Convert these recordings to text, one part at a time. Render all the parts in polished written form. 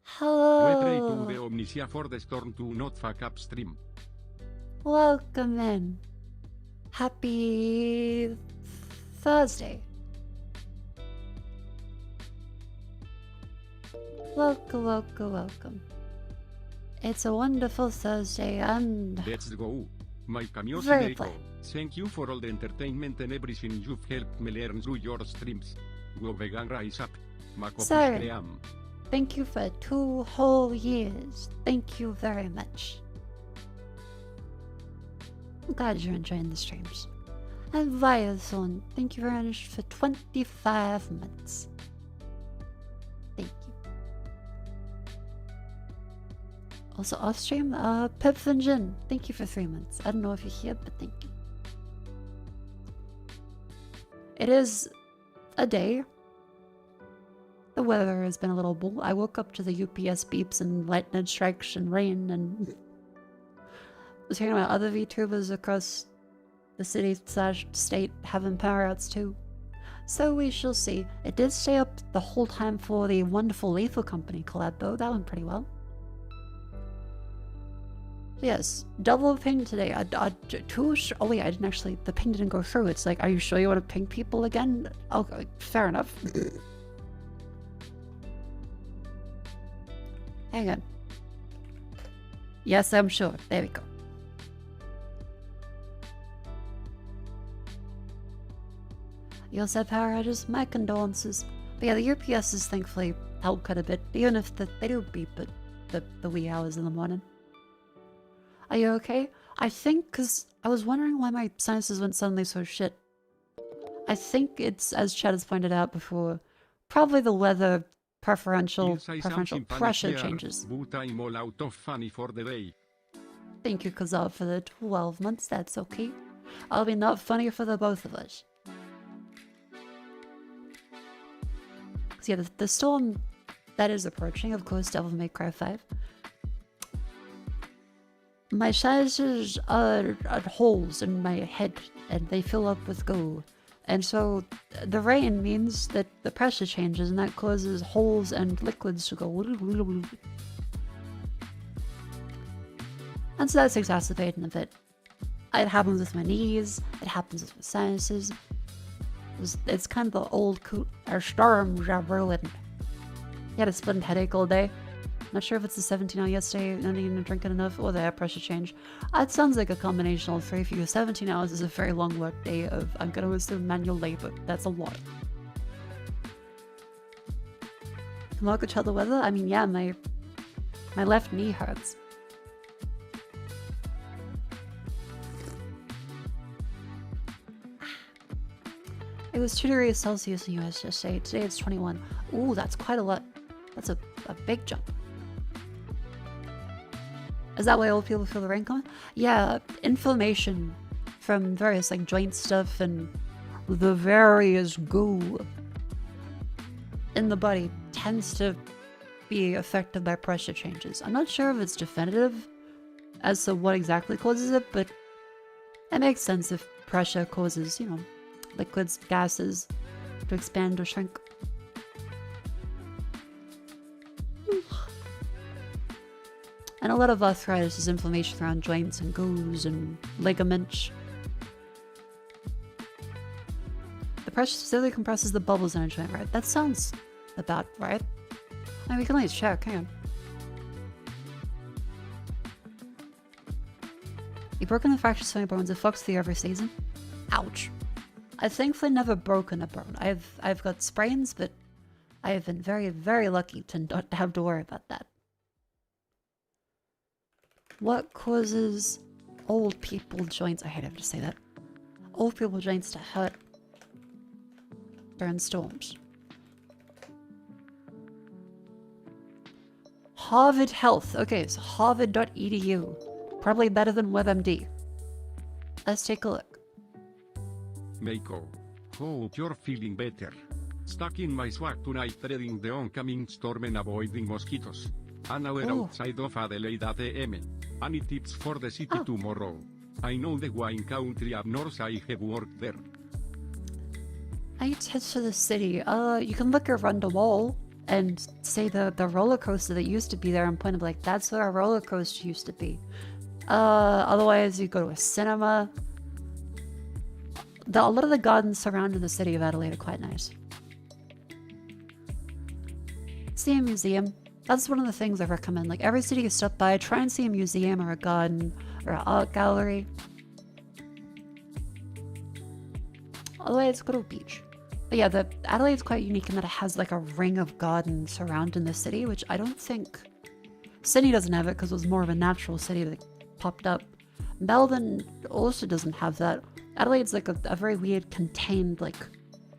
Hello. To omnisia for the storm to not fuck upstream. Welcome in. Happy Thursday. Welcome. It's a wonderful Thursday and Let's go. My cameo very Mako. Thank you for all the entertainment and everything you've helped me learn through your streams. Go vegan rise up. Mako Sorry. Pushream. Thank you for 2 whole years. Thank you very much. I'm glad you're enjoying the streams. And Viathon, thank you very much for 25 months. Thank you. Also off stream, Pipfin Jin, thank you for 3 months. I don't know if you're here, but thank you. It is a day. The weather has been a little bull. I woke up to the UPS beeps and lightning strikes and rain and was hearing about other VTubers across the city/state having power outs too. So we shall see. It did stay up the whole time for the wonderful Lethal Company collab though. That went pretty well. Yes, double ping today. Oh wait, I didn't actually, the ping didn't go through. It's like, are you sure you want to ping people again? Okay, fair enough. Hang on. Yes, I'm sure. There we go. You also have power outages? My condolences. But yeah, the UPSs thankfully help quite a bit, even if they do beep at the wee hours in the morning. Are you okay? I think, because I was wondering why my sinuses went suddenly so shit. I think it's, as Chad has pointed out before, probably the weather preferential pressure changes. But I'm all out of funny for the day. Thank you, Kazal, for the 12 months. That's okay. I'll be not funny for the both of us. So yeah, the storm that is approaching, of course, Devil May Cry 5. My sinuses are holes in my head, and they fill up with goo. And so the rain means that the pressure changes, and that causes holes and liquids to go. And so that's exacerbating a bit. It happens with my knees, it happens with my sinuses. It's kind of the old storms are ruined. You had a splitting headache all day. Not sure if it's the 17 hour yesterday, not even drinking enough, or the air pressure change. It sounds like a combination of 3 for you. 17 hours is a very long work day of, I'm going to assume, manual labor. That's a lot. Can Mako tell the weather? I mean, yeah, my left knee hurts. It was 2 degrees Celsius in US yesterday. Today it's 21. Ooh, that's quite a lot. That's a big jump. Is that why old people feel the rain coming? Yeah, inflammation from various like joint stuff and the various goo in the body tends to be affected by pressure changes. I'm not sure if it's definitive as to what exactly causes it, but it makes sense if pressure causes, you know, liquids, gases to expand or shrink. And a lot of arthritis is inflammation around joints and goos and ligaments. The pressure specifically compresses the bubbles in a joint, right? That sounds about right. I mean, we can always check, hang on. You've broken the fractured swing bones, it fucks through every season. Ouch. I've thankfully never broken a bone. I've got sprains, but I have been very, very lucky to not have to worry about that. What causes old people joints? I hate having to say that. Old people joints to hurt during storms. Harvard Health. Okay, so harvard.edu. Probably better than WebMD. Let's take a look. Mako. Hope you're feeling better. Stuck in my swag tonight reading the oncoming storm and avoiding mosquitoes. An hour outside of Adelaide ATM. Any tips for the city tomorrow? I know the wine country up north, I have worked there. Any tips for the city? You can look around the wall. and say the roller coaster that used to be there and point like, that's where a roller coaster used to be. Otherwise you go to a cinema. A lot of the gardens surrounding the city of Adelaide are quite nice. See a museum. That's one of the things I recommend. Like, every city you stop by, try and see a museum or a garden or an art gallery. Adelaide's got a beach. But yeah, Adelaide's quite unique in that it has like a ring of gardens surrounding the city, which I don't think Sydney doesn't have it because it was more of a natural city that popped up. Melbourne also doesn't have that. Adelaide's like a very weird contained like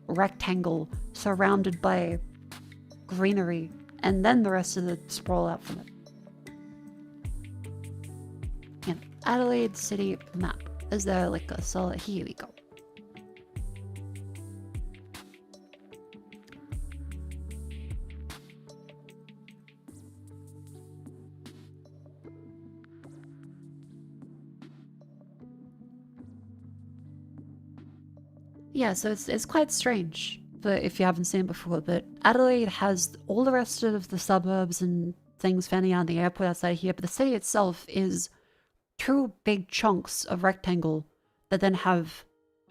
rectangle surrounded by greenery, and then the rest of it sprawl out from it. Yeah, Adelaide city map. Is there like a solid? Here we go. Yeah, so it's quite strange, but if you haven't seen it before, but Adelaide has all the rest of the suburbs and things fanning out the airport outside here, but the city itself is two big chunks of rectangle that then have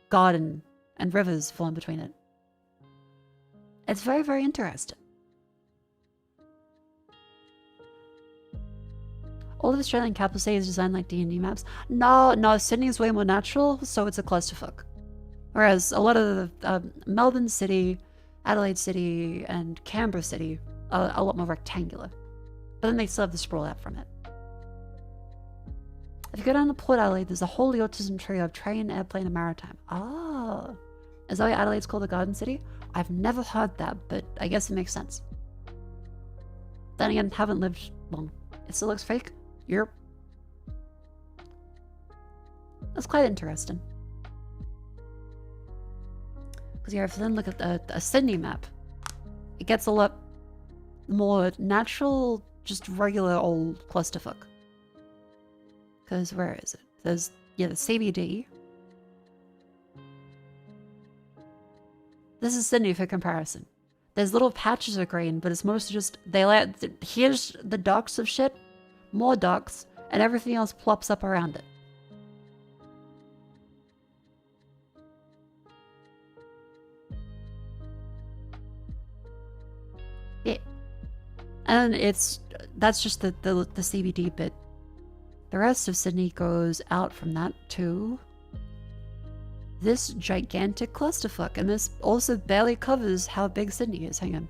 garden and rivers flowing between it. It's very, very interesting. All of Australian capital cities is designed like D&D maps. No, Sydney is way more natural, so it's a clusterfuck. Whereas a lot of the Melbourne City, Adelaide City, and Canberra City are a lot more rectangular. But then they still have the sprawl out from it. If you go down to Port Adelaide, there's a wholly autism trio of train, airplane, and maritime. Oh, is that why Adelaide's called the Garden City? I've never heard that, but I guess it makes sense. Then again, haven't lived long. It still looks fake? Yep. That's quite interesting. Because yeah, if you then look at a Sydney map, it gets a lot more natural, just regular old clusterfuck. Because where is it? There's, yeah, the CBD. This is Sydney for comparison. There's little patches of green, but it's mostly just, here's the docks of shit, more docks, and everything else plops up around it. Yeah. And that's just the CBD bit. The rest of Sydney goes out from that to this gigantic clusterfuck, and this also barely covers how big Sydney is. Hang on.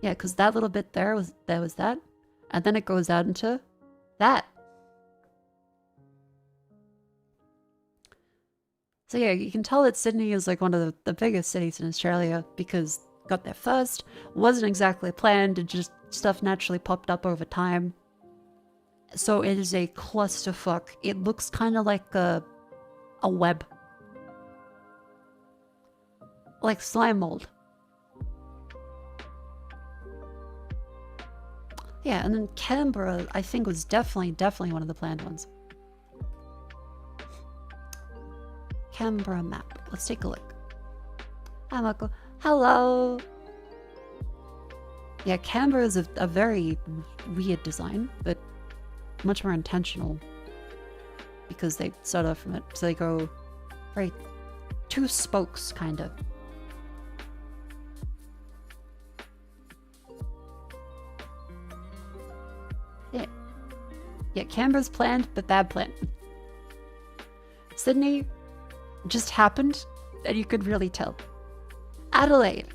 Yeah, because that little bit there was that, and then it goes out into that. So yeah, you can tell that Sydney is like one of the biggest cities in Australia because it got there first, wasn't exactly planned, it just stuff naturally popped up over time. So it is a clusterfuck. It looks kind of like a web. Like slime mold. Yeah, and then Canberra, I think, was definitely one of the planned ones. Canberra map. Let's take a look. Hi, Mako. Hello! Yeah, Canberra is a very weird design, but much more intentional. Because they start off from it. So they go very two spokes, kind of. Yeah. Yeah, Canberra's planned, but bad plan. Sydney just happened, and you could really tell. Adelaide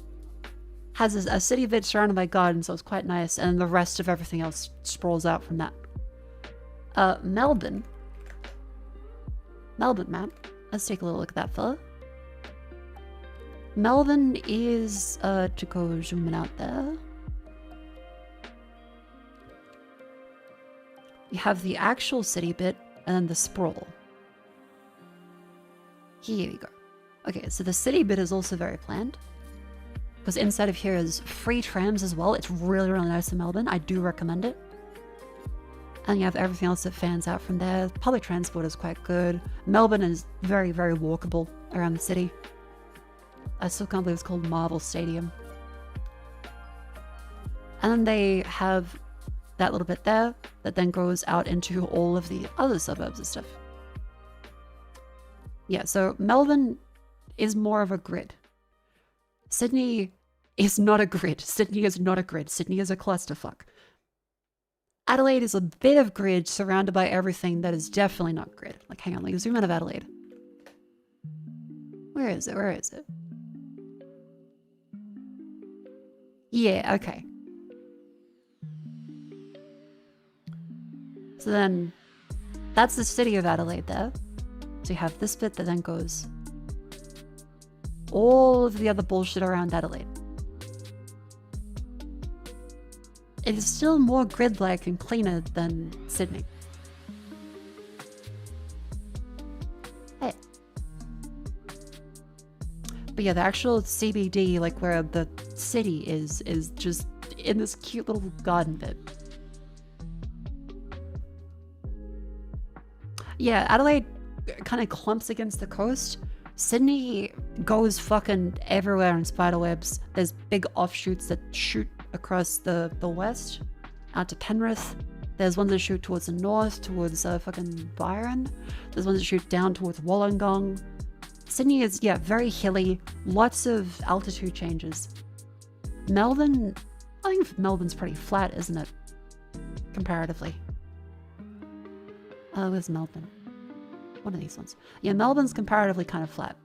has a city bit surrounded by gardens, so it's quite nice, and the rest of everything else sprawls out from that. Melbourne map. Let's take a little look at that fella. Melbourne is, to go zooming out there. You have the actual city bit, and then the sprawl. Here we go. Okay, so the city bit is also very planned. Because inside of here is free trams as well. It's really, really nice in Melbourne. I do recommend it. And you have everything else that fans out from there. Public transport is quite good. Melbourne is very, very walkable around the city. I still can't believe it's called Marvel Stadium. And then they have that little bit there that then goes out into all of the other suburbs and stuff. Yeah, so Melbourne is more of a grid. Sydney is not a grid. Sydney is not a grid. Sydney is a clusterfuck. Adelaide is a bit of grid surrounded by everything that is definitely not grid. Like, hang on, let me zoom out of Adelaide. Where is it? Where is it? Yeah, okay. So then, that's the city of Adelaide there. So you have this bit that then goes all of the other bullshit around Adelaide. It is still more grid-like and cleaner than Sydney. Hey. But yeah, the actual CBD, like where the city is just in this cute little garden bit. Yeah, Adelaide kind of clumps against the coast. Sydney goes fucking everywhere in spiderwebs. There's big offshoots that shoot across the west out to Penrith. There's ones that shoot towards the north, towards fucking Byron. There's ones that shoot down towards Wollongong. Sydney is, yeah, very hilly. Lots of altitude changes. Melbourne, I think Melbourne's pretty flat, isn't it? Comparatively. Where's Melbourne? One of these ones. Yeah, Melbourne's comparatively kind of flat.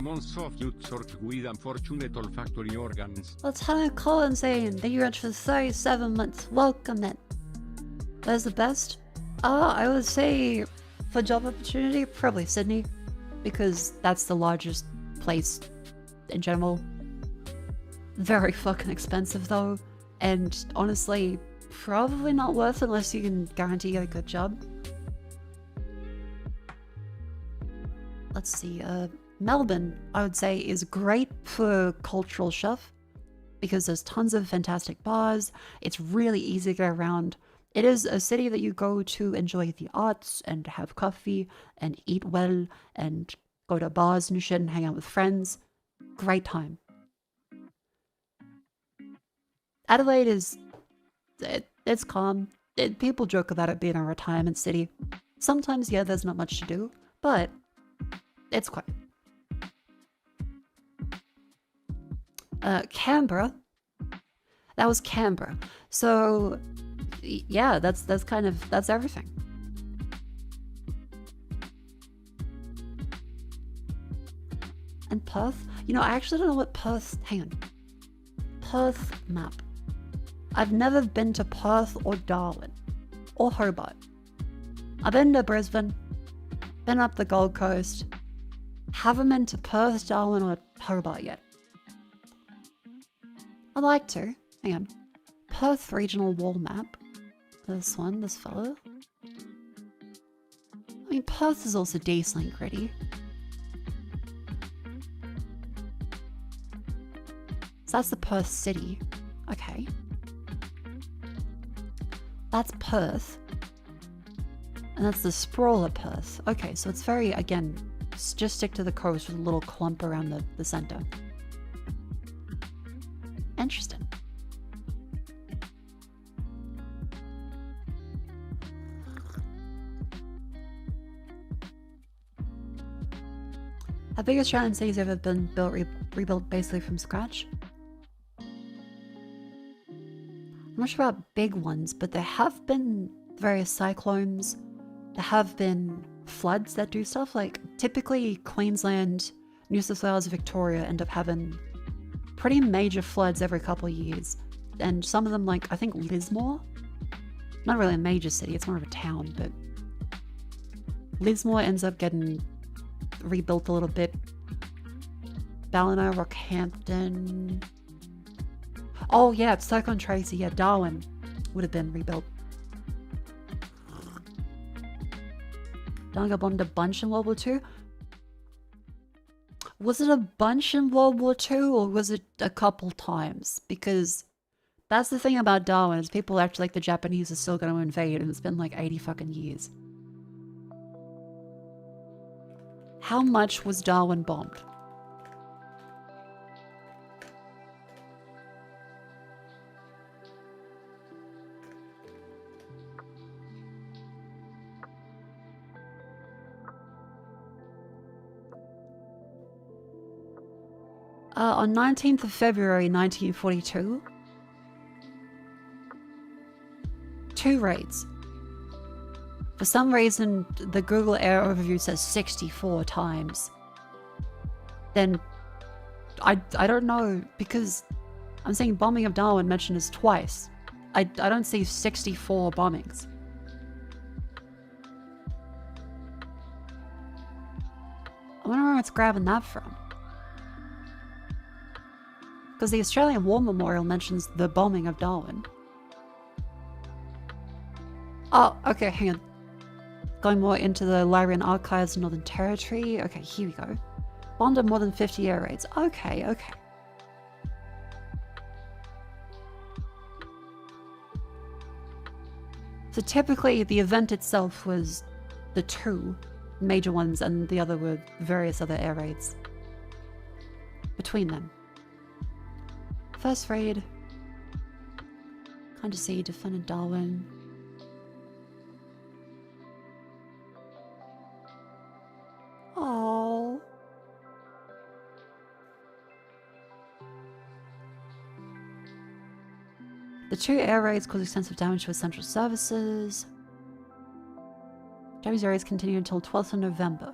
Months of youth work with unfortunate olfactory organs. Lieutenant Colin saying, thank you very much for 37 months. Welcome then. Where's the best? I would say for job opportunity, probably Sydney, because that's the largest place in general. Very fucking expensive though, and honestly, probably not worth it unless you can guarantee a good job. Let's see, Melbourne, I would say, is great for cultural stuff because there's tons of fantastic bars. It's really easy to get around. It is a city that you go to enjoy the arts and have coffee and eat well and go to bars and shit and hang out with friends. Great time. Adelaide is... it's calm. People joke about it being a retirement city. Sometimes, yeah, there's not much to do, but it's quiet. Canberra. That was Canberra. So, yeah, that's kind of, that's everything. And Perth? You know, I actually don't know what Perth... Hang on. Perth map. I've never been to Perth or Darwin. Or Hobart. I've been to Brisbane. Been up the Gold Coast. Haven't been to Perth, Darwin, or Hobart yet. I'd like to. Hang on. Perth regional wall map. This one, this fellow. I mean, Perth is also decently gritty. So that's the Perth city. Okay. That's Perth. And that's the sprawler Perth. Okay, so it's very, again, just stick to the coast with a little clump around the center. Interesting. Have big Australian cities ever been built, rebuilt basically from scratch? I'm not sure about big ones, but there have been various cyclones. There have been floods that do stuff. Like, typically Queensland, New South Wales, Victoria end up having pretty major floods every couple of years. And some of them, like, I think Lismore, not really a major city, it's more of a town, but Lismore ends up getting rebuilt a little bit. Ballina, Rockhampton. Oh yeah, it's Cyclone Tracy. Yeah, Darwin would have been rebuilt. Darwin got bombed a bunch in World War II. Was it a bunch in World War II or was it a couple times? Because that's the thing about Darwin is people act like the Japanese are still going to invade and it's been like 80 fucking years. How much was Darwin bombed? On 19th of February 1942, 2 raids. For some reason, the Google Air Overview says 64 times. Then, I don't know, because I'm seeing bombing of Darwin mentioned as twice. I don't see 64 bombings. I wonder where it's grabbing that from. Because the Australian War Memorial mentions the bombing of Darwin. Oh, okay, hang on. Going more into the Library and Archives of Northern Territory. Okay, here we go. Bombed of more than 50 air raids. Okay, okay. So typically the event itself was the 2 major ones and the other were various other air raids between them. First raid. Kind of see defended Darwin. Oh. The 2 air raids caused extensive damage to essential services. Japanese air raids continue until 12th of November.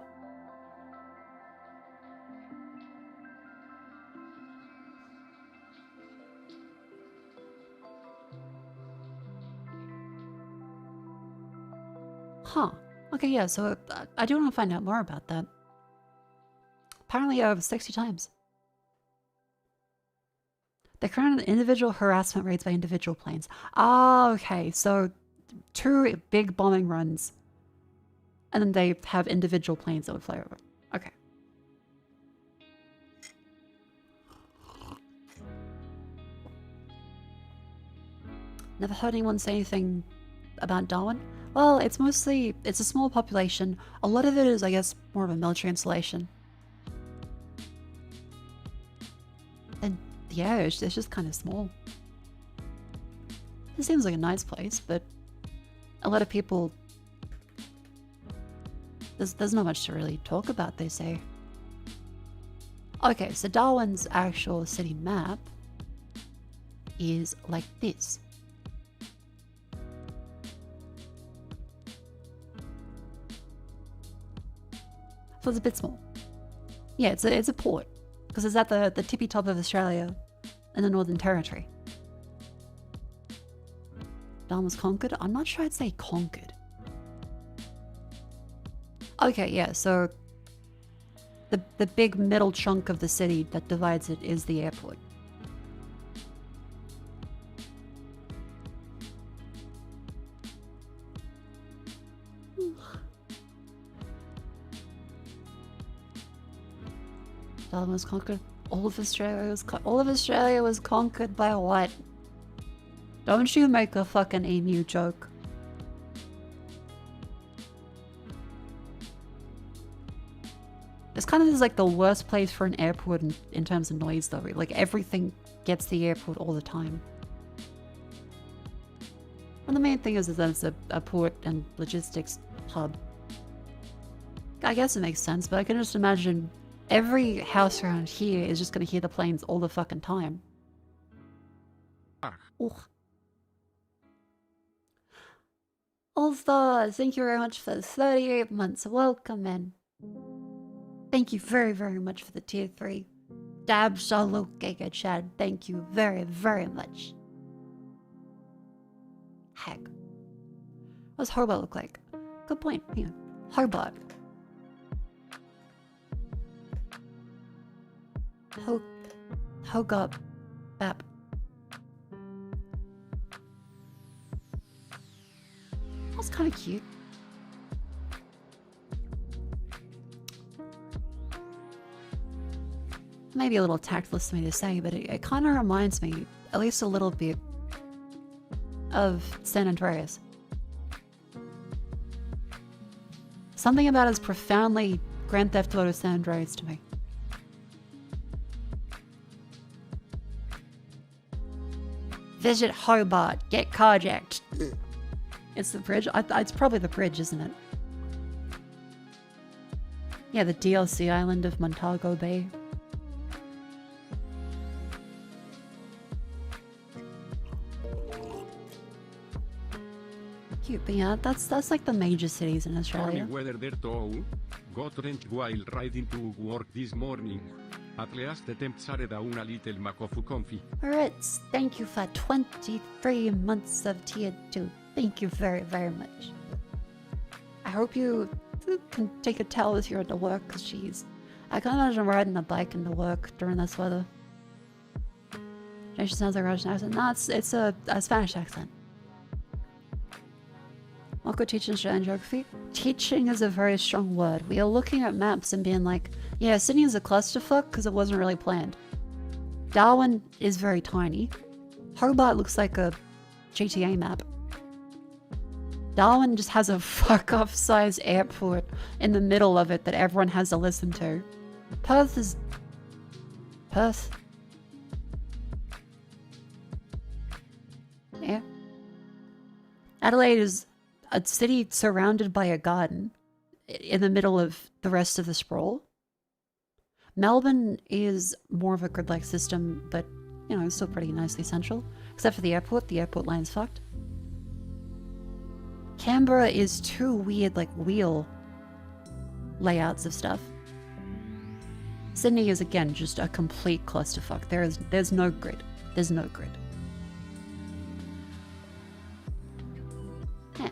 Huh. Okay, yeah, so I do want to find out more about that. Apparently over 60 times. They crowned individual harassment raids by individual planes. Ah, okay, so 2 big bombing runs. And then they have individual planes that would fly over. Okay. Never heard anyone say anything about Darwin. Well, it's a small population. A lot of it is, I guess, more of a military installation. And yeah, it's just kind of small. It seems like a nice place, but a lot of people... There's not much to really talk about, they say. Okay, so Darwin's actual city map is like this. So it's a bit small. Yeah, it's a port. Because it's at the tippy top of Australia in the Northern Territory. Darwin was conquered? I'm not sure I'd say conquered. Okay, yeah, so the big middle chunk of the city that divides it is the airport. Darwin was conquered. All of Australia was conquered by what? Don't you make a fucking emu joke. This kind of is like the worst place for an airport in terms of noise though. Like everything gets the airport all the time. And the main thing is that it's a port and logistics hub. I guess it makes sense, but I can just imagine every house around here is just going to hear the planes all the fucking time. Ugh. Also, thank you very much for the 38 months. Welcome in. Thank you very, very much for the tier 3. Absolute Giga Chad. Thank you very, very much. Heck. What does Hobart look like? Good point. Yeah. Hobart. Hogop. Bap. That's kind of cute. maybe a little tactless for me to say, but it kind of reminds me, at least a little bit, of San Andreas. Something about it is profoundly Grand Theft Auto San Andreas to me. Visit Hobart, get carjacked. It's the bridge. It's probably the bridge, isn't it? Yeah, the DLC island of Montago Bay. Cute, but yeah, that's like the major cities in Australia. Stormy weather there too. Got drenched while riding to work this morning. At least the temps are down a little Mako comfy. Ritz, thank you for 23 months of tier 2. Thank you very, very much. I hope you can take a towel with you into work, because jeez. I can't imagine riding a bike into work during this weather. It sounds like a Russian accent. No, it's a Spanish accent. Mako teaching Australian geography. Teaching is a very strong word. We are looking at maps and being like, yeah, Sydney is a clusterfuck because it wasn't really planned. Darwin is very tiny. Hobart looks like a GTA map. Darwin just has a fuck-off size airport in the middle of it that everyone has to listen to. Perth is... Perth? Yeah. Adelaide is a city surrounded by a garden in the middle of the rest of the sprawl. Melbourne is more of a grid-like system, but, you know, it's still pretty nicely central. Except for the airport line's fucked. Canberra is two weird, like, wheel layouts of stuff. Sydney is, again, just a complete clusterfuck. There's no grid. There's no grid. Yeah.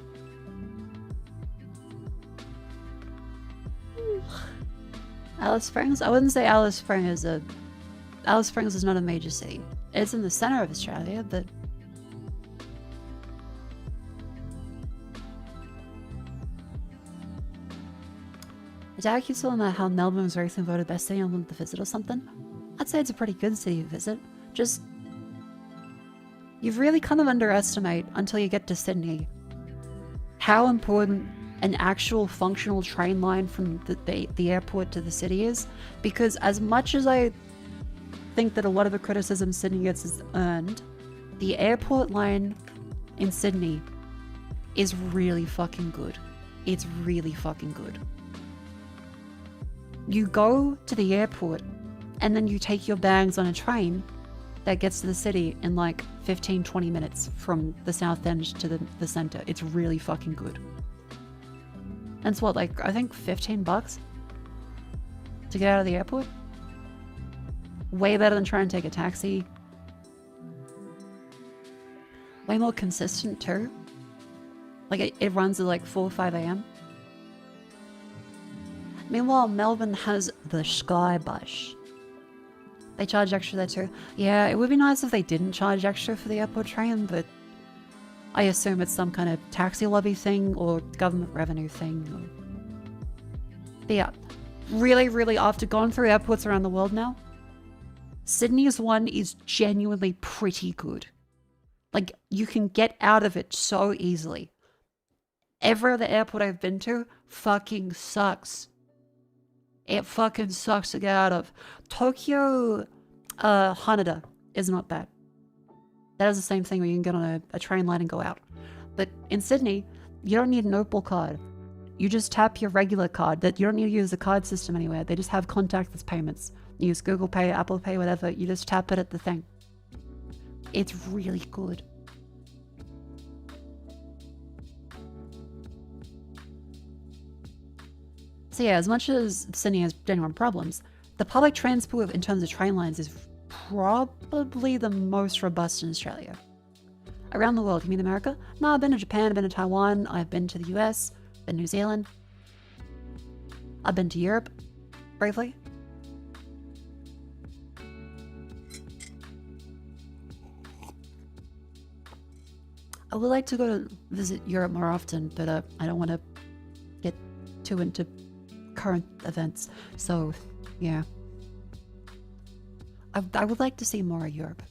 Alice Springs? I wouldn't say Alice Springs is not a major city. It's in the center of Australia, but... Dad keeps telling about how Melbourne was recently voted best city on the visit or something. I'd say it's a pretty good city to visit. Just... you really kind of underestimate, until you get to Sydney, how important an actual functional train line from the airport to the city is. Because as much as I think that a lot of the criticism Sydney gets is earned, the airport line in Sydney is really fucking good. It's really fucking good. You go to the airport and then you take your bags on a train that gets to the city in like 15-20 minutes from the south end to the center. It's really fucking good. And it's what, like, I think $15 to get out of the airport? Way better than trying to take a taxi. Way more consistent too. Like it runs at like 4 or 5 a.m. Meanwhile, Melbourne has the Sky Bus. They charge extra there too. Yeah, it would be nice if they didn't charge extra for the airport train, but I assume it's some kind of taxi lobby thing or government revenue thing. But yeah, really, after going through airports around the world now, Sydney's one is genuinely pretty good. Like, you can get out of it so easily. Every other airport I've been to fucking sucks. It fucking sucks to get out of. Tokyo, Haneda is not bad. That is the same thing where you can get on a train line and go out. But in Sydney, you don't need an Opal card. You just tap your regular card. That you don't need to use the card system anywhere. They just have contactless payments. You use Google Pay, Apple Pay, whatever. You just tap it at the thing. It's really good. So yeah, as much as Sydney has genuine problems, the public transport in terms of train lines is probably the most robust in Australia. Around the world, you mean America? No, I've been to Japan, I've been to Taiwan, I've been to the US, been to New Zealand. I've been to Europe, briefly. I would like to go to visit Europe more often, but I don't want to get too into current events, so yeah. I would like to see more of Europe.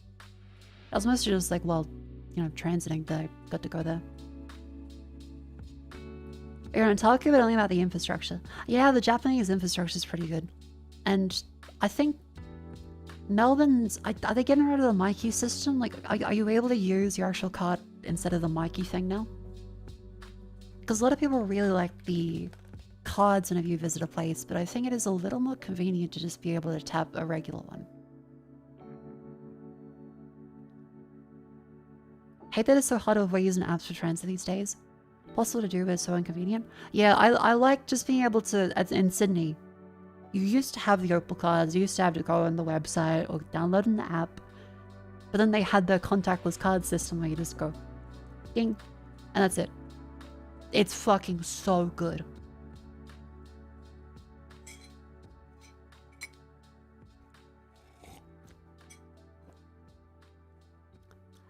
I was mostly just like, well, you know, transiting that I got to go there. You're in Tokyo, but only about the infrastructure. Yeah, the Japanese infrastructure is pretty good. And I think Melbourne's, are they getting rid of the Mikey system? Like, are you able to use your actual card instead of the Mikey thing now? Because a lot of people really like the cards whenever you visit a place, but I think it is a little more convenient to just be able to tap a regular one. Hate that it's so hard to avoid using apps for transit these days. Possible to do, but it's so inconvenient. Yeah, I like just being able to, in Sydney, you used to have the Opal cards, you used to have to go on the website or download an app, but then they had the contactless card system where you just go, ding, and that's it. It's fucking so good.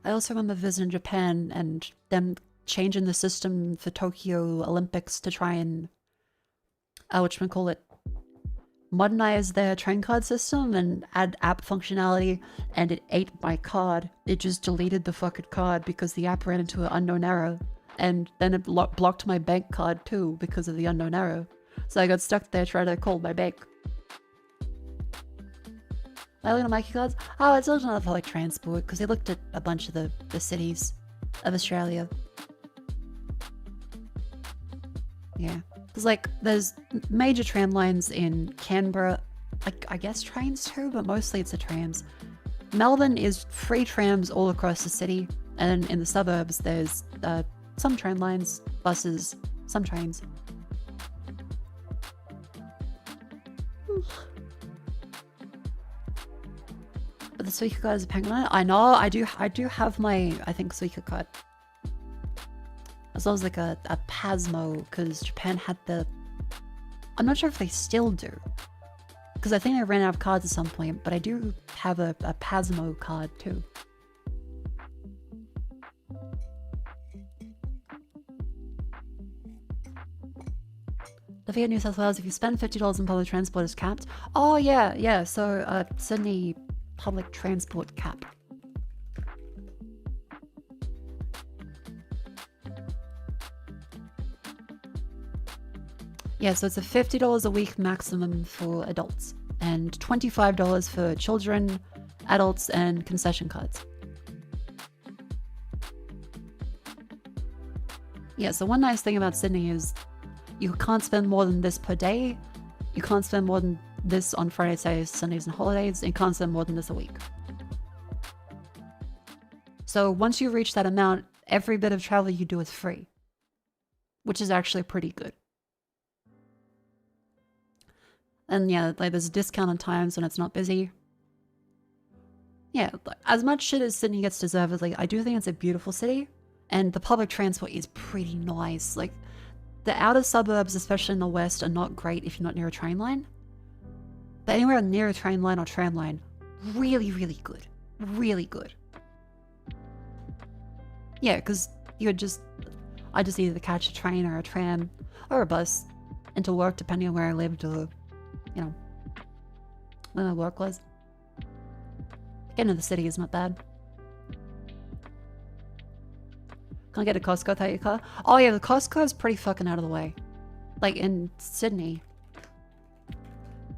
I also remember visiting Japan and them changing the system for Tokyo Olympics to try and, whatchamacallit, modernize their train card system and add app functionality, and it ate my card. It just deleted the fucking card because the app ran into an unknown error, and then it blocked my bank card too because of the unknown error. So I got stuck there trying to call my bank. I looked at Mikey cards. Oh, it's also not public transport because they looked at a bunch of the cities of Australia. Yeah, because like there's major tram lines in Canberra, like I guess trains too, but mostly it's the trams. Melbourne is free trams all across the city, and in the suburbs there's some tram lines, buses, some trains. But the Suica card is a penguin. I know, I do have my, I think, Suica card. As well as like a Pasmo, because Japan had the... I'm not sure if they still do. Because I think I ran out of cards at some point, but I do have a Pasmo card too. The fee in New South Wales, if you spend $50 in public transport, is capped. Oh yeah, so Sydney public transport cap. Yeah, so it's a $50 a week maximum for adults and $25 for children, adults, and concession cards. Yeah, so one nice thing about Sydney is you can't spend more than this per day. You can't spend more than this on Fridays, Saturdays, Sundays, and holidays. And you can't spend more than this a week. So once you reach that amount, every bit of travel you do is free, which is actually pretty good. And yeah, like there's a discount on times when it's not busy. Yeah, as much shit as Sydney gets deservedly, I do think it's a beautiful city, and the public transport is pretty nice. Like, the outer suburbs, especially in the west, are not great if you're not near a train line. But anywhere near a train line or tram line, really, really good. Really good. Yeah, because I just either catch a train or a tram or a bus into work, depending on where I lived or, you know, where my work was. Getting to the city is not bad. Can't get to Costco without your car? Oh yeah, the Costco is pretty fucking out of the way. Like in Sydney.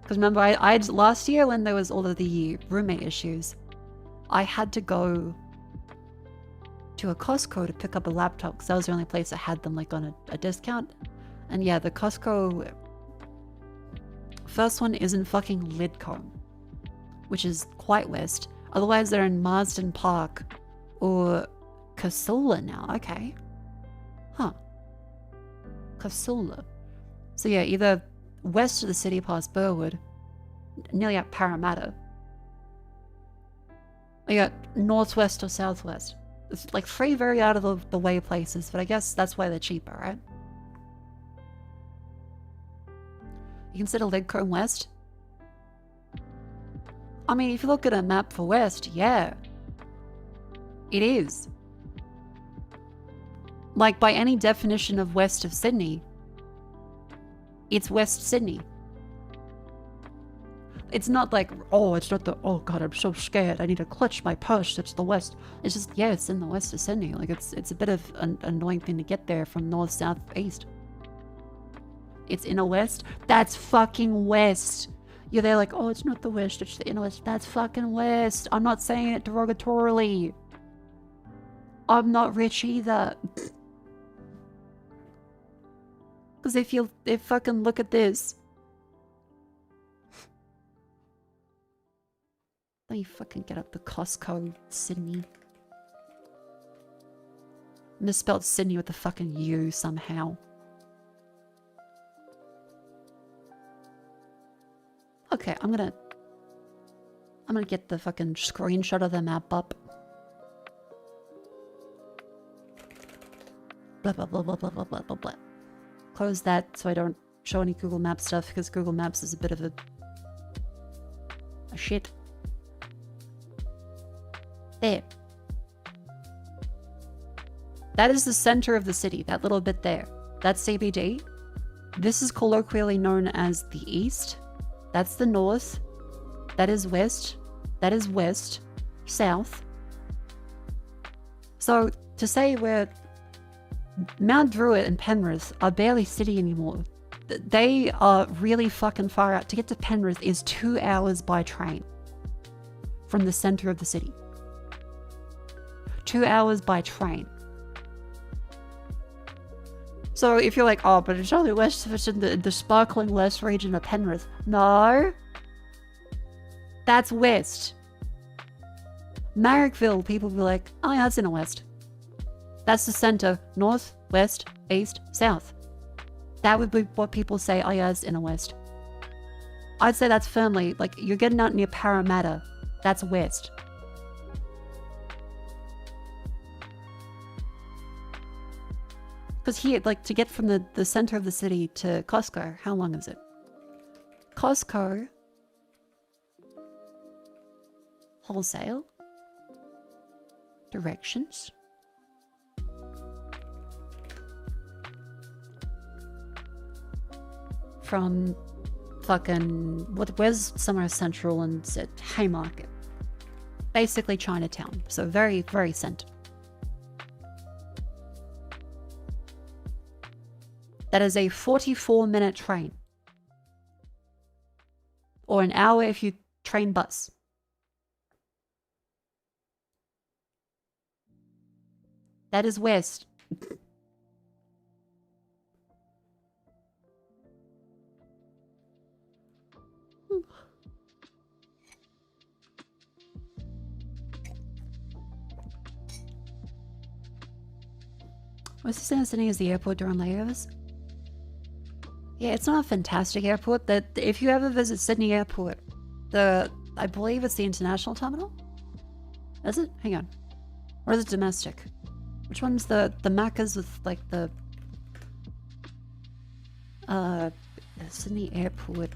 Because remember, I last year when there was all of the roommate issues, I had to go to a Costco to pick up a laptop because that was the only place that had them like on a discount. And yeah, the Costco first one is in fucking Lidcombe, which is quite west. Otherwise, they're in Marsden Park or Casula now. Okay. Huh. Casula. So yeah, either west of the city past Burwood, nearly at Parramatta. Or you got northwest or southwest. It's like three very out of the way places, but I guess that's why they're cheaper, right? You consider Lidcombe west? I mean, if you look at a map for west, yeah. It is. Like, by any definition of west of Sydney, it's West Sydney. It's not like, oh, it's not the, oh god, I'm so scared, I need to clutch my purse, it's the west. It's just, yeah, it's in the west of Sydney. Like, it's a bit of an annoying thing to get there from north, south, east. It's inner west? That's fucking west. You're there like, oh, it's not the west, it's the inner west. That's fucking west. I'm not saying it derogatorily. I'm not rich either. Because if fucking look at this. Let me fucking get up the Costco, Sydney. Misspelled Sydney with the fucking U somehow. Okay, I'm gonna get the fucking screenshot of the map up. Blah blah blah blah blah blah blah blah blah. Close that so I don't show any Google Maps stuff because Google Maps is a bit of a shit. There. That is the center of the city, that little bit there. That's CBD. This is colloquially known as the East. That's the North. That is West. That is West. South. So, to say where Mount Druitt and Penrith are barely city anymore. They are really fucking far out. To get to Penrith is 2 hours by train from the center of the city. 2 hours by train. So if you're like, oh, but it's only west, it's in the sparkling west region of Penrith. No. That's west. Marrickville, people will be like, oh yeah, it's in the west. That's the center. North, west, east, south. That would be what people say, oh yeah, it's in the west. I'd say that's firmly, like, you're getting out near Parramatta. That's west. Because here, like, to get from the center of the city to Costco, how long is it? Costco. Wholesale. Directions. From fucking, where's somewhere central and Haymarket? Basically Chinatown. So very, very center. That is a 44-minute train. Or an hour if you train bus. That is west. What's the sense is the airport during layovers? Yeah, it's not a fantastic airport. That if you ever visit Sydney Airport, I believe it's the international terminal. Is it? Hang on. Or is it domestic? Which one's the Macas with like the Sydney Airport?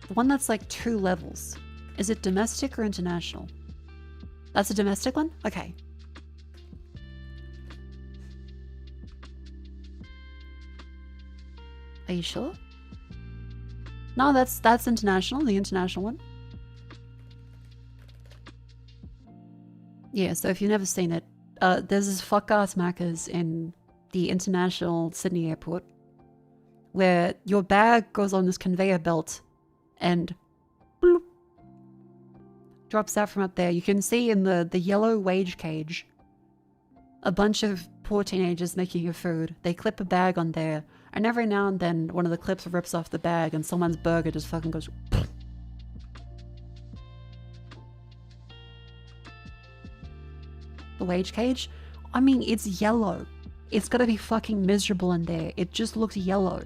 The one that's like 2 levels. Is it domestic or international? That's a domestic one? Okay. Are you sure? No, that's international, the international one. Yeah, so if you've never seen it, there's this fuck-ass Macca's in the international Sydney airport where your bag goes on this conveyor belt and bloop, drops out from up there. You can see in the yellow wage cage a bunch of poor teenagers making your food. They clip a bag on there, and every now and then one of the clips rips off the bag and someone's burger just fucking goes the wage cage. I mean, it's yellow. It's gotta be fucking miserable in there. It just looks yellow.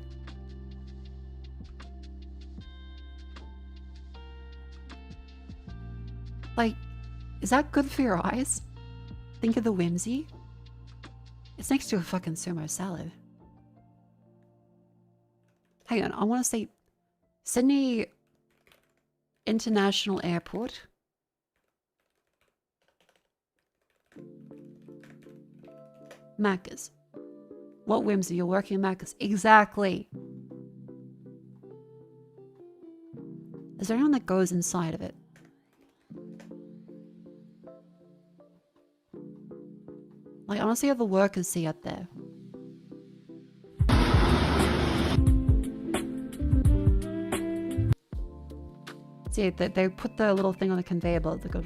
Like, is that good for your eyes? Think of the whimsy. It's next to a fucking sumo salad. Hang on, I want to say Sydney International Airport. Macca's. What whimsy, you're working at Macca's. Exactly. Is there anyone that goes inside of it? Like, I want to see how the workers see up there. See, they put the little thing on the conveyor belt that goes...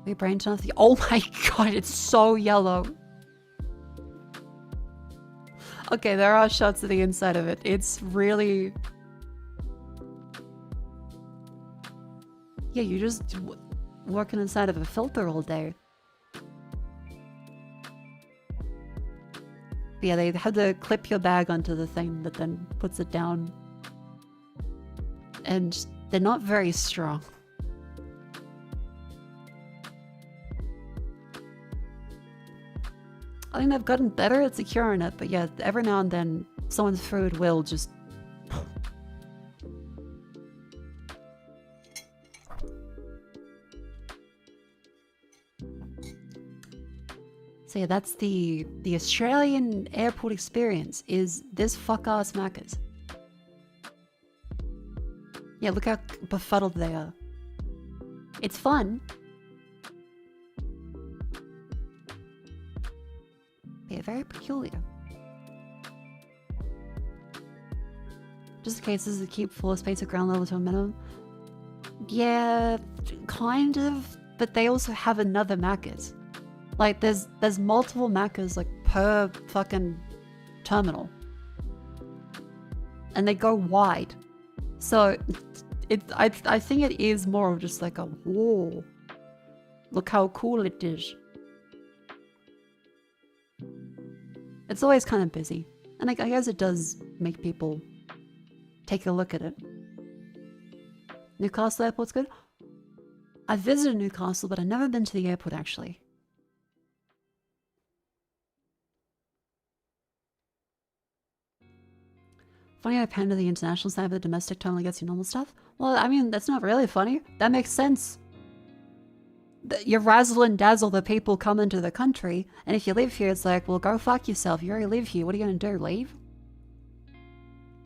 We brain to nothing. Oh my god, it's so yellow. Okay, there are shots of the inside of it. It's really... Yeah, you just working inside of a filter all day. But yeah, they had to clip your bag onto the thing that then puts it down. And they're not very strong. I think they've gotten better at securing it, but yeah, every now and then someone's food will just... So yeah, that's the Australian airport experience, is this fuck-ass Macca's. Yeah, look how befuddled they are. It's fun. Yeah, very peculiar. Just in case this is to keep floor space at ground level to a minimum. Yeah, kind of, but they also have another Macca's. Like, there's multiple Macca's, like, per fucking terminal. And they go wide. So, I think it is more of just like a, whoa, look how cool it is. It's always kind of busy. And I guess it does make people take a look at it. Newcastle Airport's good. I visited Newcastle, but I've never been to the airport, actually. Funny how Panda the international side of the domestic terminal gets you normal stuff? Well, I mean, that's not really funny. That makes sense. You razzle and dazzle the people coming to the country, and if you live here, it's like, well, go fuck yourself. You already live here. What are you going to do? Leave?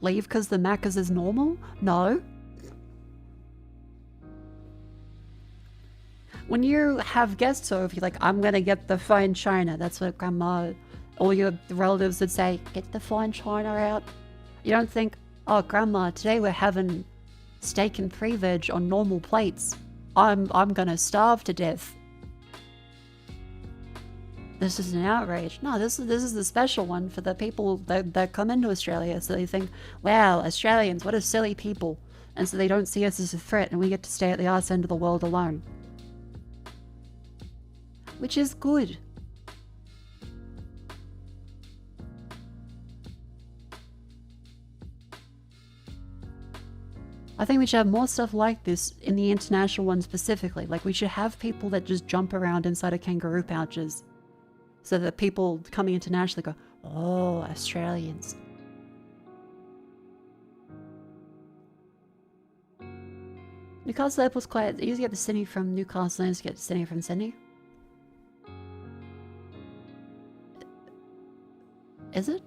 Leave because the Macca's is normal? No. When you have guests over, you're like, I'm going to get the fine china. That's what grandma, all your relatives would say, get the fine china out. You don't think, oh, grandma, today we're having steak and pre-veg on normal plates. I'm gonna starve to death. This is an outrage. No, this is the special one for the people that come into Australia. So they think, wow, Australians, what a silly people. And so they don't see us as a threat and we get to stay at the arse end of the world alone. Which is good. I think we should have more stuff like this in the international one specifically. Like, we should have people that just jump around inside of kangaroo pouches. So that people coming internationally go, oh, Australians. Newcastle Airport's quite easy to get to Sydney from Newcastle and to get to Sydney from Sydney. Is it?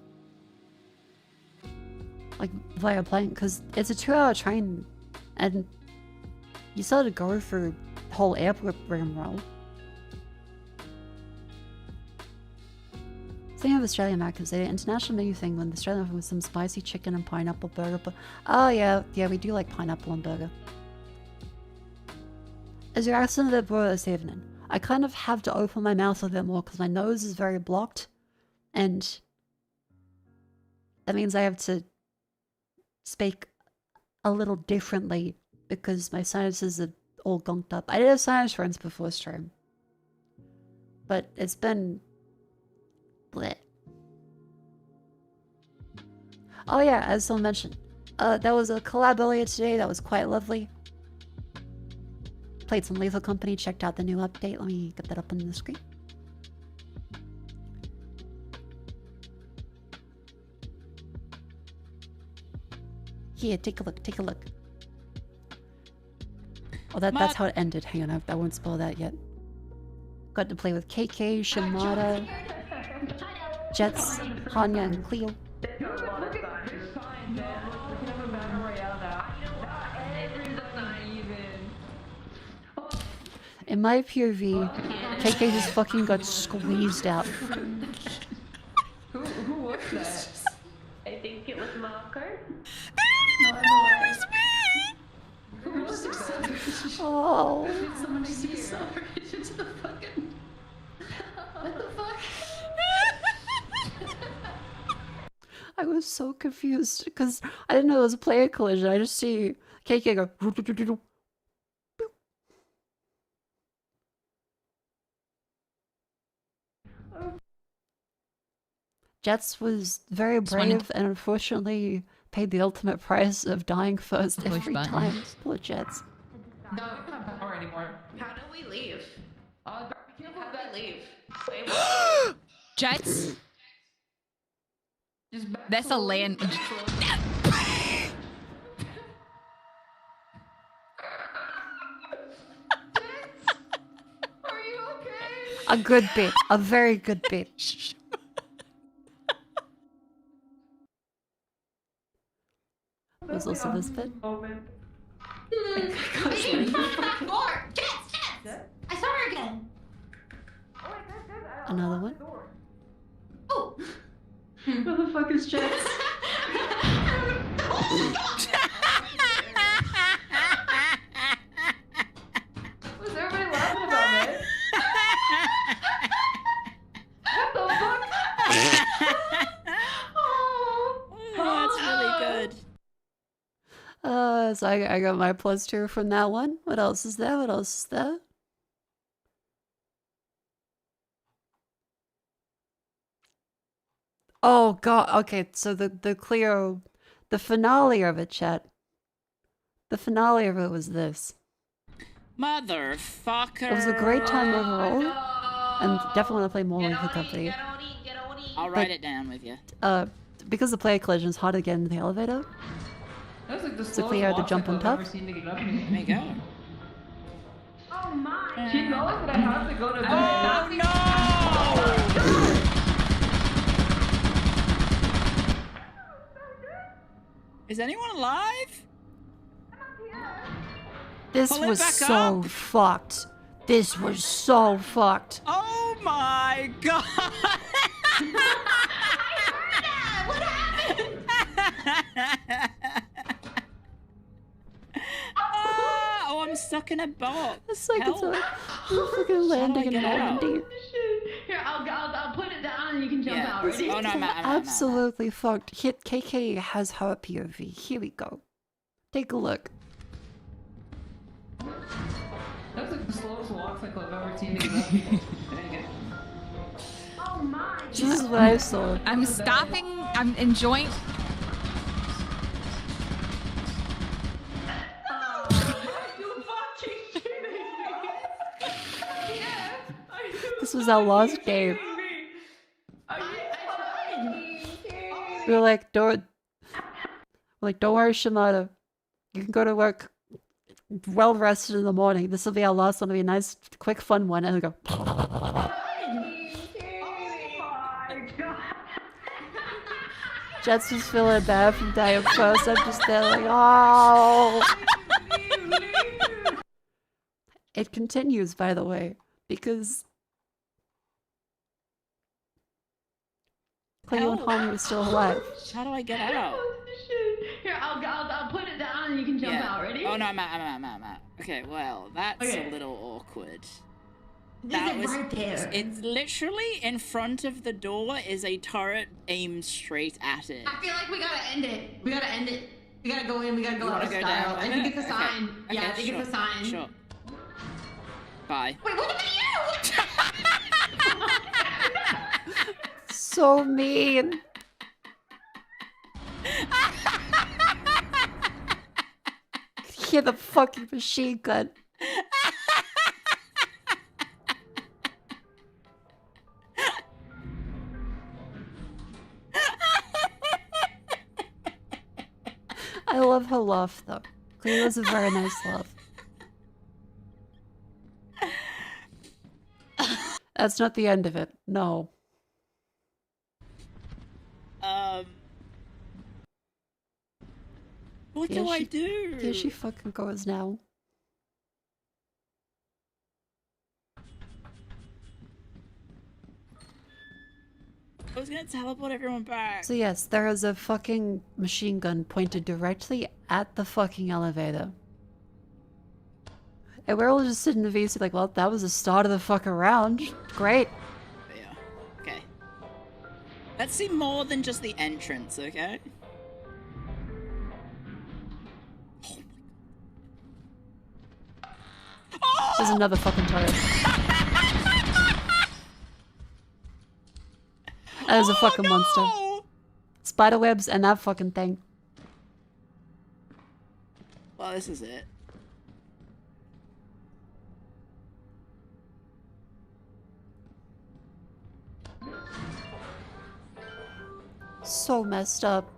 Like, via plane, because it's a 2-hour train, and you still have to go through the whole airport rigmarole. Speaking of Australian Macca's, they did an international menu thing when the Australian offered with some spicy chicken and pineapple burger. But oh yeah, we do like pineapple on burger. Is your accent a bit broader this evening? I kind of have to open my mouth a bit more because my nose is very blocked, and that means I have to speak a little differently because my sinuses are all gunked up. I did have sinus runs before stream, but it's been bleh. Oh yeah, as someone mentioned, there was a collab earlier today that was quite lovely. Played some Lethal Company, checked out the new update. Let me get that up on the screen. Here, take a look, take a look. Oh, that's how it ended. Hang on, I won't spoil that yet. Got to play with KK, Shimada, Jets, Hanya, and Cleo. In my POV, KK just fucking got squeezed out. Who was that? I think it was Mako. It's me! Who was that? Oh. Someone needs to be separated into the fucking... What the fuck? I was so confused because I didn't know it was a player collision. I just see KK go. Boop. Jets was very brave and unfortunately paid the ultimate price of dying first every time. Poor Jets. No, we don't have power anymore. How do we leave? How do we leave? Wait, Jets. Just back That's a slowly. land. Back slowly. Are you okay? A good bit. A very good bit. There's also this bit. moment. More! Jets! I saw her again! Another one. Oh! Where the fuck is Jets? Was everybody laughing about it? What the fuck? That's really good. So I got my +2 from that one. What else is there? What else is there? Oh god, okay, so the Cleo, the finale of it, chat. The finale of it was this. Motherfucker. It was a great time overall, and definitely want to play more with the company. I'll write it down with you. Because the player collision is hard to get into the elevator. That was like the So slowest Cleo had to walk jump on I've top. ever seen to get up here. There you go. Oh my! She knows that I have to go to bed. Oh no! Is anyone alive? This Pull it was back so up. fucked. This was so fucked. Oh my god! What happened? Oh, I'm stuck in a box. It's like it's Help. like fucking landing in get out? Normandy. Here, I'll put it down and you can jump Yeah. out. Ready? Oh no, I'm out. Absolutely fucked. Hit KK has her POV. Here we go. Take a look. That was like the slowest walk cycle I've ever seen to get up here. There you go. Oh my! This is what I saw. I'm stopping. I'm enjoying. You fucking kidding me? Yeah. Are you This was our last game. kidding me? Are you fucking We were like, don't worry, Shimada. You can go to work well rested in the morning. This will be our last one. It'll be a nice, quick, fun one. And we go. Oh my god! Jets was feeling bad from dying first. I'm just there like, oh. It continues, by the way, because Cleo and Harmony was still alive. How do I get out? Here, I'll put it down and you can jump out. Ready? Oh no, I'm out. Okay, well, that's Okay. a little awkward. Is it right there? It's literally in front of the door is a turret aimed straight at it. I feel like we gotta end it. We gotta end it. We gotta go in. We gotta go You out wanna of go style. down? I think it's a Okay. sign. Yeah, I Okay, think it's a sign. Sure. Bye. Wait, what about you? So mean. Hear the fucking machine gun. I love her laugh though. Cleo's a very nice laugh. That's not the end of it. No. What Here do I she- do? Here she fucking goes now. I was gonna teleport everyone back. So yes, there is a fucking machine gun pointed directly at the fucking elevator. And we're all just sitting in the VC like, well, that was the start of the fucking round. Great. Yeah. Okay. Let's see more than just the entrance, okay? There's another fucking turret. That is a fucking monster. Spider webs and that fucking thing. Well, this is it. So messed up.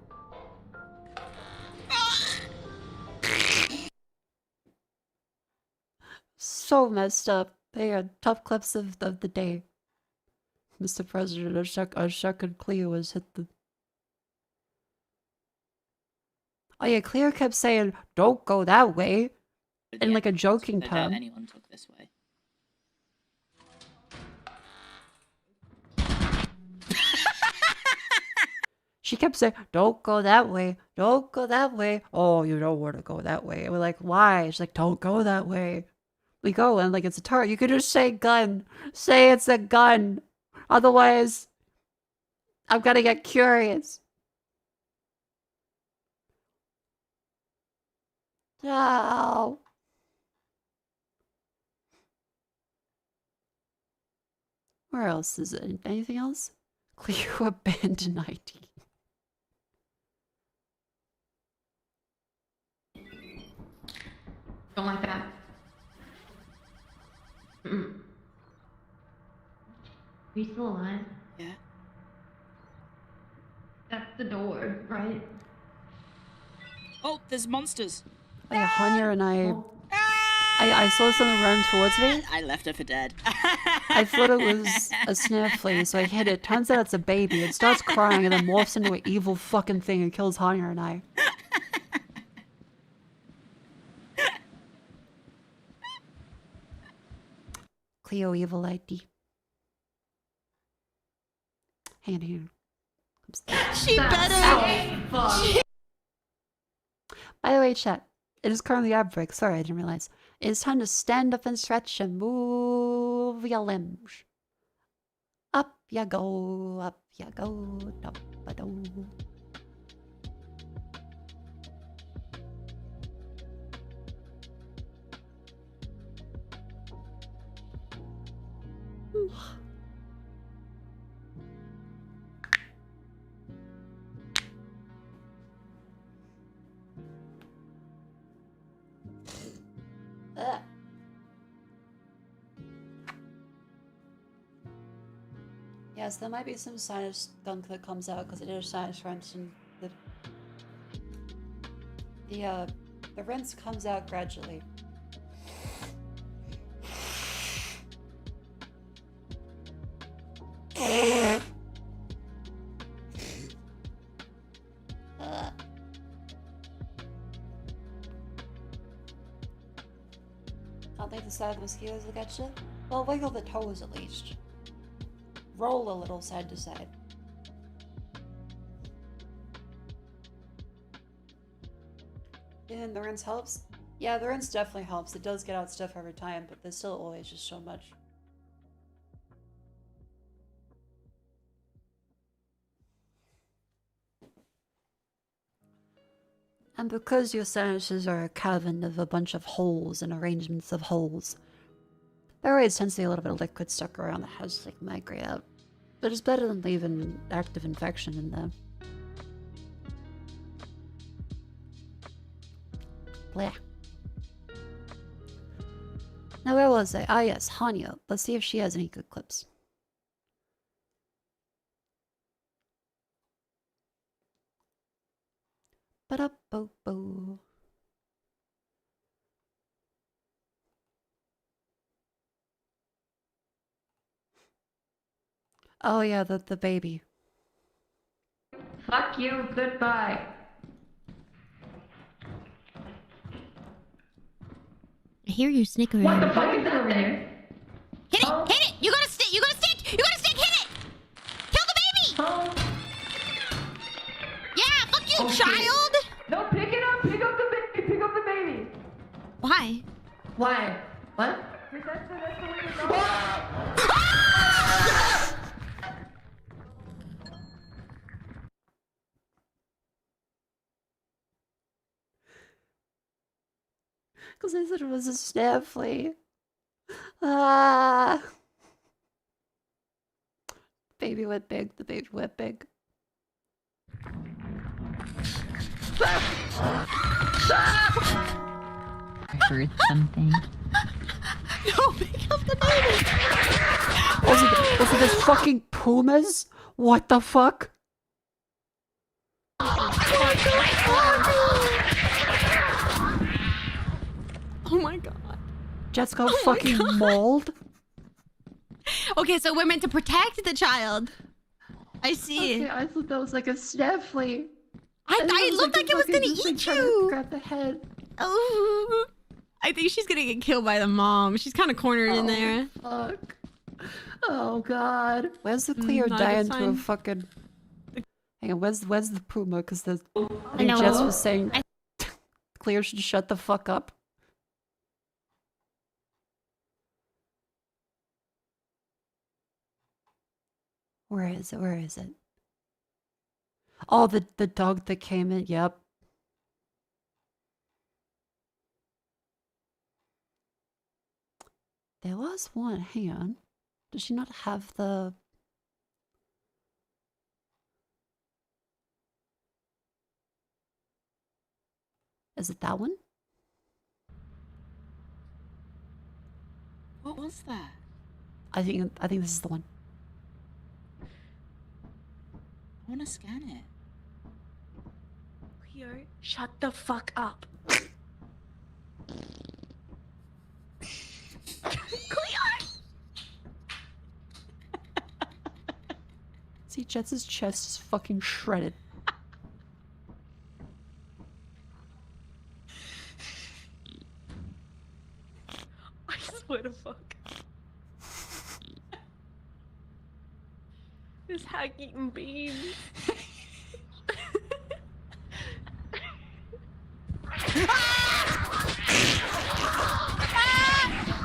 So messed up. They are top clips of the day. Mr. President, our second Cleo was hit the... Oh yeah, Cleo kept saying, don't go that way. In like a joking I doubt tone. anyone took this way. She kept saying, don't go that way. Don't go that way. Oh, you don't want to go that way. And we're like, why? She's like, don't go that way. We go and like, it's a turret. You could just say gun. Say it's a gun. Otherwise, I'm gonna get curious. No. Where else is it? Anything else? Cleo abandoned ID. Don't like that. Mm-mm. Are you still alive? Yeah. That's the door, right? Oh, there's monsters. Oh yeah, Hanya and I Oh, saw something run towards me. I left her for dead. I thought it was a snare flea, so I hit it. Turns out it's a baby. It starts crying and then morphs into an evil fucking thing and kills Hanya and I. Cleo evil ID. Hang on, hang on. She better. By the way, chat, it is currently ad break. Sorry, I didn't realize. It is time to stand up and stretch and move your limbs. Up ya go, up ya go, up a do. Yes, there might be some sinus gunk that comes out because it is sinus rent, and the rinse comes out gradually. Can't think the side of the mosquitoes will get you. Well, wiggle the toes at least. Roll a little side to side. And the rinse helps? Yeah, the rinse definitely helps. It does get out stuff every time, but there's still always just so much. And because your sinuses are a cavern of a bunch of holes and arrangements of holes, there always tends to be a little bit of liquid stuck around that has to like migrate out. But it's better than leaving active infection in there. Blah. Now where was I? Ah yes, Hanya. Let's see if she has any good clips. Ba-da-bo-bo. Oh yeah, the baby. fuck you, goodbye. I hear you snickering. What the fuck is that over here? Hit it! Hit it! You gotta stick! You gotta stick! You gotta stick! Hit it! Kill the baby! Oh Why? Why? What? Because I said it was a snap flea. Ah. Baby went big. The baby went big. I heard something. No, pick up the baby. Also, there's fucking pumas? What the fuck? Oh my god. Jets got fucking mauled? Okay, so we're meant to protect the child. I see. Okay, I thought that was like a snap flea. It looked like it was gonna eat you. Grab the head. Oh, I think she's gonna get killed by the mom. She's kind of cornered in there. Fuck. Oh god. Where's the Cleo not a die good into a sign. fucking... Hang on, where's the puma? Because I I think know. Jess was saying Cleo should shut the fuck up. Where is it? Where is it? Oh, the dog that came in. Yep. There was one. Hang on. Does she not have the... Is it that one? What was that? I think this is the one. I want to scan it. Cleo, shut the fuck up. See, Jets's chest is fucking shredded. I swear to fuck. This hag eating beans.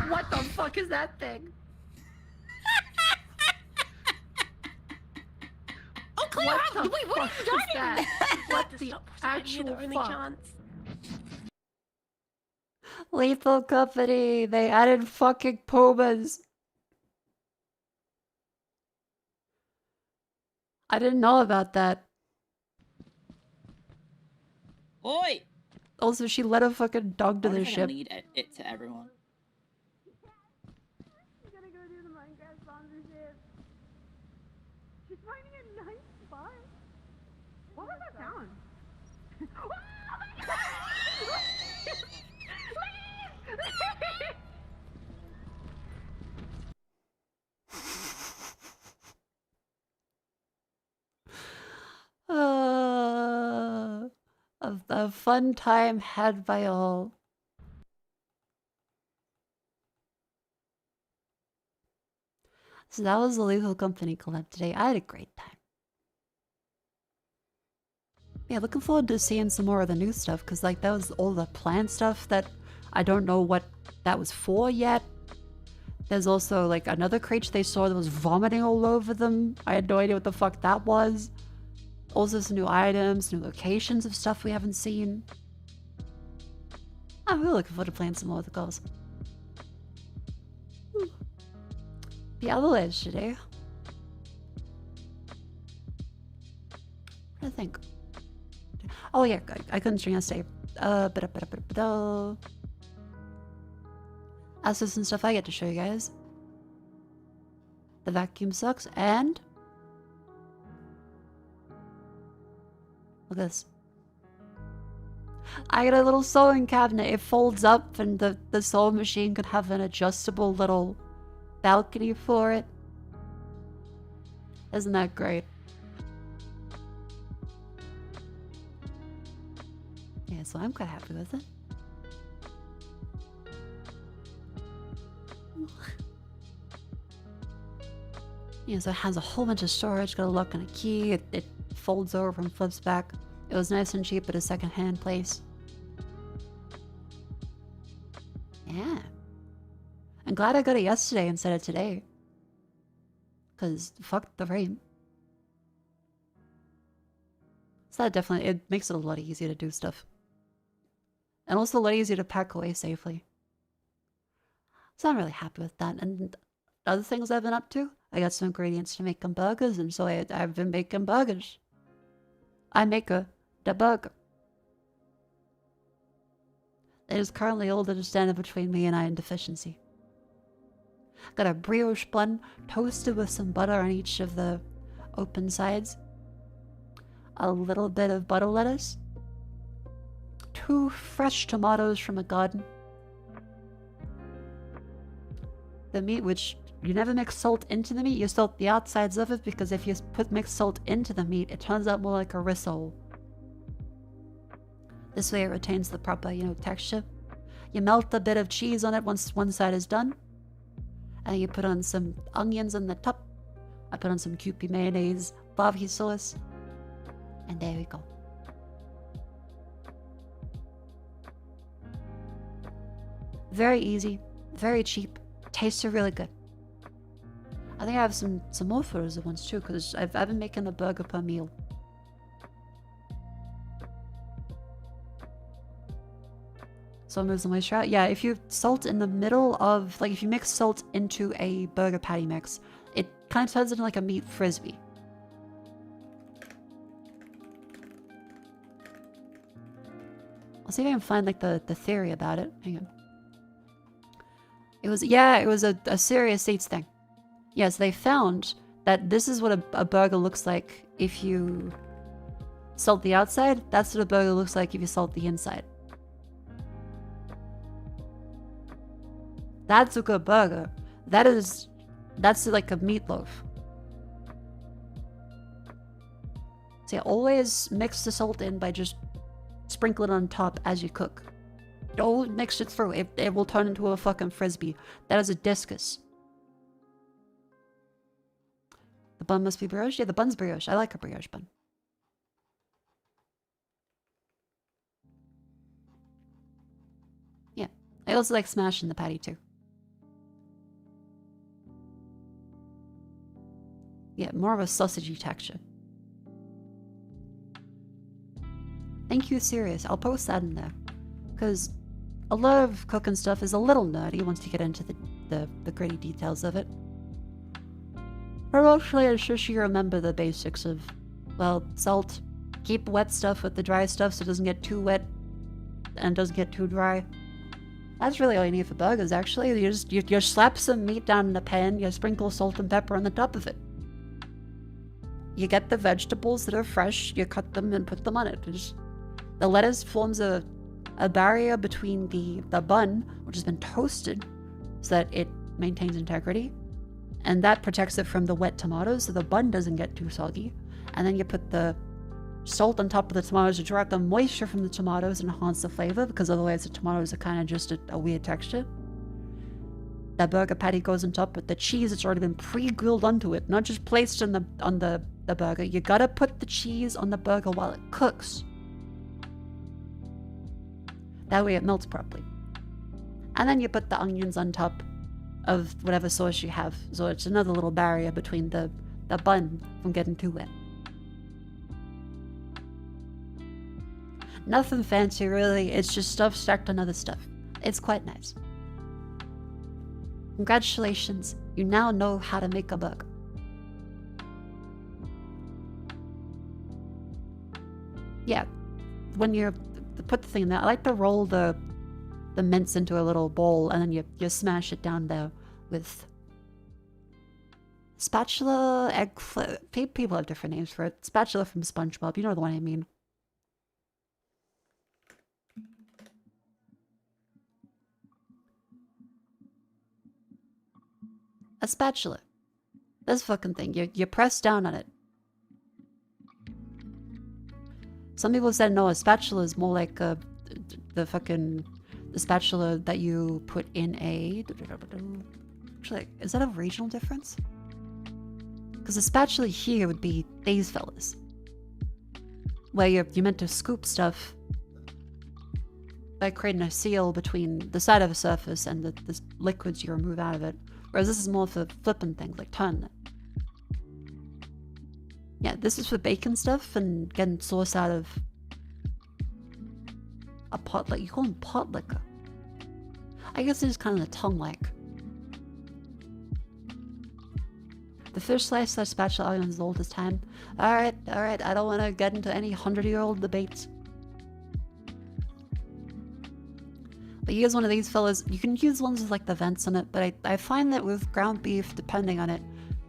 What the fuck is that thing? Oh, Cleo, What the wait, what fuck are you is that? What the actual the only fuck? chance. Lethal Company, they added fucking pumas. I didn't know about that. Oi! Also, she led a fucking dog to What the if I can ship. lead it to everyone? She's gonna go do the Minecraft sponsorship. She's finding a nice spot. What was that sound? Oh my god! A fun time had by all. So that was the Lethal Company collab today. I had a great time. Yeah, looking forward to seeing some more of the new stuff, because like that was all the planned stuff that I don't know what that was for yet. There's also like another crate they saw that was vomiting all over them. I had no idea what the fuck that was. Also some new items, new locations of stuff we haven't seen. I'm really looking forward to playing some more of the goals. The other edge today. What do I think? Oh yeah, I couldn't stream yesterday. Assets and stuff I get to show you guys. The vacuum sucks, and look at this. I got a little sewing cabinet. It folds up, and the sewing machine could have an adjustable little balcony for it. Isn't that great? Yeah, so I'm quite happy with it. Yeah, so it has a whole bunch of storage, got a lock and a key, it folds over and flips back. It was nice and cheap at a second-hand place. Yeah. I'm glad I got it yesterday instead of today. Because fuck the rain. So that definitely, it makes it a lot easier to do stuff. And also a lot easier to pack away safely. So I'm really happy with that. And other things I've been up to, I got some ingredients to make burgers, and so I've been making burgers. I make the burger. It is currently all that is standing between me and iron deficiency. Got a brioche bun toasted with some butter on each of the open sides. A little bit of butter lettuce. 2 fresh tomatoes from a garden. The meat, which you never mix salt into the meat, you salt the outsides of it, because if you mix salt into the meat, it turns out more like a risole. This way it retains the proper, texture. You melt a bit of cheese on it once one side is done. And you put on some onions on the top. I put on some Kewpie mayonnaise, barbecue sauce. And there we go. Very easy, very cheap, tastes really good. I think I have some more photos of ones too, because I've been making a burger per meal. So it moves the moisture out. Yeah, if you salt in the middle of, like if you mix salt into a burger patty mix, it kind of turns into like a meat frisbee. I'll see if I can find like the theory about it. Hang on. It was a Serious Eats thing. Yes, they found that this is what a burger looks like if you salt the outside. That's what a burger looks like if you salt the inside. That's a good burger. That's like a meatloaf. So yeah, always mix the salt in by just sprinkling it on top as you cook. Don't mix it through. It will turn into a fucking frisbee. That is a discus. The bun must be brioche? Yeah, the bun's brioche. I like a brioche bun. Yeah. I also like smashing the patty too. Yeah, more of a sausagey texture. Thank you, Serious. I'll post that in there. Because a lot of cooking stuff is a little nerdy once you get into the gritty details of it. But mostly it's just you remember the basics of, well, salt. Keep wet stuff with the dry stuff so it doesn't get too wet and doesn't get too dry. That's really all you need for burgers, actually. You slap some meat down in a pan, you sprinkle salt and pepper on the top of it. You get the vegetables that are fresh, you cut them and put them on it. The lettuce forms a barrier between the bun, which has been toasted, so that it maintains integrity. And that protects it from the wet tomatoes, so the bun doesn't get too soggy. And then you put the salt on top of the tomatoes to draw out the moisture from the tomatoes and enhance the flavor, because otherwise the tomatoes are kind of just a weird texture. That burger patty goes on top with the cheese that's already been pre-grilled onto it, not just placed on the burger. You gotta put the cheese on the burger while it cooks. That way it melts properly. And then you put the onions on top of whatever sauce you have, so it's another little barrier between the bun from getting too wet. Nothing fancy really, it's just stuff stacked on other stuff. It's quite nice. Congratulations, you now know how to make a burger. Yeah, when you put the thing in there, I like to roll the mince into a little bowl, and then you smash it down there with spatula, egg people have different names for it. Spatula from SpongeBob, you know the one I mean. A spatula. This fucking thing, you press down on it. Some people said no, a spatula is more like the spatula that you put in a... Actually, is that a regional difference? Because the spatula here would be these fellas. Where you're meant to scoop stuff. by creating a seal between the side of a surface and the liquids you remove out of it. Whereas this is more for flipping things, like turning it. Yeah, this is for baking stuff and getting sauce out of a pot, like you call them pot liquor. I guess it is kind of the tongue-like. The fish slice / spatula argument is the oldest time. Alright, I don't want to get into any 100-year-old debates. But use one of these fellas. You can use ones with like the vents on it, but I find that with ground beef, depending on it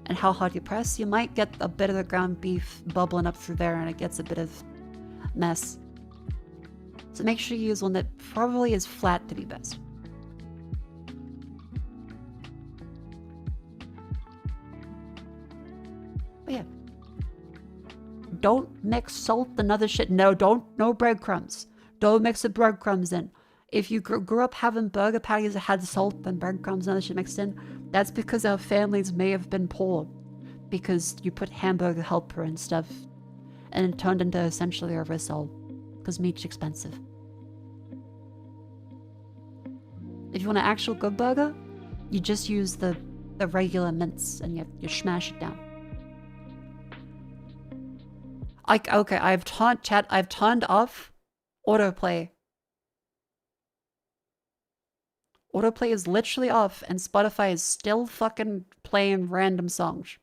and how hard you press, you might get a bit of the ground beef bubbling up through there and it gets a bit of mess. So make sure you use one that probably is flat to be best. But yeah. Don't mix salt and other shit. No breadcrumbs. Don't mix the breadcrumbs in. If you grew up having burger patties that had salt and breadcrumbs and other shit mixed in, that's because our families may have been poor. Because you put hamburger helper and stuff, and it turned into essentially a risol. Because meat's expensive. If you want an actual good burger, you just use the regular mince and you smash it down. Okay, I've turned off autoplay. Autoplay is literally off and Spotify is still fucking playing random songs.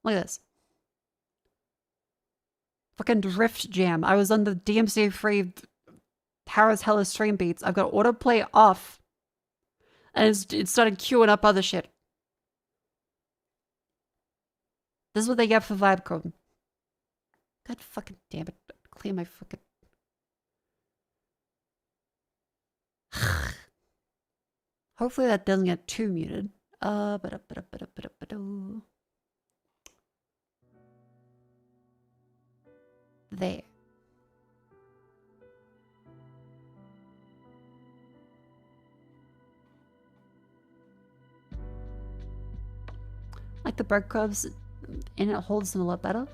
Look at this. Fucking Drift Jam. I was on the DMCA free Harris Hella stream beats. I've got autoplay off. And it started queuing up other shit. This is what they get for vibe coding. God fucking damn it. Clear my fucking... Hopefully that doesn't get too muted. There. Like the breadcrumbs in it holds them a lot better.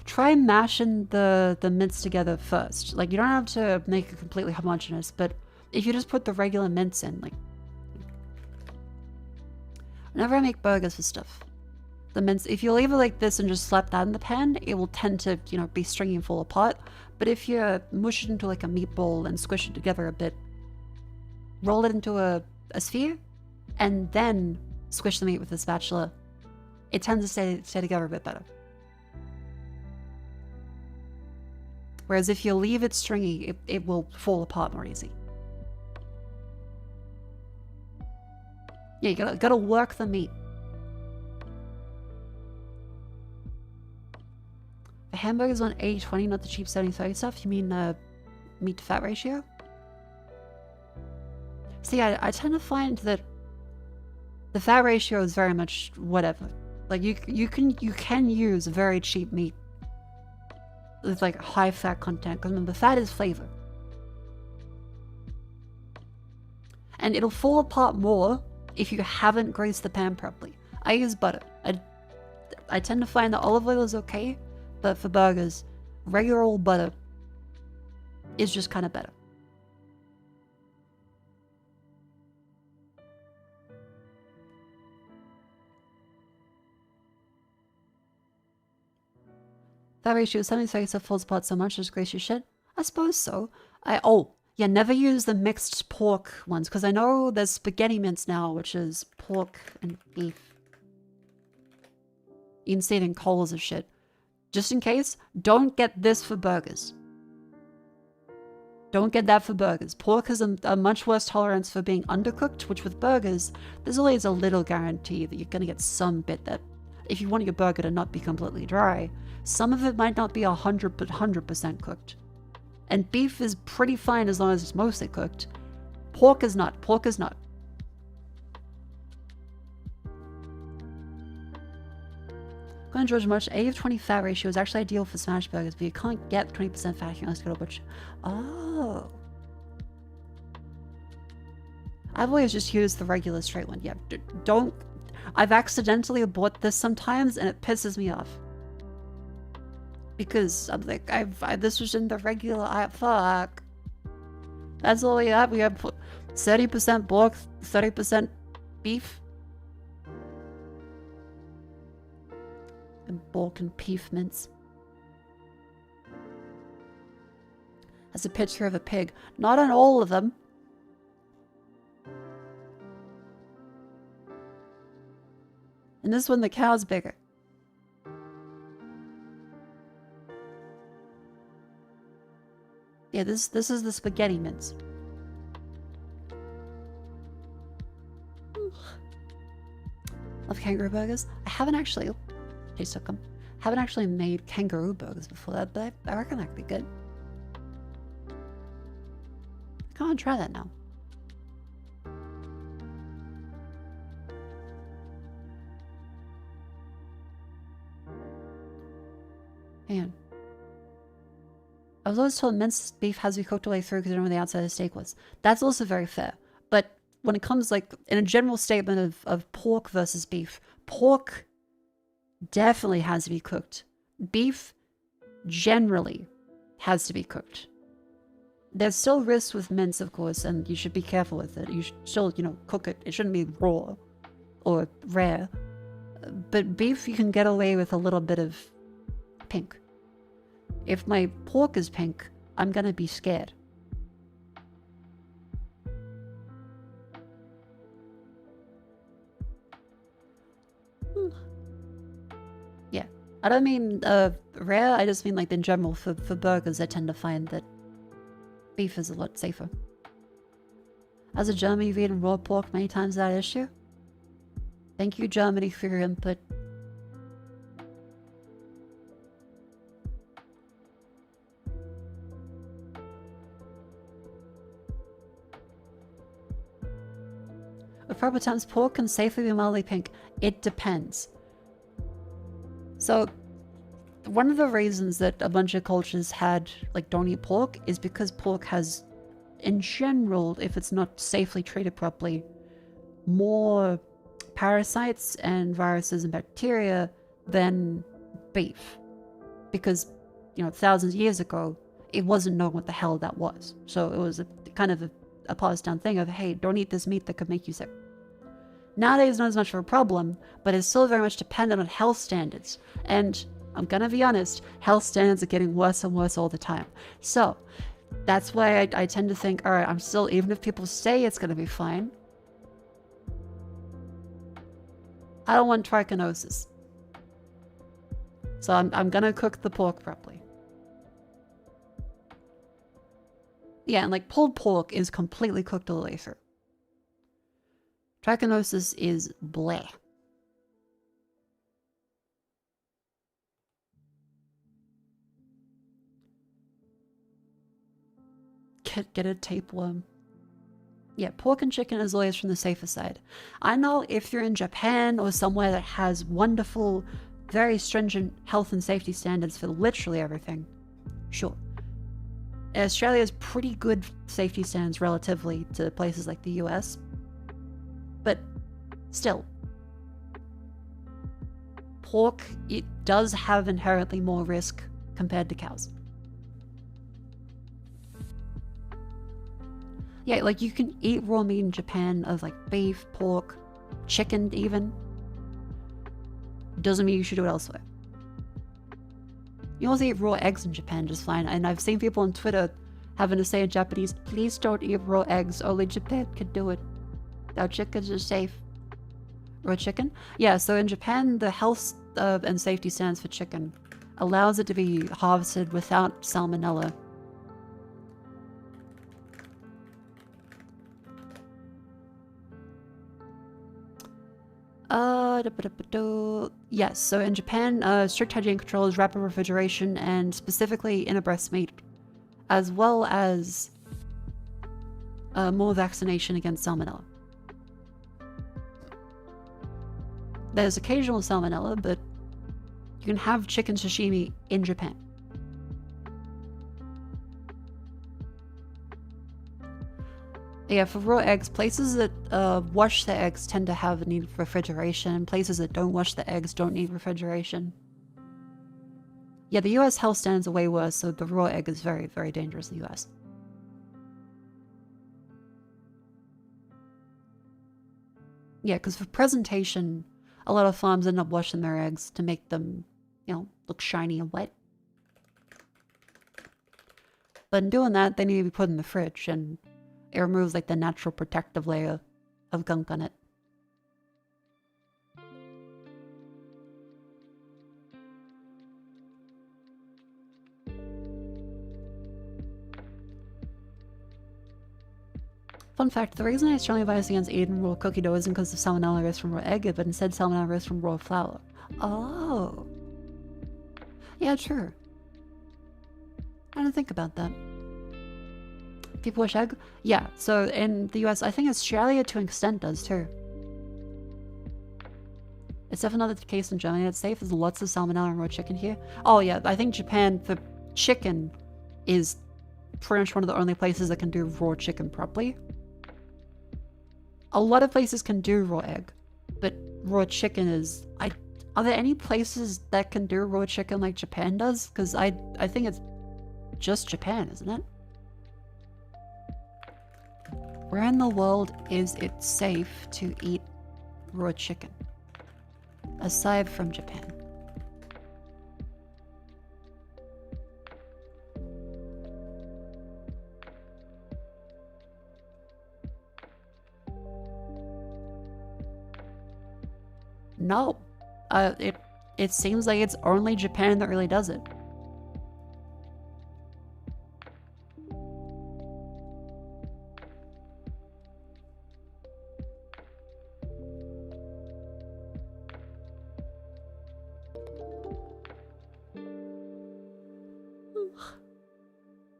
Try mashing the mince together first. Like, you don't have to make it completely homogeneous, but if you just put the regular mince in, like... Whenever I make burgers for stuff, the mince, if you leave it like this and just slap that in the pan, it will tend to, you know, be stringy and fall apart. But if you mush it into like a meatball and squish it together a bit, roll it into a sphere, and then squish the meat with a spatula, it tends to stay together a bit better. Whereas if you leave it stringy, it will fall apart more easy. Yeah, you gotta work the meat. The hamburger's on 80-20, not the cheap 70-30 stuff. You mean meat to fat ratio? See, I tend to find that the fat ratio is very much whatever. Like you can use very cheap meat with like high fat content, because remember, fat is flavor. And it'll fall apart more if you haven't greased the pan properly. I use butter. I tend to find that olive oil is okay, but for burgers, regular old butter is just kind of better. That ratio is something so it falls apart so much as grease your shit? I suppose so. Never use the mixed pork ones, because I know there's spaghetti mince now, which is pork and beef. You can see it in coals and shit. Just in case, don't get this for burgers. Don't get that for burgers. Pork has a much worse tolerance for being undercooked, which with burgers, there's always a little guarantee that you're going to get some bit that, if you want your burger to not be completely dry, some of it might not be 100% cooked. And beef is pretty fine as long as it's mostly cooked. Pork is not. Pork is not. According to George Much, 80 of 20 fat ratio is actually ideal for smash burgers, but you can't get 20% fat here unless you go to butcher. Oh. I've always just used the regular straight one. Yeah, don't... I've accidentally bought this sometimes, and it pisses me off. Because I'm like, this was in the regular... fuck. That's all we have. We have 30% pork, 30% beef. And pork and beef mince. That's a picture of a pig. Not on all of them. And this one, the cow's bigger. Yeah, this is the spaghetti mince. Love kangaroo burgers. I haven't actually... Taste took them. Haven't actually made kangaroo burgers before that, but I reckon that could be good. Come on, try that now. Man. I was always told minced beef has to be cooked all the way through because I don't know where the outside of the steak was. That's also very fair. But when it comes, like, in a general statement of pork versus beef, pork definitely has to be cooked. Beef generally has to be cooked. There's still risks with mince, of course, and you should be careful with it. You should still, you know, cook it. It shouldn't be raw or rare. But beef, you can get away with a little bit of pink. If my pork is pink, I'm gonna be scared. Yeah. I don't mean rare, I just mean like in general for burgers I tend to find that beef is a lot safer. As a German, you've eaten raw pork many times without issue? Thank you, Germany, for your input. With proper times, pork can safely be mildly pink. It depends. So, one of the reasons that a bunch of cultures had, like, don't eat pork is because pork has, in general, if it's not safely treated properly, more parasites and viruses and bacteria than beef. Because, you know, thousands of years ago, it wasn't known what the hell that was. So it was a kind of a passed down thing of, hey, don't eat this meat that could make you sick. Nowadays, not as much of a problem, but it's still very much dependent on health standards. And I'm gonna be honest, health standards are getting worse and worse all the time. So that's why I tend to think, all right, I'm still, even if people say it's gonna be fine, I don't want trichinosis. So I'm gonna cook the pork properly. Yeah, and like pulled pork is completely cooked all the way through. Trichinosis is bleh. Get a tapeworm. Yeah, pork and chicken is always from the safer side. I know if you're in Japan or somewhere that has wonderful, very stringent health and safety standards for literally everything, sure. Australia has pretty good safety standards relatively to places like the US. But still, pork, it does have inherently more risk compared to cows. Yeah, like you can eat raw meat in Japan of like beef, pork, chicken even. Doesn't mean you should do it elsewhere. You also eat raw eggs in Japan just fine, and I've seen people on Twitter having to say in Japanese, please don't eat raw eggs, only Japan can do it. Our chickens are safe. Raw chicken? Yeah, so in Japan, the health and safety standards for chicken allows it to be harvested without salmonella. Yes, so in Japan, strict hygiene controls, rapid refrigeration, and specifically inner breast meat, as well as more vaccination against salmonella. There's occasional salmonella, but You can have chicken sashimi in Japan. Yeah, for raw eggs, places that wash the eggs tend to have a need for refrigeration. Places that don't wash the eggs don't need refrigeration. Yeah, the US health standards are way worse, so the raw egg is very, very dangerous in the US. Yeah, because for presentation, a lot of farms end up washing their eggs to make them, you know, look shiny and wet. But in doing that, they need to be put in the fridge, and it removes like the natural protective layer of gunk on it. Fun fact, the reason I strongly advise against eating raw cookie dough isn't because of salmonella risk from raw egg, but instead salmonella risk from raw flour. Oh. Yeah, true. I didn't think about that. People wash egg? Yeah, so in the US, I think Australia to an extent does too. It's definitely not the case in Germany. It's safe. There's lots of salmonella and raw chicken here. Oh yeah, I think Japan for chicken is pretty much one of the only places that can do raw chicken properly. A lot of places can do raw egg, but raw chicken is... Are there any places that can do raw chicken like Japan does? Because I think it's just Japan, isn't it? Where in the world is it safe to eat raw chicken? Aside from Japan. No. It seems like it's only Japan that really does it.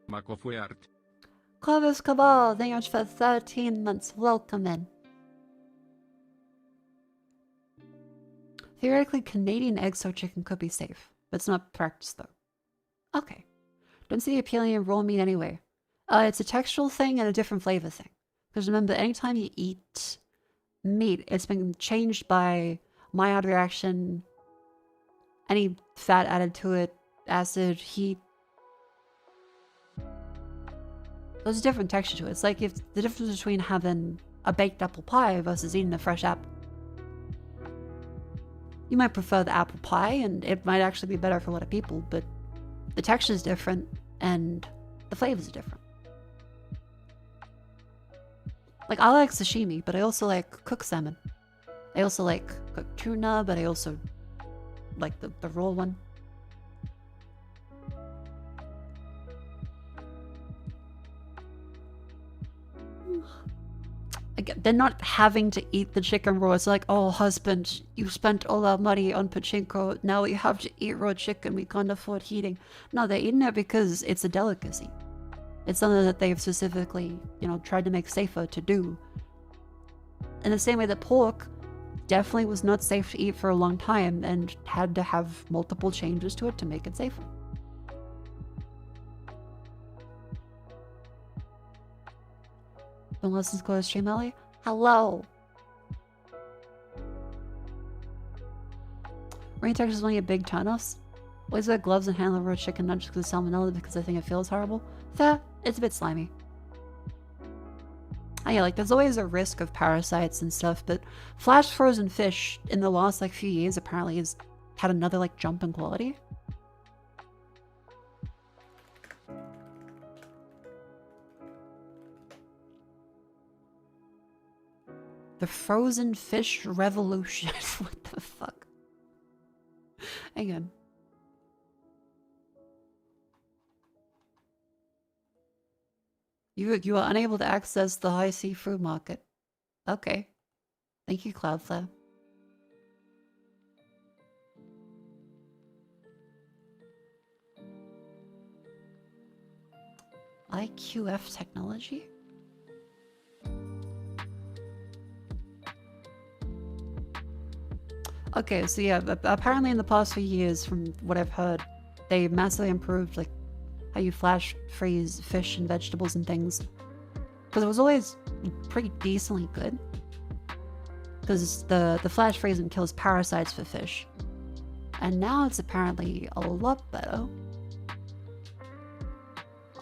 Mako fue art. Clovis Cabal, thank you much for 13 months. Welcome in. Theoretically, Canadian egg soaked chicken could be safe, but it's not practiced though. Okay. Don't see the appealing in raw meat anyway. It's a textural thing and a different flavor thing. Because remember, anytime you eat meat, it's been changed by Maillard reaction, any fat added to it, acid, heat. There's a different texture to it. It's like if the difference between having a baked apple pie versus eating a fresh apple. You might prefer the apple pie, and it might actually be better for a lot of people, but the texture is different, and the flavors are different. Like, I like sashimi, but I also like cooked salmon. I also like cooked tuna, but I also like the raw one. They're not having to eat the chicken raw. It's like, oh, husband, you spent all our money on pachinko. Now we have to eat raw chicken. We can't afford heating. No, they're eating it because it's a delicacy. It's something that they've specifically, tried to make safer to do. In the same way that pork definitely was not safe to eat for a long time and had to have multiple changes to it to make it safer. Don't listen to go to stream, Ellie. Hello. Rain texture is only a big turn-offs. Always wear gloves and handle raw chicken, not just because of salmonella, because I think it feels horrible. Fair, it's a bit slimy. Oh yeah, like there's always a risk of parasites and stuff, but flash frozen fish in the last few years apparently has had another jump in quality. The frozen fish revolution. What the fuck? Hang on. You are unable to access the high seafood market. Okay. Thank you, Cloudflare. IQF technology? Okay, so yeah, apparently in the past few years, from what I've heard, they massively improved like how you flash freeze fish and vegetables and things. Because it was always pretty decently good. Because the flash freezing kills parasites for fish. And now it's apparently a lot better.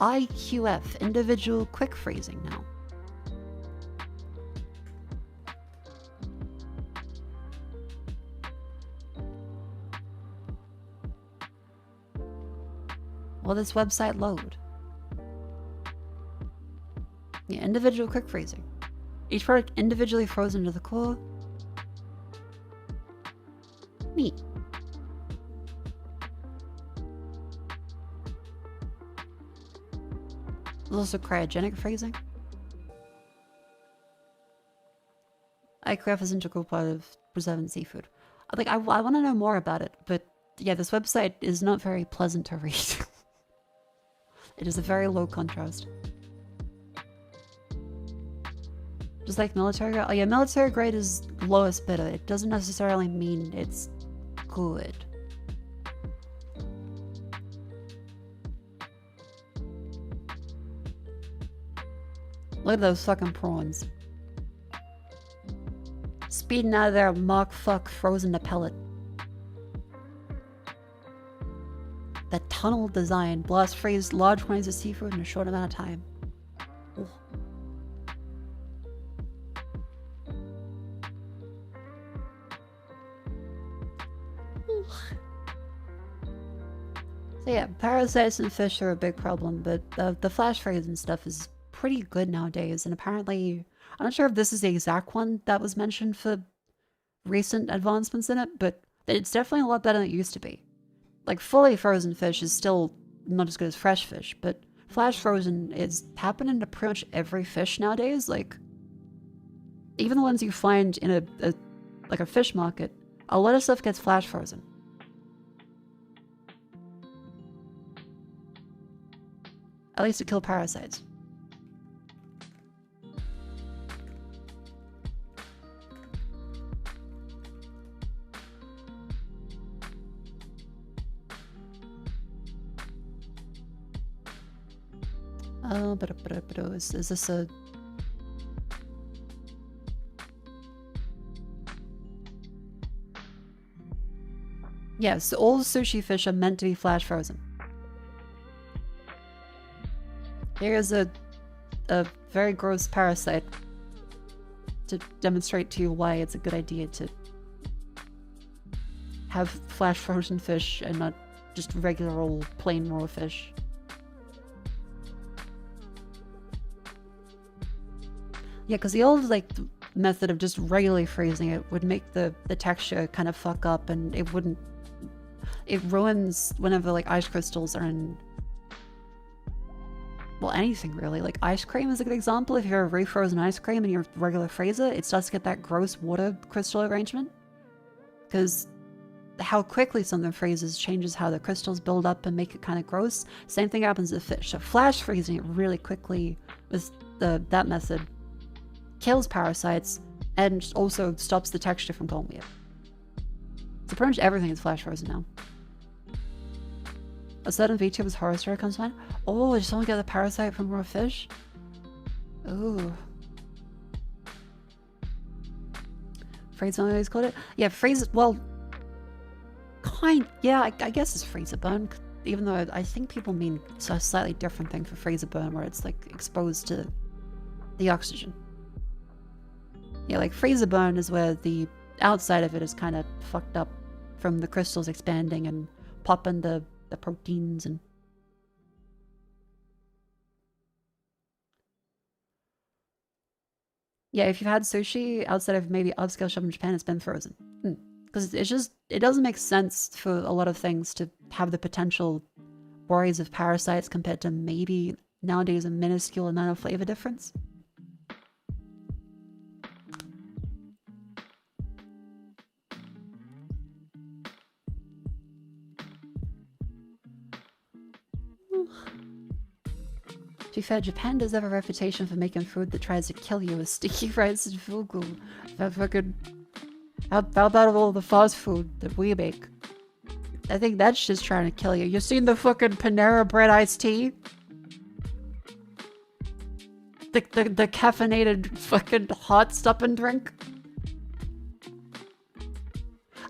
IQF, individual quick freezing now. Will this website load? Yeah, individual quick freezing. Each product individually frozen to the core. Neat. There's also cryogenic freezing. IQF is an integral part of preserving seafood. Like, I want to know more about it, but yeah, this website is not very pleasant to read. It is a very low contrast. Just like military grade. Oh yeah, military grade is lowest bidder. It doesn't necessarily mean it's good. Look at those fucking prawns. Speeding out of there, Mach fuck frozen to pellet. The tunnel design blast freeze large quantities of seafood in a short amount of time. Ugh. So yeah, parasites in fish are a big problem, but the flash freeze and stuff is pretty good nowadays, and apparently, I'm not sure if this is the exact one that was mentioned for recent advancements in it, but it's definitely a lot better than it used to be. Like, fully frozen fish is still not as good as fresh fish, but flash frozen is happening to pretty much every fish nowadays. Like, even the ones you find in a fish market, a lot of stuff gets flash frozen. At least to kill parasites. Oh, but is this a... Yes, all sushi fish are meant to be flash frozen. Here's a very gross parasite to demonstrate to you why it's a good idea to have flash frozen fish and not just regular old plain raw fish. Yeah, because the old method of just regularly freezing it would make the texture kind of fuck up, and it ruins whenever ice crystals are in, well, anything really. Like ice cream is a good example. If you're refrozen ice cream in your regular freezer, it starts to get that gross water crystal arrangement, because how quickly something freezes changes how the crystals build up and make it kind of gross. Same thing happens to fish. So flash freezing it really quickly with that method kills parasites and also stops the texture from going weird. So pretty much everything is flash frozen now. A certain VTuber's horror story comes to mind. Oh, did someone get a parasite from raw fish? Ooh. Freeze burn, always called it? Yeah, freeze, well, yeah, I guess it's freezer burn, even though I think people mean a slightly different thing for freezer burn, where it's exposed to the oxygen. Yeah, freezer burn is where the outside of it is kind of fucked up from the crystals expanding and popping the proteins and... Yeah, if you've had sushi outside of maybe upscale shop in Japan, it's been frozen. Because it doesn't make sense for a lot of things to have the potential worries of parasites compared to maybe nowadays a minuscule amount of flavor difference. To be fair, Japan does have a reputation for making food that tries to kill you with sticky rice and fugu. That fucking... How about all the fast food that we make? I think that's just trying to kill you. You seen the fucking Panera Bread iced tea? The caffeinated fucking hot stuff and drink?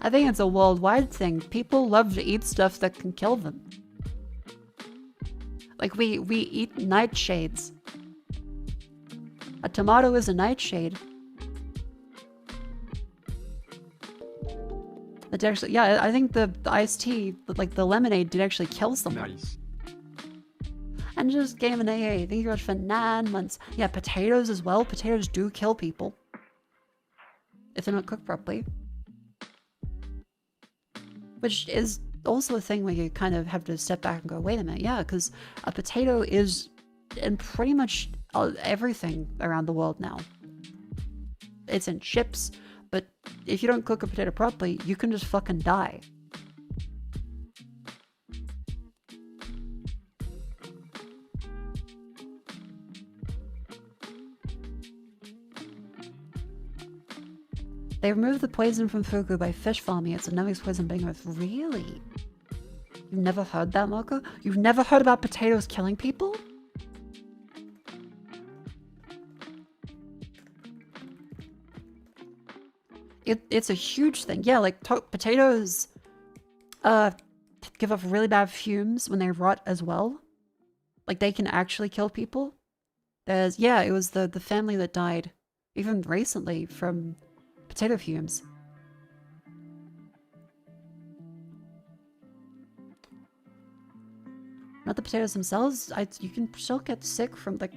I think it's a worldwide thing. People love to eat stuff that can kill them. Like we eat nightshades. A tomato is a nightshade. It actually, yeah, I think the iced tea, like the lemonade, did actually kill someone. Nice. And just gave an AA. Thank you very much for 9 months. Yeah, potatoes as well. Potatoes do kill people. If they're not cooked properly. Which is also a thing where you kind of have to step back and go, wait a minute, yeah, because a potato is in pretty much everything around the world now. It's in chips, but if you don't cook a potato properly, you can just fucking die. They removed the poison from fugu by fish farming. It's a numbing poison being with. Really? You've never heard that, Mako? You've never heard about potatoes killing people? It's a huge thing. Yeah, like potatoes give off really bad fumes when they rot as well. Like they can actually kill people. There's, yeah, it was the family that died even recently from potato fumes. Not the potatoes themselves. You can still get sick from like.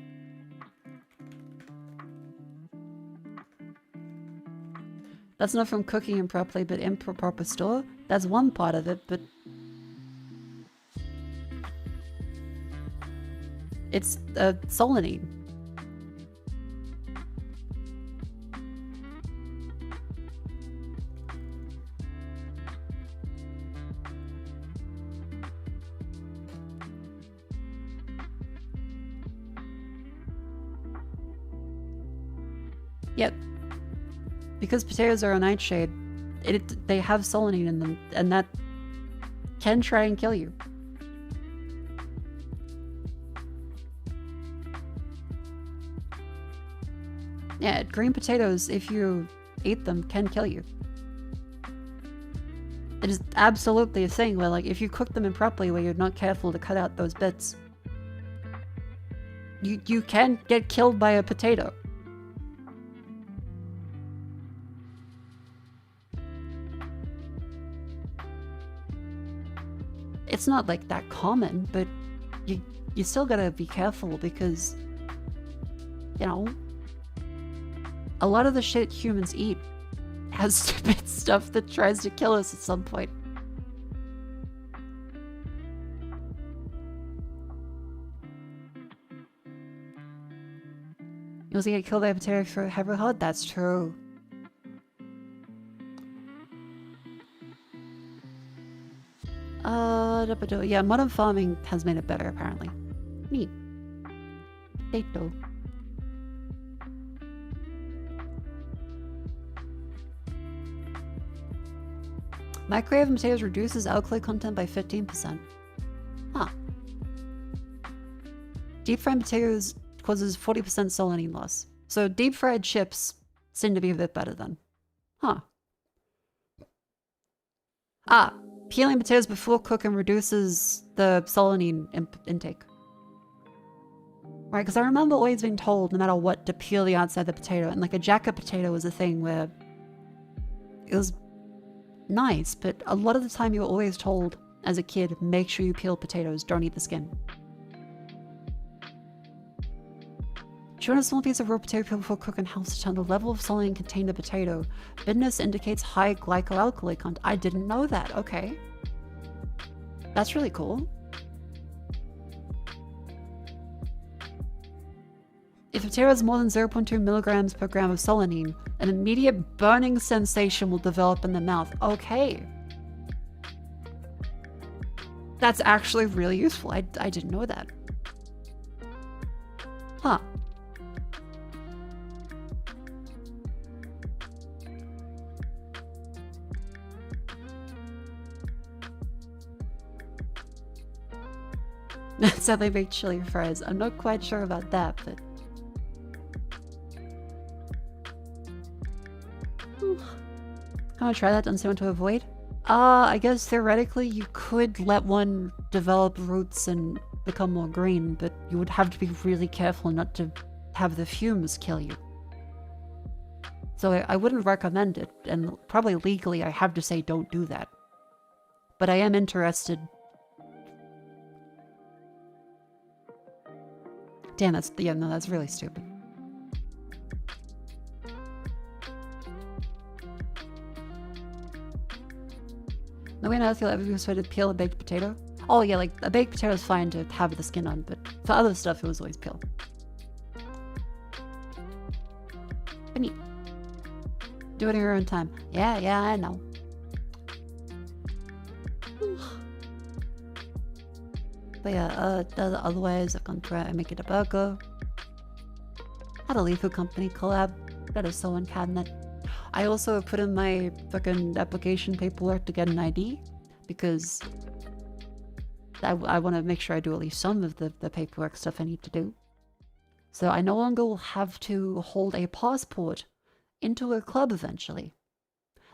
That's not from cooking improperly, but improper store. That's one part of it, but it's solanine. Yep. Because potatoes are a nightshade, they have solanine in them, and that can try and kill you. Yeah, green potatoes, if you eat them, can kill you. It is absolutely a thing where, like, if you cook them improperly, where you're not careful to cut out those bits, you can get killed by a potato. It's not like that common, but you still gotta be careful because, you know, a lot of the shit humans eat has stupid stuff that tries to kill us at some point. You also get killed by a potato for heavy hard? That's true. Yeah, modern farming has made it better, apparently. Neat. Potato. Microwave potatoes reduces alkali content by 15%. Huh. Deep fried potatoes causes 40% solanine loss. So deep fried chips seem to be a bit better then. Huh. Ah. Peeling potatoes before cooking reduces the solanine intake. Right, because I remember always being told, no matter what, to peel the outside of the potato. And like a jacket potato was a thing where it was nice, but a lot of the time you were always told as a kid, make sure you peel potatoes, don't eat the skin. Chewing a small piece of raw potato peel before cooking helps determine the level of solanine contained in the potato. Bitterness indicates high glycoalkali content. I didn't know that. Okay. That's really cool. If a potato has more than 0.2 milligrams per gram of solanine, an immediate burning sensation will develop in the mouth. Okay. That's actually really useful. I didn't know that. Huh. That's how they make chili fries. I'm not quite sure about that, but... I'm gonna try that on someone to avoid. I guess theoretically you could let one develop roots and become more green, but you would have to be really careful not to have the fumes kill you. So I wouldn't recommend it, and probably legally I have to say don't do that. But I am interested. Damn, that's really stupid. No way I feel everyone was to peel a baked potato. Oh yeah, like a baked potato is fine to have the skin on, but for other stuff it was always peel. But neat. Do it in your own time. Yeah, I know. But yeah, otherwise I can try making a burger. Had a Leafoo company collab. Got a sewing cabinet. I also put in my fucking application paperwork to get an ID because I want to make sure I do at least some of the paperwork stuff I need to do. So I no longer will have to hold a passport into a club eventually.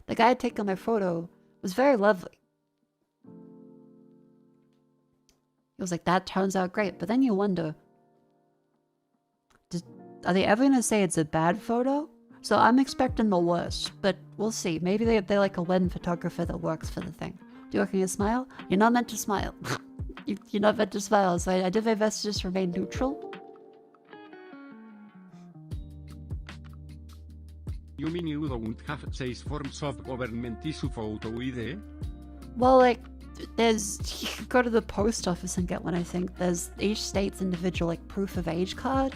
The guy taking my photo was very lovely. He was like, that turns out great. But then you wonder, are they ever going to say it's a bad photo? So I'm expecting the worst, but we'll see. Maybe they're like a wedding photographer that works for the thing. Do you reckon you smile? You're not meant to smile. You're not meant to smile, so I did my best to just remain neutral. You mean you don't have 6 forms of government issue photo ID? Well, like, you can go to the post office and get one, I think. There's each state's individual, like, proof of age card.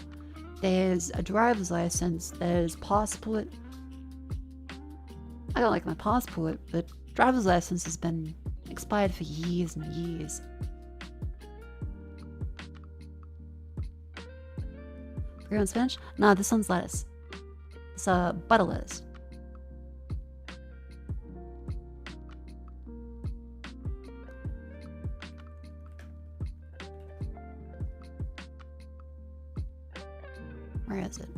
There's a driver's license, there's passport. I don't like my passport, but driver's license has been expired for years and years. Green spinach? No, this one's lettuce. It's butter lettuce. Where is it?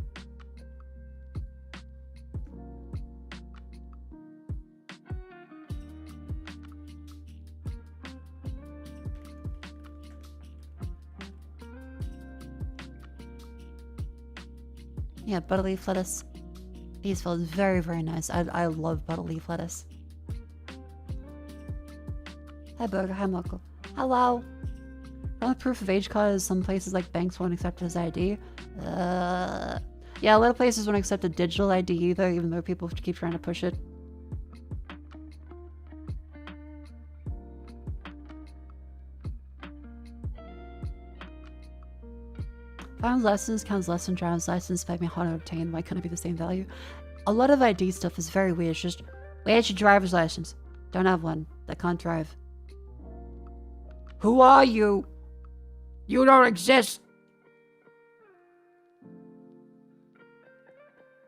Yeah, butter leaf lettuce. These feel very, very nice. I love butter leaf lettuce. Hi, Burger. Hi, Mako. Hello. The proof of age card is some places like banks won't accept his ID. Yeah, a lot of places won't accept a digital ID either, even though people keep trying to push it. Driver's license counts less than driver's license, but me hard to obtain. Why couldn't it be the same value? A lot of ID stuff is very weird. It's just, where's your driver's license? Don't have one. I can't drive. Who are you? You don't exist.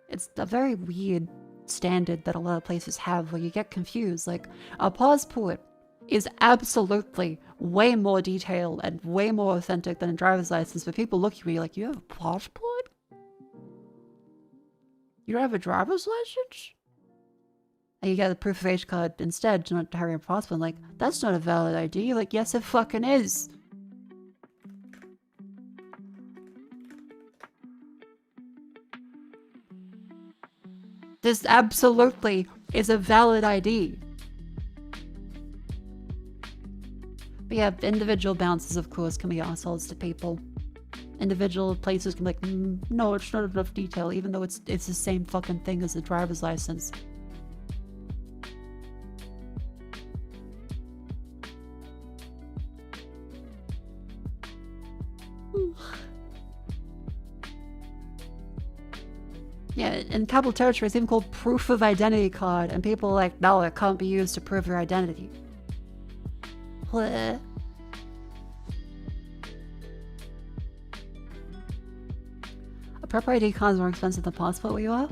It's a very weird standard that a lot of places have where you get confused. Like, a passport is absolutely way more detailed and way more authentic than a driver's license, but people look at me like, you have a passport? You don't have a driver's license? And you get a proof of age card instead to not carry a passport. I'm like, that's not a valid ID. Like, yes, it fucking is. This absolutely is a valid ID. But yeah, individual bounces, of course, can be assholes to people. Individual places can be like, no, it's not enough detail, even though it's the same fucking thing as the driver's license. Yeah, in Capital Territory, it's even called proof of identity card, and people are like, no, it can't be used to prove your identity. What? A proper ID card is more expensive than passport where you are?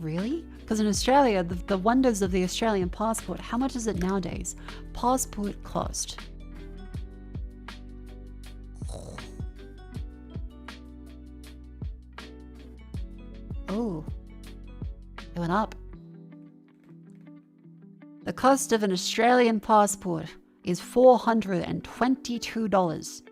Really? Because in Australia, the wonders of the Australian passport, how much is it nowadays? Passport cost Oh. It went up. The cost of an Australian passport is $422.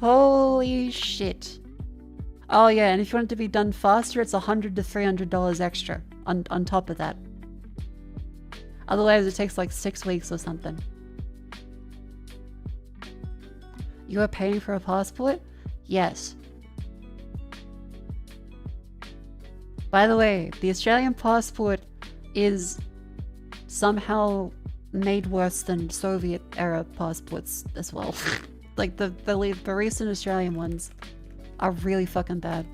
Holy shit. Oh yeah, and if you want it to be done faster, it's $100 to $300 extra on top of that. Otherwise, it takes like 6 weeks or something. You are paying for a passport? Yes. By the way, the Australian passport is somehow made worse than Soviet-era passports as well. Like, the recent Australian ones are really fucking bad.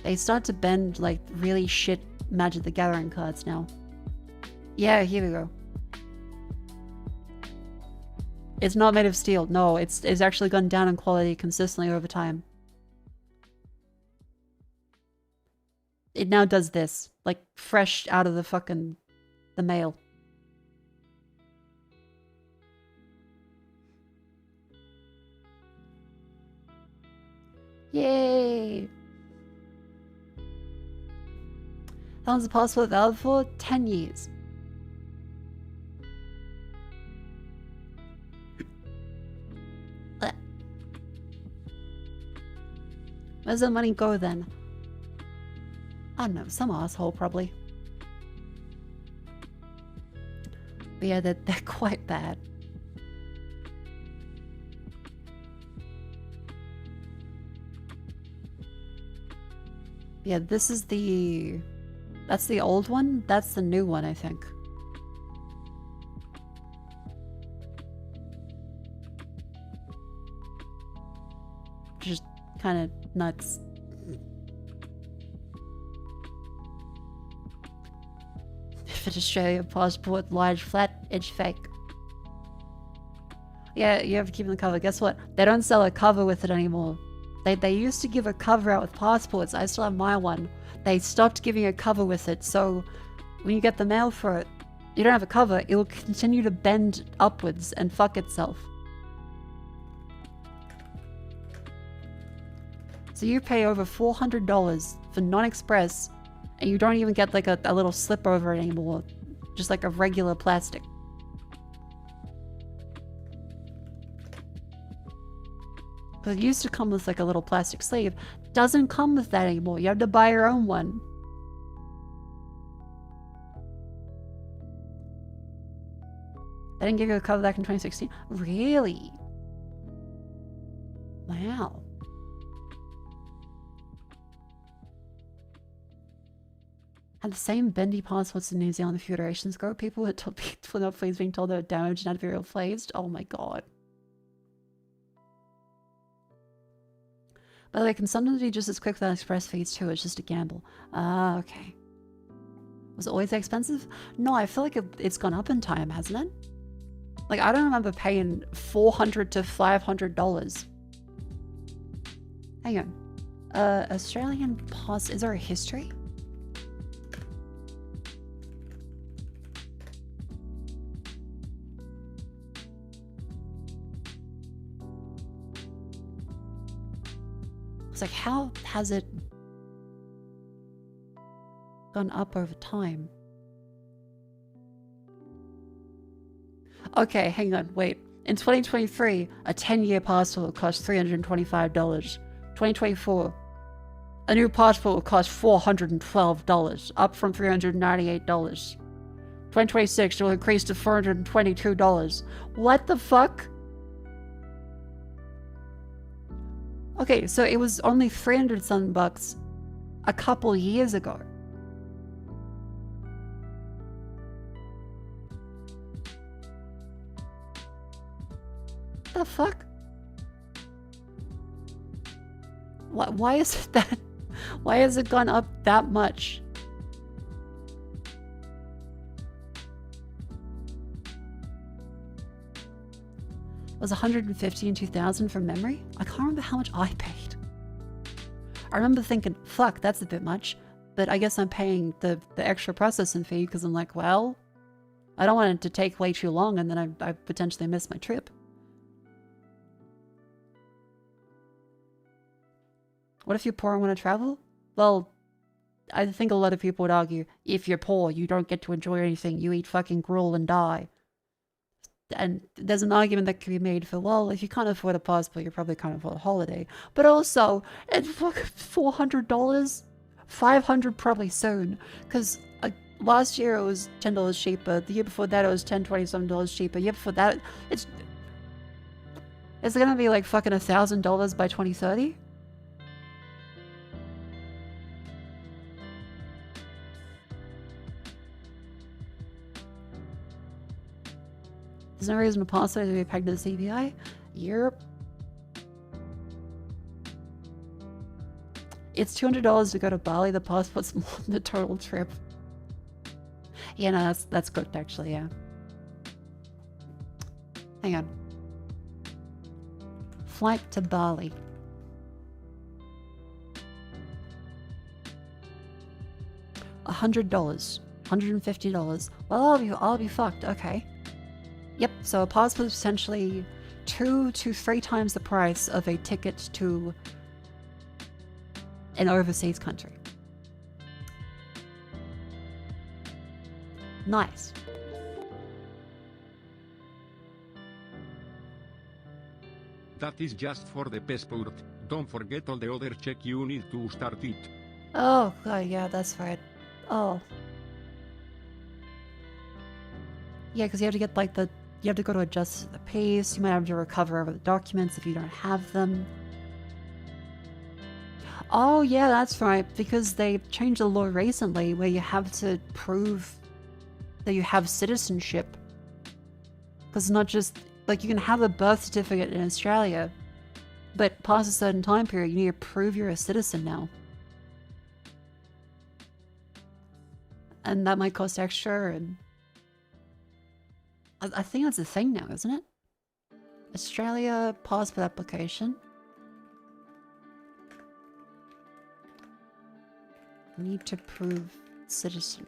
They start to bend like really shit Magic the Gathering cards now. Yeah, here we go. It's not made of steel. No, it's actually gone down in quality consistently over time. It now does this, like fresh out of the mail. Yay! How long is the passport valid for? 10 years. Where's the money go then? I don't know, some asshole probably. But yeah, they're quite bad. Yeah, this is the... That's the old one? That's the new one, I think. Just kind of nuts. If it's Australian passport, large, flat, it's fake. Yeah, you have to keep in the cover. Guess what? They don't sell a cover with it anymore. They used to give a cover out with passports. I still have my one. They stopped giving a cover with it, so when you get the mail for it, you don't have a cover, it will continue to bend upwards and fuck itself. So you pay over $400 for non-express, and you don't even get like a little slip over it anymore. Just like a regular plastic. Because it used to come with like a little plastic sleeve. Doesn't come with that anymore. You have to buy your own one. They didn't give you a cover back in 2016. Really? Wow. Had the same bendy passports in New Zealand a few iterations ago. People were not pleased being told they were damaged and had to be replaced. Oh my god. But they can sometimes be just as quick without express fees too. It's just a gamble. Ah, okay. Was it always that expensive? No, I feel like it's gone up in time, hasn't it? Like, I don't remember paying $400 to $500. Hang on. Australian pass. Is there a history? It's like, how has it gone up over time? Okay, hang on, wait. In 2023, a 10-year passport will cost $325. 2024, a new passport will cost $412, up from $398. 2026, it will increase to $422. What the fuck? Okay, so it was only 300-something bucks a couple years ago. The fuck? Why is it that? Why has it gone up that much? It was $150 in 2000 from memory. I can't remember how much I paid. I remember thinking, fuck, that's a bit much. But I guess I'm paying the extra processing fee because I'm like, well, I don't want it to take way too long and then I potentially miss my trip. What if you're poor and want to travel? Well, I think a lot of people would argue, if you're poor, you don't get to enjoy anything. You eat fucking gruel and die. And there's an argument that can be made for, well, if you can't afford a passport, you probably can't afford a holiday. But also, it's fucking $400? $500 probably soon. Because last year it was $10 cheaper. The year before that it was $27 cheaper. The year before that, it's gonna be like fucking $1,000 by 2030? There's no reason to pass it to be pegged to the CPI? Yep. It's $200 to go to Bali. The passport's more than the total trip. Yeah, no, that's cooked actually, yeah. Hang on. Flight to Bali. $100. $150. Well, I'll be fucked, okay. Yep, so a passport is essentially 2 to 3 times the price of a ticket to an overseas country. Nice. That is just for the passport. Don't forget all the other check you need to start it. Oh, yeah, that's right. Oh. Yeah, because you have to get like you have to go to adjust the pace, you might have to recover over the documents if you don't have them. Oh yeah, that's right, because they changed the law recently where you have to prove that you have citizenship. Because it's not just, like, you can have a birth certificate in Australia, but past a certain time period you need to prove you're a citizen now. And that might cost extra, and I think that's a thing now, isn't it? Australia passport application. Need to prove citizen.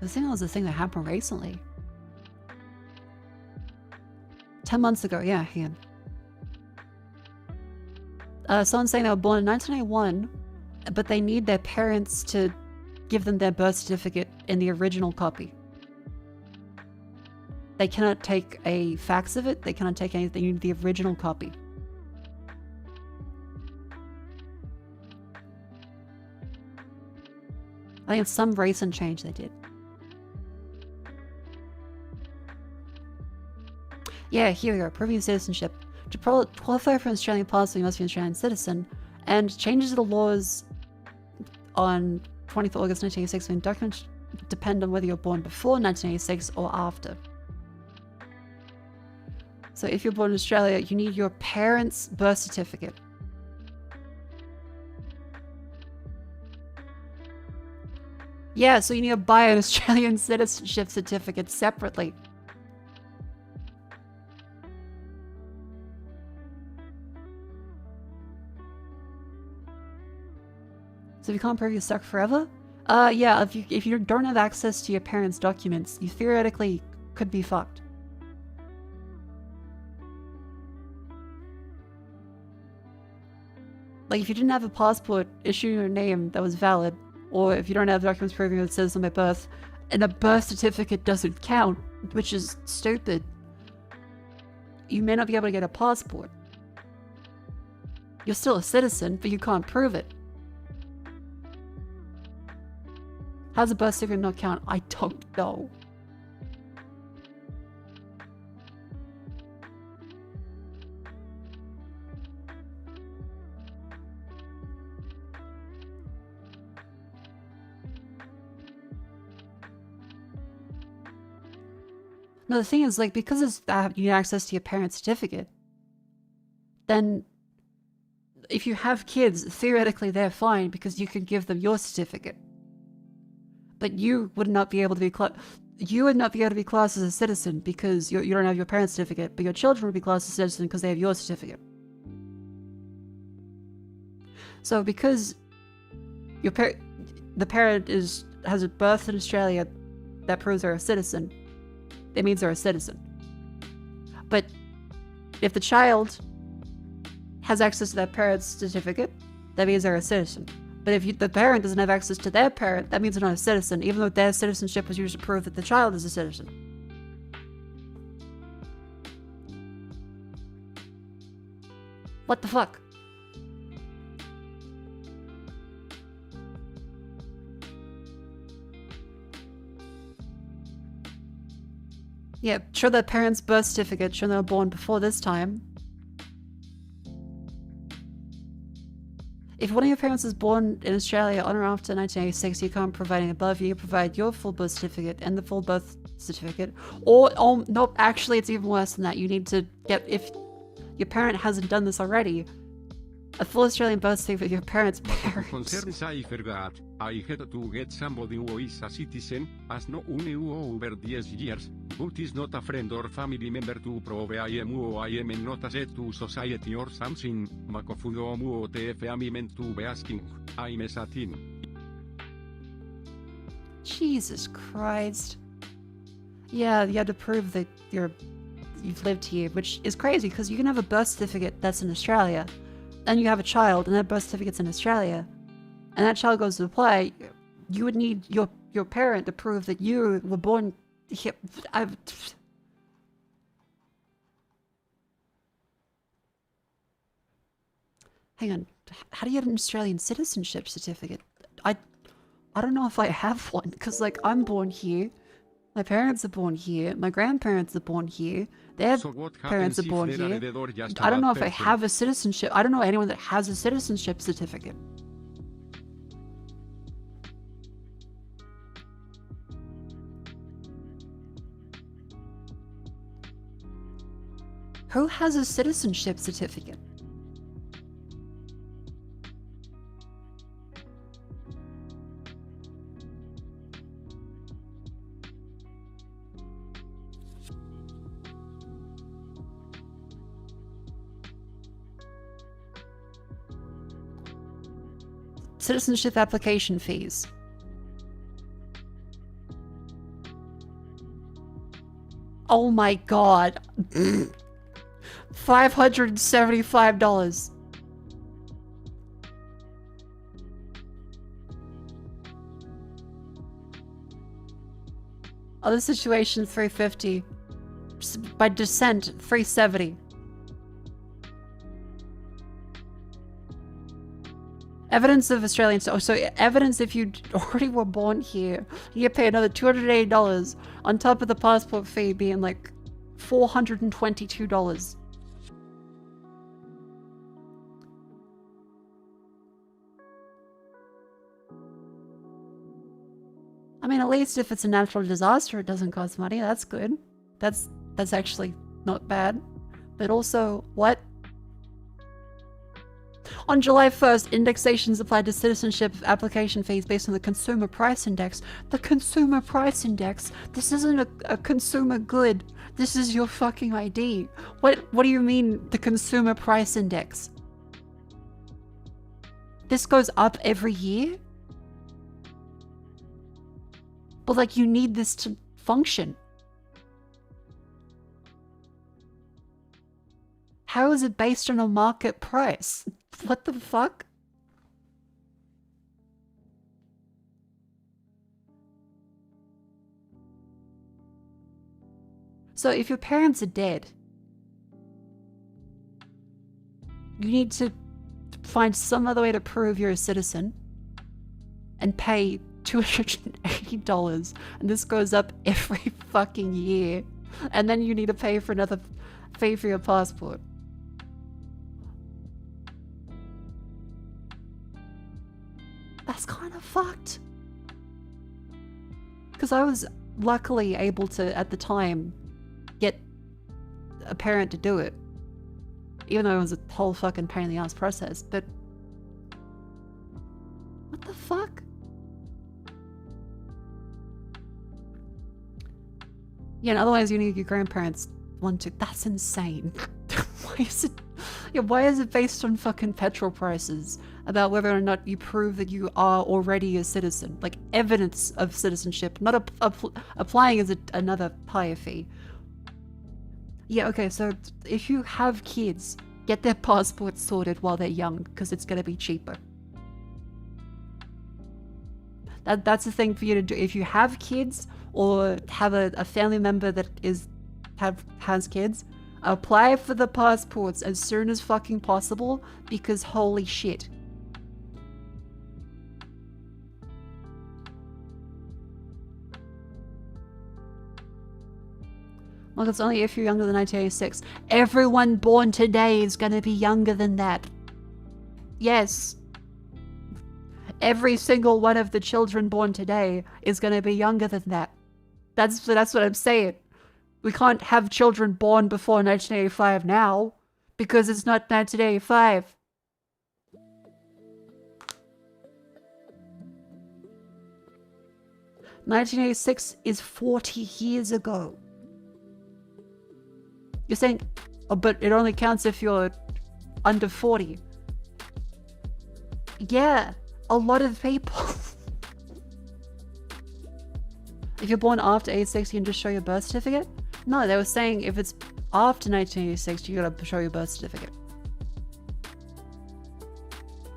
I think that was a thing that happened recently. 10 months ago, yeah, hang on. Someone's saying they were born in 1991, but they need their parents to give them their birth certificate in the original copy. They cannot take a fax of it, they cannot take anything, they need the original copy. I think it's some recent change they did. Yeah, here we go, proving citizenship. To qualify for an Australian passport, you must be an Australian citizen, and changes to the laws on 24th August 1986 when documents depend on whether you're born before 1986 or after. So if you're born in Australia, you need your parents' birth certificate. Yeah, so you need to buy an Australian citizenship certificate separately. So if you can't prove you're stuck forever? Yeah, if you don't have access to your parents' documents, you theoretically could be fucked. Like, if you didn't have a passport issued in your name that was valid, or if you don't have documents proving you're a citizen by birth, and a birth certificate doesn't count, which is stupid, you may not be able to get a passport. You're still a citizen, but you can't prove it. How does a birth certificate not count? I don't know. No, the thing is, like, because it's you need access to your parents' certificate, then if you have kids, theoretically they're fine because you can give them your certificate. But you would not be able to be classed as a citizen because you don't have your parents' certificate, but your children would be classed as a citizen because they have your certificate. So because the parent has a birth in Australia that proves they're a citizen. It means they're a citizen. But if the child has access to their parent's certificate, that means they're a citizen. But if the parent doesn't have access to their parent, that means they're not a citizen, even though their citizenship was used to prove that the child is a citizen. What the fuck? Yeah, show their parents' birth certificate, show they were born before this time. If one of your parents was born in Australia on or after 1986, you can't provide anything above. You provide your full birth certificate and the full birth certificate. Or, nope, actually it's even worse than that. You need to get, if your parent hasn't done this already, a full Australian birth certificate of your parents' parents. Concerns I forgot, I had to get somebody who is a citizen, as no one who over 10 years, but is not a friend or family member to prove I am who I am and not a threat to society or something. Mako fudo mu TF I meant to be asking, I'm a satin. Jesus Christ. Yeah, you had to prove that you've lived here, which is crazy because you can have a birth certificate that's in Australia, and you have a child and that birth certificate's in Australia, and that child goes to apply, you would need your parent to prove that you were born here. Hang on, how do you get an Australian citizenship certificate? I don't know if I have one, because like I'm born here, my parents are born here, my grandparents are born here, their parents are born here. I don't know if I have a citizenship. I don't know anyone that has a citizenship certificate. Who has a citizenship certificate? Citizenship application fees. Oh my god. $575. Other situation, $350. By descent, $370. Evidence of Australian, so evidence if you already were born here, you pay another $280 on top of the passport fee being like $422. I mean, at least if it's a natural disaster, it doesn't cost money. That's good. That's actually not bad. But also, what? On July 1st, indexations applied to citizenship application fees based on the Consumer Price Index. The Consumer Price Index? This isn't a consumer good. This is your fucking ID. What do you mean, the Consumer Price Index? This goes up every year? But like, you need this to function. How is it based on a market price? What the fuck? So if your parents are dead, you need to find some other way to prove you're a citizen and pay $280, and this goes up every fucking year, and then you need to pay for another fee for your passport. That's kind of fucked. Because I was luckily able to, at the time, get a parent to do it. Even though it was a whole fucking pain in the ass process, but... what the fuck? Yeah, and otherwise you need your grandparents want to... That's insane. Why is it... Yeah, why is it based on fucking petrol prices about whether or not you prove that you are already a citizen? Like evidence of citizenship, not applying as another higher fee. Yeah, okay, so if you have kids, get their passports sorted while they're young, because it's gonna be cheaper. That's the thing for you to do. If you have kids, or have a family member that has kids, apply for the passports as soon as fucking possible, because holy shit. Well, it's only if you're younger than 1986. Everyone born today is gonna be younger than that. Yes. Every single one of the children born today is gonna be younger than that. That's what I'm saying. We can't have children born before 1985 now, because it's not 1985. "1986 is 40 years ago. You're saying, oh, but it only counts if you're under 40. Yeah, a lot of people. If you're born after 86, you can just show your birth certificate? No, they were saying if it's after 1986, you gotta show your birth certificate.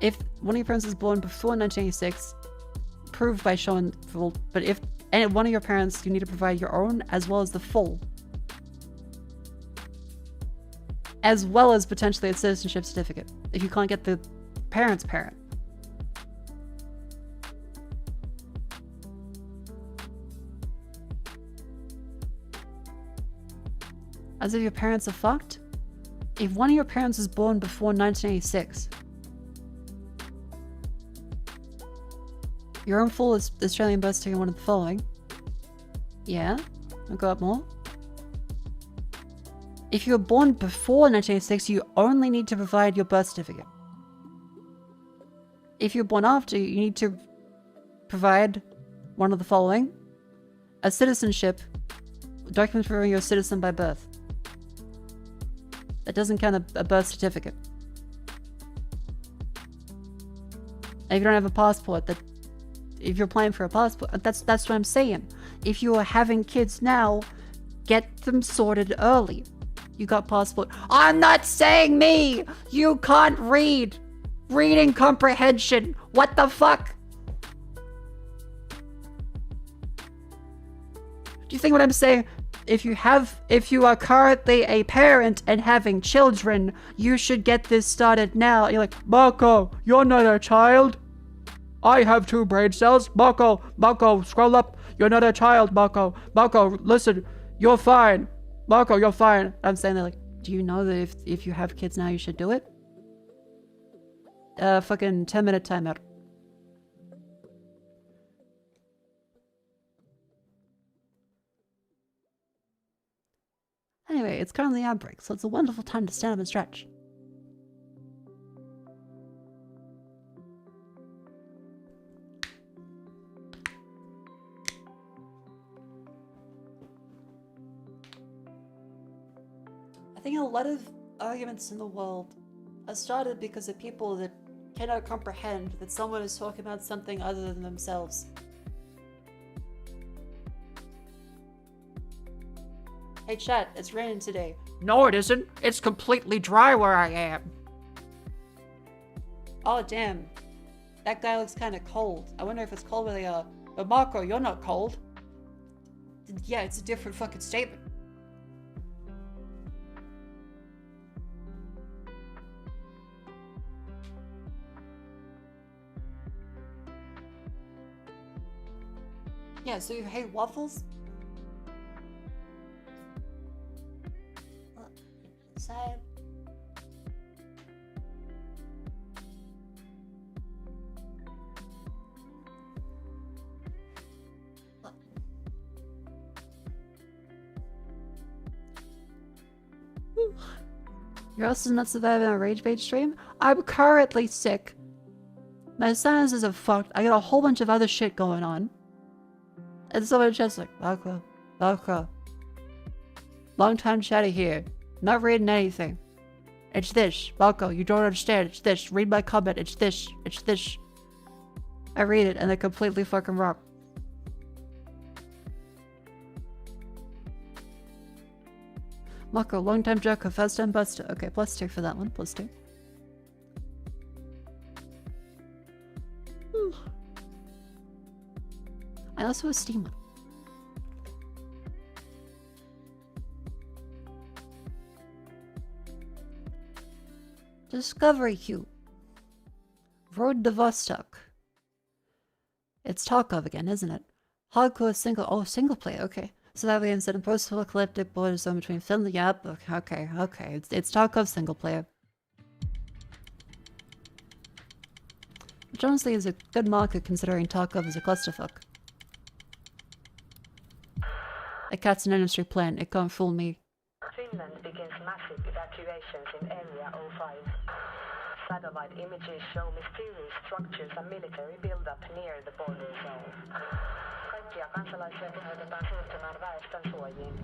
If one of your parents was born before 1986, prove by showing full, but if one of your parents, you need to provide your own as well as the full. As well as potentially a citizenship certificate, if you can't get the parent's parent. As if your parents are fucked? If one of your parents was born before 1986, your own full Australian birth certificate, one of the following. Yeah, I'll go up more. If you were born before 1986, you only need to provide your birth certificate. If you're born after, you need to provide one of the following. A citizenship, document proving you're a citizen by birth. That doesn't count a birth certificate. And if you don't have a passport, if you're applying for a passport, that's what I'm saying. If you are having kids now, get them sorted early. You got passport. I'm not saying me! You can't read! Reading comprehension! What the fuck? Do you think what I'm saying? If you are currently a parent and having children, you should get this started now. You're like, Mako, you're not a child. I have 2 brain cells. Mako, scroll up. You're not a child, Mako. Mako, listen, you're fine. Mako, you're fine. I'm saying that, like, do you know that if you have kids now, you should do it? Fucking 10-minute timeout. Anyway, it's currently outbreak, so it's a wonderful time to stand up and stretch. I think a lot of arguments in the world are started because of people that cannot comprehend that someone is talking about something other than themselves. Hey chat, it's raining today. No it isn't. It's completely dry where I am. Oh damn. That guy looks kind of cold. I wonder if it's cold where they are. But Mako, you're not cold. Yeah, it's a different fucking statement. Yeah, so you hate waffles? Side. You're also not surviving a rage bait stream? I'm currently sick. My sinuses are fucked. I got a whole bunch of other shit going on. And someone just like, Mako. Long time chatty here. Not reading anything. It's this. Mako, you don't understand. It's this. Read my comment. It's this. It's this. I read it and they're completely fucking wrong. Mako, long time joker, first time buster. Okay, +2 for that one. +2. I also have a Steam one. Discovery Queue. Road to Vostok. It's Tarkov again, isn't it? Hardcore single player, okay. So that way instead of post-apocalyptic border zone between Finland, yep, okay. It's Tarkov single player. Which honestly is a good market considering Tarkov is a clusterfuck. A cat's an industry plan, it can't fool me. Finland begins massive evacuations in Area 05. Satellite images show mysterious structures and military build-up near the border zone. Kaikkia kansalaisia kehotetaan siirtymään väestön suojiin.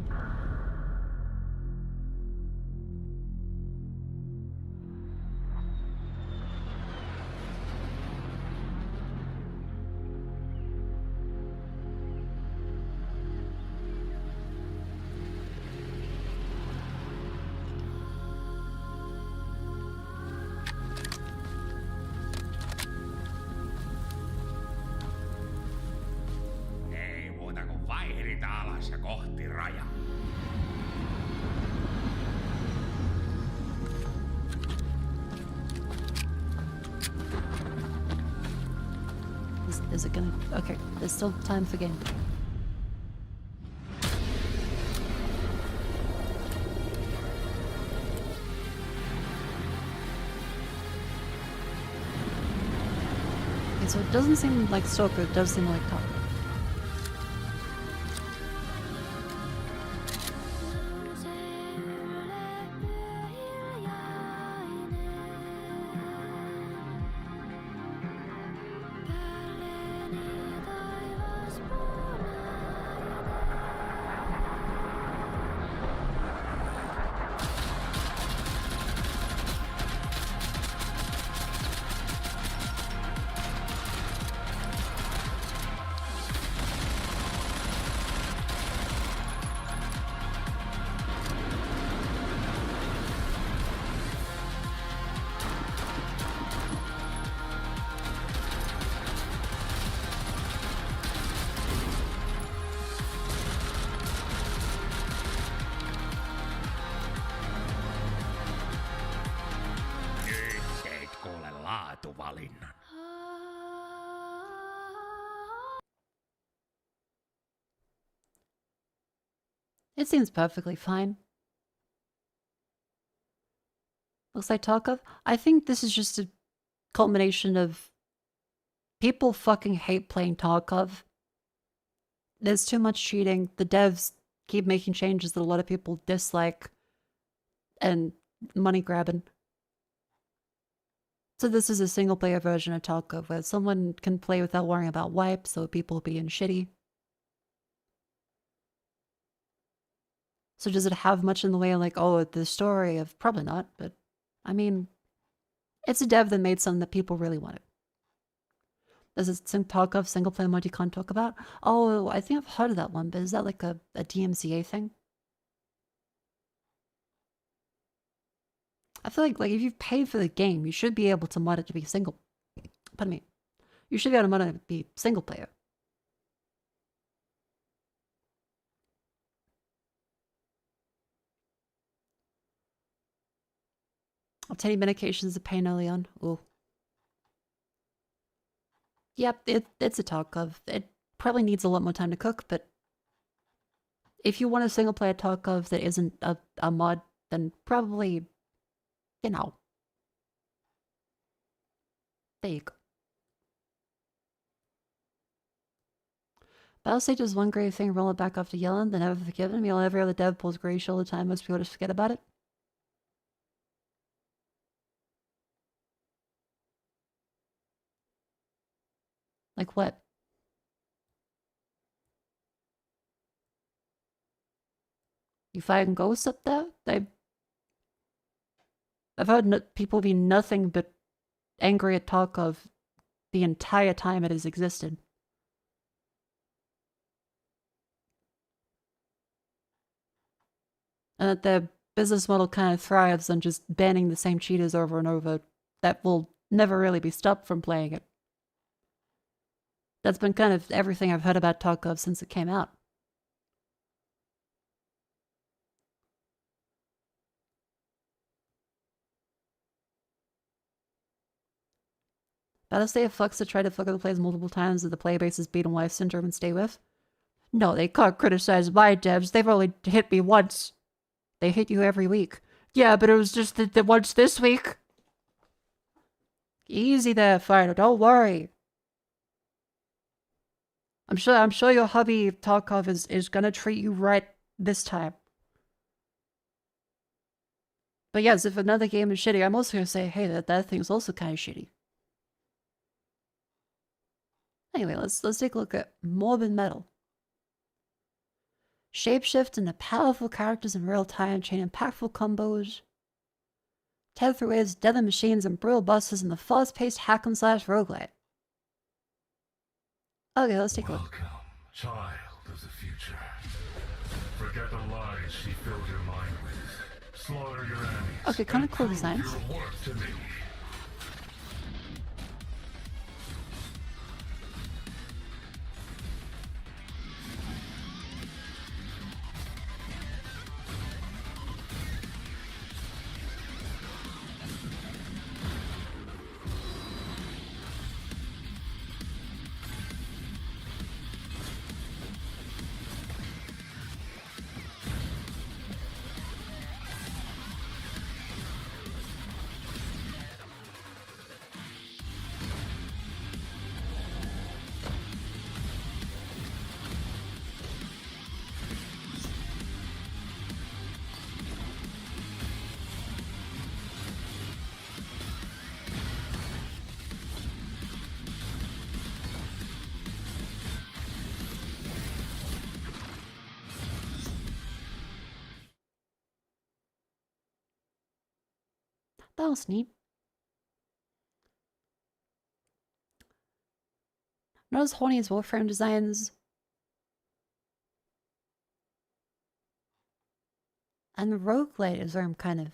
Ja kohti rajaa. Is it gonna... Okay, there's still time for gameplay. Okay, so it doesn't seem like Stalker, it does seem like Top. laatuvalinnan. It seems perfectly fine. Looks like Tarkov. I think this is just a culmination of people fucking hate playing Tarkov. There's too much cheating. The devs keep making changes that a lot of people dislike. And money grabbing. So this is a single player version of Tarkov where someone can play without worrying about wipes, so people being shitty. So does it have much in the way of like, oh, the story of... Probably not, but I mean, it's a dev that made something that people really wanted. Does it Tarkov single player mode you can't talk about? Oh, I think I've heard of that one, but is that like a DMCA thing? I feel like if you've paid for the game, you should be able to mod it to be single. Pardon me. You should be able to mod it to be single player. Obtaining medications is a pain early on. Ooh. Yep, it's a Tarkov. It probably needs a lot more time to cook, but if you want a single player Tarkov that isn't a mod, then probably, you know. There you go. Battlestate does one great thing, roll it back after yelling, then never forgiven. Meanwhile, every other dev pulls gray shit all the time, most people just forget about it. Like what? You find ghosts up there? I've heard people be nothing but angry at Tarkov the entire time it has existed. And that their business model kind of thrives on just banning the same cheaters over and over that will never really be stopped from playing it. That's been kind of everything I've heard about Tarkov since it came out. Battlestate of Flux to try to fuck other players multiple times that the player base is beaten wife syndrome and stay with? No, they can't criticize my devs. They've only hit me once. They hit you every week. Yeah, but it was just the once this week. Easy there, fighter. Don't worry. I'm sure your hubby Tarkov is gonna treat you right this time. But yes, if another game is shitty, I'm also gonna say, hey, that thing's also kind of shitty. Anyway, let's take a look at Morbid Metal. Shapeshift into powerful characters in real time, chain impactful combos, tear through waves, deadly machines, and brutal bosses in the fast-paced hack and slash roguelite. Okay, let's take a look. Welcome, child of the future. Forget the lies she filled your mind with. Slaughter your enemies. Okay, kind of cool designs. Your worth to me. That was neat. Not as horny as Warframe designs. And the roguelite is where I'm kind of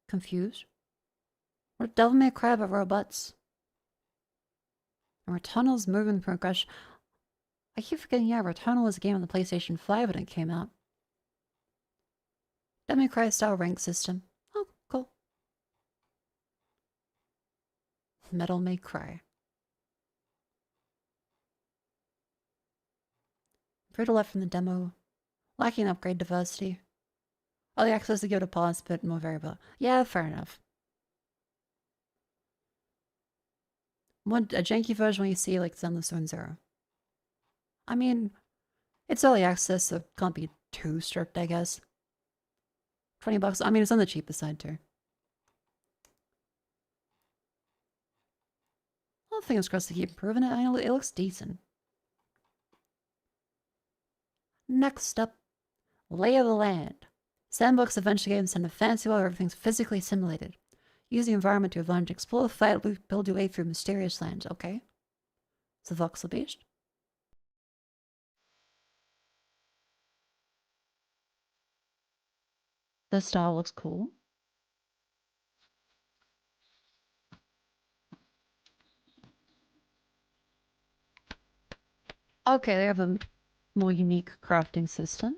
confused. What Devil May Cry about robots? And Returnal's movement progression. I keep forgetting, yeah, Returnal was a game on the PlayStation 5 when it came out. Devil May Cry style rank system. Oh, cool. Metal May Cry. Brutal left from the demo. Lacking upgrade diversity. All the access to give it a pause, but more variable. Yeah, fair enough. A janky version when you see like Zenless Zone Zero. I mean, it's early access, so it can't be too strict, I guess. $20. I mean, it's on the cheapest side too. Well, fingers crossed to keep improving it. I mean, it looks decent. Next up, Lay of the Land. Sandbox adventure games send a fancy world where everything's physically simulated. Use the environment to advantage, explore, fight, loot, build your way through mysterious lands. Okay. It's a voxel based. The style looks cool. Okay, they have a more unique crafting system.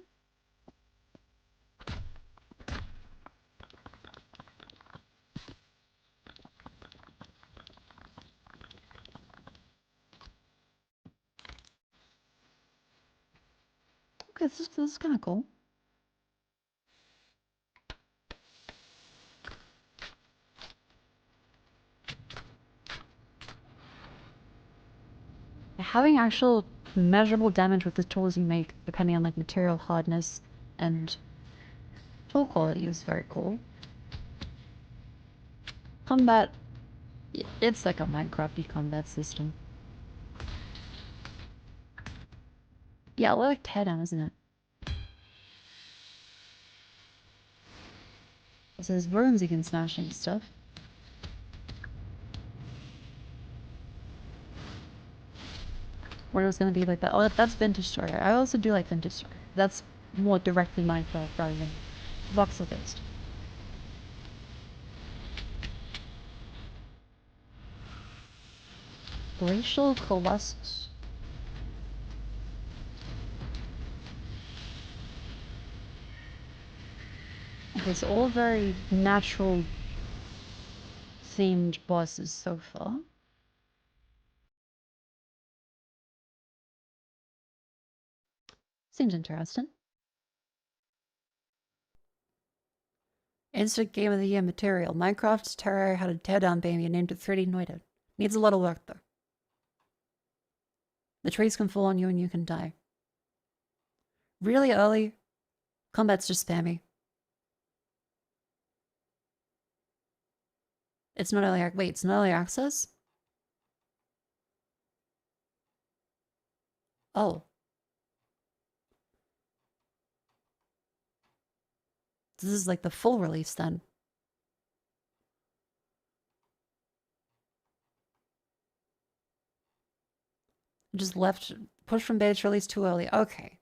Okay, this is kind of cool. Having actual measurable damage with the tools you make, depending on like material hardness and tool quality, is very cool. Combat, it's like a Minecraft-y combat system. Yeah, I like teardown, isn't it? Also, there's rooms you can smash and stuff. Where it was gonna be like that. Oh, that's Vintage Story. I also do like Vintage Story. That's more directly Minecraft rather than voxel based. Glacial Colossus. Okay, so all very natural themed bosses so far. Seems interesting. Instant Game of the Year material. Minecraft's Terraria had a teardown baby and named it 3D Noided. Needs a lot of work though. The trees can fall on you and you can die. Really early. Combat's just spammy. It's not early wait, it's not early access? Oh. This is like the full release then. Just left, push from beta to release too early. Okay.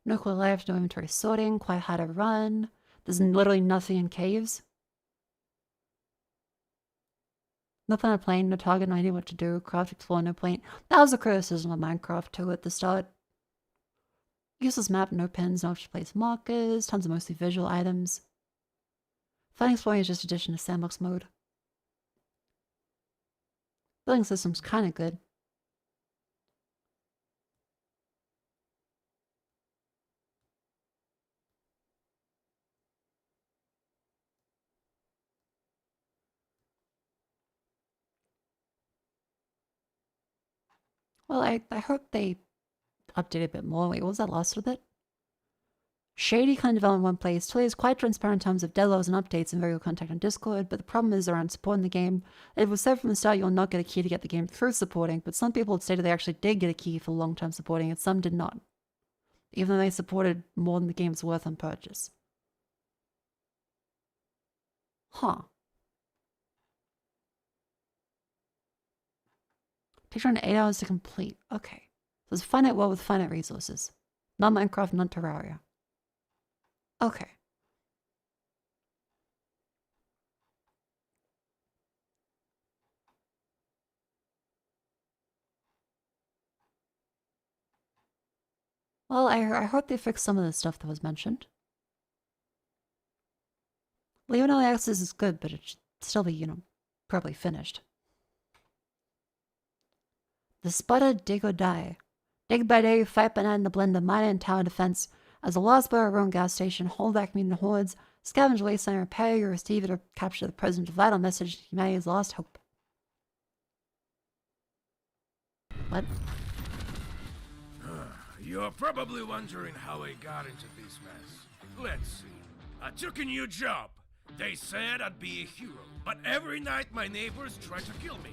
No cool life, no inventory sorting, quite hard to run. There's literally nothing in caves. Nothing on a plane, no target, no idea what to do. Craft, explore, no plane. That was a criticism of Minecraft too at the start. Useless map, no pins, no option to place markers, tons of mostly visual items. Finding exploring is just addition to sandbox mode. Building system's kinda good. Well, I hope they update a bit more. Wait, what was that last little bit? Shady kind of development in one place. Totally is quite transparent in terms of deadlines and updates and very good contact on Discord, but the problem is around supporting the game. It was said from the start you'll not get a key to get the game through supporting, but some people had stated they actually did get a key for long-term supporting and some did not. Even though they supported more than the game's worth on purchase. Huh. Takes around 8 hours to complete. Okay. So it's a finite world with finite resources. Not Minecraft, not Terraria. Okay. Well, I hope they fix some of the stuff that was mentioned. Leaving early access is good, but it should still be, you know, probably finished. The Sputter Dig or Die. Dig by day, fight by night in the blend of mine and tower defense. As a lost bar or own gas station, hold back mutant hordes, scavenge wasteland, repair or receive it or capture the present vital message humanity's lost hope. What? You're probably wondering how I got into this mess. Let's see. I took a new job. They said I'd be a hero, but every night my neighbors try to kill me.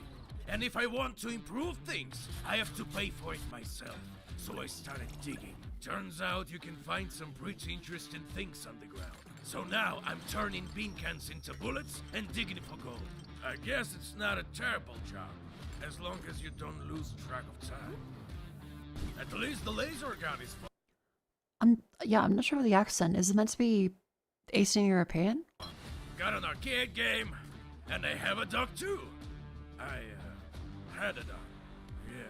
And if I want to improve things, I have to pay for it myself. So I started digging. Turns out you can find some pretty interesting things underground. So now I'm turning bean cans into bullets and digging for gold. I guess it's not a terrible job, as long as you don't lose track of time. At least the laser gun is fun. I'm not sure of the accent. Is it meant to be Eastern European? Got an arcade game, and I have a dog too. I had a dog. Yeah.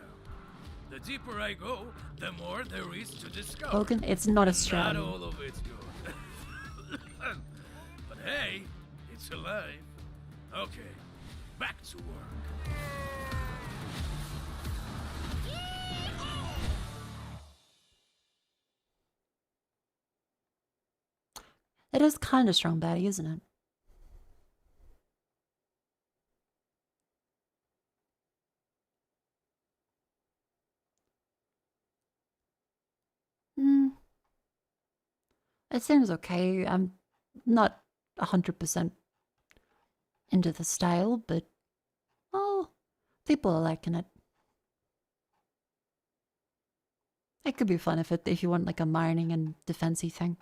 The deeper I go, the more there is to discover. Logan, it's not Australian. Not all of it's good. But hey, it's alive. Okay, back to work. It is kind of strong baddie, isn't it? It seems okay. I'm not 100% into the style, but well, people are liking it. It could be fun if you want like a mining and defensey thing.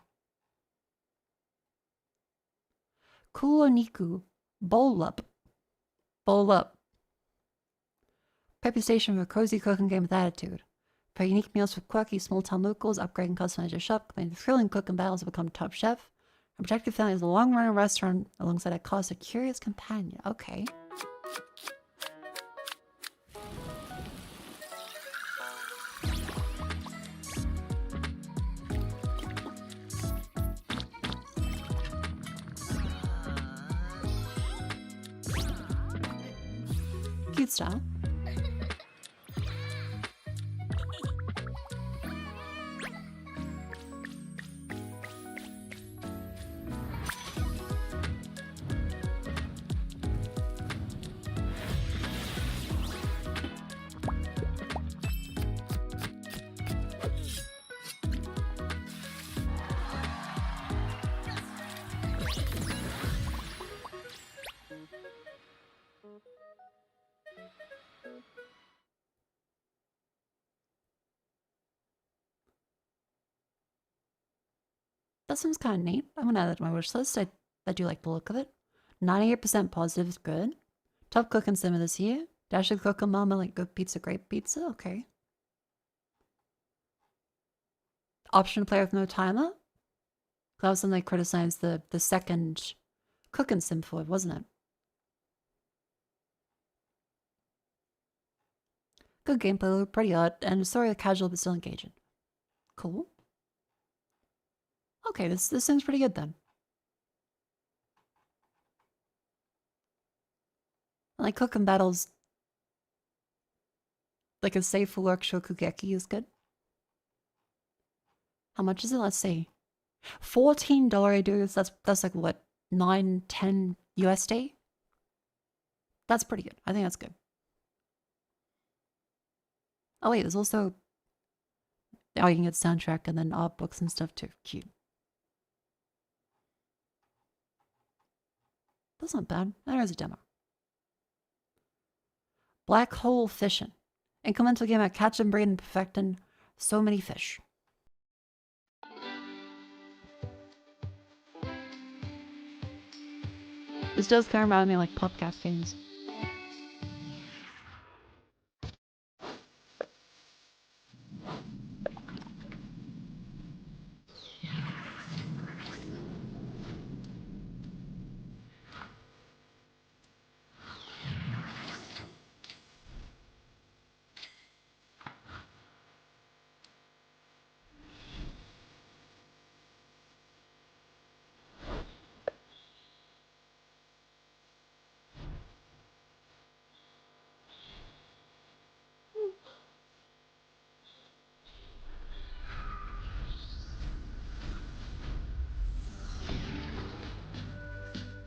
Kuloniku. Bowl up. Bowl up. Prep your station for a cozy cooking game with attitude. Prepare unique meals for quirky small-town locals, upgrade and customize your shop, combine the thrilling cooking battles to become top chef, and protect your family as a long-running restaurant alongside a cause a curious companion. Okay. Cute style. That sounds kind of neat. I'm gonna add that to my wish list. I do like the look of it. 98% positive is good. Top cooking sim of this year. Dash of cooking mama like good pizza, great pizza. Okay. Option to play with no timer. That was something I criticized the second cooking sim for, wasn't it? Good gameplay, pretty odd, and story casual but still engaging. Cool. Okay, this seems pretty good then. Like cooking battles, like a safe for work shokugeki is good. How much is it? Let's see. $14 dudes. That's like what, 9-10 USD? That's pretty good. I think that's good. Oh wait, there's also you can get soundtrack and then art books and stuff too. Cute. That's not bad. There is a demo. Black hole fishing. Incremental game at catching, breeding, and perfecting so many fish. This does kind of remind me like podcast games.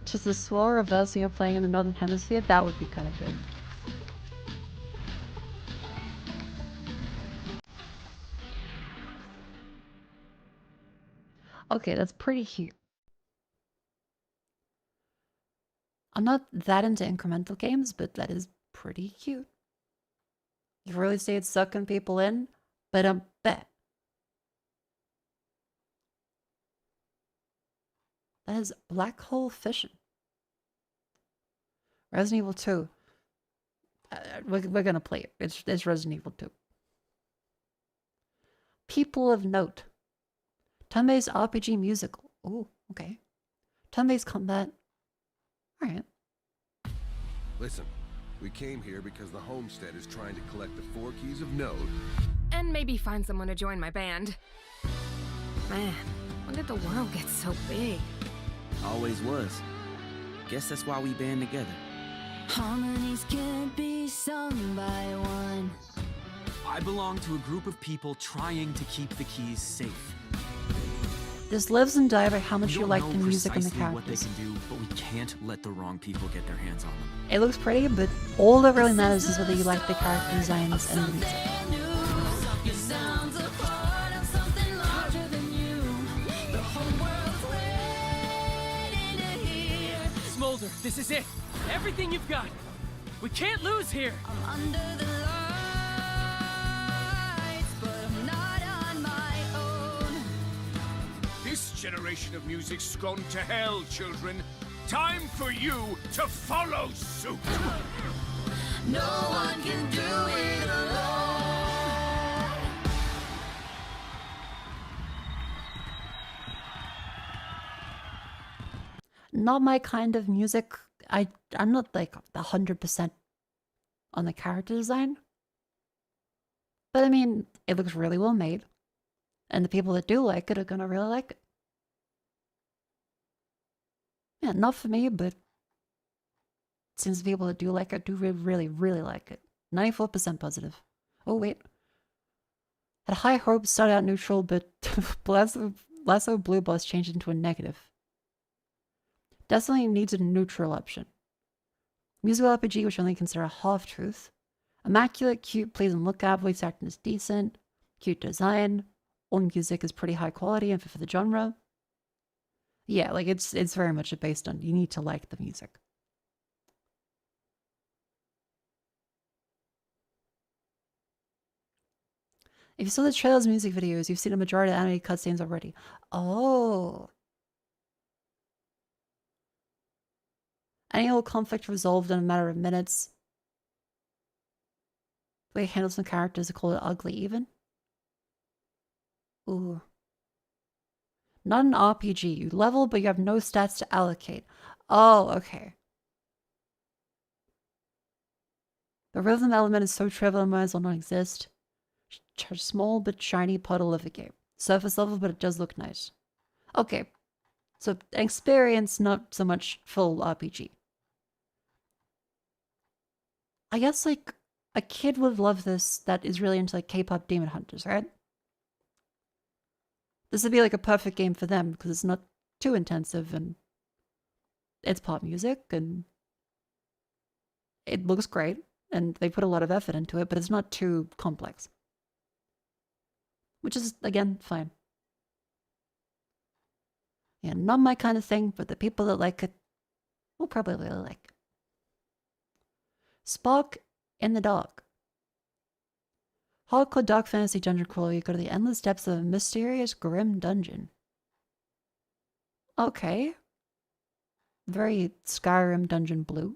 Just a slower reversing of playing in the Northern Hemisphere, that would be kind of good. Okay, that's pretty cute. I'm not that into incremental games, but that is pretty cute. You really say it's sucking people in, but I bet. That is black hole fishing. Resident Evil 2. We're gonna play it. It's Resident Evil 2. People of Note. Turn-based RPG musical. Oh, okay. Turn-based combat. Alright. Listen, we came here because the homestead is trying to collect the 4 keys of Note. And maybe find someone to join my band. Man, when did the world get so big? Always was. Guess that's why we band together. Harmonies can't be sung by one. I belong to a group of people trying to keep the keys safe. This lives and dies by how much you like the music and the precisely what they characters. can do, but we can't let the wrong people get their hands on them. It looks pretty, but all that really matters is whether you like the character designs and the music. Smolder, this is it. Everything you've got. We can't lose here. I'm under the lights, but I'm not on my own. This generation of music's gone to hell, children. time for you to follow suit. No one can do it alone. Not my kind of music. I'm not like 100% on the character design. But I mean, it looks really well made. And the people that do like it are gonna really like it. Yeah, not for me, but it seems the people that do like it do really, really like it. 94% positive. Oh, wait. Had high hopes, started out neutral, but Lasso Blue Boss changed into a negative. Definitely needs a neutral option. Musical RPG, which I only consider a half-truth. Immaculate, cute, pleasing look at, voice acting is decent. Cute design. All music is pretty high quality and fit for the genre. Yeah, like it's very much based on you need to like the music. If you saw the trailers and music videos, you've seen a majority of anime cutscenes already. Oh. Any old conflict resolved in a matter of minutes. The way it handles some characters, I call it ugly even. Ooh. Not an RPG. You level, but you have no stats to allocate. Oh, okay. The rhythm element is so trivial it might as well not exist. Small but shiny puddle of a game. Surface level, but it does look nice. Okay. So, experience, not so much full RPG. I guess, like, a kid would love this that is really into, like, K-pop Demon Hunters, right? This would be, like, a perfect game for them, because it's not too intensive, and it's pop music, and it looks great, and they put a lot of effort into it, but it's not too complex. Which is, again, fine. Yeah, not my kind of thing, but the people that like it will probably really like it. Spark in the Dark. Hardcore dark fantasy dungeon crawler, you go to the endless depths of a mysterious, grim dungeon. Okay. Very Skyrim dungeon blue.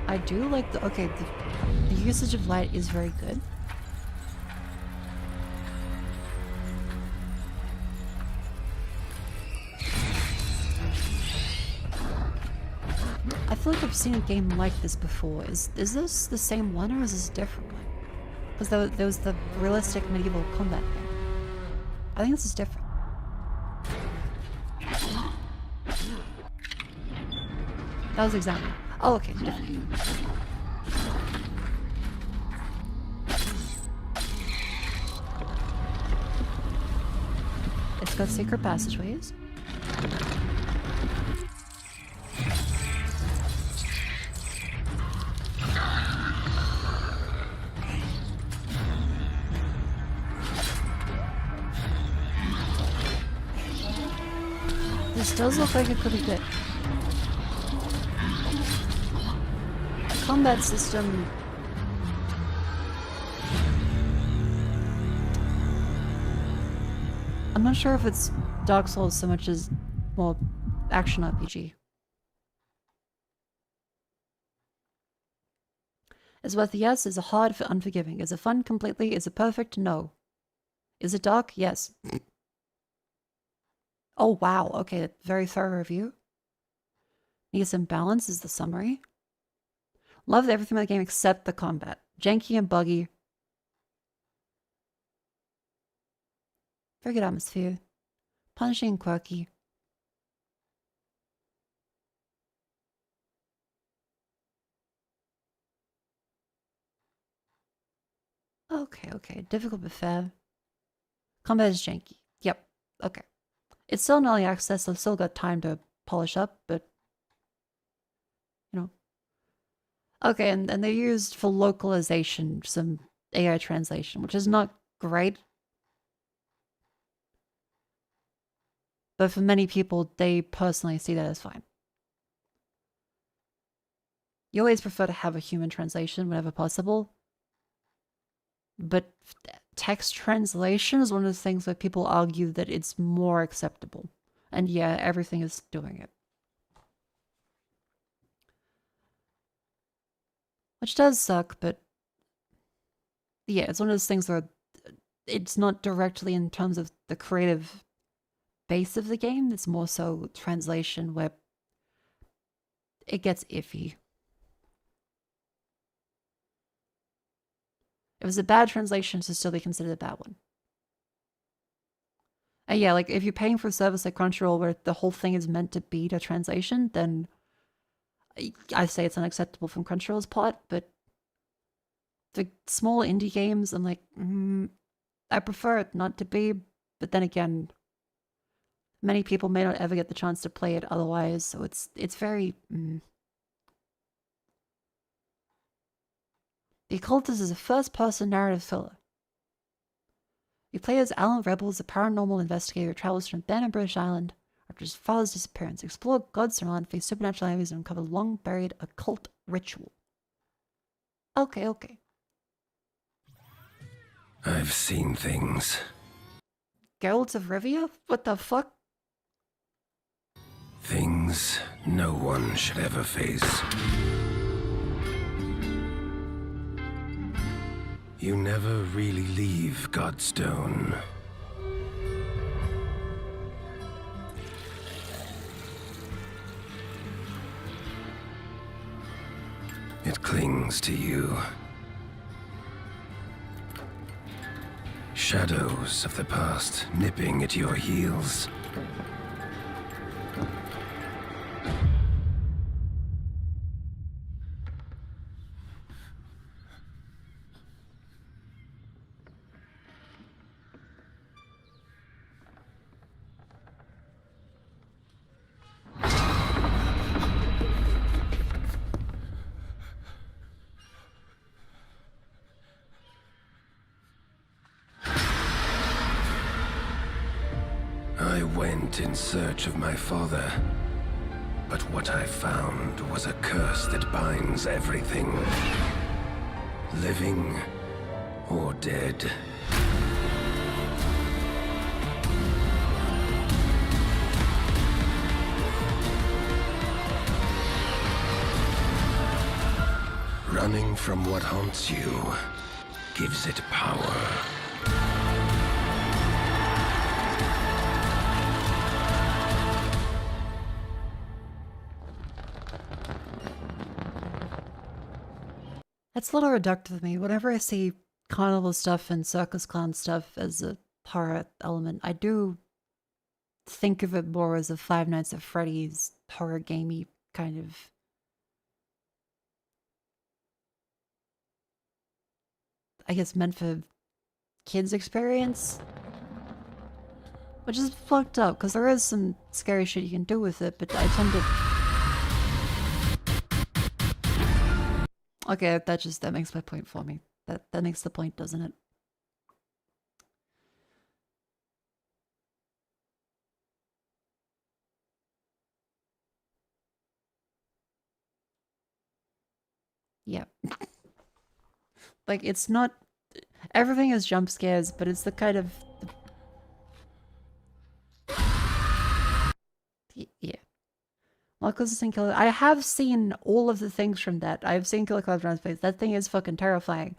I do like the, okay, the usage of light is very good. I feel like I've seen a game like this before. Is this the same one or is this a different one? Because there was the realistic medieval combat thing. I think this is different. That was exactly. Oh, okay, different. It's got secret passageways. This does look like it could be good. Combat system. I'm not sure if it's Dark Souls so much as, well, action RPG. Is worth a yes, is it hard for unforgiving? Is it fun completely? Is it perfect? No. Is it dark? Yes. Oh wow, okay, very thorough review. Needs some balance is the summary. Loved everything about the game except the combat. Janky and buggy. Very good atmosphere. Punishing and quirky. Okay, okay. Difficult but fair. Combat is janky. Yep. Okay. It's still in early access, so I've still got time to polish up, but you know. Okay, and they used for localization some AI translation, which is not great. But for many people, they personally see that as fine. You always prefer to have a human translation whenever possible. But text translation is one of the things where people argue that it's more acceptable. And yeah, everything is doing it. Which does suck, but yeah, it's one of those things where it's not directly in terms of the creative base of the game, it's more so translation where it gets iffy. If it's a bad translation, to still be considered a bad one. And yeah, like if you're paying for a service like Crunchyroll where the whole thing is meant to be the translation, then I say it's unacceptable from Crunchyroll's part, but the small indie games, I'm like, I prefer it not to be, but then again, many people may not ever get the chance to play it otherwise, so it's very... The Occultist is a first-person narrative thriller. You play as Alan Rebels, a paranormal investigator who travels from abandoned British Island after his father's disappearance, explore God's land, face supernatural enemies, and uncover long-buried occult ritual. Okay. I've seen things. Geralt of Rivia? What the fuck? Things no one should ever face. You never really leave Godstone. It clings to you. Shadows of the past nipping at your heels. I went in search of my father, but what I found was a curse that binds everything, living or dead. Running from what haunts you gives it power. That's a little reductive of me. Whenever I see carnival stuff and circus clown stuff as a horror element, I do think of it more as a Five Nights at Freddy's horror gamey kind of... I guess meant for kids' experience? Which is fucked up, because there is some scary shit you can do with it, but I tend to... Okay, that makes my point for me. That makes the point, doesn't it? Yeah. Like, it's not... Everything is jump scares, but it's the kind of... Yeah. Mako's seen Killer... I have seen all of the things from that. I've seen Killer Clowns Around Space. That thing is fucking terrifying.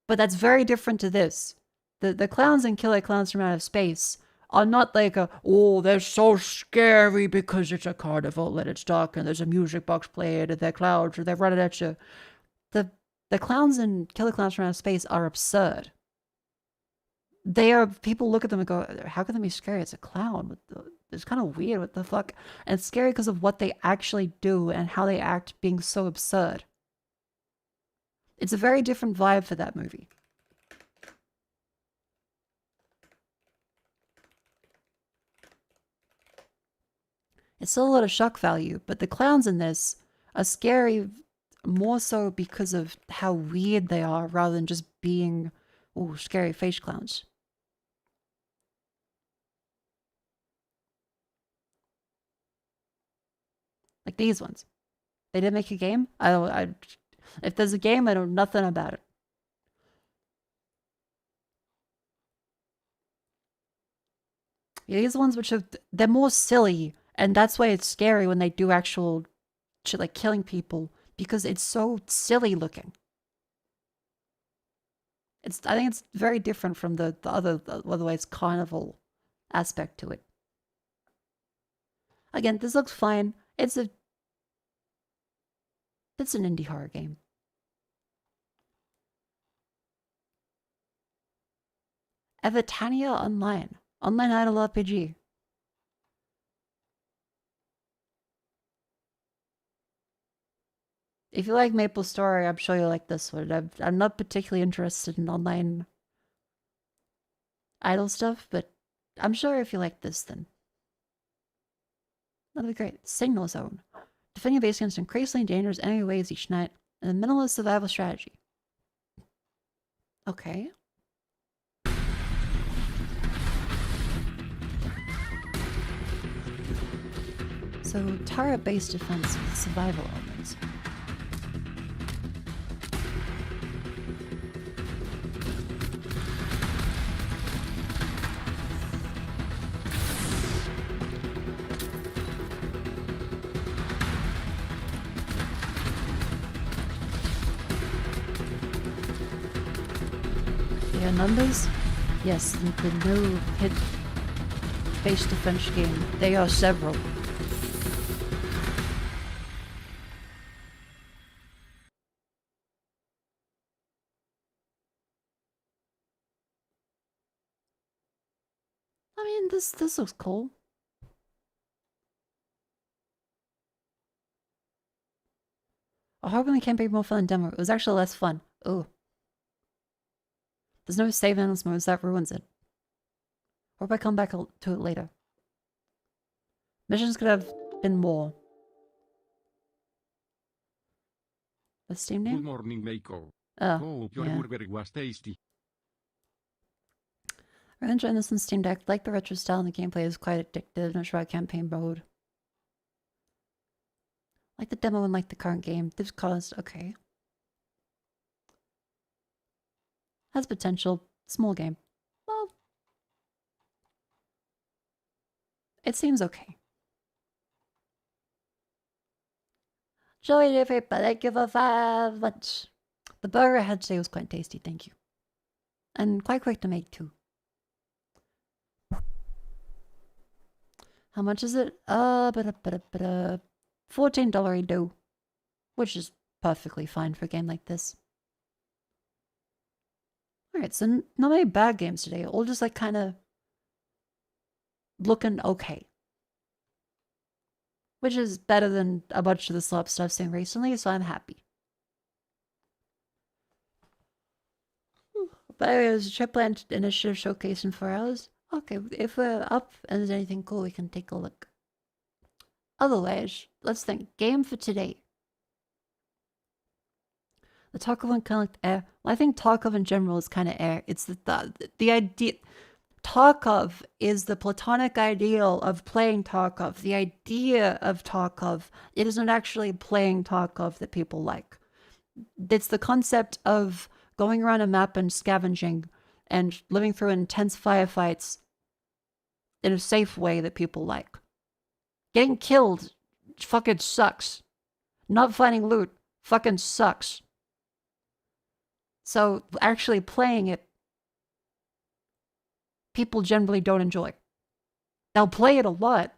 But that's very different to this. The clowns in Killer Clowns from Outer Space are not like oh, they're so scary because it's a carnival and it's dark and there's a music box playing and they're clowns or they're running at you. The clowns in Killer Clowns from Outer Space are absurd. They are... People look at them and go, how can they be scary? It's a clown. It's kind of weird. What the fuck? And it's scary because of what they actually do and how they act being so absurd. It's a very different vibe for that movie. It's still a lot of shock value, but the clowns in this are scary more so because of how weird they are rather than just being, oh, scary face clowns. Like these ones. They didn't make a game? If there's a game, I know nothing about it. Yeah, these ones which are, they're more silly, and that's why it's scary when they do actual shit like killing people, because it's so silly looking. I think it's very different from the otherwise carnival aspect to it. Again, this looks fine. It's an indie horror game. Evatania Online. Online idol RPG. If you like Maple Story, I'm sure you like this one. I'm not particularly interested in online idol stuff, but I'm sure if you like this, then that'll be great. Signal Zone. Defend your base against increasingly dangerous enemy waves each night, and a minimalist survival strategy. Okay. So, turret-based defense with survival elements. Yeah, numbers? Yes, the no hit base defense game. They are several. I mean, this looks cool. I hope the campaign be more fun than demo. It was actually less fun. Ooh. There's no save endless modes, that ruins it. Or if I come back to it later. Missions could have been more. The Steam name? Good morning, Mako. Oh, Hope your yeah. burger was tasty. I'm enjoying this on Steam Deck. Like the retro style and the gameplay is quite addictive. Not sure about campaign mode. Like the demo and like the current game. This caused okay. Has potential. Small game. Well, it seems okay. Joey everybody, thank you for 5 months. The burger I had today was quite tasty, thank you. And quite quick to make too. How much is it? $14 dough. Which is perfectly fine for a game like this. Alright, so not many bad games today. All just like kind of looking okay. Which is better than a bunch of the slop stuff I've seen recently, so I'm happy. But anyways, Tripland Initiative Showcase in 4 hours. Okay, if we're up and there's anything cool, we can take a look. Otherwise, let's think. Game for today. The Tarkov one kind of like air. Well, I think Tarkov in general is kind of air. It's the idea. Tarkov is the platonic ideal of playing Tarkov. The idea of Tarkov. It isn't actually playing Tarkov that people like. It's the concept of going around a map and scavenging and living through intense firefights in a safe way that people like. Getting killed fucking sucks. Not finding loot fucking sucks. So actually playing it, people generally don't enjoy. They'll play it a lot,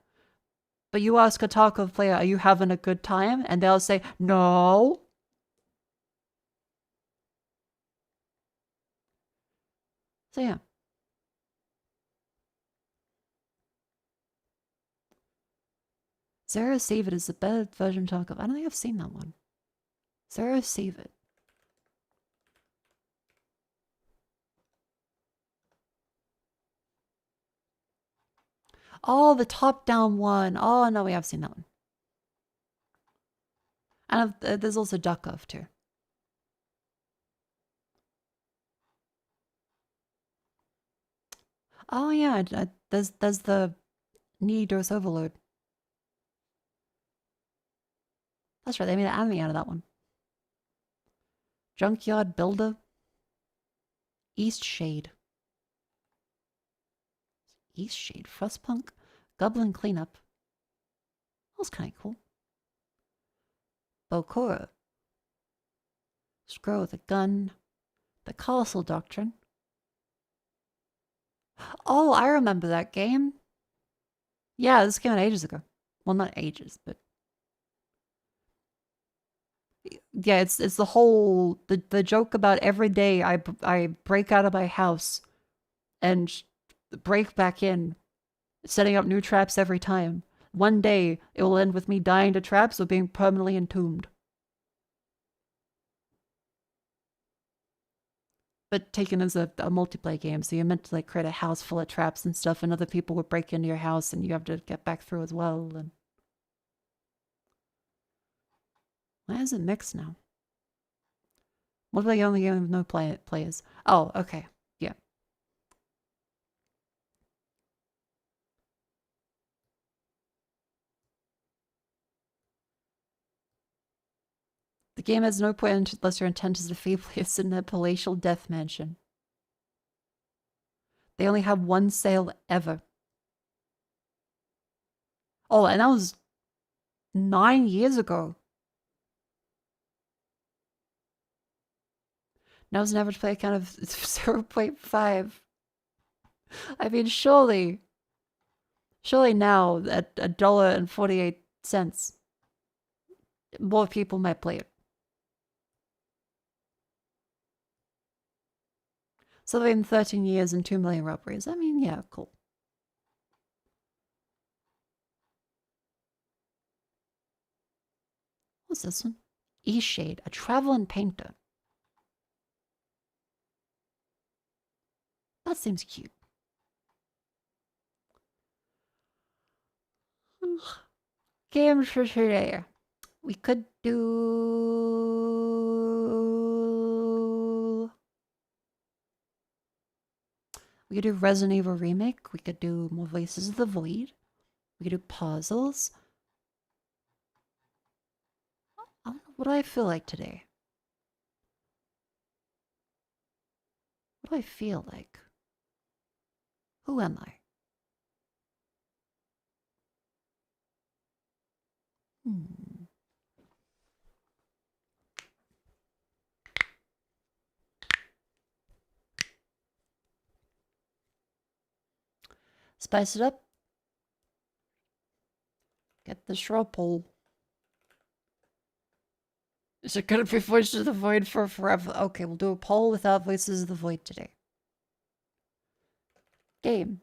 but you ask a Tarkov player, are you having a good time? And they'll say, no. So yeah. Zero Save It is the better version of Tarkov. I don't think I've seen that one. Zero Save It. Oh, the top-down one. Oh, no, we have seen that one. And there's also Duckov, too. Oh, yeah, there's the Need-Dose Overload. That's right, they made an anime out of that one. Junkyard Builder. East Shade. Eastshade, Frostpunk, Goblin Cleanup. That was kind of cool. Bokora. Scroll with a Gun. The Colossal Doctrine. Oh, I remember that game. Yeah, this came out ages ago. Well, not ages, but yeah, it's the whole the joke about every day I break out of my house and break back in, setting up new traps every time. One day it will end with me dying to traps or being permanently entombed. But taken as a multiplayer game, so you're meant to like create a house full of traps and stuff, and other people will break into your house, and you have to get back through as well. And why is it mixed now? What about the only game with no players? Oh, okay, yeah. The game has no point unless your intent is to feeblest in a palatial death mansion. They only have one sale ever. Oh, and that was 9 years ago. Now it's an average play count of 0.5. I mean, surely now at $1.48, more people might play it. So they've been 13 years and 2 million robberies. I mean, yeah, cool. What's this one? Eastshade, a traveling painter. That seems cute. Games for today. We could do... We could do Resident Evil Remake. We could do more Voices of the Void. We could do puzzles. I don't know, what do I feel like today? What do I feel like? Who am I? Spice it up. Get the straw poll. Is it gonna be Voices of the Void for forever? Okay, we'll do a poll without Voices of the Void today. Game.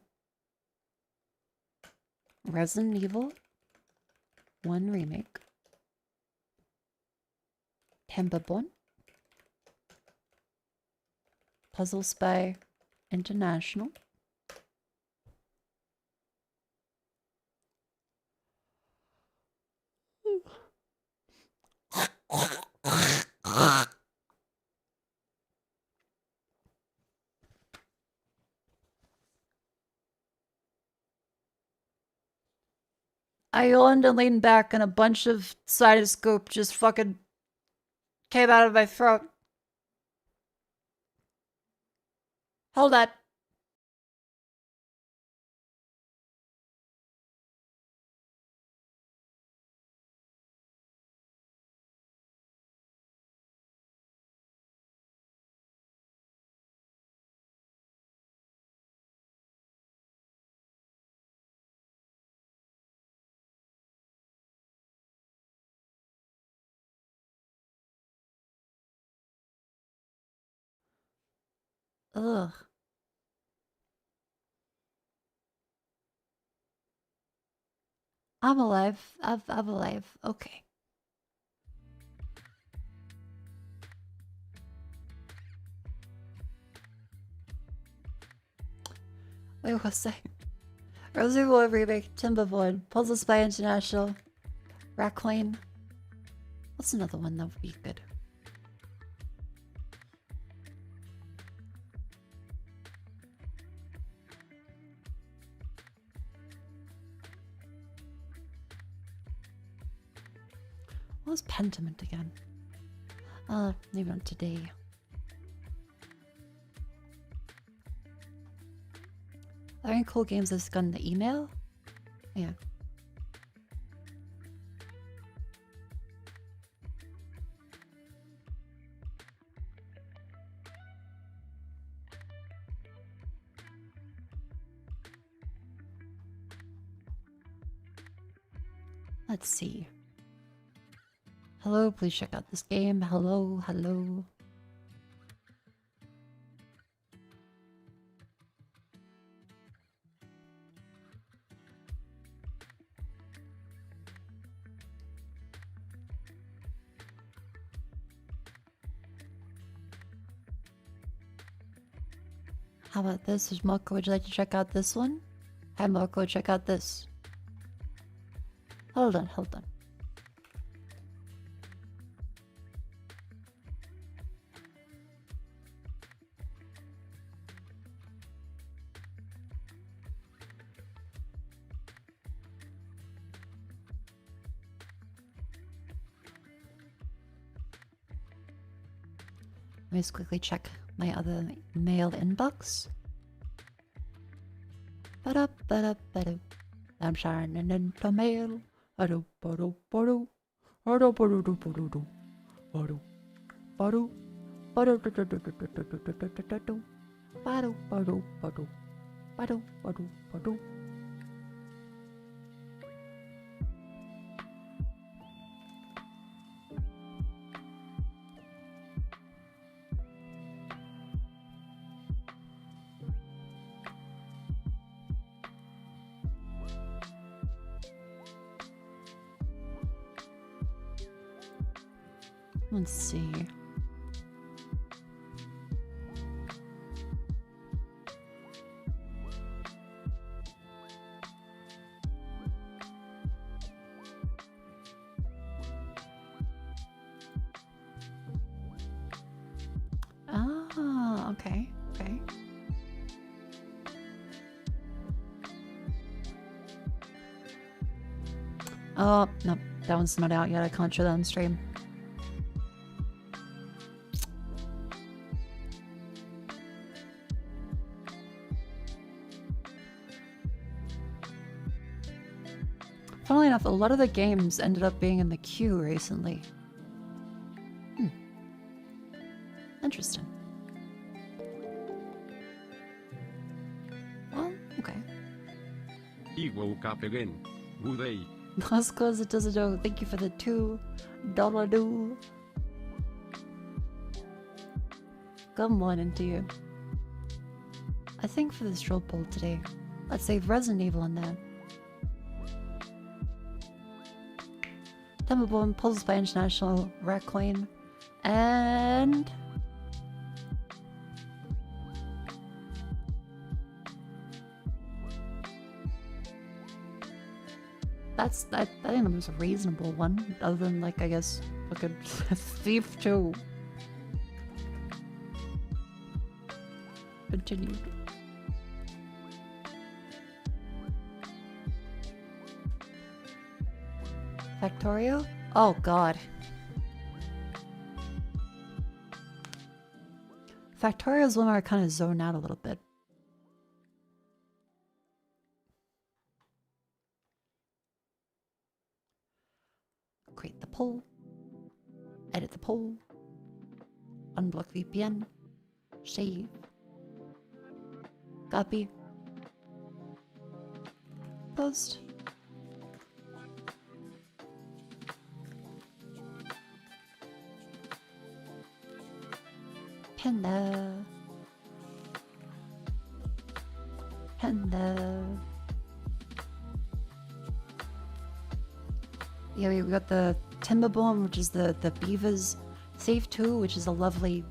Resident Evil 1 Remake. Temperbon. Puzzle Spy International. I yawned and leaned back and a bunch of sinus goop just fucking came out of my throat. Hold that. Ugh. I'm alive. I'm alive. Okay. Wait, what's that? Resident Evil Remake, Timberborn, Puzzle Spy International, Racklane. What's another one that would be good? What was Pentiment again? Maybe not today. Are there any cool games that's got in the email? Yeah. Let's see. Hello, please check out this game. Hello, hello. How about this? Mako, would you like to check out this one? Hi Mako, check out this. Hold on, hold on. Let me just quickly check my other mail inbox. I'm shining into mail. Let's see. Ah, okay, okay. Oh, no, that one's not out yet. I can't show that on stream. Funnily enough, a lot of the games ended up being in the queue recently. Interesting. Well, okay. He woke up again. Good day. That's cause it doesn't know. Thank you for the $2. Good morning to you. I think for this troll poll today, let's save Resident Evil on that. Temple Bomb, Pulses by International, Rat Coin, and I think that was a reasonable one, other than like I guess fucking Thief 2. Continue. Factorio? Oh god. Factorio's one where I kind of zone out a little bit. Create the poll. Edit the poll. Unblock VPN. Save. Copy. Post. Panda. Panda. Yeah, we got the Timberbomb, which is the Beavers. Save 2, which is a lovely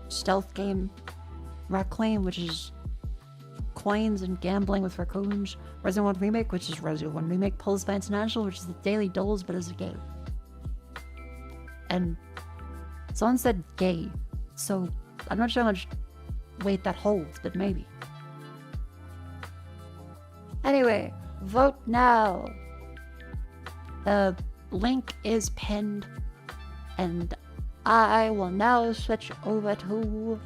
stealth game. Raccoon, which is coins and gambling with raccoons. Resident 1 Remake, which is Resident 1 Remake. Pulse by International, which is the Daily Dolls, but as a game. And someone said gay. So, I'm not sure how much weight that holds, but maybe. Anyway, vote now. The link is pinned, and I will now switch over to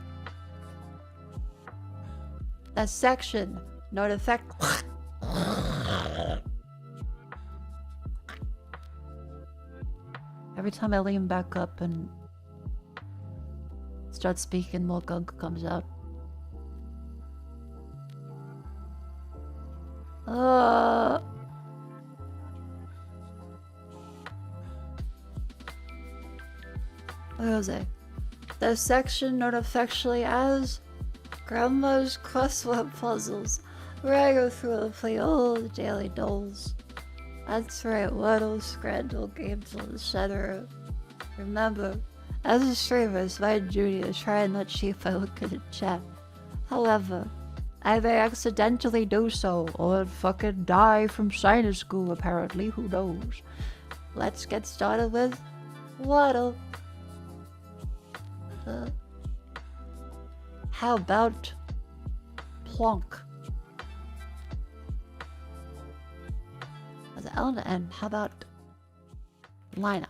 the section Note effect. Every time I lean back up and start speaking, more gunk comes out. What was it? The section known affectionately as Grandma's Crossword Puzzles, where I go through and play all the daily dolls. That's right, Waddle, Scrandle, games, etc. Remember, as a streamer, it's my duty to try and not cheat if I look at the chat. However, I may accidentally do so, or fucking die from sinus goo apparently, who knows. Let's get started with Waddle. How about plonk? As an L and an N, how about lineup?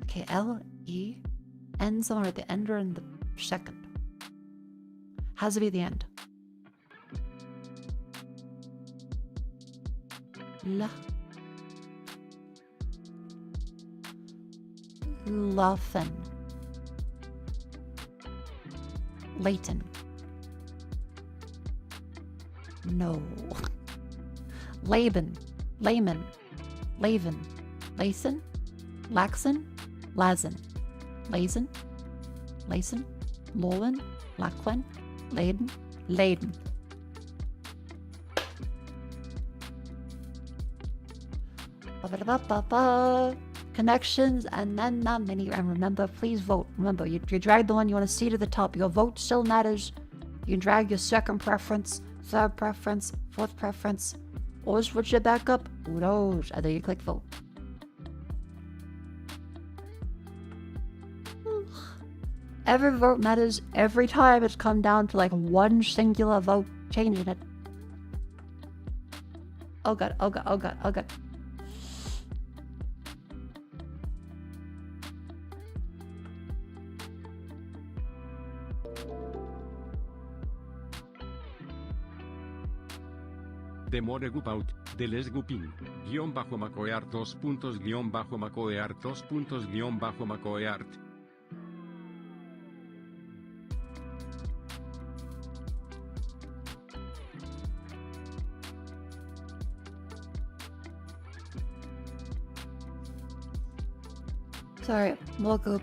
Okay, L, E, N somewhere at the end or in the second. Has to be the end. La. Laughing. Leighton. No. Laban. Layman. Laven. Layson. Laxon. Lazin. Lazen. Layson. Lolin. Lachlan. Laden. Laden. Ba-ba-da-ba-ba-ba. Connections and then not many. And remember, please vote. Remember, you drag the one you want to see to the top. Your vote still matters. You can drag your second preference, third preference, fourth preference, or switch it back up. Who knows? And then you click vote. Every vote matters. Every time it's come down to like one singular vote changing it. Oh god, oh god, oh god, oh god. De more gup out, de les gupin, guión bajo macoeart 2 puntos guión bajo macoeart 2 puntos guión bajo macoeart. Sorry, Mogoop.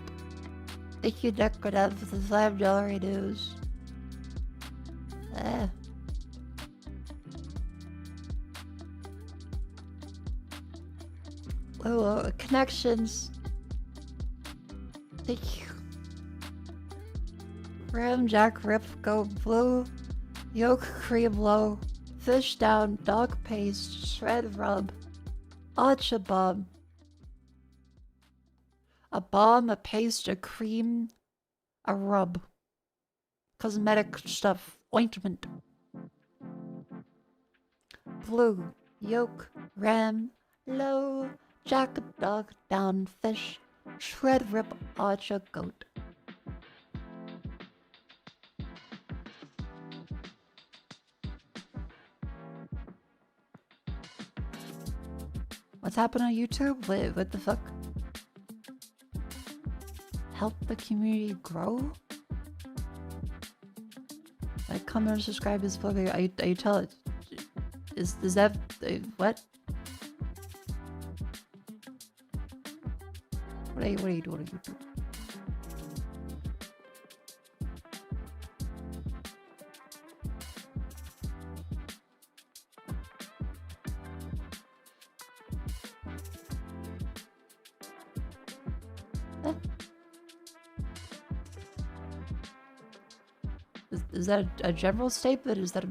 Thank you, Decorative, for the $5 reduce. Oh, connections. Thank you. Ram, Jack, Rip, Go Blue, Yolk, Cream Low, Fish Down, Dog Paste, Shred Rub, Archa Bomb. A balm, a paste, a cream, a rub. Cosmetic stuff, ointment. Blue, yolk, ram, low, jack, dog, down, fish, shred, rip, archer, goat. What's happened on YouTube? Wait, what the fuck? Help the community grow? Like, comment and subscribe is for are you telling? Is that what? What are you doing on YouTube? Is that a general statement? Is that a...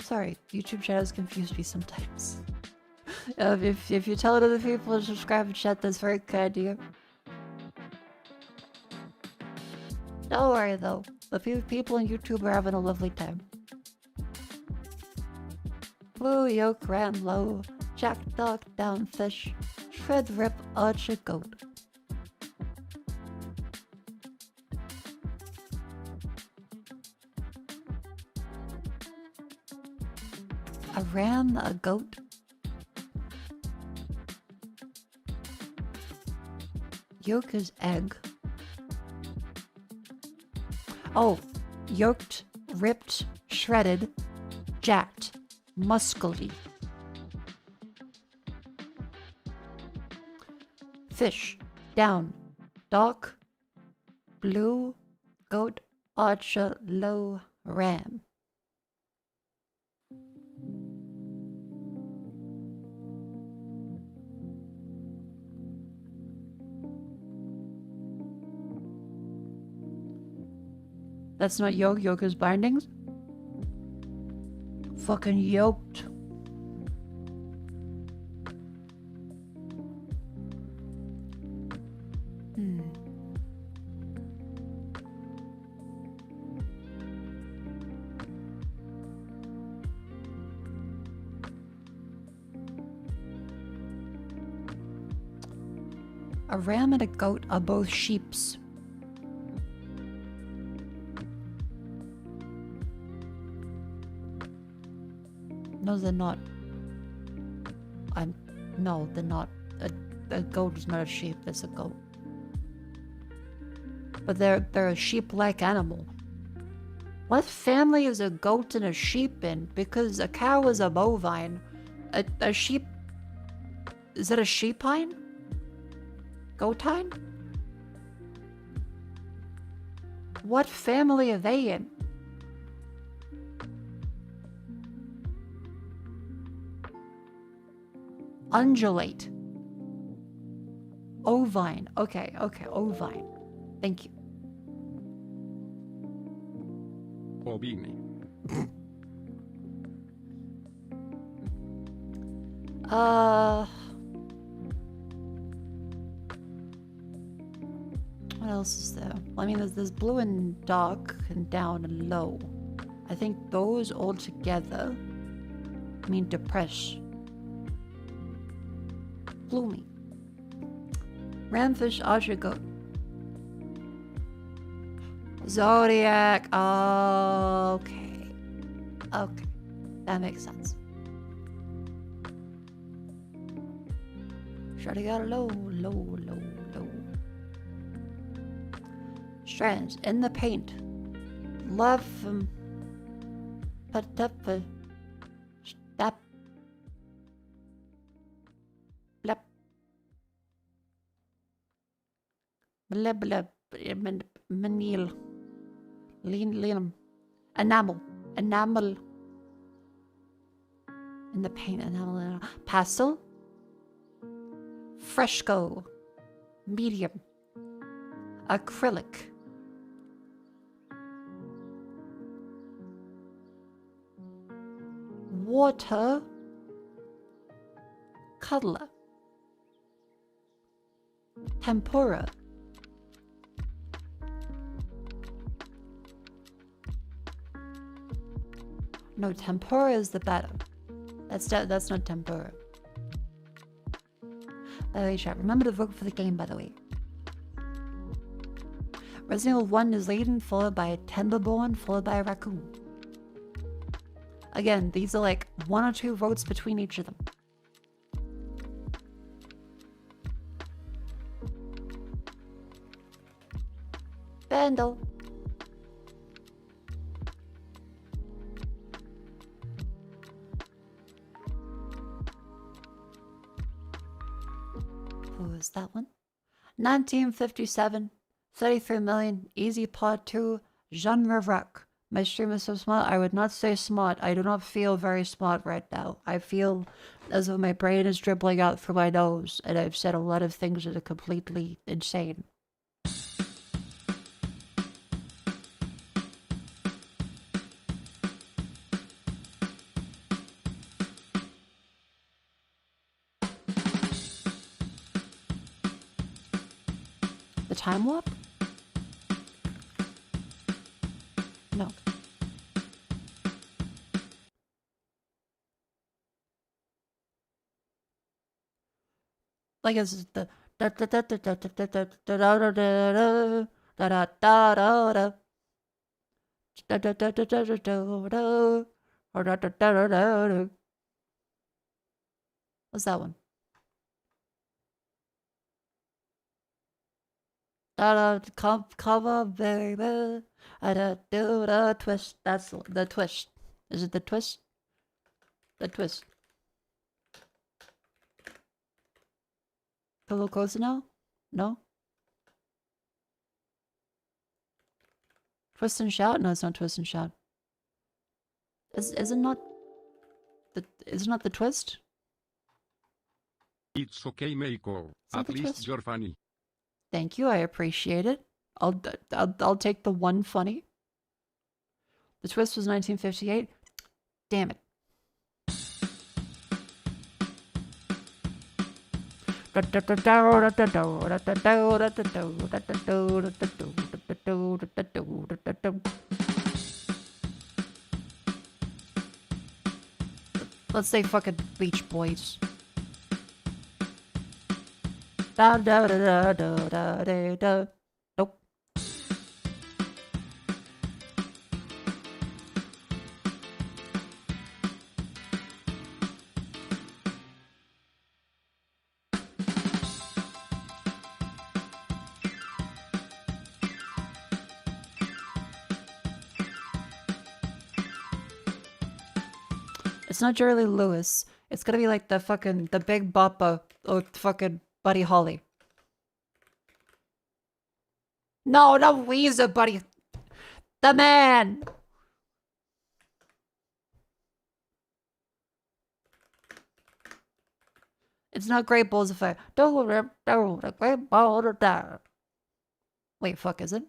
Sorry, YouTube shadows confuse me sometimes. If you tell other people to subscribe and chat, that's very kind of you. Don't worry though, the people on YouTube are having a lovely time. Blue yolk ram low, jack dog down fish, shred rip archer goat. A ram, a goat. Yolk is egg. Oh, yolked, ripped, shredded, jacked, muscly. Fish, down, dark, blue, goat, archer, low, ram. That's not yolk, yolk is bindings. Fucking yoked. A ram and a goat are both sheeps. No, they're not. No, they're not. A goat is not a sheep, that's a goat. But they're a sheep-like animal. What family is a goat and a sheep in? Because a cow is a bovine. A sheep... Is it a sheepine? Goatine? What family are they in? Undulate. Ovine. Okay, ovine. Thank you. Ovini. What else is there? Well, I mean, there's blue and dark and down and low. I think those all together mean depressed. Gloomy. Ramfish, archer, goat. Zodiac. Okay. Okay. That makes sense. Try to go low, low, low, low. Strands in the paint. Love put up a step. Blep. Bleb bleb. Manil. Lean. Enamel. In the paint, enamel. Pastel. Fresco. Medium. Acrylic. Water. Color. Tempura. No, tempura is the batter. That's not tempura. By the way, chat, remember to vote for the game, by the way. Resident Evil 1 is laden, followed by a Timberborn, followed by a raccoon. Again, these are like 1 or 2 votes between each of them. Vandal. Who is that one? 1957, 33 million, easy part 2, genre rock. My stream is so smart, I would not say smart. I do not feel very smart right now. I feel as though my brain is dribbling out through my nose, and I've said a lot of things that are completely insane. The time warp? No. Like it's the da da da da da da da da da da da da da da da da. Da da da da da da da da. Or da da da da da da. What's that one? Da da come on, baby. Da do da twist. That's the twist. Is it the twist? The twist. A little closer now? No? Twist and shout? No, it's not twist and shout. Is it not the twist? It's okay, Mako. Is that At the least twist? you're funny. Thank you, I appreciate it. I'll take the one funny. The twist was 1958. Damn it. Let's say fucking Beach Boys. Da da da da da da da da. Nope. It's not Jerry Lee Lewis. It's gonna be like the Big Boppa or fucking Buddy Holly. No, not Weezer, Buddy. The man. It's not Great Balls of Fire. Don't rip down the great ball of fire. Wait, fuck, is it?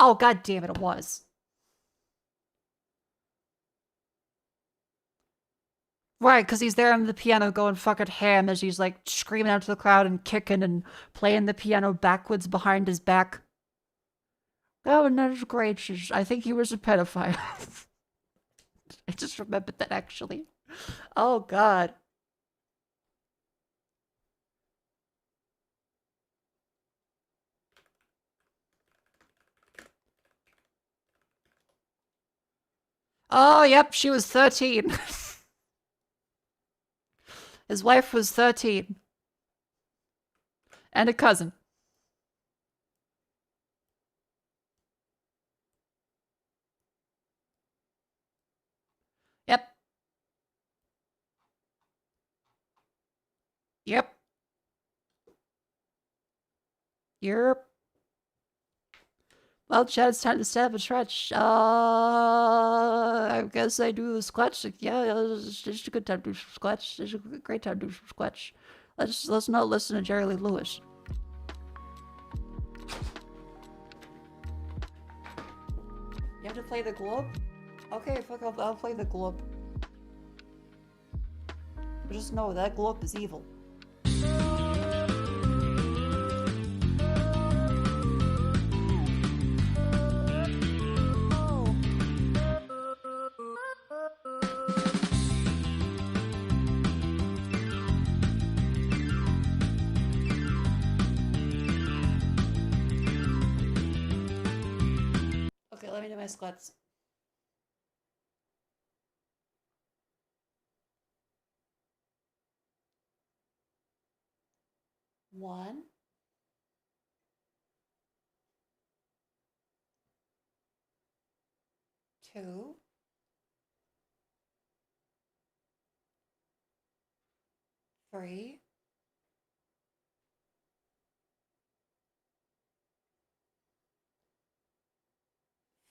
Oh, god damn it, it was. Right, because he's there on the piano going fucking ham as he's like screaming out to the crowd and kicking and playing the piano backwards behind his back. Oh, and that's great. I think he was a pedophile. I just remembered that actually. Oh, God. Oh, yep, she was 13. His wife was 13. And a cousin. Yep. Yep. Yep. Well, Chad, it's time to step and stretch. I guess I do the squats. Yeah, it's just a good time to do some squats. It's a great time to do some squats. Let's not listen to Jerry Lee Lewis. You have to play the globe? Okay, fuck off. I'll play the globe. But just know that globe is evil. Okay, let me do my squats. One. Two. Three.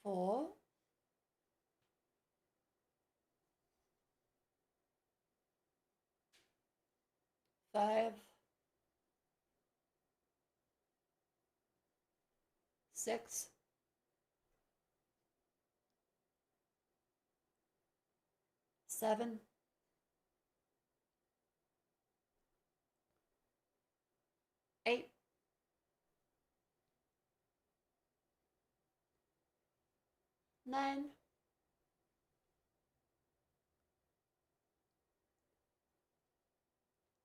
Four. Five. Six. Seven. 8. 9.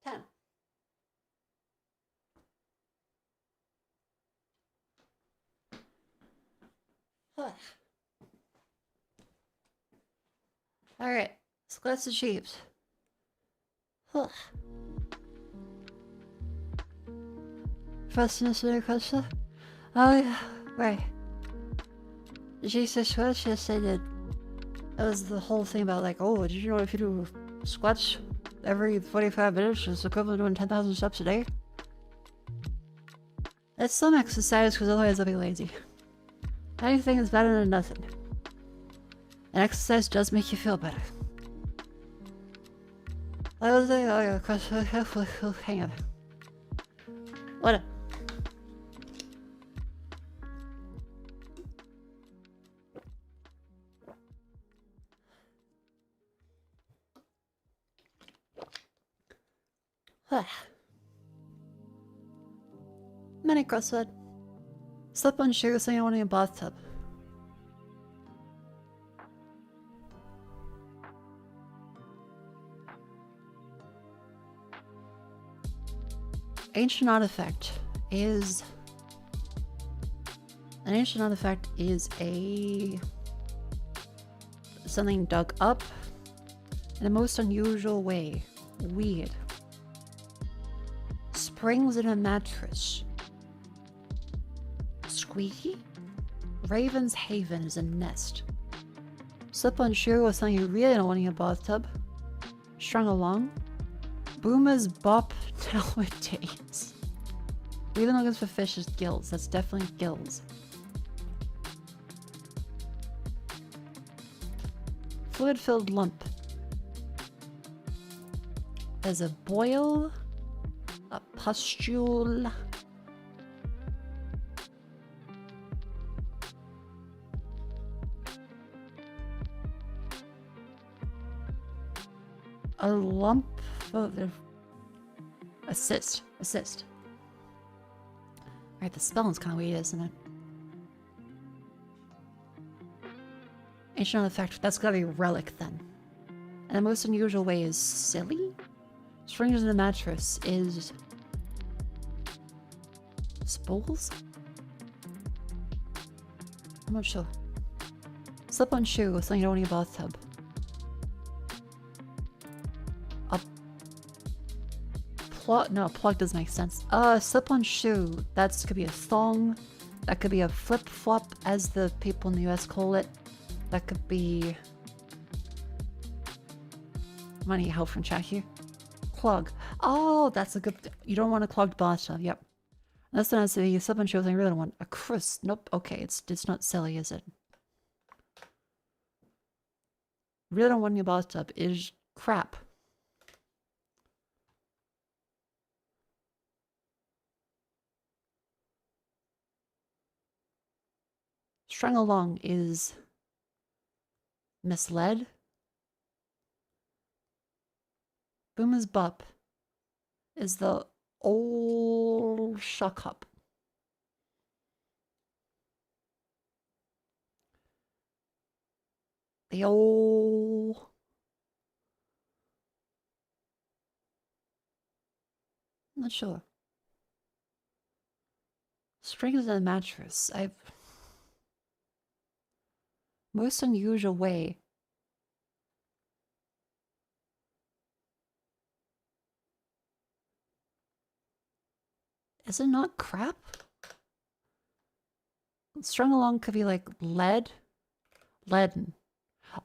10. Alright, so that's achieved. Fastness in question? Oh yeah, right. Jesus Christ, yes I did. That was the whole thing about like, oh, did you know if you do squats every 45 minutes it's equivalent to doing 10,000 steps a day? That's some exercise because otherwise I'll be lazy. Anything is better than nothing. And exercise does make you feel better. I was like, oh yeah, hang on. What? Mini crossword. Slip on shoes so you don't want in a bathtub. Ancient artifact is... An ancient artifact is a... something dug up in a most unusual way. Weird. Springs in a mattress. Squeaky? Raven's Haven is a nest. Slip-on shoe was something you really don't want in your bathtub. Strung along. Boomer's bop nowadays. Really looking for fish is gills. That's definitely gills. Fluid-filled lump. There's a boil. A pustule. A lump of... Assist. Alright, the spelling's kind of weird, isn't it? Ancient artifact, that's gotta be relic then. And the most unusual way is silly? Springs in the mattress is... Spools? I'm not sure. Slip-on shoe with something you don't need a bathtub. A plug? No, plug doesn't make sense. Slip-on shoe. That could be a thong. That could be a flip-flop, as the people in the US call it. That could be... I need help from chat here. Clog. Oh, that's a good... You don't want a clogged bathtub. Yep. That's not the slip-on shoe thing. I really don't want a crust. Nope. Okay, it's not silly, is it? Really don't want in your bathtub is crap. Strung along is misled. Boomer's Bup is the old shuck up. The old... I'm not sure. Springs in a mattress. Most unusual way. Is it not crap? Strung along could be like lead. Leaden.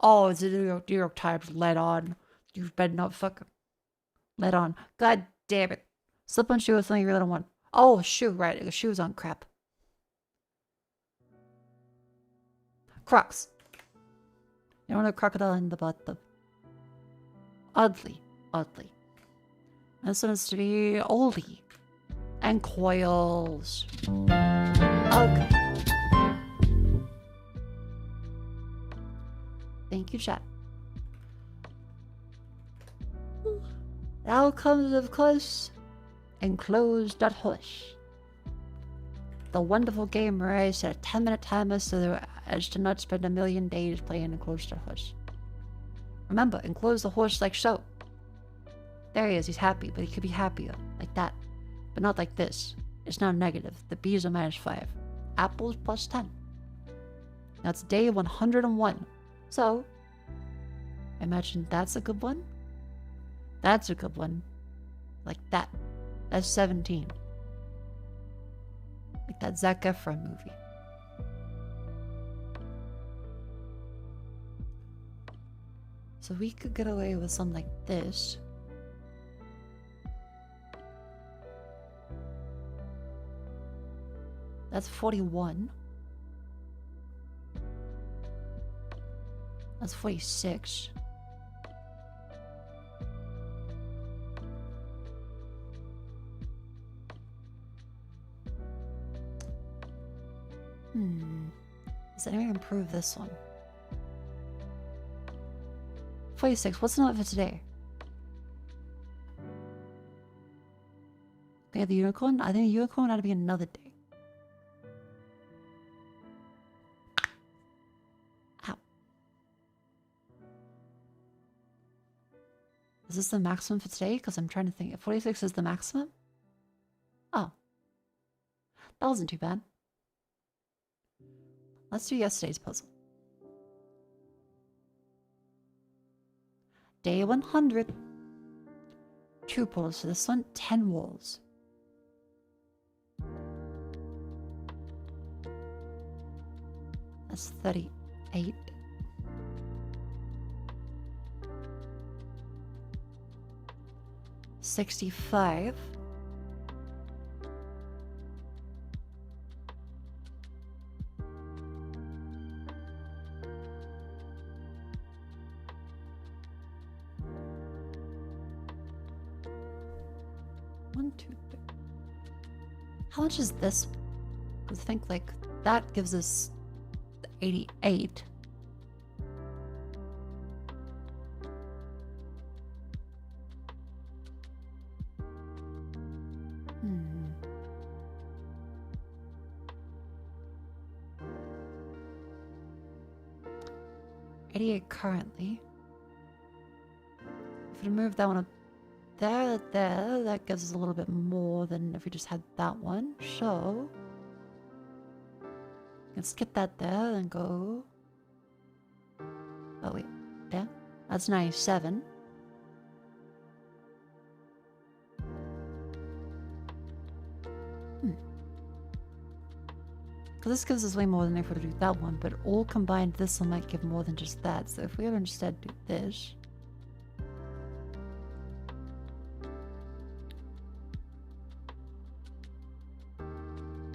Oh, it's a New York Times. Lead on. You better not fuck. Lead on. God damn it. Slip-on shoe is something you really don't want. Oh, a shoe, right. A shoe's on crap. Crocs. You don't want a crocodile in the bathtub. Oddly. This one has to be oldie. And coils. Okay. Thank you, chat. The outcomes, of course, enclosed.hush. The wonderful game where I set a 10-minute timer so as to not spend a million days playing enclosed.hush. Remember, enclose the horse like so. There he is, he's happy, but he could be happier, like that. But not like this. It's now negative. The B's are -5. Apples +10. That's day 101. So, I imagine that's a good one. That's a good one. Like that. That's 17. Like that Zac Efron movie. So we could get away with something like this. That's 41. That's 46. Does anyone improve this one? 46. What's the note for today? Okay, the unicorn? I think the unicorn ought to be another day. Ow. Is this the maximum for today? Because I'm trying to think. 46 is the maximum? Oh. That wasn't too bad. Let's do yesterday's puzzle. Day 100. 2 portals for this one, 10 walls. That's 38. $65. How much is this? Because I think like that gives us 88. Hmm. 88 currently. If we move that one up there, that gives us a little bit more than if we just had that one. So let's get that there and go. Oh wait, yeah, that's 97. Because this gives us way more than if we were to do that one, but all combined this one might give more than just that. So if we were instead do this.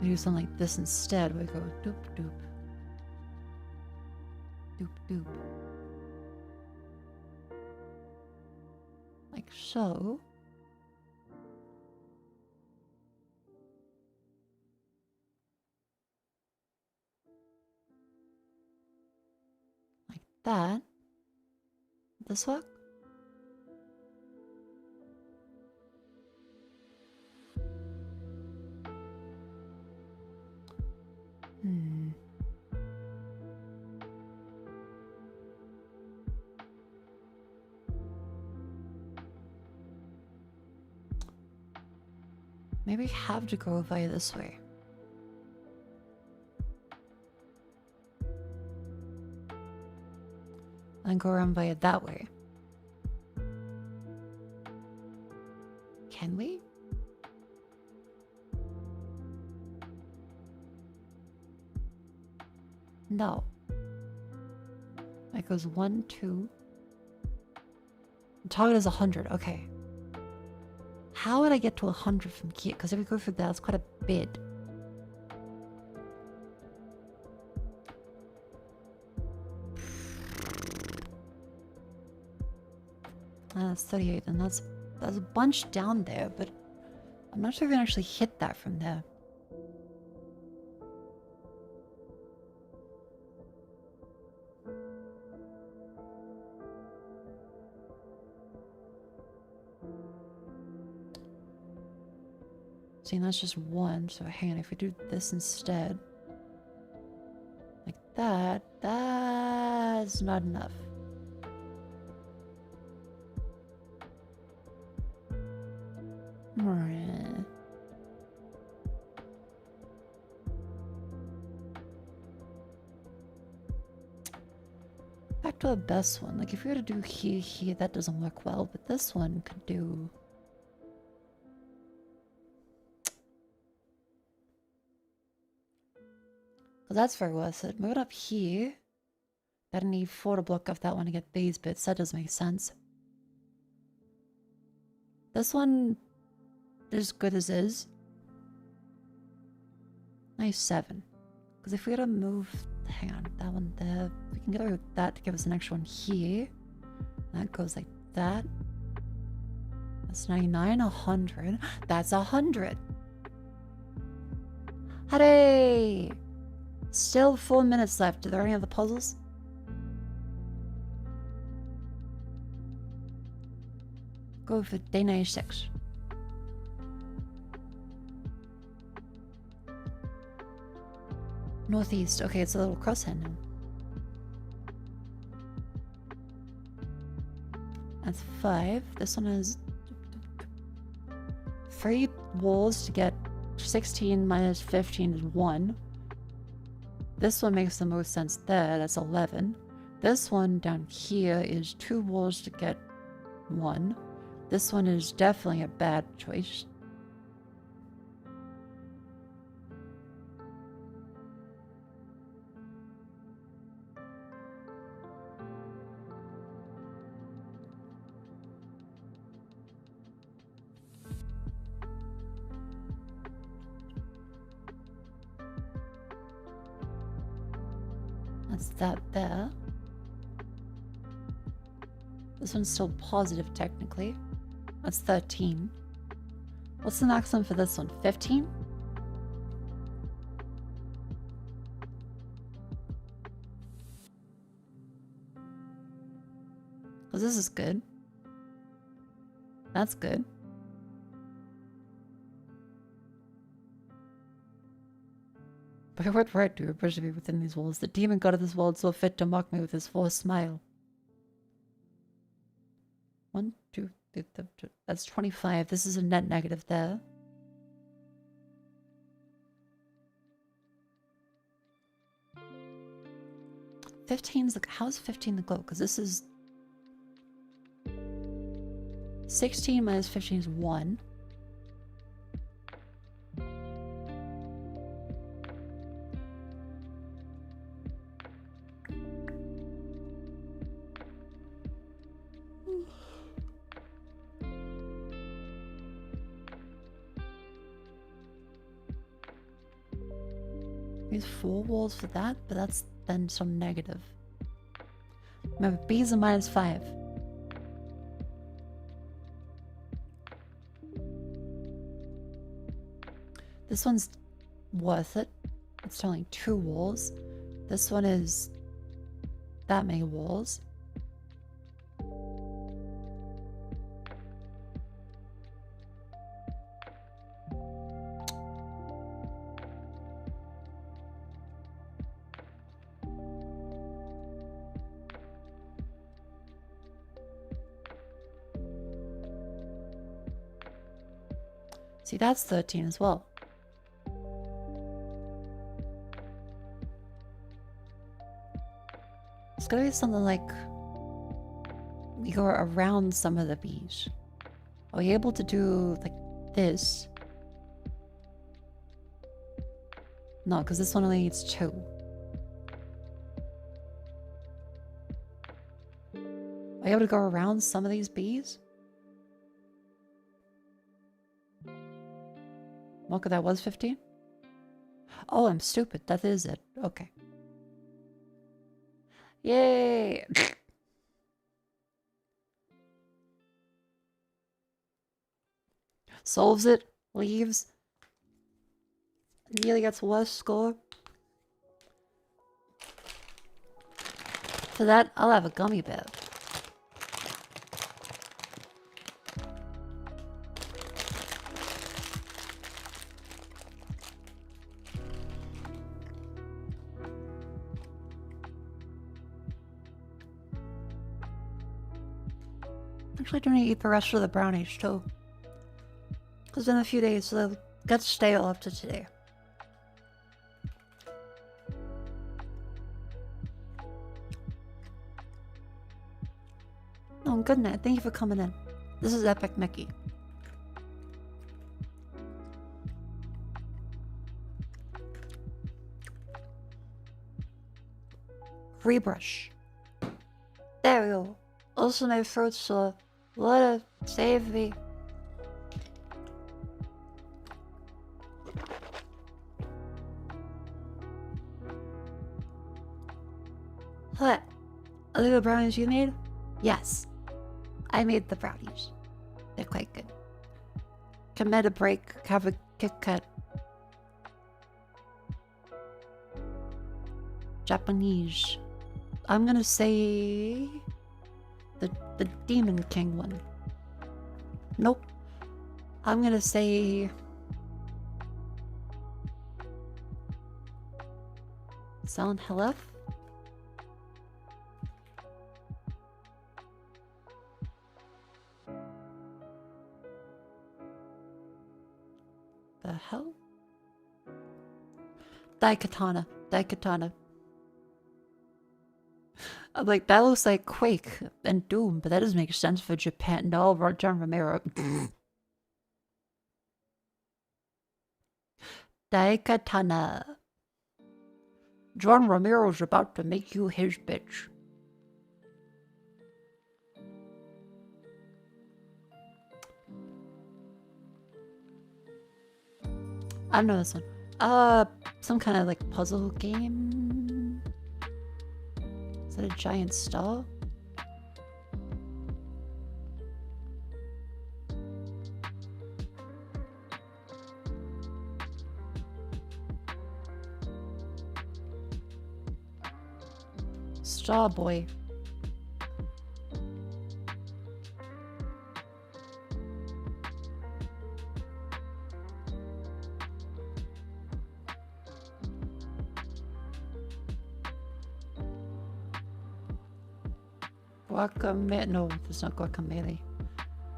We do something like this instead. We go doop doop. Doop doop. Like so. Like that. This work? Maybe we have to go via this way. And go around via that way. Can we? No. It goes 1, 2. The target is 100. Okay. How would I get to 100 from here? Because if we go through that, it's quite a bit. That's 38, and that's a bunch down there, but I'm not sure if we can actually hit that from there. See, that's just one, so hang on, if we do this instead, like that, that's not enough. back to our best one. Like if we were to do here, that doesn't work well, but this one could do. Because that's very worth it. Move it up here. Gotta need 4 to block off that one to get these bits. That does make sense. This one is good as is. Nice 7. Because if we were to move, hang on, that one there, we can get rid of that to give us an extra one here. That goes like that. That's 99, 100. That's 100. Hooray! Still 4 minutes left. Are there any other puzzles? Go for day 96. Northeast. Okay, it's a little crosshead now. That's 5. This one has 3 walls to get 16 minus 15 is 1. This one makes the most sense there. That's 11. This one down here is 2 walls to get 1. This one is definitely a bad choice. That's that there. This one's still positive technically. That's 13. What's the maximum for this one? 15? Because this is good. That's good. By what right do you approach to be within these walls? The demon god of this world saw fit to mock me with his forced smile. 1, 2, 3, that's 25. This is a net negative there. How's 15 the glow? Because this is 16 minus 15 is 1. These 4 walls for that, but that's then some negative. Remember, B's are minus 5. This one's worth it. It's only 2 walls. This one is that many walls. See, that's 13 as well. It's gonna be something like we go around some of the bees. Are we able to do like this? No, because this one only needs 2. Are you able to go around some of these bees? Mako, that was 15? Oh, I'm stupid. That is it. Okay. Yay! Solves it. Leaves. Nearly gets worse score. For that, I'll have a gummy bear. Actually, don't eat the rest of the brownies too. It's been a few days, so they'll get stale after today. Oh, good night. Thank you for coming in. This is Epic Mickey. Rebrush. There we go. Also, my throat's sore. Water, save me. What? Are they the brownies you made? Yes. I made the brownies. They're quite good. Commit a break, have a Kit Kat. Japanese. I'm gonna say the Demon King one. Nope. I'm gonna say Silent Hill F. The hell? Daikatana. Daikatana. I'm like, that looks like Quake and Doom, but that doesn't make sense for Japan. No, John Romero. Daikatana. John Romero's about to make you his bitch. I don't know this one. Some kind of like puzzle game. Is that a giant star? Star Boy. Guacamole. No, it's not guacamole.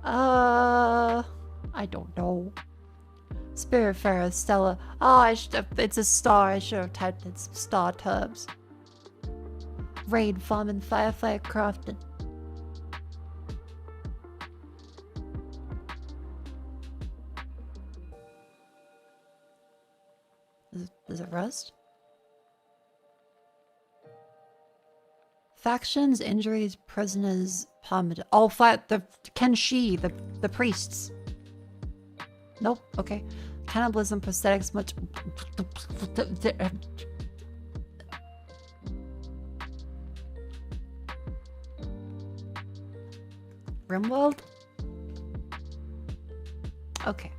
I don't know. Spiritfarer, Stella. Oh, it's a star. I should have typed in some star terms. Raid, Farming, Firefly, Crafted. Is it Rust? Factions, injuries, prisoners, Palmed. Oh, the Kenshi, the priests. Nope. Okay. Cannibalism, prosthetics, much. Rimworld? Okay.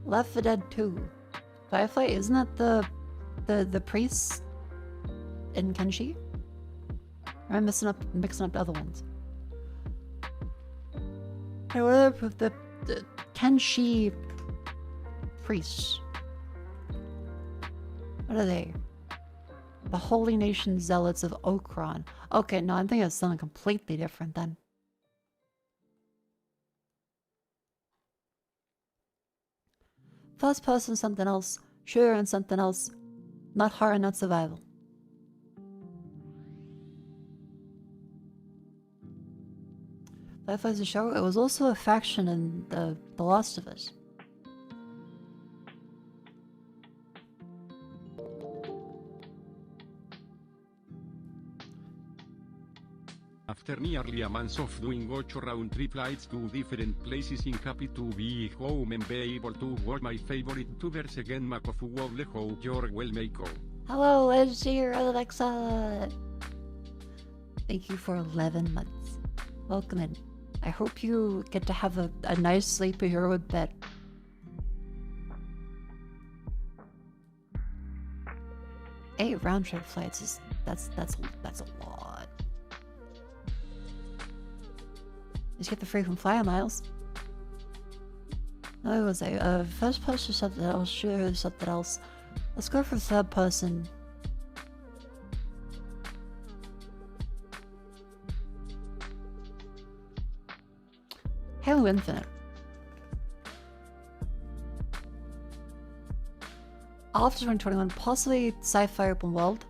Left 4 Dead 2. Firefly, isn't that the priest in Kenshi? Or am I mixing up the other ones? Hey, what are the Kenshi priests? What are they? The Holy Nation Zealots of Okron. Okay, no, I'm thinking of something completely different then. First person, something else. Shooter and something else. Not horror, not survival. Firefly's a show. It was also a faction in the Last of Us. After nearly a month of doing watch round-trip flights to different places in happy to be home and be able to watch my favorite tubers again. Mako, hope you're well, Mako. Hello, it's here, Alexa. Thank you for 11 months. Welcome in. I hope you get to have a nice sleep in your own bed. Eight round-trip flights is that's a lot. Just get the frequent flyer miles. No, it was a first person something else, shooter something else. Let's go for third person. Halo Infinite. After 2021, possibly sci-fi open world,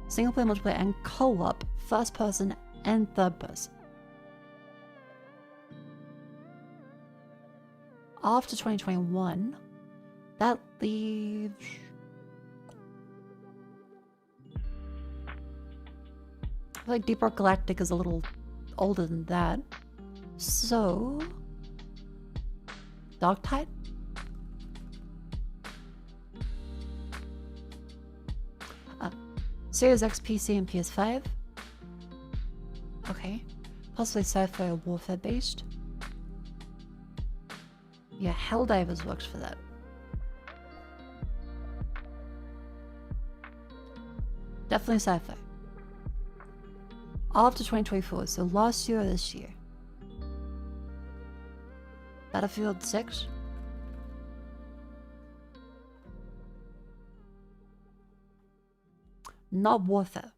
single player, multiplayer, and co-op, first person and third person. After 2021, that leaves... I feel like Deep Rock Galactic is a little older than that. So... Dark Tide? Series X, PC, and PS5. Okay. Possibly sci-fi or warfare based. Yeah, Helldivers works for that. Definitely sci-fi. After 2024, so last year or this year. Battlefield 6. Not warfare.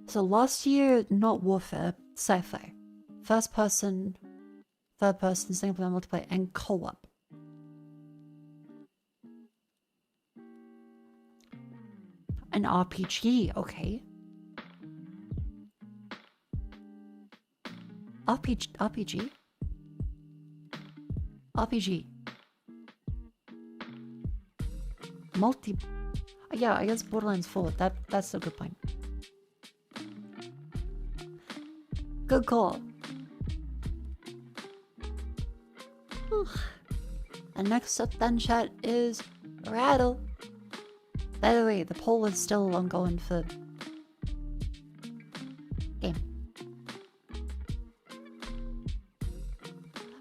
So last year, not warfare, sci-fi. First person, third person, single player, multiplayer, and co-op. An RPG, okay. RPG? RPG. Yeah, I guess Borderlands 4. That's a good point. Good call. And next up then, chat, is Rattle. By the way, the poll is still ongoing for game.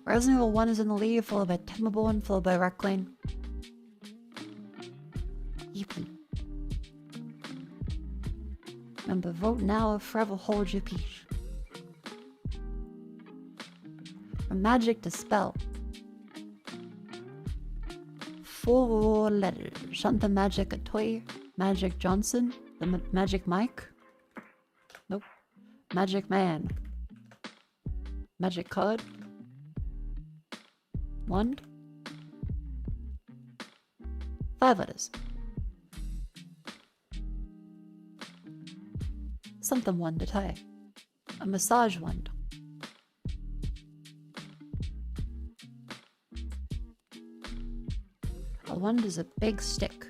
Resident Evil 1 is in the lead, followed by Timberborn, followed by Recklane. Yippee. Remember, vote now or forever hold your peace. From magic to spell. 4 letters. Something Magic a toy. Magic Johnson. The Magic Mike. Nope. Magic Man. Magic Card. Wand. 5 letters. Something wand to tie. A massage wand. A wand is a big stick.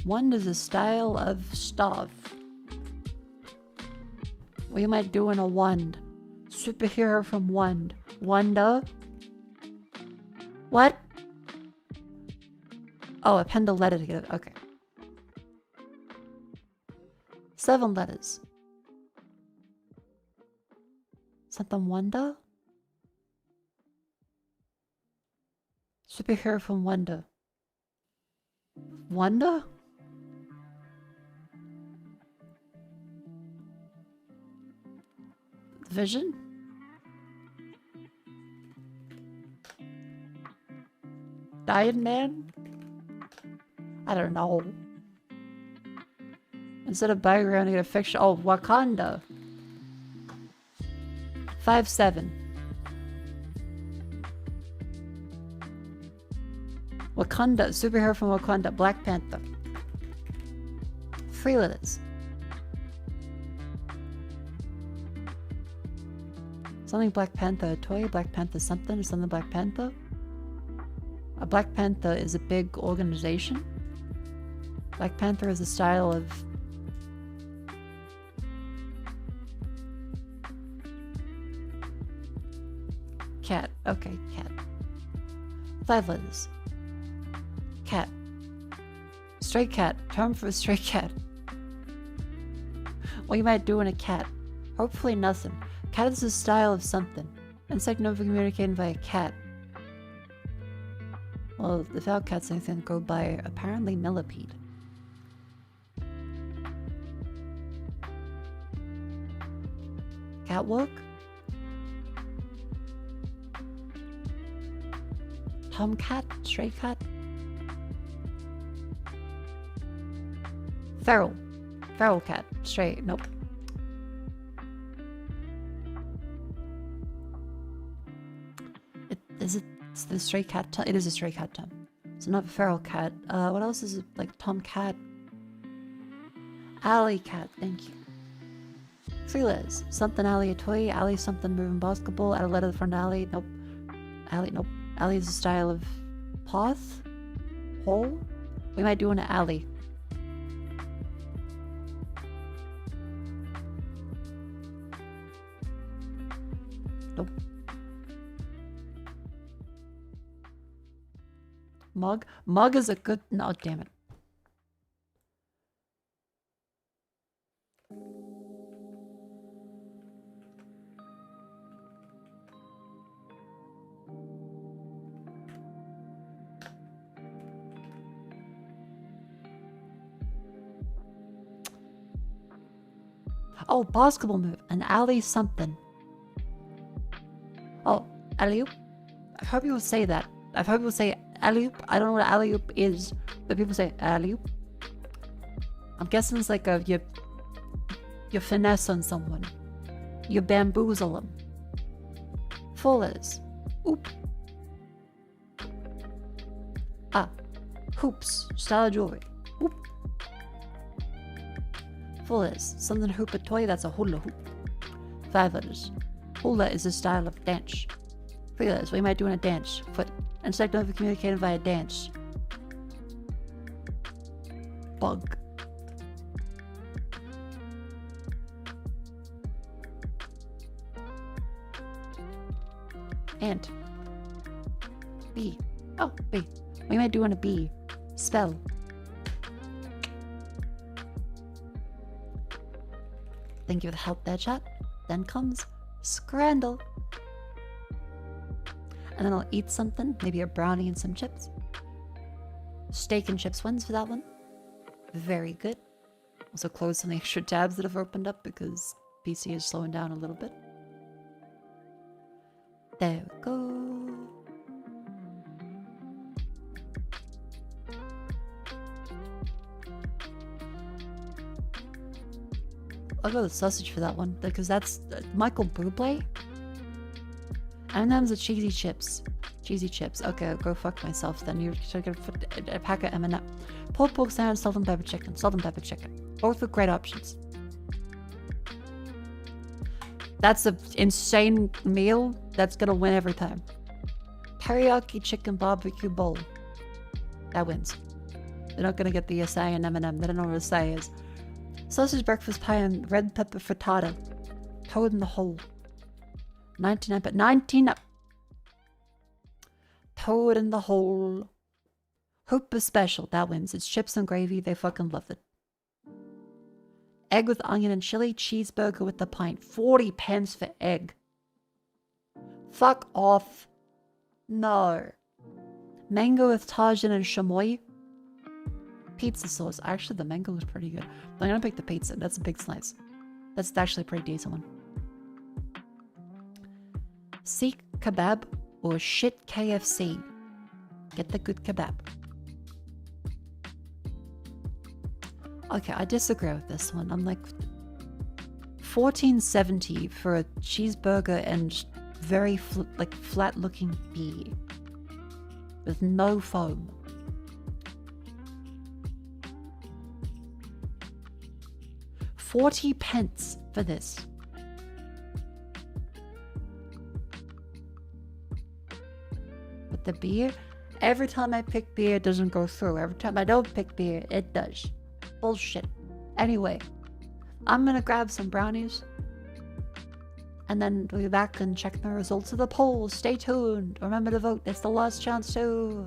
Wand is a style of staff. What you might do in a wand. Superhero from Wand. Wanda? What? Oh, append a letter together. Okay. 7 letters. Something Wanda? Superhero from Wanda. Wanda? Vision? Dying Man? I don't know. Instead of background, you get a fiction. Oh, Wakanda. 5-7. Wakanda. Superhero from Wakanda. Black Panther. 3 letters. Something Black Panther. A toy. Black Panther something. Or something Black Panther. A Black Panther is a big organization. Black Panther is a style of... Cat. Okay, cat. 5 letters. Cat. Stray cat. Term for a stray cat. What you might do in a cat. Hopefully nothing. Cat is a style of something. Insect known for communicating via cat. Well, without cats, anything go by apparently millipede. Catwalk? Tomcat? Stray cat? Feral. Feral cat. Stray. Nope. Is it the stray cat? It is a stray cat time. So not feral cat. What else is it? Like tomcat? Alley cat, thank you. Freelance. Something alley a toy. Alley something moving basketball. Add a letter from alley. Nope. Alley, nope. Alley is a style of path? Hole? We might do an alley. Nope. Mug? Mug is a good... No, damn it. Oh, basketball move. An alley something. Oh, alley-oop. I've heard people say that. I've heard people say alley-oop. I don't know what alley-oop is, but people say alley-oop. I'm guessing it's like you finesse on someone. You bamboozle them. Full is. Oop. Ah. Hoops. Style of jewelry. Oop. Full is. Something hoop a toy, that's a hula hoop. 5 letters. Hula is a style of dance. 3 letters. We might do in a dance. Foot. Insect of communicating via dance. Bug. Ant. Bee. Oh, bee. We might do in a bee. Spell. Thank you for the help there, chat. Then comes Scrandle. And then I'll eat something, maybe a brownie and some chips. Steak and chips wins for that one. Very good. Also close some extra tabs that have opened up because PC is slowing down a little bit. There we go. I'll go with sausage for that one because that's Michael Bublé. M&M's are cheesy chips. Cheesy chips. Okay, I'll go fuck myself then. You should get a pack of M&M. Pulled pork sandwich, salt and pepper chicken. Salt and pepper chicken. Both are great options. That's an insane meal that's gonna win every time. Teriyaki chicken barbecue bowl. That wins. They're not gonna get the acai and M&M. They don't know what acai is. Sausage breakfast pie and red pepper frittata. Toad in the hole. 99, but 19 up. Toad in the hole. Hoop is special. That wins. It's chips and gravy. They fucking love it. Egg with onion and chili. Cheeseburger with the pint. 40 pence for egg. Fuck off. No. Mango with tajin and chamoy. Pizza sauce. Actually, the mango was pretty good. I'm gonna pick the pizza. That's a big slice. That's actually a pretty decent one. Seek kebab or shit KFC. Get the good kebab. Okay, I disagree with this one. I'm like $14.70 for a cheeseburger and very flat looking beer with no foam. £40 for this. But the beer, every time I pick beer, it doesn't go through. Every time I don't pick beer, it does. Bullshit. Anyway, I'm gonna grab some brownies. And then we'll be back and check the results of the polls. Stay tuned. Remember to vote. It's the last chance to.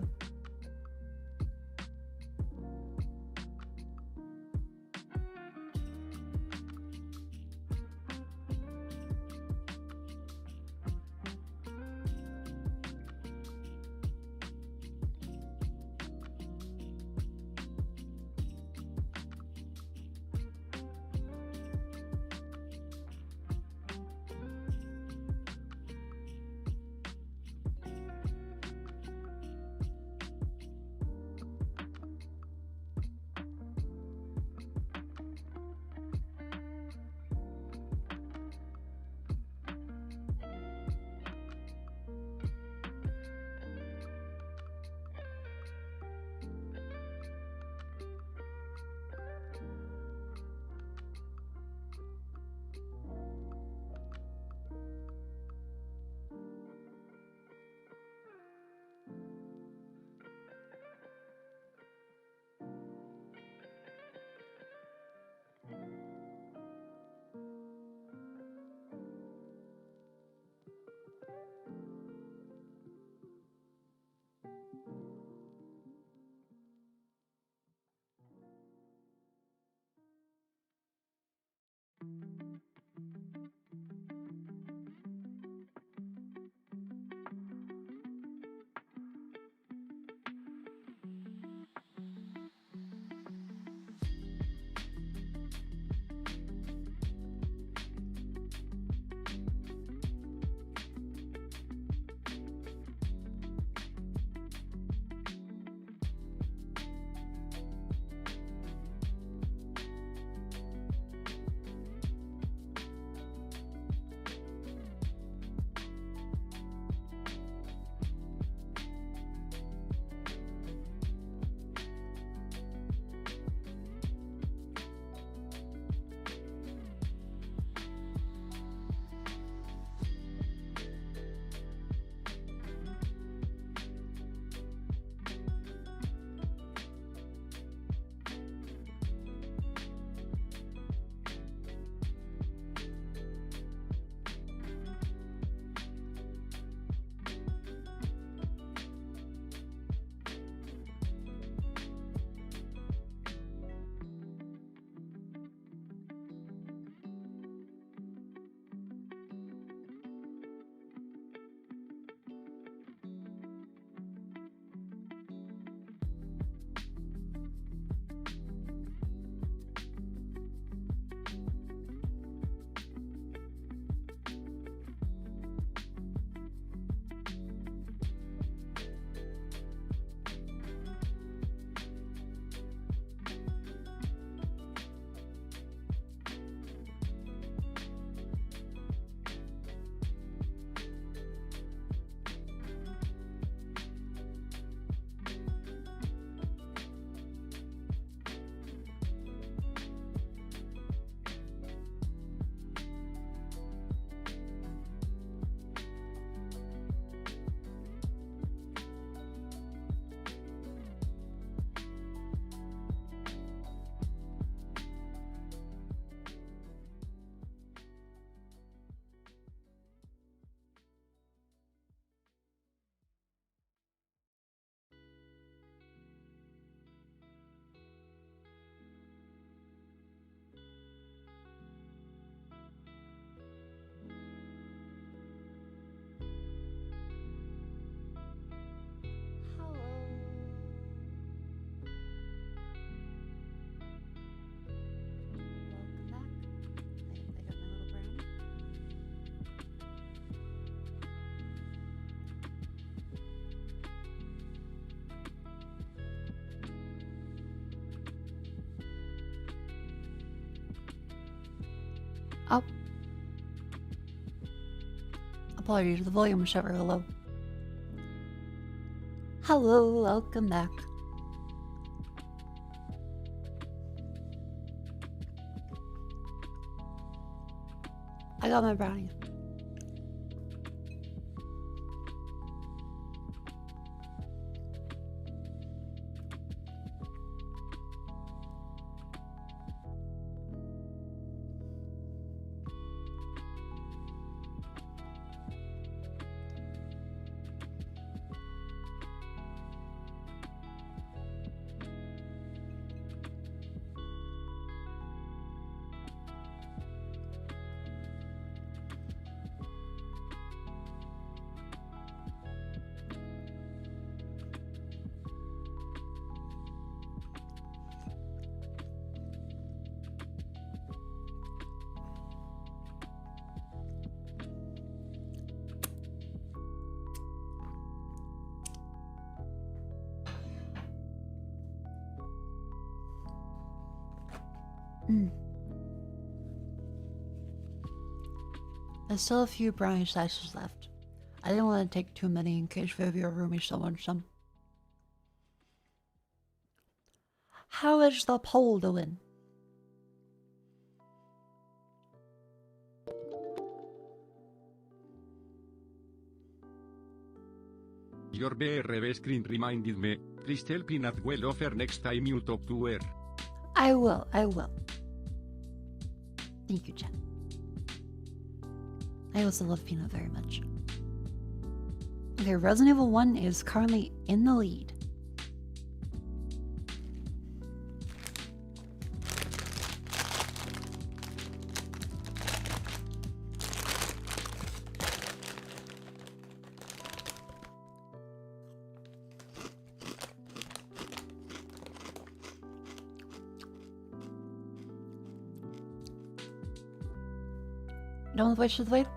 Apologies, the volume was ever low. Hello, welcome back. I got my brownie. There's still a few brownie slices left. I didn't want to take too many in case Vivi or Rumi still want some. How is the poll doing? Your BRB screen reminded me, please tell Peanut well offer next time you talk to her. I will. Thank you, Jen. I also love Peanut very much. Okay, Resident Evil 1 is currently in the lead. Done with Voice of the Void?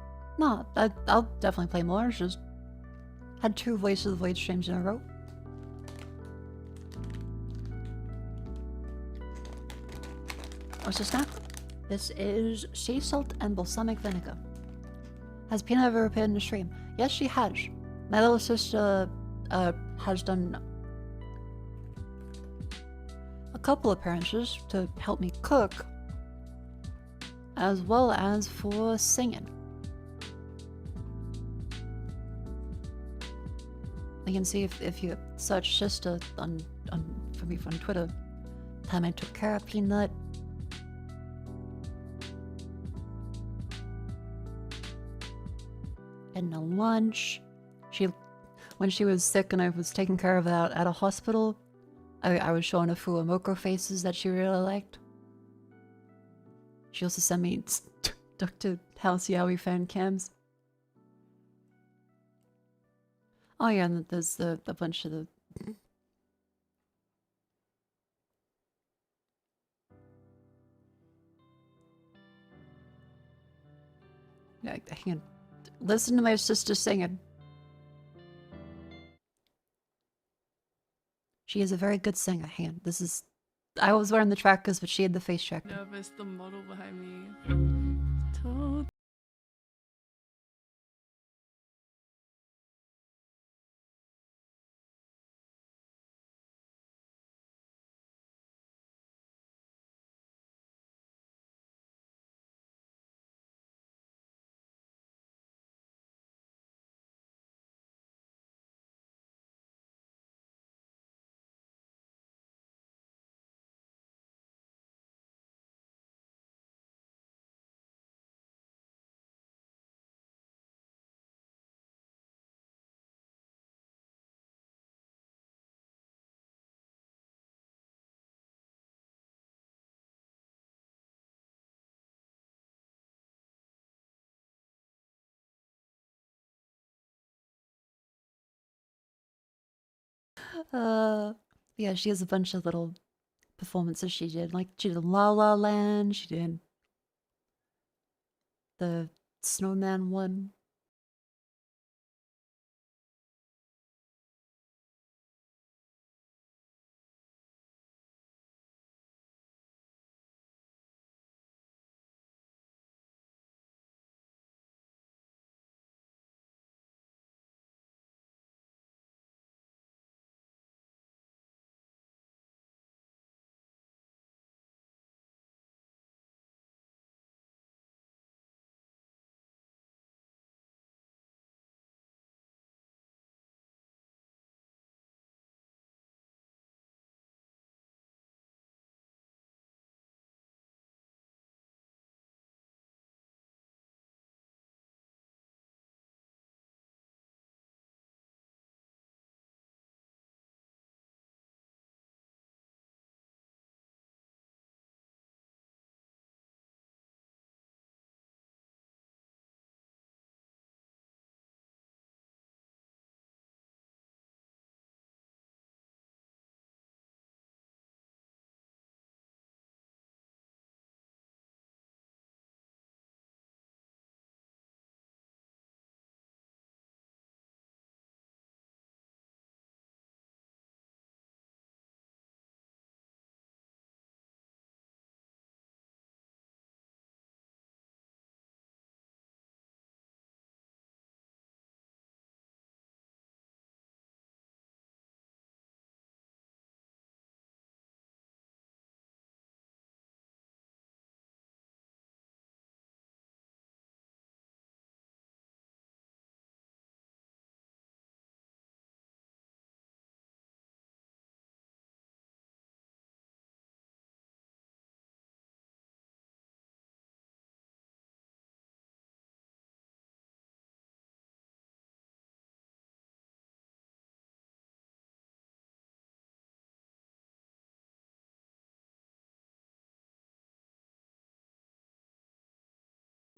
No, I'll definitely play more. It's just had 2 Voice of the Void streams in a row. What's this snack? This is sea salt and balsamic vinegar. Has Peanut ever appeared in the stream? Yes, she has. My little sister has done a couple appearances to help me cook, as well as for singing. You can see if you search sister on for me on Twitter, time I took care of Peanut. And a lunch. When she was sick and I was taking care of her at a hospital, I was showing her full Mako faces that she really liked. She also sent me Dr. House Yowie fan cams. Oh yeah, and there's a bunch of the... Yeah, hang on. Listen to my sister singing. She is a very good singer. Hang on, this is... I was wearing the trackers, but she had the face tracker. Nervous, the model behind me. Told. Yeah, she has a bunch of little performances she did. Like, she did La La Land, she did the Snowman one.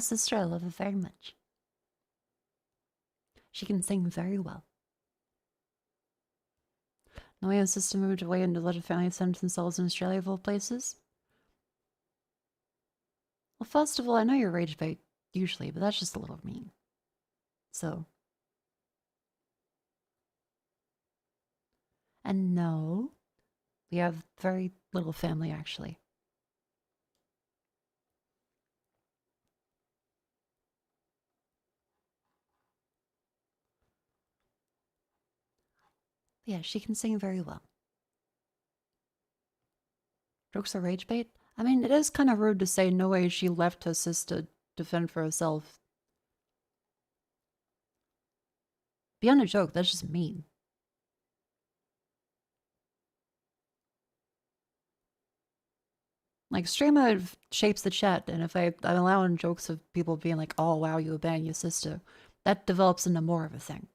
sister, I love her very much. She can sing very well. Noya's sister moved away and let her family send themselves in Australia of all places. Well, first of all, I know you're rage bait usually, but that's just a little mean. So. And no, we have very little family actually. Yeah, she can sing very well. Jokes are rage bait? I mean, it is kind of rude to say no way she left her sister to fend for herself. Beyond a joke, that's just mean. Like, streamer shapes the chat, and if I'm allowing jokes of people being like, oh wow, you abandoned your sister, that develops into more of a thing.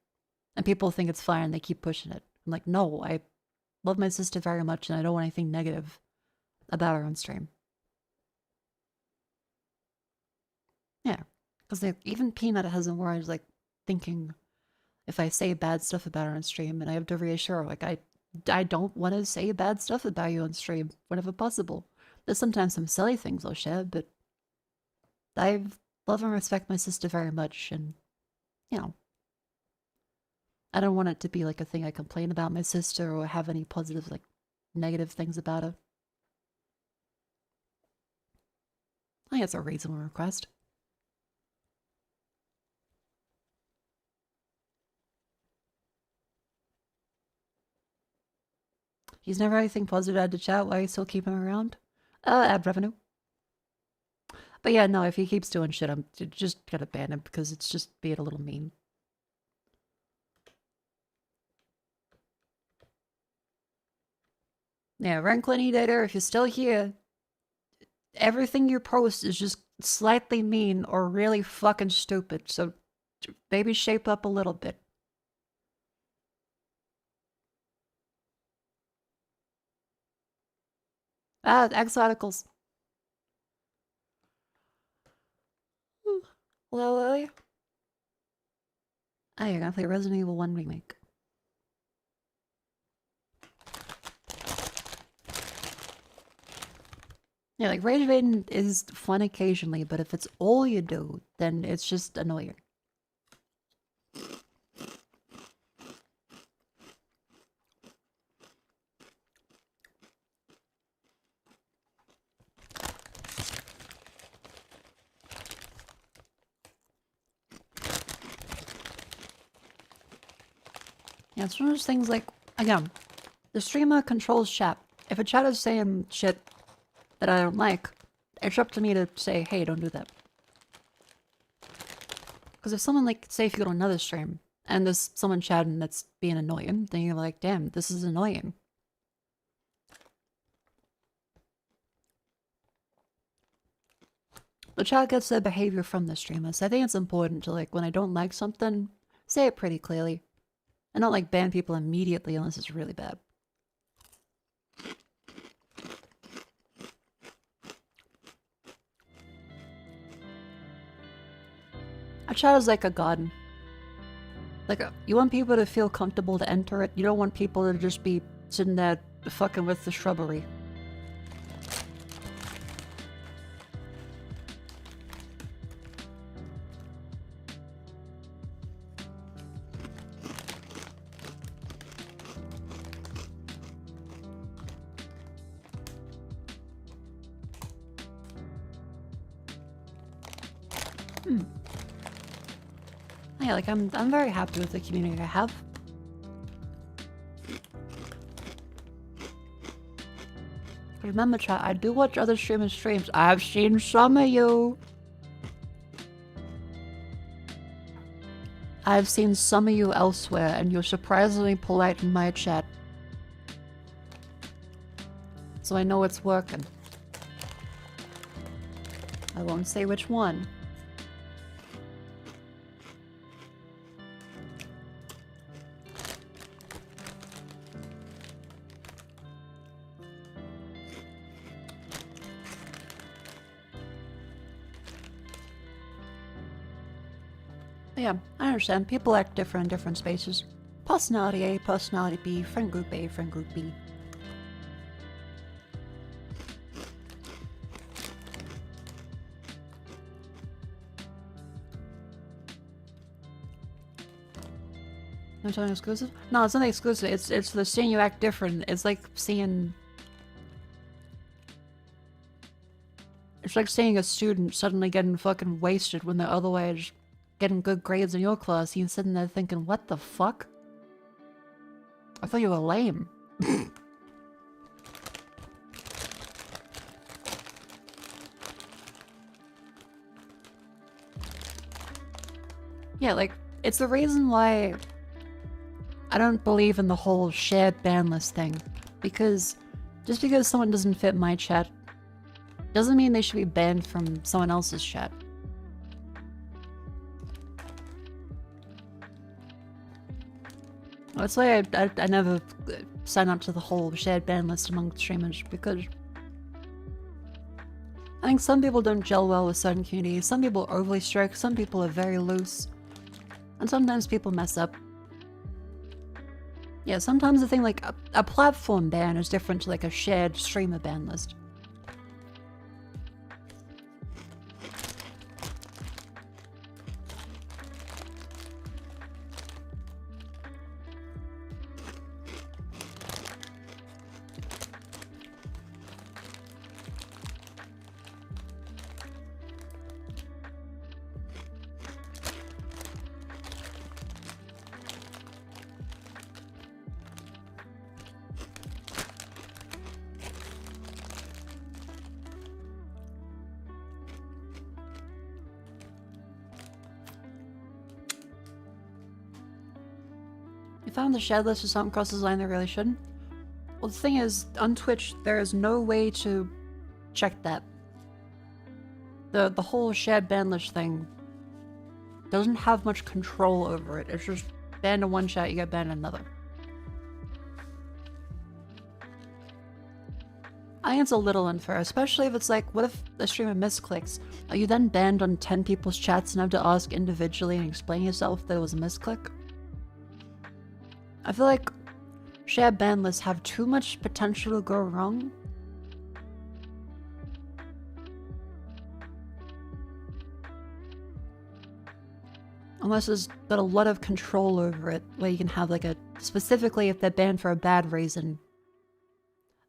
And people think it's fine and they keep pushing it. I'm like, no, I love my sister very much and I don't want anything negative about her on stream. Yeah, because even Peanut has in words like thinking if I say bad stuff about her on stream, and I have to reassure her, like, I don't want to say bad stuff about you on stream whenever possible. There's sometimes some silly things I'll share, but I love and respect my sister very much, and, you know, I don't want it to be like a thing I complain about my sister or have any positive, like, negative things about her. I think it's a reasonable request. He's never anything positive to add to chat. Why are you still keeping him around? Ad revenue. But yeah, no, if he keeps doing shit, I'm just gonna ban him because it's just being a little mean. Yeah, Ranklin Dater, if you're still here, everything you post is just slightly mean or really fucking stupid, so maybe shape up a little bit. X articles. Hello, Lily. Oh, you're gonna play Resident Evil 1 Remake. Yeah, like, Rage Baiting is fun occasionally, but if it's all you do, then it's just annoying. Yeah, it's one of those things like, again, the streamer controls chat. If a chat is saying shit that I don't like, it's up to me to say, hey, don't do that. Because if someone, like, say if you go to another stream, and there's someone chatting that's being annoying, then you're like, damn, this is annoying. The chat gets their behavior from the streamer, so I think it's important to, like, when I don't like something, say it pretty clearly. And not, like, ban people immediately unless it's really bad. A chat is like a garden. Like, you want people to feel comfortable to enter it. You don't want people to just be sitting there fucking with the shrubbery. Yeah, like, I'm very happy with the community I have. Remember, chat, I do watch other streamers' streams. I've seen some of you. I've seen some of you elsewhere, and you're surprisingly polite in my chat. So I know it's working. I won't say which one. But yeah, I understand. People act different in different spaces. Personality A, personality B, friend group A, friend group B. No, it's not exclusive? No, it's not exclusive. It's the seeing you act different. It's like seeing... It's like seeing a student suddenly getting fucking wasted when they're otherwise getting good grades in your class, and you're sitting there thinking, what the fuck? I thought you were lame. Yeah, like, it's the reason why I don't believe in the whole shared ban list thing. Because just because someone doesn't fit my chat doesn't mean they should be banned from someone else's chat. That's why I never sign up to the whole shared ban list among streamers, because I think some people don't gel well with certain communities, some people are overly strict, some people are very loose, and sometimes people mess up. Yeah, sometimes the thing like a platform ban is different to like a shared streamer ban list. If I'm on the shared list or something crosses the line that really shouldn't. Well, the thing is, on Twitch, there is no way to check that. The whole shared ban list thing doesn't have much control over it. It's just banned in one chat, you get banned in another. I think it's a little unfair, especially if it's like, what if the streamer misclicks? Are you then banned on 10 people's chats and have to ask individually and explain yourself that it was a misclick? I feel like shared ban lists have too much potential to go wrong. Unless there's got a lot of control over it, where you can have like a, specifically if they're banned for a bad reason.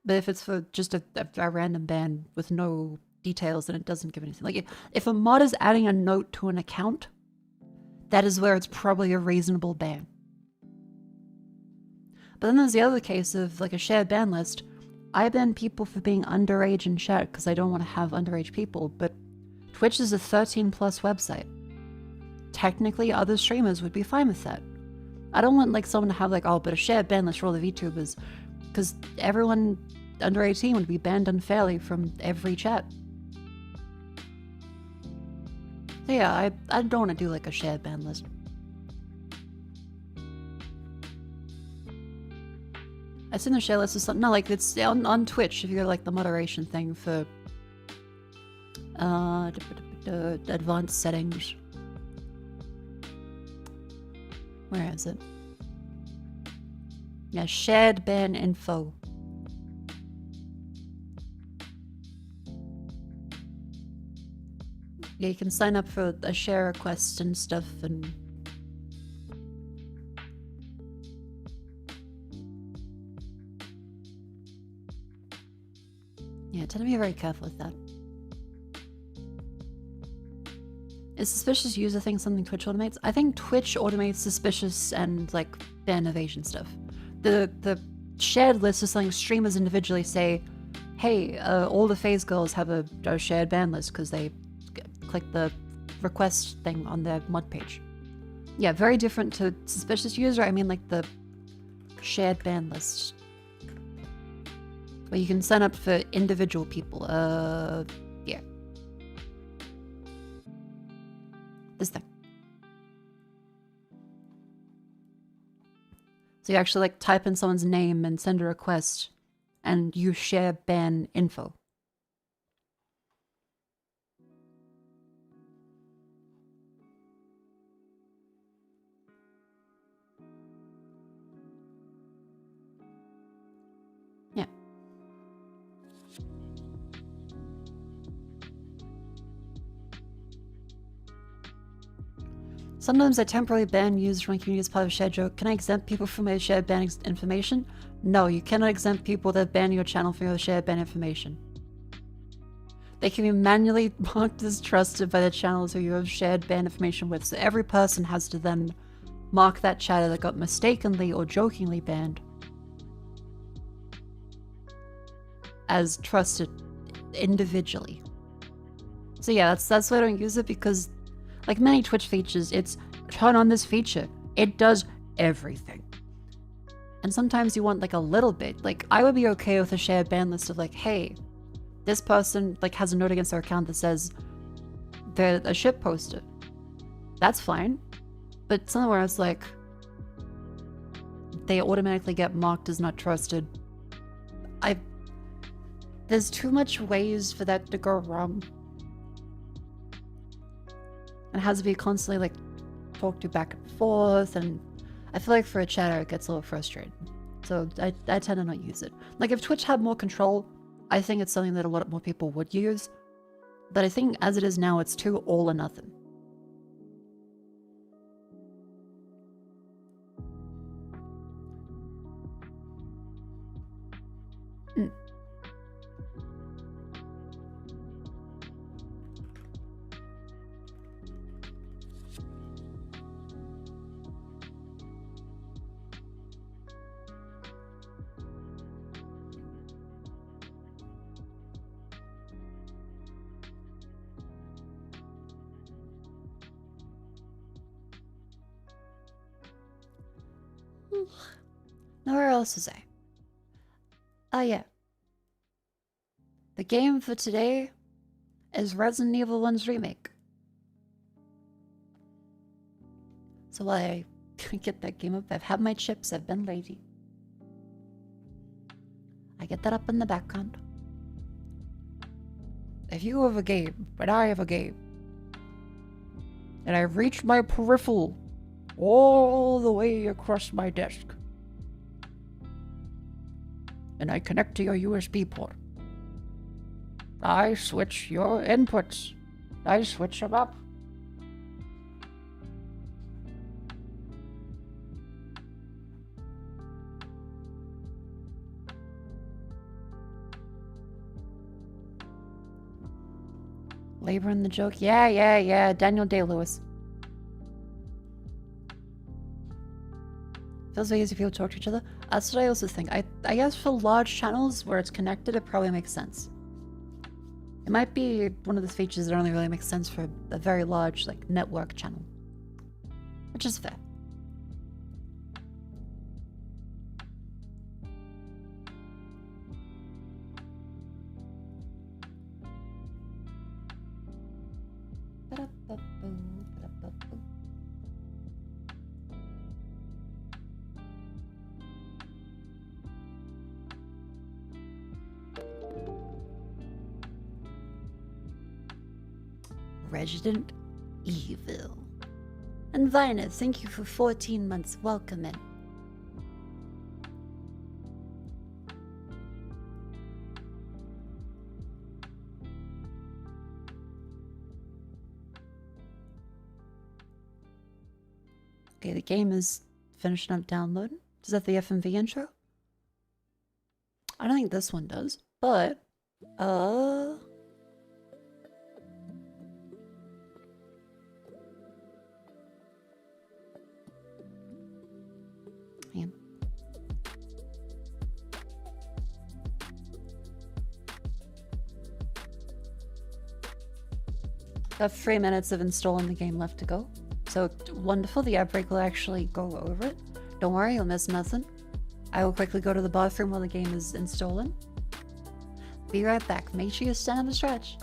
But if it's for just a random ban with no details, then it doesn't give anything. Like if a mod is adding a note to an account, that is where it's probably a reasonable ban. But then there's the other case of like a shared ban list. I ban people for being underage in chat because I don't want to have underage people, but Twitch is a 13+ website. Technically, other streamers would be fine with that. I don't want like someone to have like, oh, but a shared ban list for all the VTubers, because everyone under 18 would be banned unfairly from every chat. So yeah, I don't want to do like a shared ban list. I seen the share list or something. No, like it's on Twitch. If you go to like the moderation thing for advanced settings. Where is it? Yeah, shared ban info. Yeah, you can sign up for a share request and stuff and. Yeah, tend to be very careful with that. Is suspicious user thing something Twitch automates? I think Twitch automates suspicious and like ban evasion stuff. The shared list is something streamers individually say, hey, all the FaZe girls have a shared ban list because they click the request thing on their mod page. Yeah, very different to suspicious user. I mean like the shared ban list. Where you can sign up for individual people. Yeah. This thing. So you actually like type in someone's name and send a request and you share ban info. Sometimes I temporarily ban users from my community as part of a shared joke. Can I exempt people from my shared ban information? No, you cannot exempt people that ban your channel from your shared ban information. They can be manually marked as trusted by the channels who you have shared ban information with, so every person has to then mark that chatter that got mistakenly or jokingly banned as trusted individually. So yeah, that's why I don't use it, because like many Twitch features, it's turn on this feature. It does everything. And sometimes you want like a little bit. Like I would be okay with a shared ban list of like, hey, this person like has a note against their account that says they're a shit poster. That's fine. But somewhere it's like they automatically get marked as not trusted. There's too much ways for that to go wrong. It has to be constantly like talked to back and forth, and I feel like for a chatter it gets a little frustrating. So I tend to not use it. Like if Twitch had more control, I think it's something that a lot more people would use. But I think as it is now, it's too all or nothing. Nowhere else to say. Oh yeah. The game for today is Resident Evil 1's remake. So while I get that game up, I've had my chips, I've been lazy. I get that up in the background. If you have a game, and I have a game, and I've reached my peripheral all the way across my desk, and I connect to your USB port, I switch your inputs. I switch them up. Labor in the joke? Yeah. Daniel Day-Lewis. Feels very easy for people to talk to each other. That's what I also think. I guess for large channels where it's connected, it probably makes sense. It might be one of those features that only really makes sense for a very large, like, network channel. Which is fair. Resident Evil. And Vina, thank you for 14 months. Welcome in. Okay, the game is finishing up downloading. Does that the FMV intro? I don't think this one does, but hang on. Got 3 minutes of installing the game left to go. So wonderful, the outbreak will actually go over it. Don't worry, you'll miss nothing. I will quickly go to the bathroom while the game is installing. Be right back. Make sure you stand on the stretch.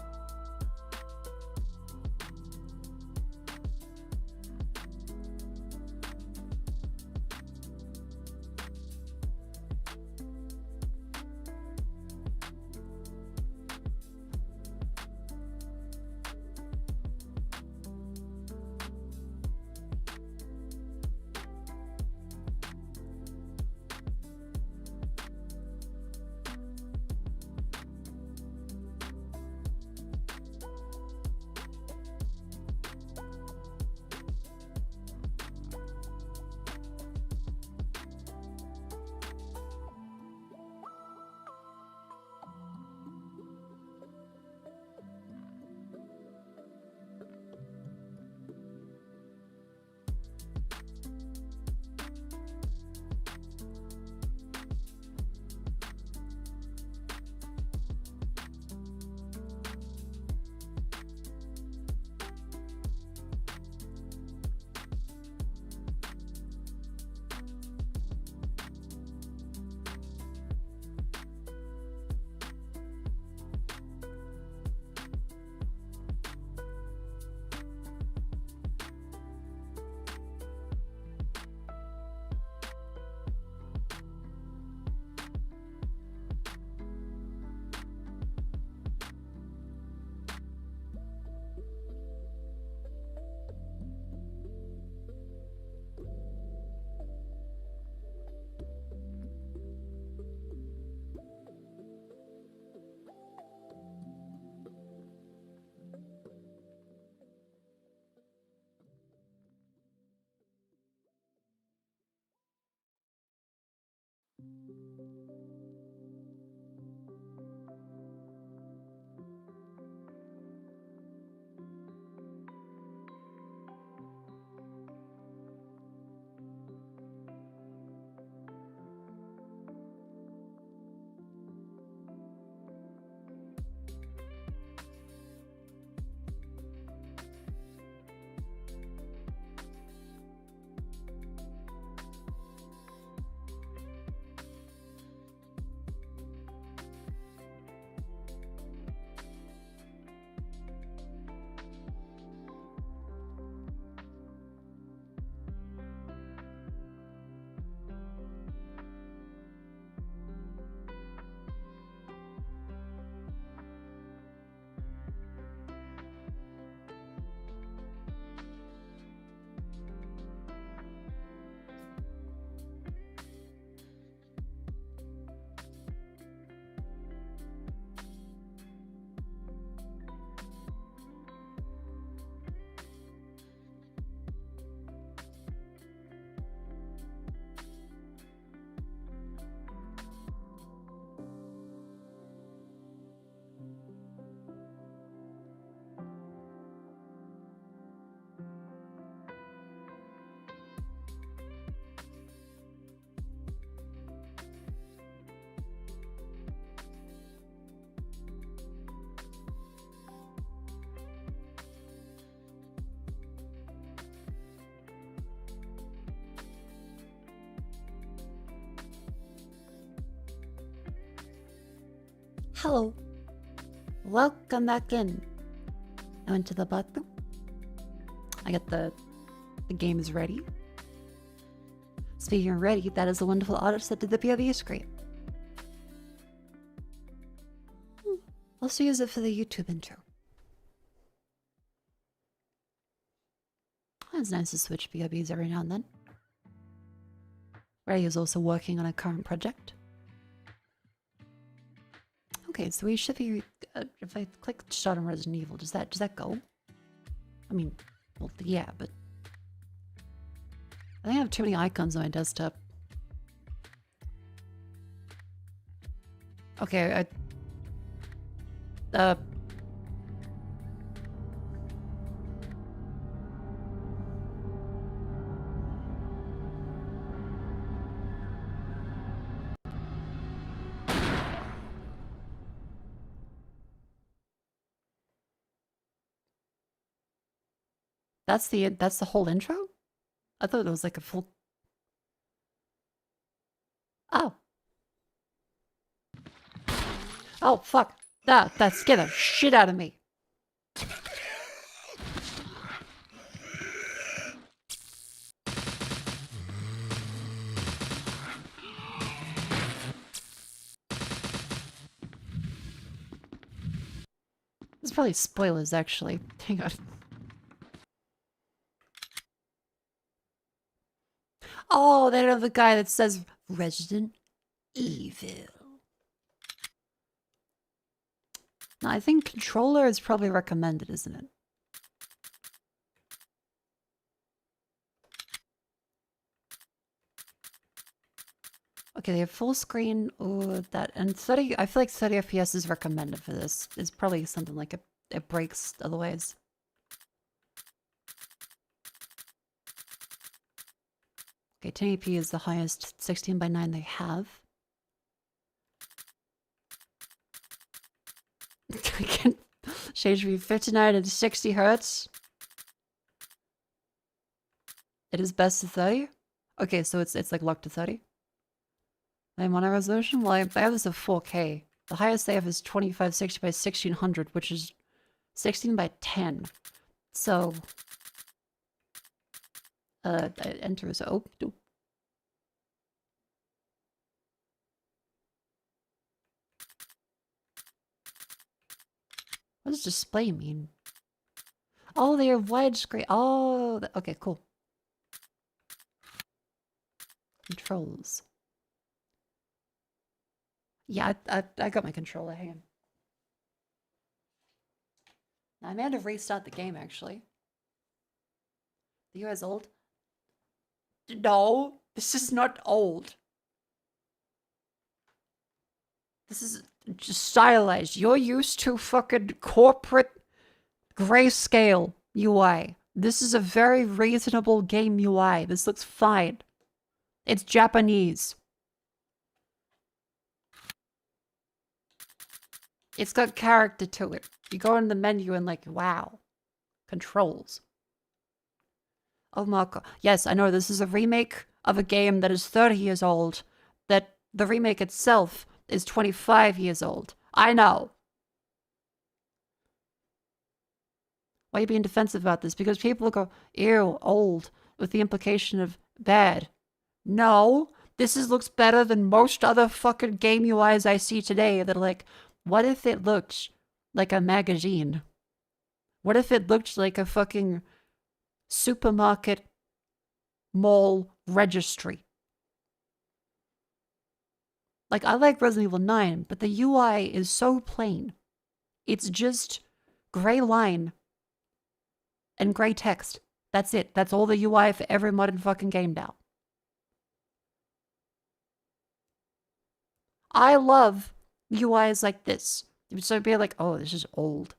Hello. Welcome back in. I went to the bathroom. I got the game is ready. Speaking of ready, that is a wonderful artist that did the POV screen. Also use it for the YouTube intro. It's nice to switch POVs every now and then. Ray is also working on a current project. Okay, so we should be. If I click start on Resident Evil, does that go? I mean, well, yeah, but I think I have too many icons on my desktop. Okay, that's the whole intro? I thought it was like a full. Oh. Oh fuck. That scared the shit out of me. There's probably spoilers actually. Hang on. Oh, that other guy that says Resident Evil. No, I think controller is probably recommended, isn't it? Okay, they have full screen. Oh, that and 30. I feel like 30 FPS is recommended for this. It's probably something like it breaks otherwise. Okay, 1080p is the highest 16:9 they have. I can change from 59 to 60 hertz. It is best to 30. Okay, so it's like locked to 30. I'm on a resolution. Well, I have this at 4K. The highest they have is 2560 by 1600, which is 16 by 10. So, enter is open. What does display mean? Oh, they are widescreen. Oh, okay, cool. Controls. Yeah, I got my controller. Hang on. I may have to restart the game, actually. The UI is old? No, this is not old. This is just stylized. You're used to fucking corporate grayscale UI. This is a very reasonable game UI. This looks fine. It's Japanese. It's got character to it. You go in the menu and like, wow. Controls. Oh, Mako. Yes, I know this is a remake of a game that is 30 years old. That the remake itself is 25 years old. I know. Why are you being defensive about this? Because people go, ew, old, with the implication of bad. No, this looks better than most other fucking game UIs I see today that are like, what if it looked like a magazine? What if it looked like a fucking supermarket mall registry? Like, I like Resident Evil 9, but the UI is so plain. It's just gray line and gray text. That's it. That's all the UI for every modern fucking game now. I love UIs like this. So be like, oh, this is old.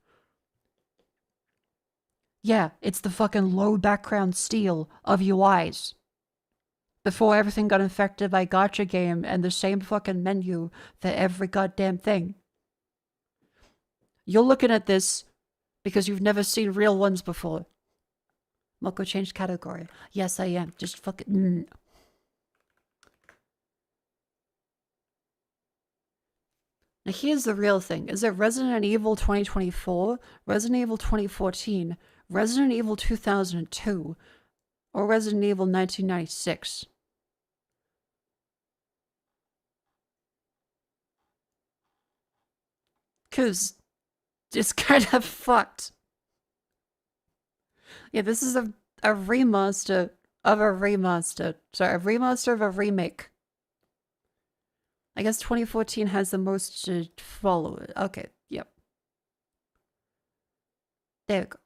Yeah, it's the fucking low background steel of UIs. Before everything got infected by gacha game and the same fucking menu for every goddamn thing. You're looking at this because you've never seen real ones before. Mako changed category. Yes, I am. Just fucking... Now here's the real thing. Is it Resident Evil 2024, Resident Evil 2014, Resident Evil 2002, or Resident Evil 1996? Because it's kind of fucked. Yeah, this is a remaster of a remaster. Sorry, a remaster of a remake. I guess 2014 has the most to follow it. Okay, yep. There we go.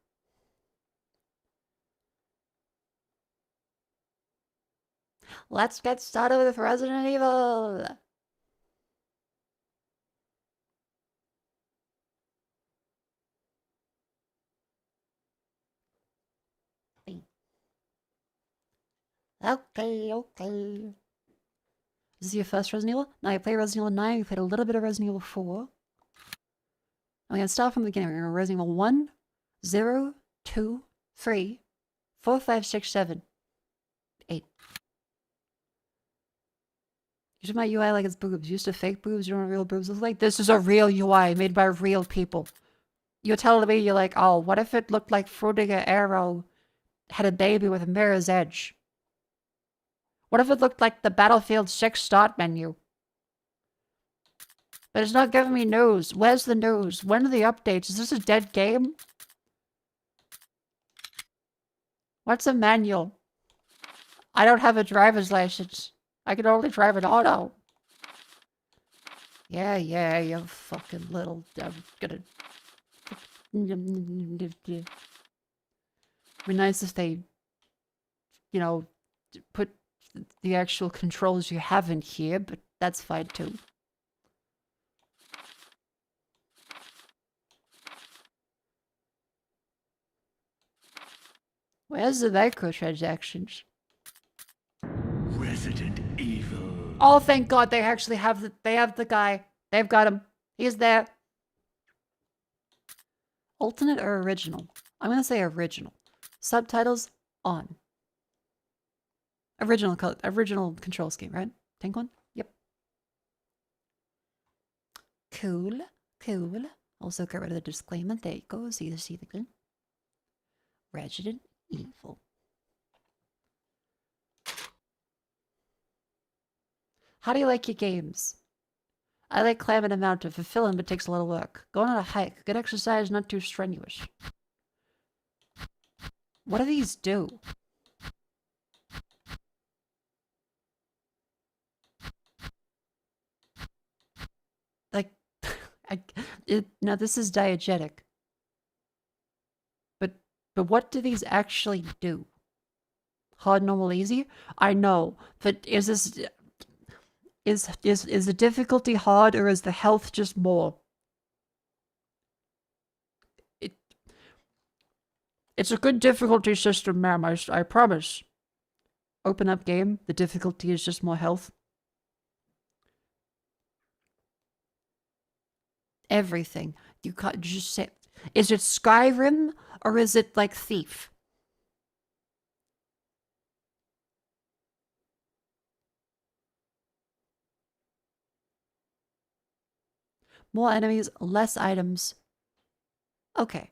Let's get started with Resident Evil. Okay, okay. This is your first Resident Evil? Now you play Resident Evil 9, you played a little bit of Resident Evil 4. I'm gonna start from the beginning. We're gonna Resident Evil 1, 0, 2, 3, 4, 5, 6, 7, 8. Use my UI like it's boobs. Used to fake boobs, you don't want real boobs. It's like, this is a real UI made by real people. You're telling me, you're like, oh, what if it looked like Frodiger Arrow had a baby with a Mirror's Edge? What if it looked like the Battlefield 6 start menu? But it's not giving me news. Where's the news? When are the updates? Is this a dead game? What's a manual? I don't have a driver's license. I can only drive an auto. Yeah, you fucking little... I'm gonna... It'd be nice if they, you know, put the actual controls you have in here, but that's fine too. Where's the microtransactions? Resident Evil. Oh, thank God they actually have the guy. They've got him. He's there. Alternate or original? I'm gonna say original. Subtitles on. Original control scheme, right? Tank one? Yep. Cool. Cool. Also get rid of the disclaimer. There you go. See the good. Resident Evil. How do you like your games? I like climbing a mountain. Fulfilling, but takes a little work. Going on a hike. Good exercise, not too strenuous. What do these do? Like, now this is diegetic. But what do these actually do? Hard, normal, easy? I know, but is this... Is the difficulty hard, or is the health just more? It's a good difficulty system, ma'am, I promise. Open up game, the difficulty is just more health. Everything. You can't just say... Is it Skyrim, or is it like Thief? More enemies, less items. Okay.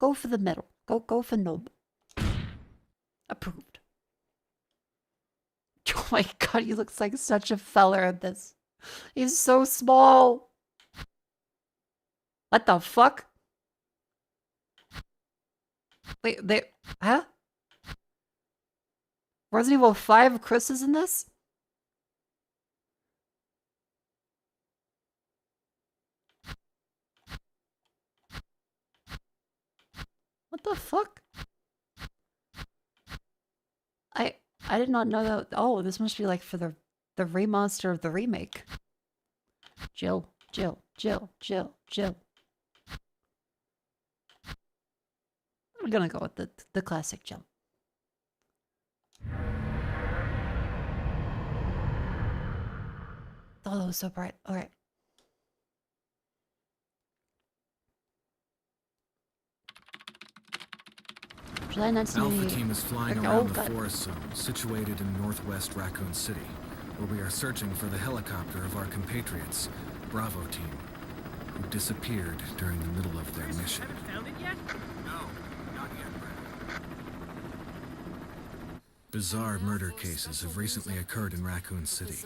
Go for the middle. Go for noble. Approved. Oh my God, he looks like such a feller in this. He's so small. What the fuck? Wait, huh? Resident Evil 5 Chris is in this? What the fuck? I did not know that. Oh, this must be like for the remaster of the remake. Jill. I'm gonna go with the classic Jill. Oh, that was so bright. Alright. July Alpha 1988. team is flying Okay, around oh, the God. forest zone situated in northwest Raccoon City, where we are searching for the helicopter of our compatriots, Bravo team, who disappeared during the middle of their mission. Found it yet? No, not yet, Brandon. Bizarre murder cases have recently occurred in Raccoon City.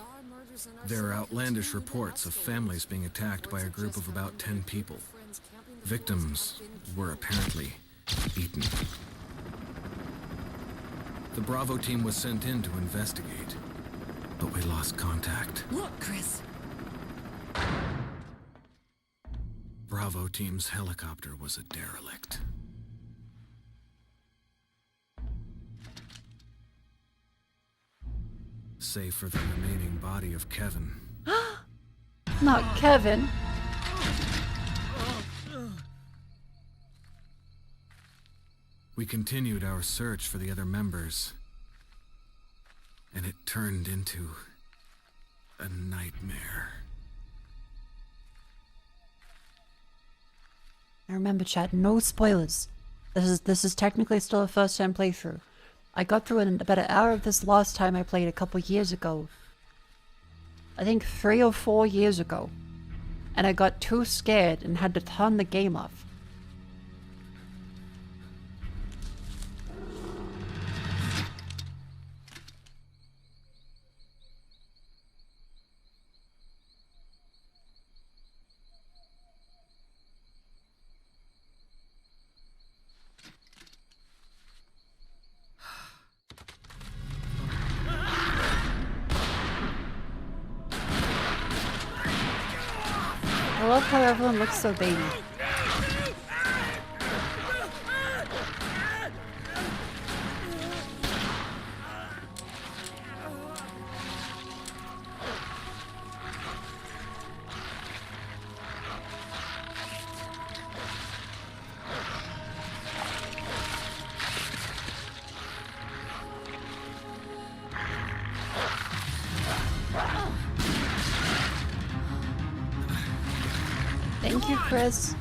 There are outlandish reports of families being attacked by a group of about 10 people. Victims were apparently eaten. The Bravo team was sent in to investigate, but we lost contact. Look, Chris. Bravo team's helicopter was a derelict. Save for the remaining body of Kevin. Not Kevin. We continued our search for the other members, and it turned into a nightmare. I remember, chat, no spoilers. This is technically still a first-time playthrough. I got through in about an hour of this last time I played a couple years ago. I think 3 or 4 years ago. And I got too scared and had to turn the game off. I love how everyone looks so baby. Thank you, Chris.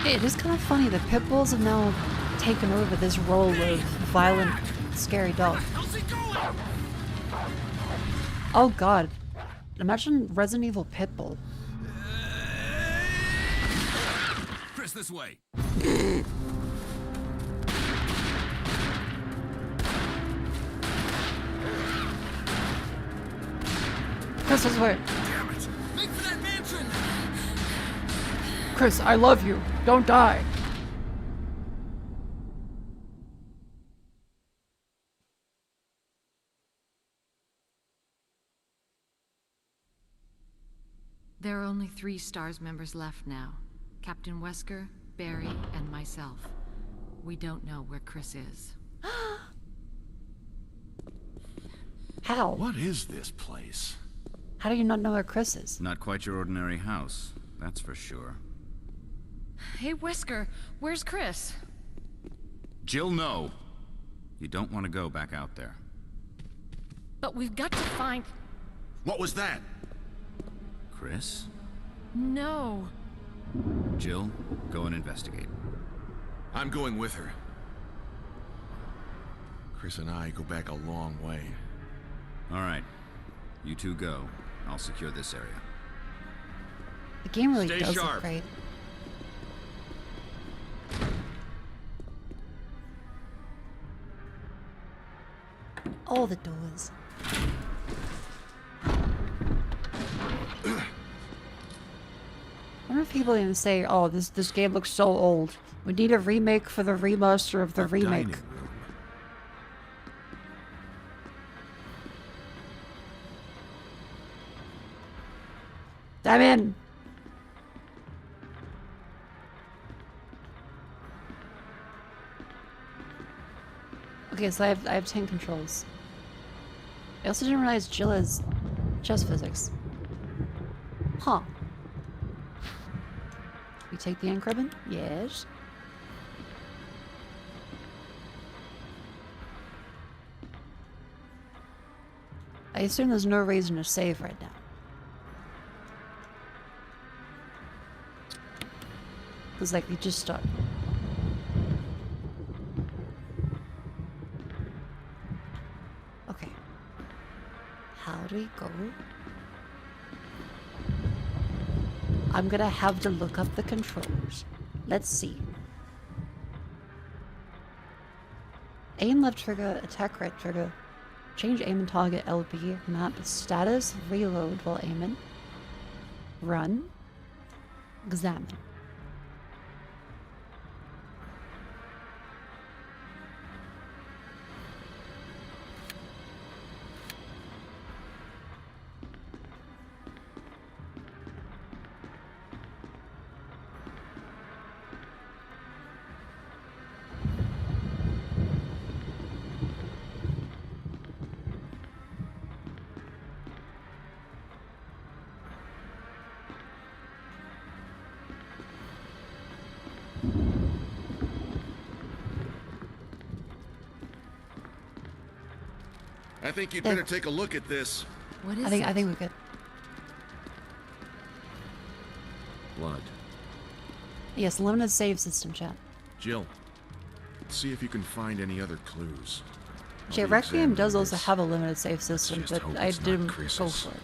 It is kind of funny that pit bulls have now taken over this role of violent, scary dog. Oh god. Imagine Resident Evil Pitbull. Chris, this way. Chris, this way. Damn it. Make for that mansion. Chris, I love you. Don't die. There are only 3 STARS members left now. Captain Wesker, Barry, and myself. We don't know where Chris is. How? What is this place? How do you not know where Chris is? Not quite your ordinary house, that's for sure. Hey, Wesker, where's Chris? Jill, no. You don't want to go back out there. But we've got to find... What was that? Chris? No. Jill, go and investigate. I'm going with her. Chris and I go back a long way. All right. You two go. I'll secure this area. The game really Stay does sharp. look great. All the doors. I wonder if people even say, oh, this game looks so old. We need a remake for the remaster of the remake. Dining room. I'm in. Okay, so I have 10 controls. I also didn't realize Jill has chess physics. Huh. We take the ink ribbon? Yes. I assume there's no reason to save right now. Because, like, we just start. Okay. How do we go? I'm gonna have to look up the controls. Let's see. Aim left trigger, attack right trigger. Change aim and target LB. Map status, reload while aiming. Run. Examine. I think you'd better take a look at this. What is I think we could. Blood. Yes, limited save system, chat. Jill, see if you can find any other clues. Okay, Requiem does also have a limited save system, but I didn't go for it.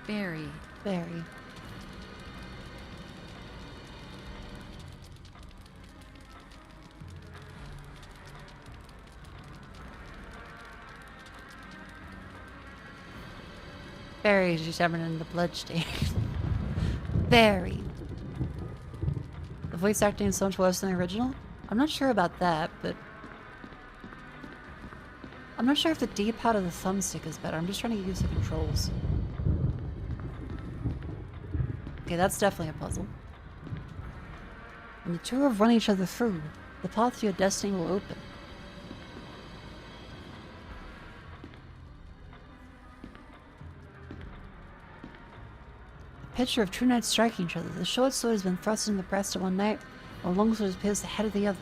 Barry. Barry. Barry is determined in the bloodstain. Barry. The voice acting is so much worse than the original? I'm not sure about that, but... I'm not sure if the D-pad or the thumbstick is better. I'm just trying to get used to the controls. Okay, that's definitely a puzzle. When the two have run each other through, the path to your destiny will open. A picture of two knights striking each other. The short sword has been thrust in the breast of one knight, while the long sword has pierced the head of the other.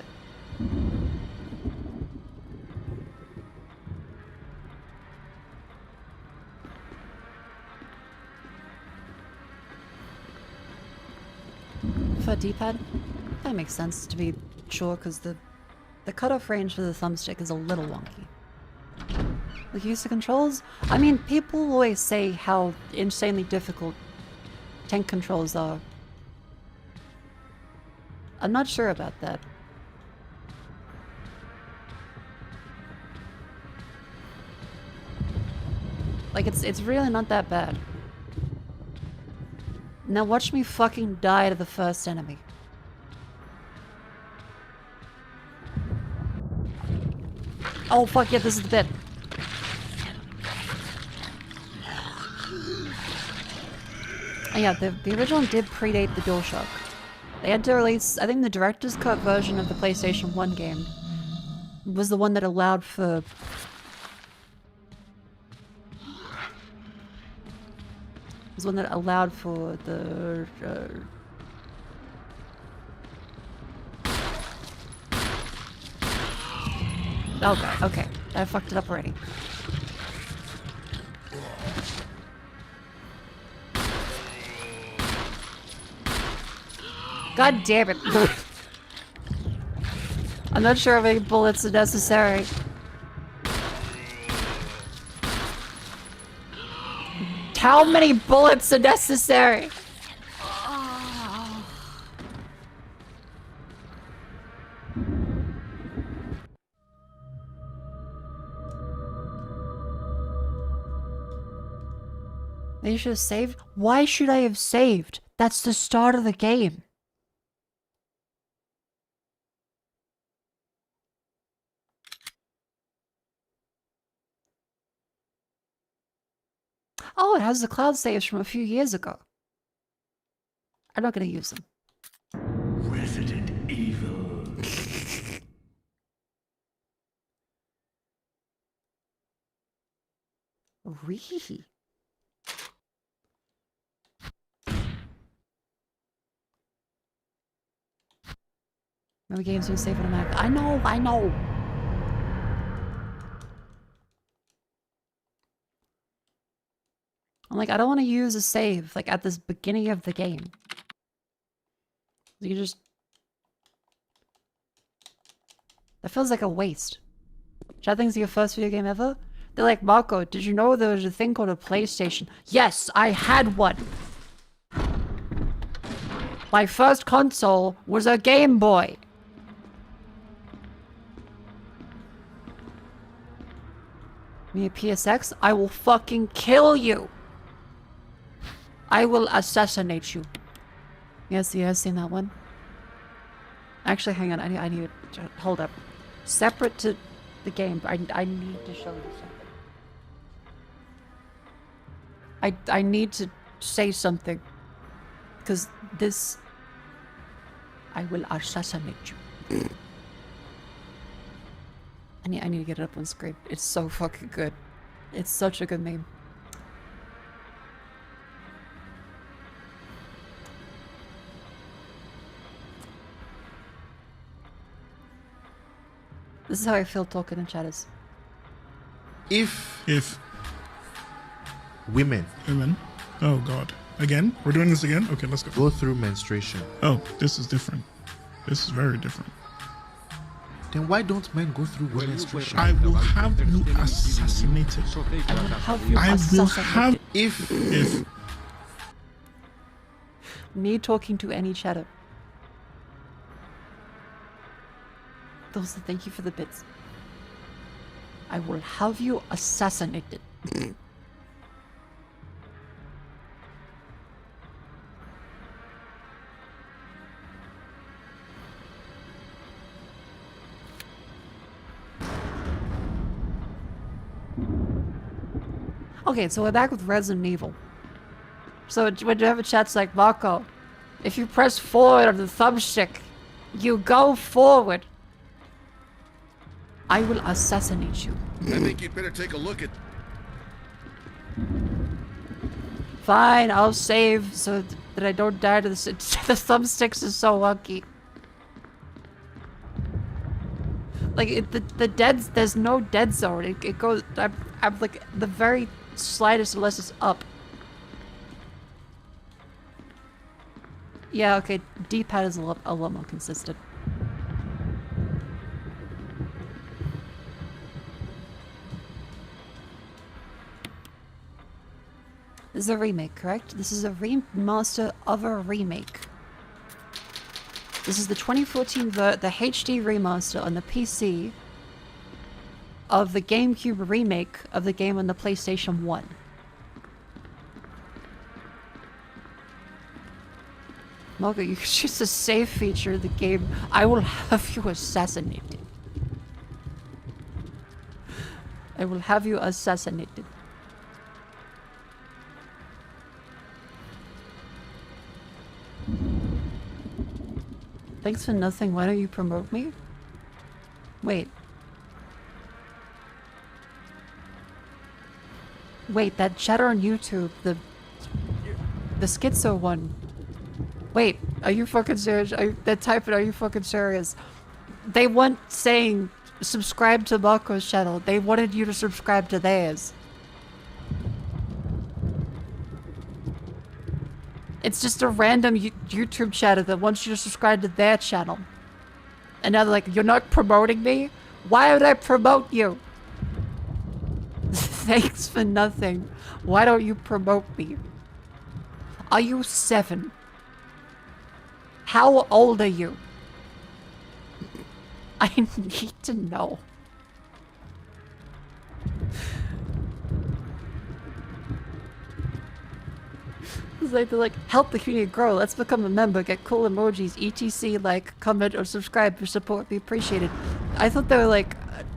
For D-pad? That makes sense, to be sure, because the cutoff range for the thumbstick is a little wonky. The use of controls? I mean, people always say how insanely difficult tank controls are. I'm not sure about that. Like, it's really not that bad. Now watch me fucking die to the first enemy. Oh fuck yeah, this is the bit. Oh yeah, the original did predate the DualShock. They had to release, I think the director's cut version of the PlayStation 1 game was the one that allowed for... was one that allowed for the... Oh god, okay. I fucked it up already. God damn it. I'm not sure how many bullets are necessary. How many bullets are necessary? You should have saved? Why should I have saved? That's the start of the game. Oh, it has the cloud saves from a few years ago. I'm not gonna use them. Resident Evil. Really? Remember games you save on a Mac. I know, I know. I'm like, I don't want to use a save, like, at this beginning of the game. You just... That feels like a waste. Chat thinks your first video game ever? They're like, Mako, did you know there was a thing called a PlayStation? Yes, I had one! My first console was a Game Boy! Me a PSX? I will fucking kill you! I will assassinate you. Yes, you have seen that one. Actually, hang on. I need to hold up. Separate to the game, I need to show you something. I need to say something, because this... I will assassinate you. I need to get it up on screen. It's so fucking good. It's such a good meme. This is how I feel talking in chatters. If women. Oh god. Again? We're doing this again? Okay, let's go. Go through menstruation. Oh, this is different. This is very different. Then why don't men go through menstruation? I will have you assassinated. I will have you assassinated. If me talking to any chatter. Those, thank you for the bits. I will have you assassinated. Okay, so we're back with Resident Evil. So when you have a chat's like, Mako, if you press forward on the thumbstick, you go forward. I will assassinate you. I think you'd better take a look at... Fine, I'll save so that I don't die to the thumbsticks is so wonky. Like, the dead... There's no dead zone. It goes... I'm like, the very slightest unless it's up. Yeah, okay, D-pad is a lot more consistent. This is a remake, correct? This is a remaster of a remake. This is the 2014 the HD remaster on the PC of the GameCube remake of the game on the PlayStation 1. Mako, you can choose the save feature of the game. I will have you assassinated. I will have you assassinated. Thanks for nothing. Why don't you promote me? Wait. Wait, that chatter on YouTube, the schizo one. Wait, are you fucking serious? That type it, are you fucking serious? They weren't saying subscribe to Mako's channel. They wanted you to subscribe to theirs. It's just a random YouTube chatter that wants you to subscribe to their channel. And now they're like, you're not promoting me? Why would I promote you? Thanks for nothing. Why don't you promote me? Are you 7? How old are you? I need to know. It's like they're like, help the community grow. Let's become a member. Get cool emojis. ETC, like, comment or subscribe. Your support be appreciated. I thought they were like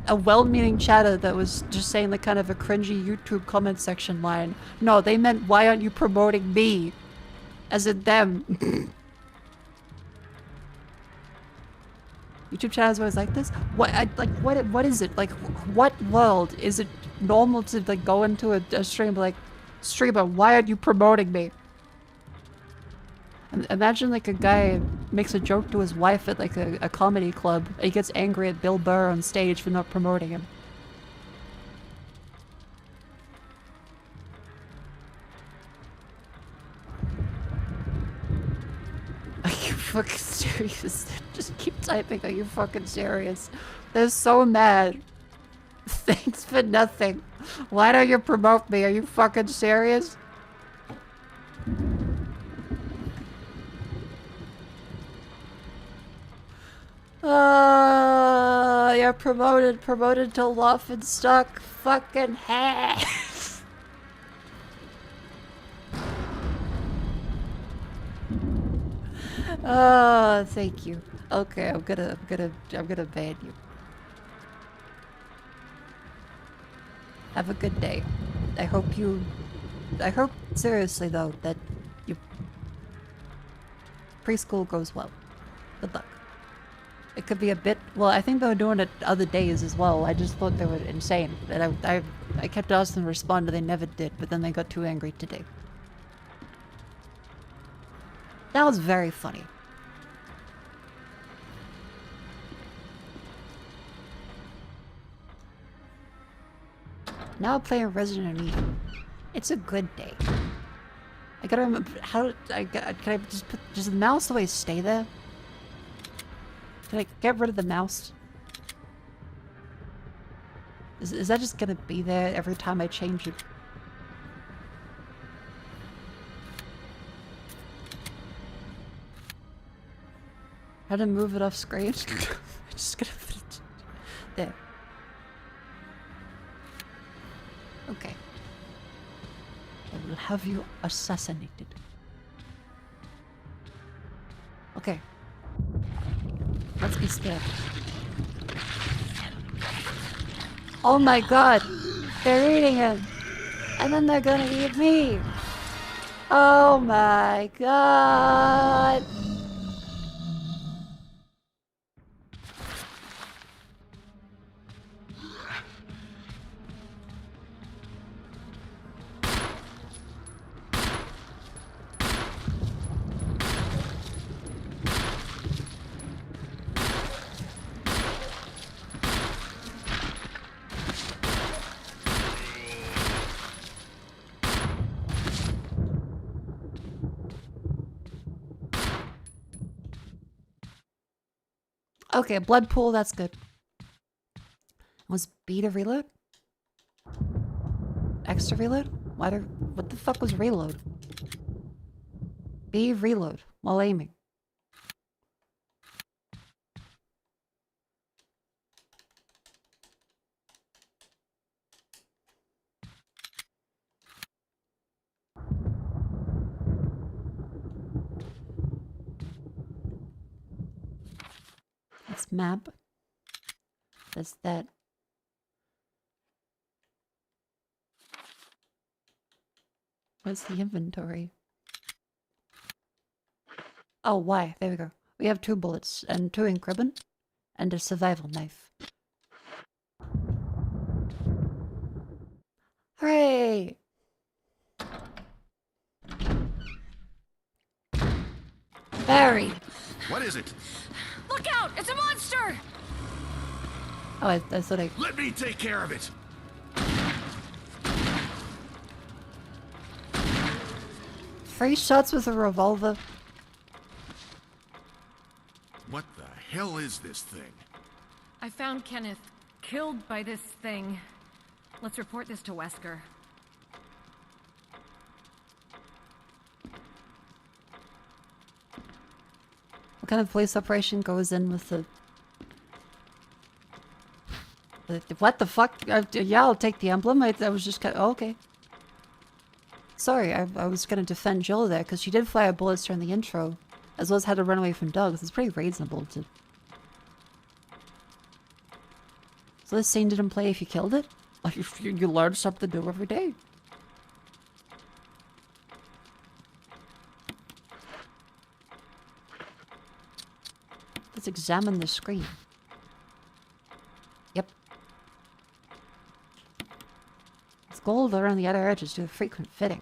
a well-meaning chatter that was just saying like kind of a cringy YouTube comment section line. No, they meant why aren't you promoting me? As in them. YouTube channels always like this? What is it? Like, what world is it normal to like go into a stream like, streamer, why aren't you promoting me? And imagine like a guy makes a joke to his wife at like a comedy club. And he gets angry at Bill Burr on stage for not promoting him. Are you fucking serious? Just keep typing. Are you fucking serious? They're so mad. Thanks for nothing. Why don't you promote me? Are you fucking serious? You're promoted to Laughing Stock fucking head. Oh, thank you. Okay, I'm gonna ban you. Have a good day. I hope seriously though, that your preschool goes well. Good luck. It could be a bit, well, I think they were doing it other days as well. I just thought they were insane. And I kept asking them to respond, and they never did, but then they got too angry today. That was very funny. Now I'm playing Resident Evil. It's a good day. I gotta remember how can I just put the mouse always stay there? Can I get rid of the mouse? Is that just gonna be there every time I change it? How to move it off screen? I'm just gonna put it there. Okay. I will have you assassinated. Okay. Let's be scared. Oh my god! They're eating him! And then they're gonna eat me! Oh my god! Okay, blood pool, that's good. Was B to reload? X to reload? What the fuck was reload? B reload while aiming. Let's map. That's that. What's the inventory? Oh, why? There we go. We have 2 bullets and 2 ink ribbon and a survival knife. Hooray! Barry! What is it? Look out! It's a monster! Oh, I thought I... Let me take care of it! 3 shots with a revolver. What the hell is this thing? I found Kenneth killed by this thing. Let's report this to Wesker. What kind of police operation goes in with the what the fuck? Yeah, I'll take the emblem. I was just kind of... Oh, okay. Sorry, I was gonna defend Jill there, because she did fire bullets during the intro, as well as had to run away from dogs. It's pretty reasonable to... So this scene didn't play if you killed it? Like, you learn something new every day. Let's examine the screen. Yep. It's gold around the outer edges due to frequent fitting.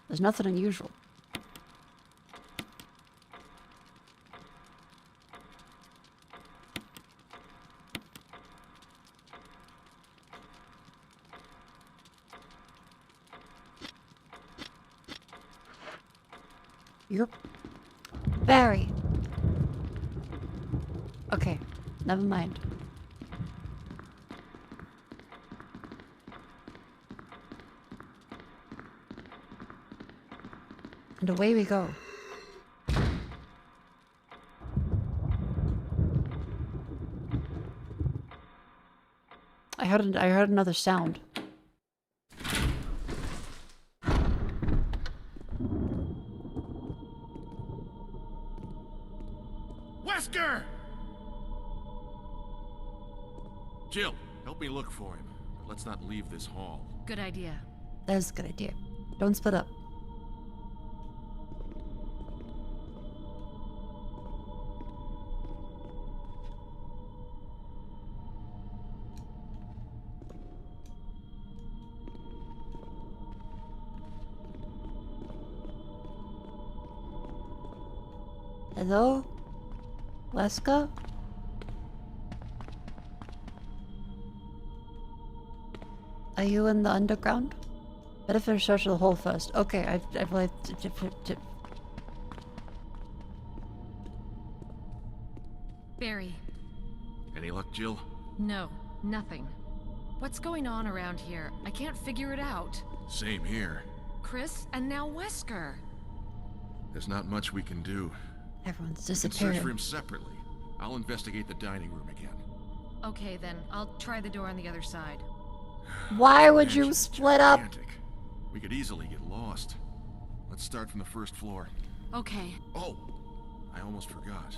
There's nothing unusual. You're... Barry. Okay, never mind. And away we go. I heard another sound. Wesker! Jill, help me look for him. Let's not leave this hall. Good idea. That's a good idea. Don't split up. Hello? Wesker? Are you in the underground? Better finish search of the hole first. Okay, I've like... Barry. Any luck, Jill? No, nothing. What's going on around here? I can't figure it out. Same here. Chris, and now Wesker. There's not much we can do. Everyone's We can disappearing. search for him separately. I'll investigate the dining room again. Okay then, I'll try the door on the other side. Why would you split up? We could easily get lost. Let's start from the first floor. Okay. Oh, I almost forgot.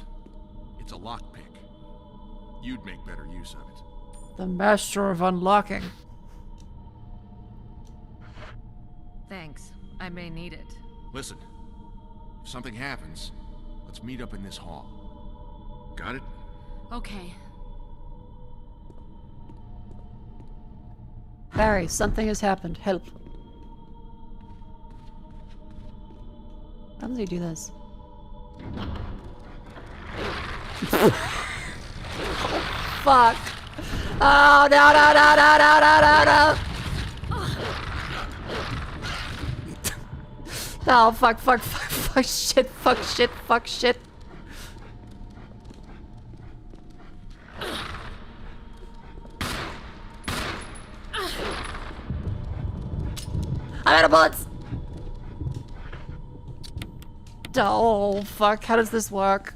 It's a lockpick. You'd make better use of it. The master of unlocking. Thanks. I may need it. Listen, if something happens, let's meet up in this hall. Got it? Okay. Barry, something has happened. Help. How does he do this? Oh, fuck. Oh, no, no, no, no, no, no, no, no. Oh, fuck, fuck, fuck, fuck, shit, fuck, shit, fuck, shit. I'm out of bullets! Oh, fuck, how does this work?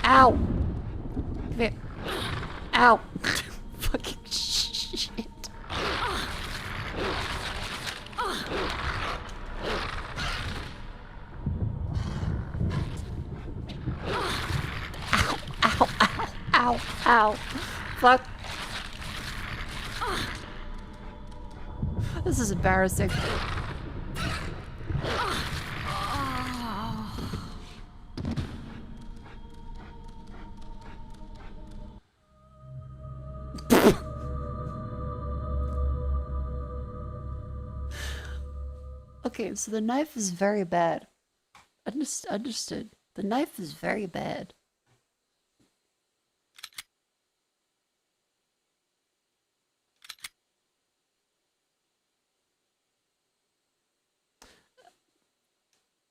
Ow! Come here. Ow! Fucking shit. Ow, ow, ow, ow. Fuck. This is embarrassing. Okay, so the knife is very bad. Understood. The knife is very bad.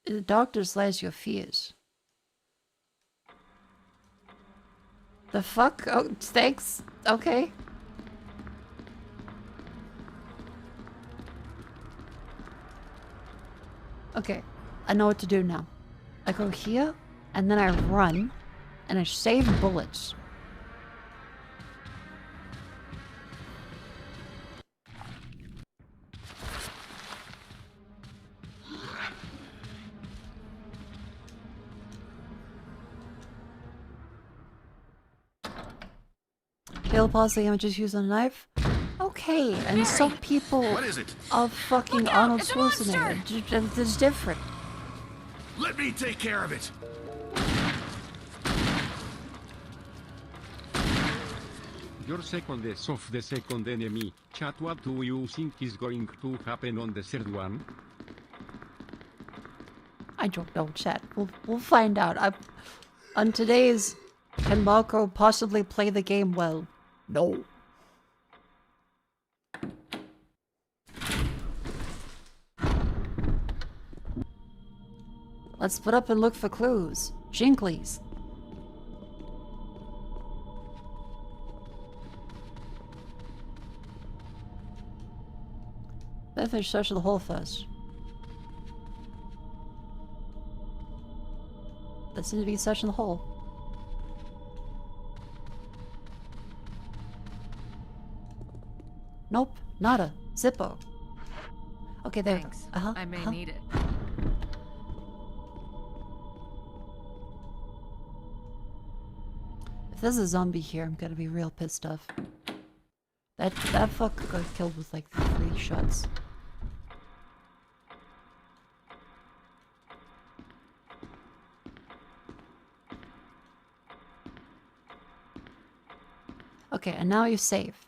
The doctor slays your fears. The fuck? Oh, thanks. Okay. Okay, I know what to do now. I go here, and then I run, and I save bullets. Fail pause the images used on a knife. Okay, and some people are fucking Arnold Schwarzenegger. It's different. Let me take care of it. Your second is of the second enemy. Chat, what do you think is going to happen on the third one? I don't know, chat. We'll find out. On today's Can Mako possibly play the game well? No. Let's split up and look for clues. Jinklies. Better finish searching the hole first. That seems to be searching the hole. Nope, nada. Zippo. Okay, there. Thanks. Uh-huh. I may need it. If there's a zombie here, I'm gonna be real pissed off. That fuck got killed with like 3 shots. Okay, and now you're safe.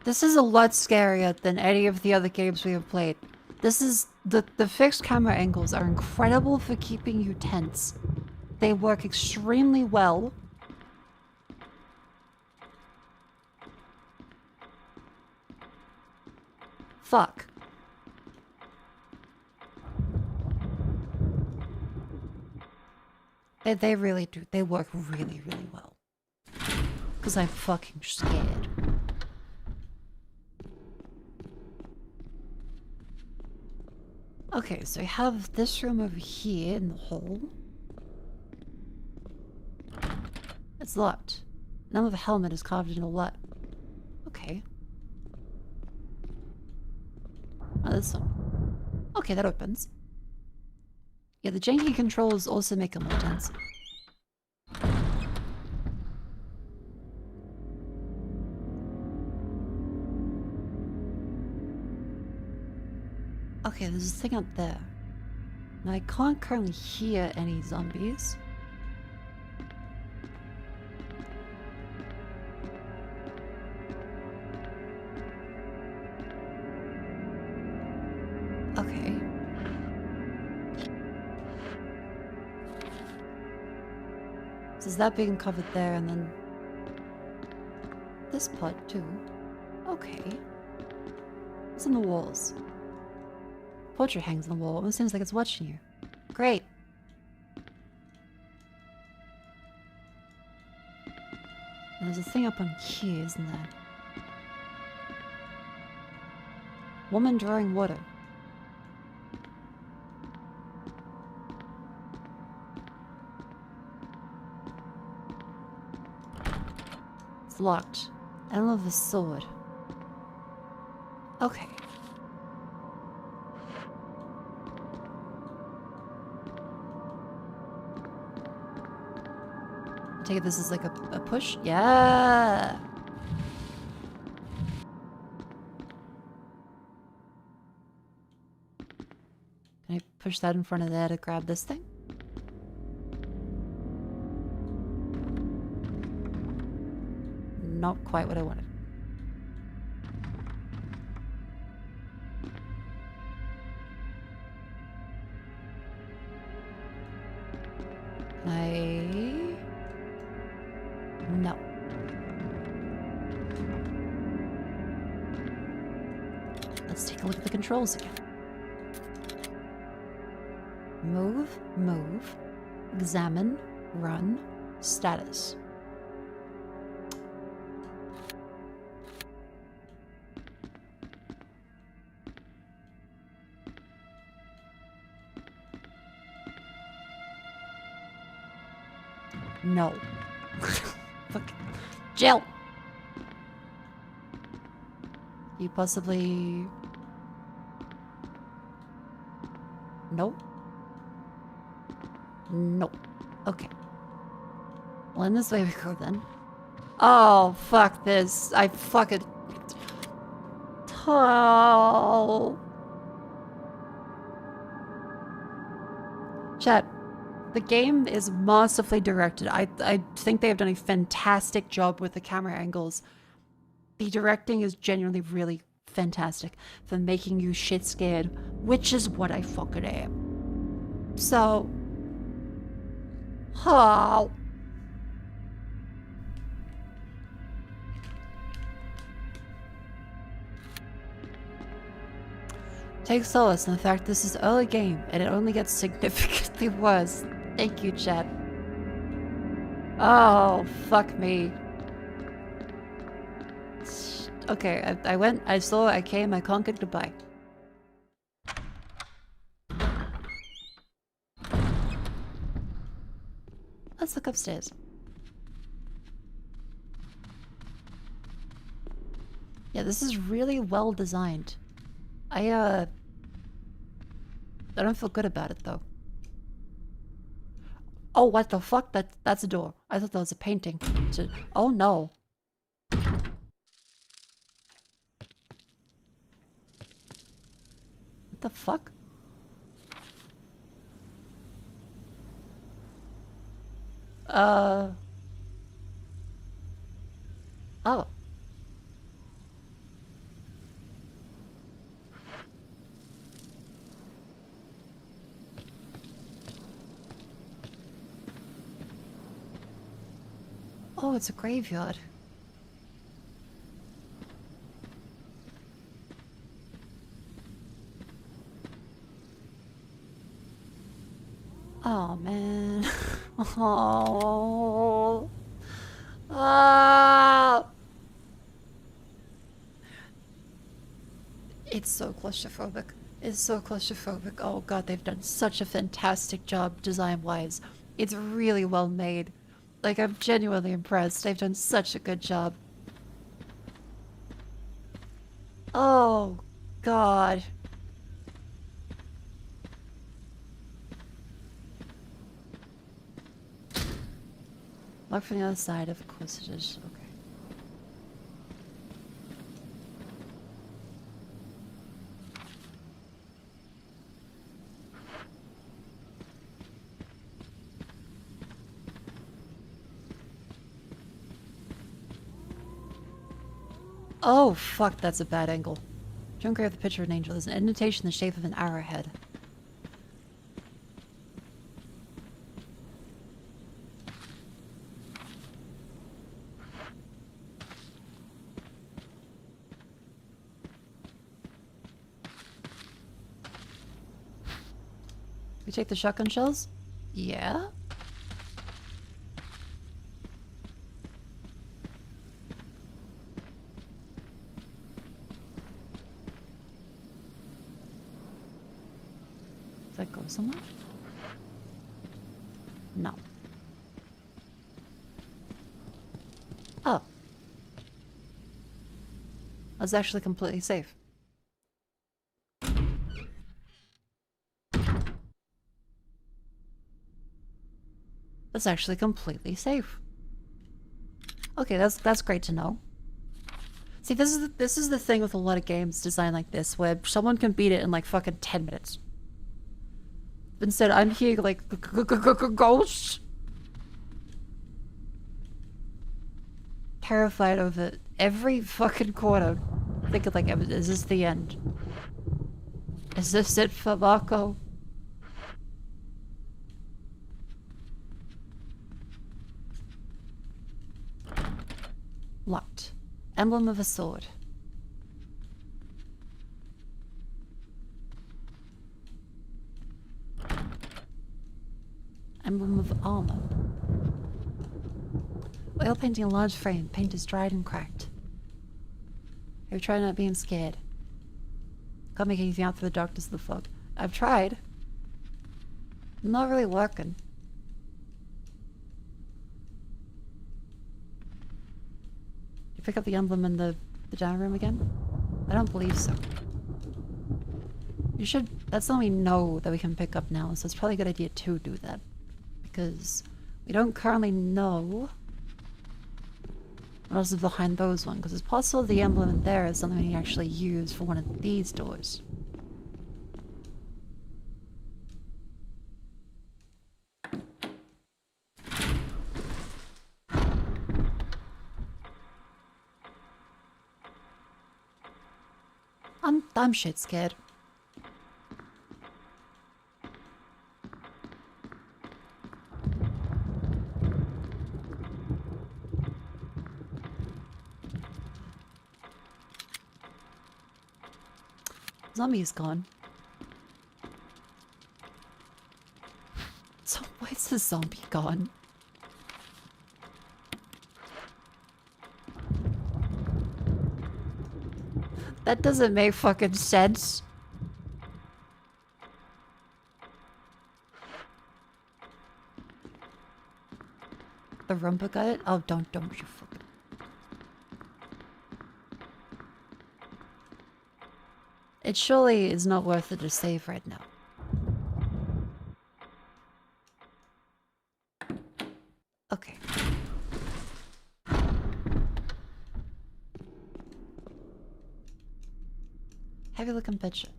This is a lot scarier than any of the other games we have played. This is... The fixed camera angles are incredible for keeping you tense. They work extremely well. Fuck. They really do. They work really, really well. Because I'm fucking scared. Okay, so we have this room over here in the hole. It's locked. None of the helmet is carved into what? Okay. Oh, this one. Okay, that opens. Yeah, the janky controls also make it more tense. Okay, there's a thing up there. Now I can't currently hear any zombies. Okay. So is that being covered there and then this part too? Okay. What's on the walls? Portrait hangs on the wall. It seems like it's watching you. Great. And there's a thing up on here, isn't there? Woman drawing water. It's locked. I don't love the sword. Okay. Take it this is like a push? Yeah! Can I push that in front of there to grab this thing? Not quite what I wanted. No. Let's take a look at the controls again. Move, move, examine, run, status. No. Fuck. Jill! You possibly... No? No. Okay. Well, in this way we go then. Oh, fuck this. I fucking... Oh. Chat, the game is masterfully directed. I think they have done a fantastic job with the camera angles. The directing is genuinely really fantastic for making you shit scared, which is what I fucking am. So, oh. Take solace in the fact this is early game and it only gets significantly worse. Thank you, chat. Oh, fuck me. Okay, I went, I saw, I came, I conquered, goodbye. Let's look upstairs. Yeah, this is really well designed. I don't feel good about it though. Oh, what the fuck? That's a door. I thought that was a painting. Oh no. What the fuck? Oh. Oh, it's a graveyard. Oh, man. Oh. Ah. It's so claustrophobic. It's so claustrophobic. Oh god, they've done such a fantastic job design-wise. It's really well made. Like, I'm genuinely impressed. They've done such a good job. Oh, God. Look from the other side, of course it is. Okay. Oh, fuck, that's a bad angle. Don't grab the picture of an angel. There's an indentation in the shape of an arrowhead. We take the shotgun shells? Yeah? Does that go somewhere? No. Oh. That's actually completely safe. That's actually completely safe. Okay, that's great to know. See, this is the thing with a lot of games designed like this, where someone can beat it in like fucking 10 minutes. Instead, I'm hearing like ghosts. Terrified of it every fucking quarter. Thinking like, is this the end? Is this it for Mako? Locked. Emblem of a sword. Emblem of armor. Oil painting a large frame. Paint is dried and cracked. Have you tried not being scared? Can't make anything out through the darkness of the fog. I've tried. Not really working. You pick up the emblem in the dining room again? I don't believe so. You should... That's something we know that we can pick up now, so it's probably a good idea to do that. Because we don't currently know what else is behind those ones, because it's possible the emblem in there is something we actually use for one of these doors. damn shit scared. Zombie's gone. So where's the zombie gone? That doesn't make fucking sense. The Roomba got it? Oh, don't you fucking... It surely is not worth it to save right now. Okay. Heavy looking picture.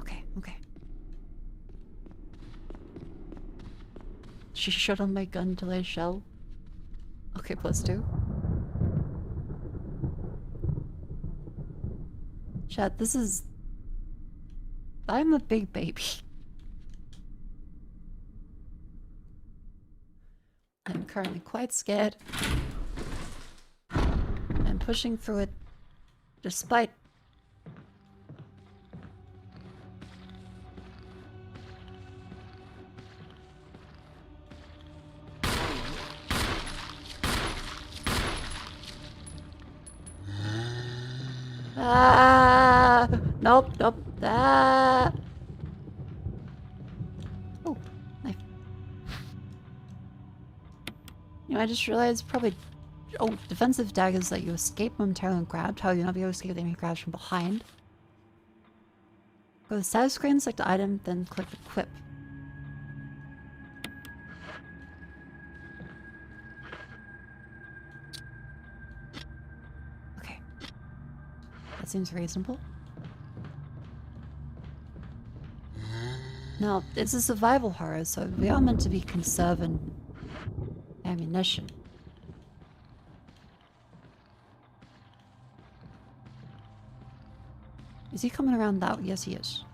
Okay, okay. She shot on my gun till I shell. Okay, +2. Chat, this is... I'm a big baby. I'm currently quite scared. I'm pushing through it despite... Ah! Nope, nope. Ah! Oh, knife. You know, I just realized probably... Oh, defensive daggers that you escape momentarily when grabbed. How you not be able to escape the enemy grabs from behind. Go to the status screen, select the item, then click equip. Okay. That seems reasonable. Now, it's a survival horror, so we are meant to be conserving ammunition. Is he coming around that way? Yes, he is.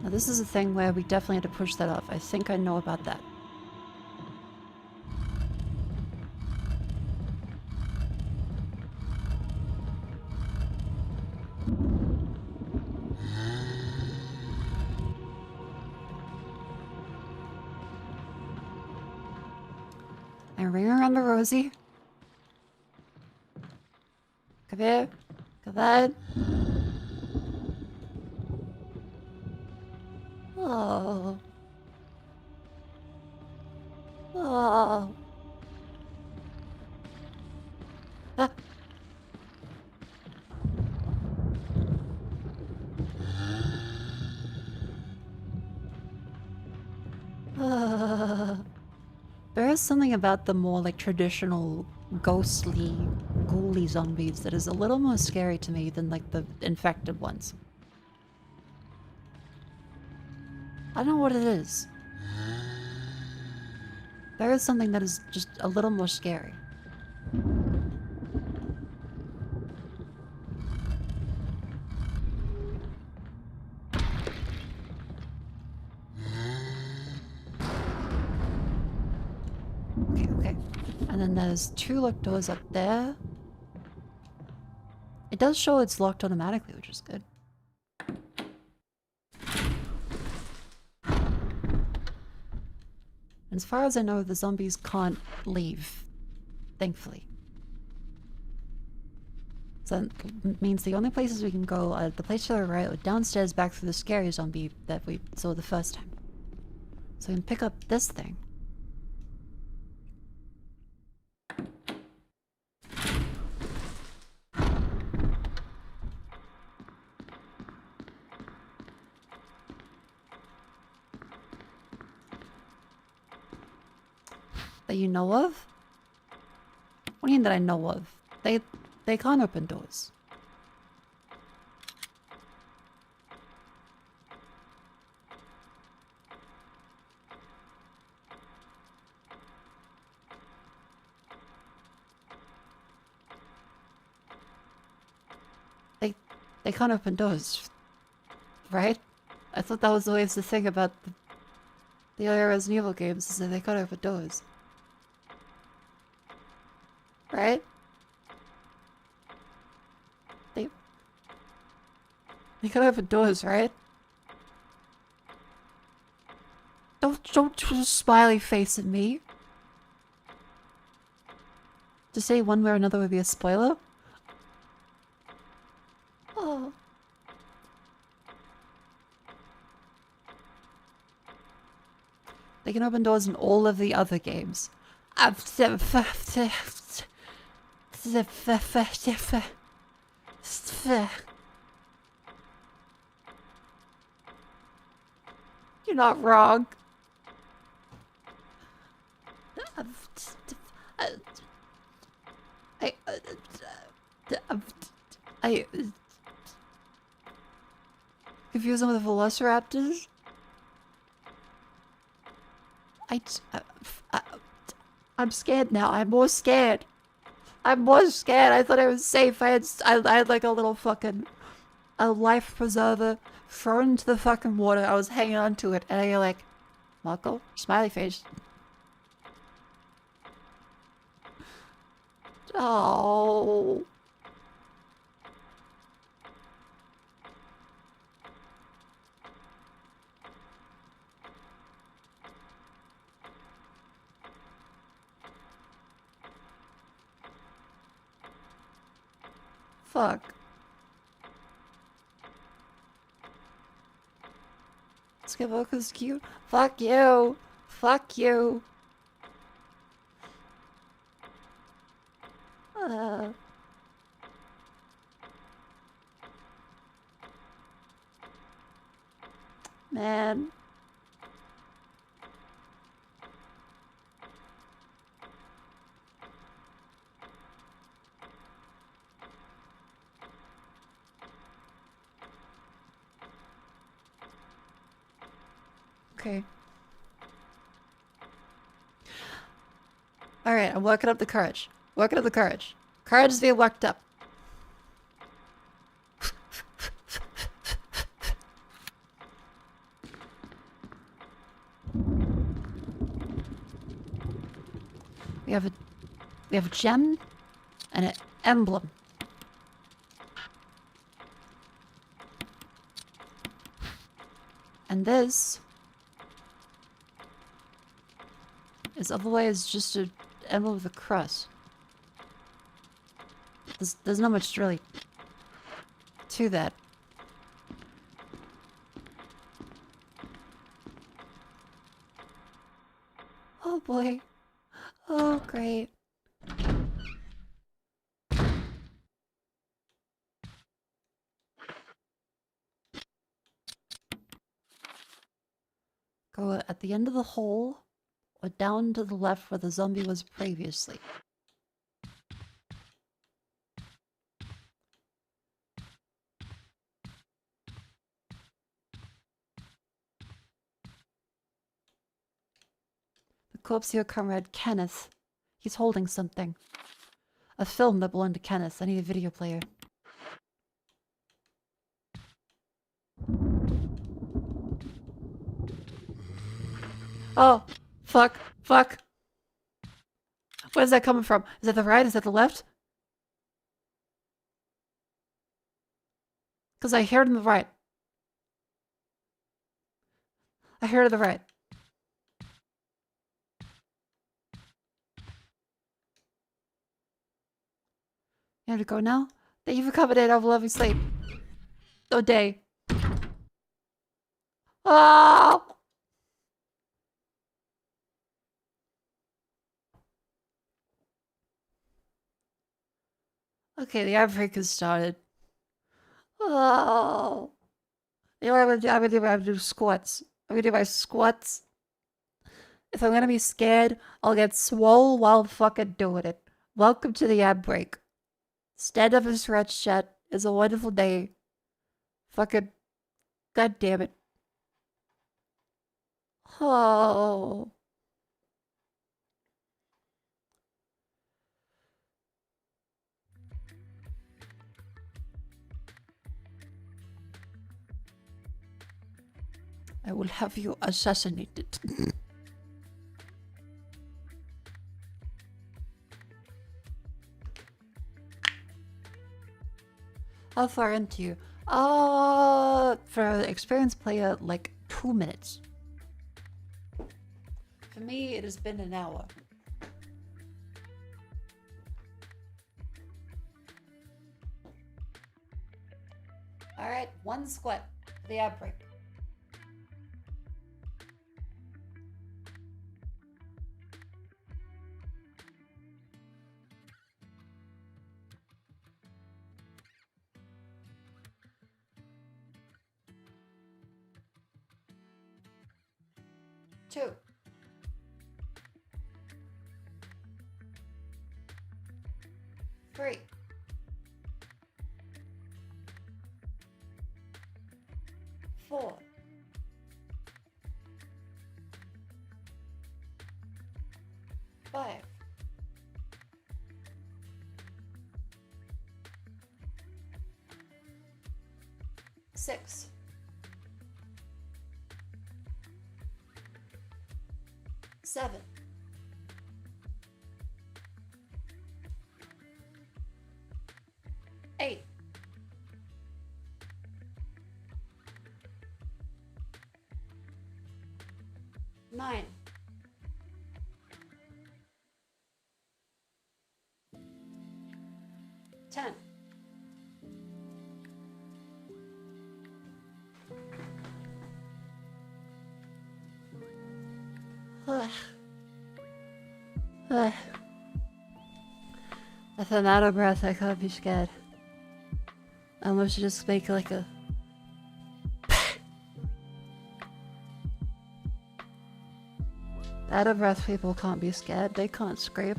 Now, this is a thing where we definitely had to push that off. I think I know about that. And ring around the Rosie. Come here. Come on. Oh. Oh. Ah. There is something about the more like traditional ghostly, ghouly zombies that is a little more scary to me than like the infected ones. I don't know what it is. There is something that is just a little more scary. Okay, okay. And then there's 2 locked doors up there. It does show it's locked automatically, which is good. As far as I know, the zombies can't leave, thankfully. So that means the only places we can go are the place to the right or downstairs back through the scary zombie that we saw the first time. So we can pick up this thing. That you know of? What do you mean that I know of? They can't open doors. They can't open doors. Right? I thought that was always the thing about the other Resident Evil games, is that they can't open doors. Right? They can't open doors, right? Don't smiley face at me. To say one way or another would be a spoiler? Oh. They can open doors in all of the other games. You're not wrong. I confuse them with velociraptors. I'm scared now. I'm more scared. I'm more scared. I thought I was safe. I had like a little fucking life preserver thrown into the fucking water. I was hanging on to it, and I like, Mako, smiley face. Oh. Fuck. Skavoka's cute. Fuck you. Fuck you. Man. Okay. Alright, I'm working up the courage. Working up the courage. Courage is being worked up. We have a gem and an emblem. And this is otherwise just an emblem with a cross. There's not much really to that. Oh boy. Oh great. Go at the end of the hole, or down to the left where the zombie was previously. The corpse of your comrade, Kenneth. He's holding something. A film that belonged to Kenneth. I need a video player. Oh, fuck, fuck. Where's that coming from? Is that the right? Is that the left? Because I hear it on the right. I hear it on the right. You have to go now? Thank you for coming in. Have a lovely sleep. Oh, day. Oh! Okay, the outbreak has started. Oh. You know what I'm gonna do? I'm gonna do squats. I'm gonna do my squats. If I'm gonna be scared, I'll get swole while fucking doing it. Welcome to the outbreak. Stand up and stretch, chat. It's a wonderful day. Fucking. God damn it. Oh. I will have you assassinated. How far into you? For an experienced player, like 2 minutes. For me, it has been an hour. Alright, 1 squat for the outbreak. Two. Three. Four. Five. Six. 7. 8. 9. 10. 'If I'm out of breath, I can't be scared. I must just make like a... Out of breath people can't be scared, they can't scream.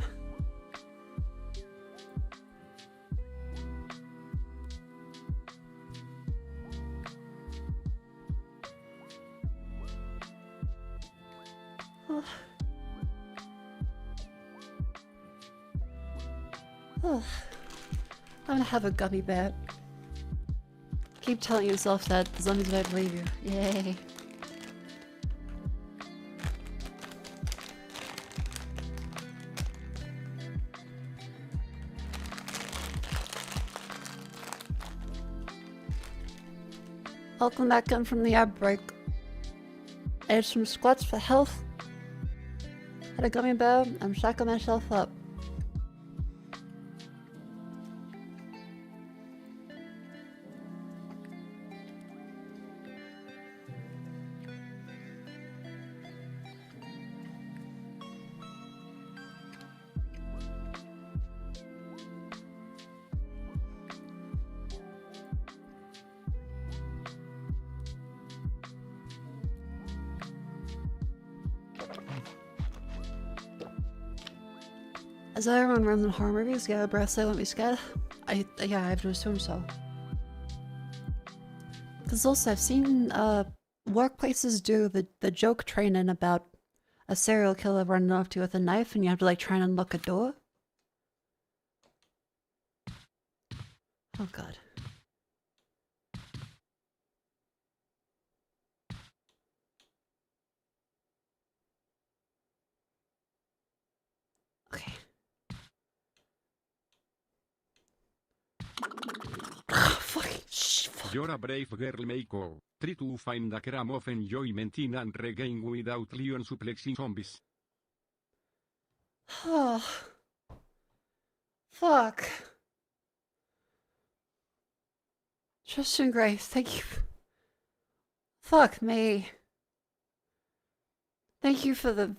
I'm gonna have a gummy bear. Keep telling yourself that the zombies won't believe you. Yay. Welcome back in from the outbreak. I had some squats for health. Had a gummy bear. I'm shacking myself up. As everyone runs in horror movies, yeah, breath they won't be scared. Yeah, I have to assume so. Because also I've seen workplaces do the joke training about a serial killer running off to you with a knife and you have to like try and unlock a door. Oh god. Okay. You're a brave girl, Mako. Try to find a gram of enjoyment in and regain without lion suplexing zombies. Oh. Fuck. Tristan Grace, thank you. Fuck me. Thank you for the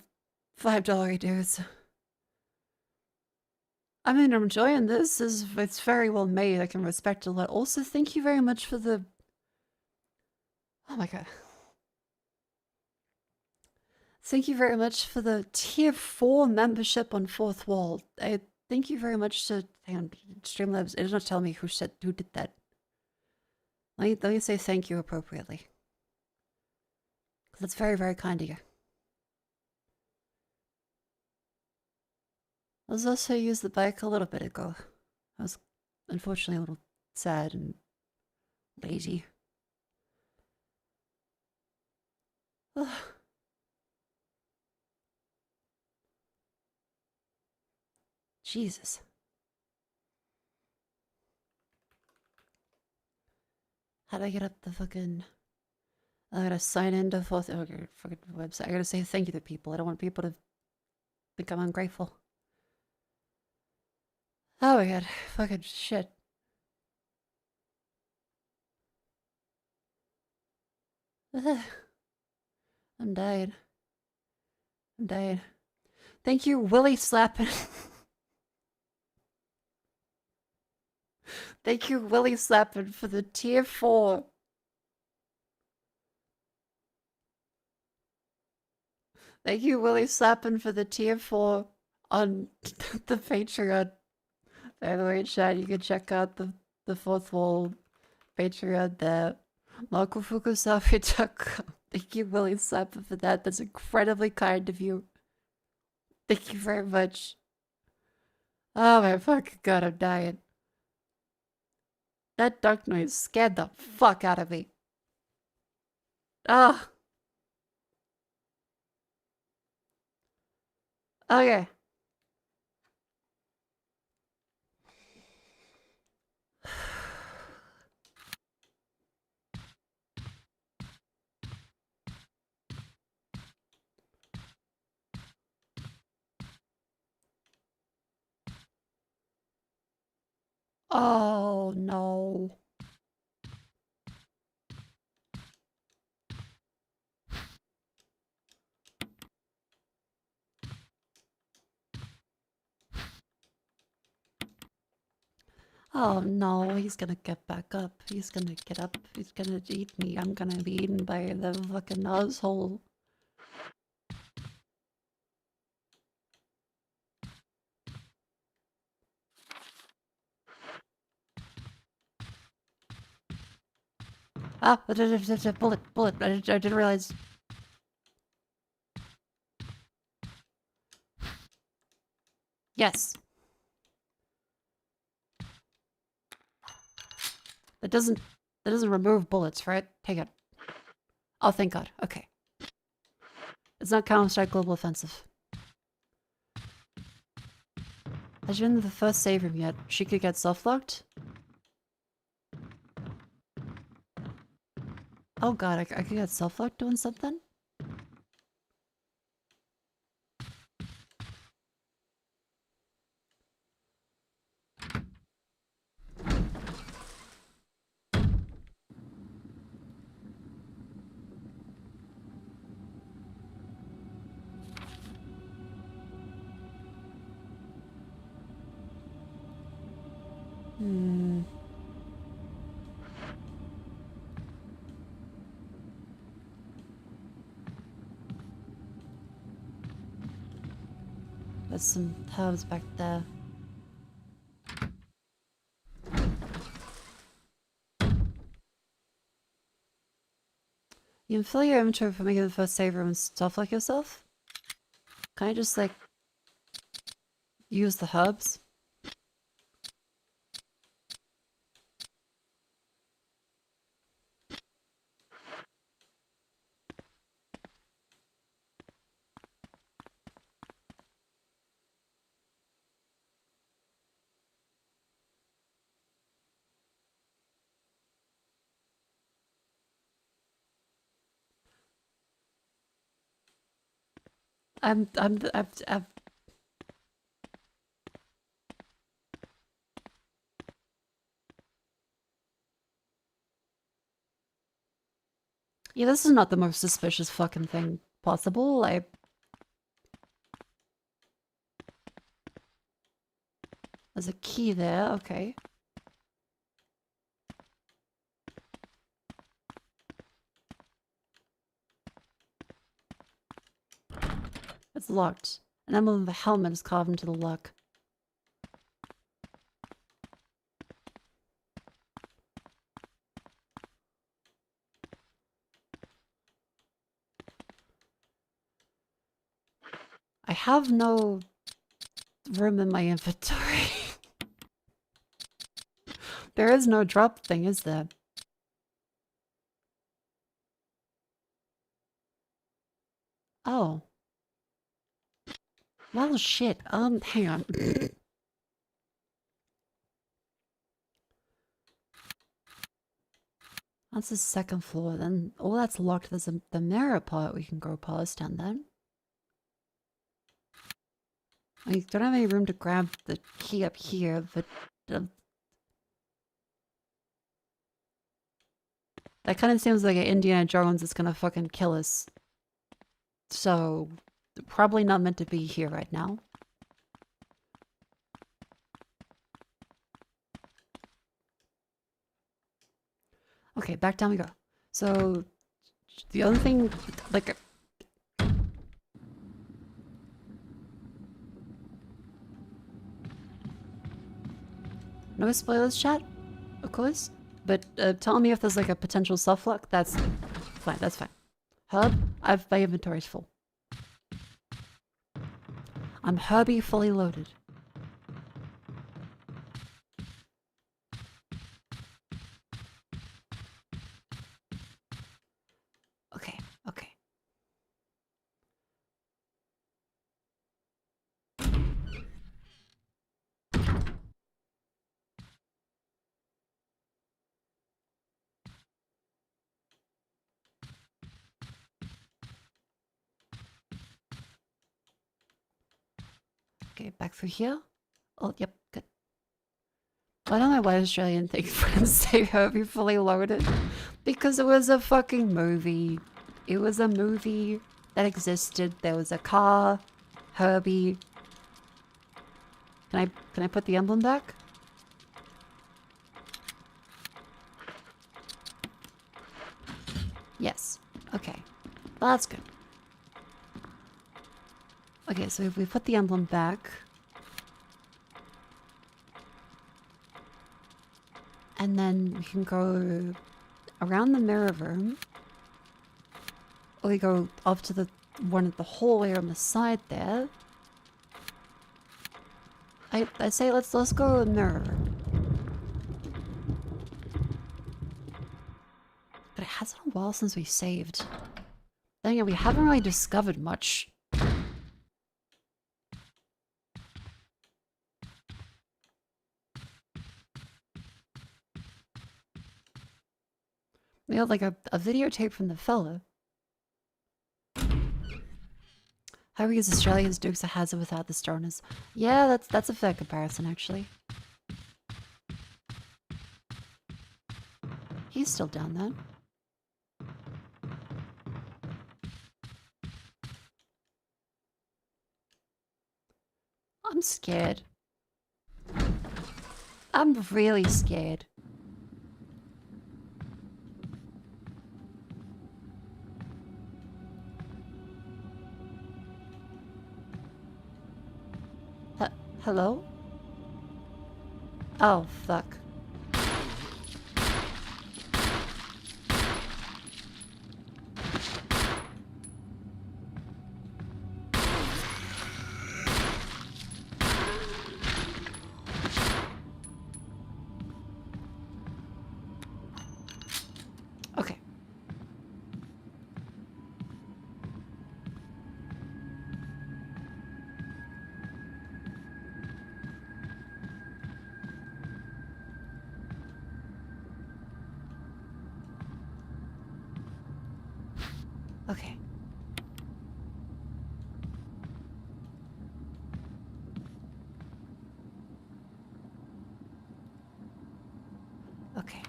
$5 dudes. I mean, I'm enjoying this. It's very well made. I can respect it a lot. Also, thank you very much for the... Oh my god. Thank you very much for the tier 4 membership on Fourth Wall. Thank you very much to... Hang on, Streamlabs, it does not tell me who did that. Let me say thank you appropriately. That's very, very kind of you. I was also used the bike a little bit ago. I was unfortunately a little sad and lazy. Jesus. How do I get up the fucking... I gotta sign into fucking website. I gotta say thank you to people. I don't want people to think I'm ungrateful. Oh my god. Fucking shit. I'm dying. I'm dying. Thank you, Willie Slappin'. Thank you, Willie Slappin', for the tier 4. Thank you, Willie Slappin', for the tier 4 on the Patreon. By the way, chat, you can check out the Fourth Wall Patreon there. MakoFukusafi.com. Thank you, Willie Slappin', for that. That's incredibly kind of you. Thank you very much. Oh my fucking god, I'm dying. That dark noise scared the fuck out of me. Ah. Okay. Oh no. Oh no, he's gonna get back up. He's gonna get up. He's gonna eat me. I'm gonna be eaten by the fucking asshole. Ah, bullet. I didn't realize. Yes. That doesn't remove bullets, right? Take it. Oh, thank God. Okay. It's not Counter-Strike Global Offensive. Has she been to the first save room yet? She could get self-locked? Oh god, I could get self-locked doing something? Hmm. There's some herbs back there. You can fill your inventory for making the first save room and stuff like yourself? Can I just, like, use the herbs? I'm yeah, this is not the most suspicious fucking thing possible. There's a key there, okay. It's locked. An emblem of a helmet is carved into the lock. I have no room in my inventory. There is no drop thing, is there? Oh. Well, shit. Hang on. That's the second floor. Then, oh, that's locked. There's the mirror part we can go past, and then I don't have any room to grab the key up here, but that kind of seems like an Indiana Jones is gonna fucking kill us. So, probably not meant to be here right now. Okay, back down we go. So, the other thing, like... No spoilers, chat? Of course. But tell me if there's like a potential softlock. That's fine, that's fine. Herb, my inventory's full. I'm Herbie fully loaded. Okay, okay. Okay, back through here. Oh, yep, good. I don't know why Australian friends say Herbie fully loaded. Because it was a fucking movie. It was a movie that existed. There was a car, Herbie. Can I put the emblem back? Yes. Okay. Well, that's good. Okay, so if we put the emblem back, and then we can go around the mirror room, or we go up to the one at the hallway on the side there. I say let's go mirror room. But it has been a while since we saved. Then again, we haven't really discovered much. We had like a videotape from the fella. How we use Australia's Dukes of Hazzard without the stoners. Yeah, that's a fair comparison actually. He's still down there. I'm scared. I'm really scared. Hello? Oh, fuck. Okay. Okay. Okay.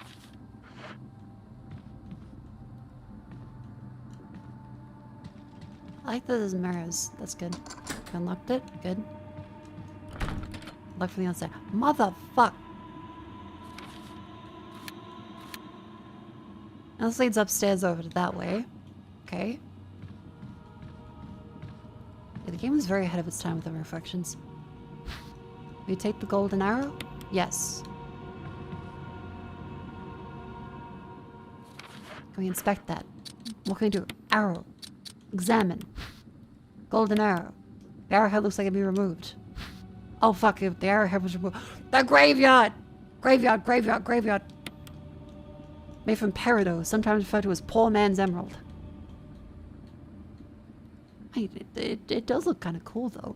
I like that there's mirrors. That's good. Unlocked it. Good. Lock from the outside. Motherfuck! This leads upstairs over to that way. Okay. Yeah, the game is very ahead of its time with the reflections. We take the golden arrow? Yes. Can we inspect that? What can we do? Arrow. Examine. Golden arrow. The arrowhead looks like it'd be removed. Oh fuck, if the arrowhead was removed. The graveyard! Graveyard, graveyard, graveyard. Made from peridot, sometimes referred to as poor man's emerald. It does look kind of cool though.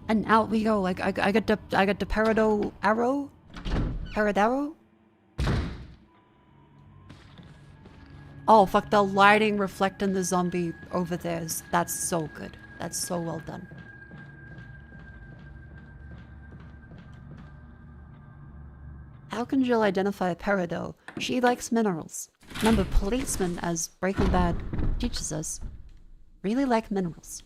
And out we go. Like I got the peridot arrow. Peridot. Oh fuck! The lighting reflecting the zombie over there. That's so good. That's so well done. How can Jill identify a peridot? She likes minerals. Remember, policemen, as Breaking Bad teaches us, really like minerals.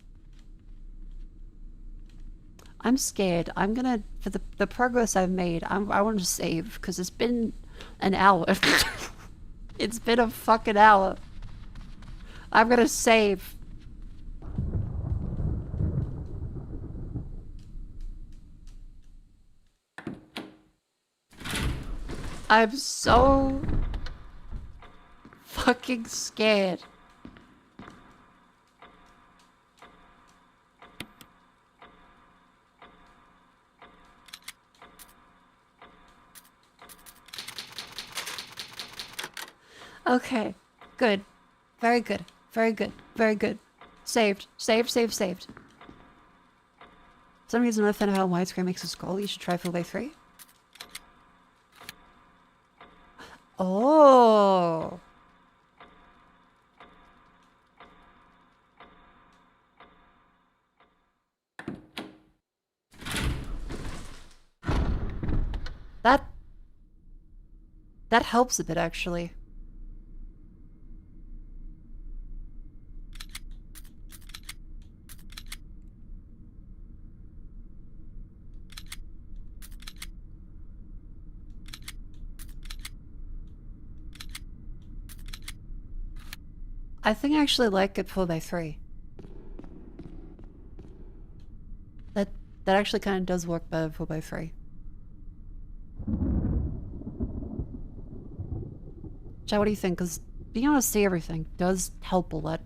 I'm scared. I'm gonna, for the progress I've made, I want to save, because it's been an hour. It's been a fucking hour. I'm gonna save. I'm so fucking scared. Okay, good. Very good. Very good. Very good. Saved. Saved, saved, saved. For some reason, I'm not a fan of how widescreen makes a scroll. You should try full by 3. Oh. That helps a bit, actually. I think I actually like it 4 by 3. That actually kind of does work better 4 by 3. Chad, what do you think? Because being able to see everything does help a lot.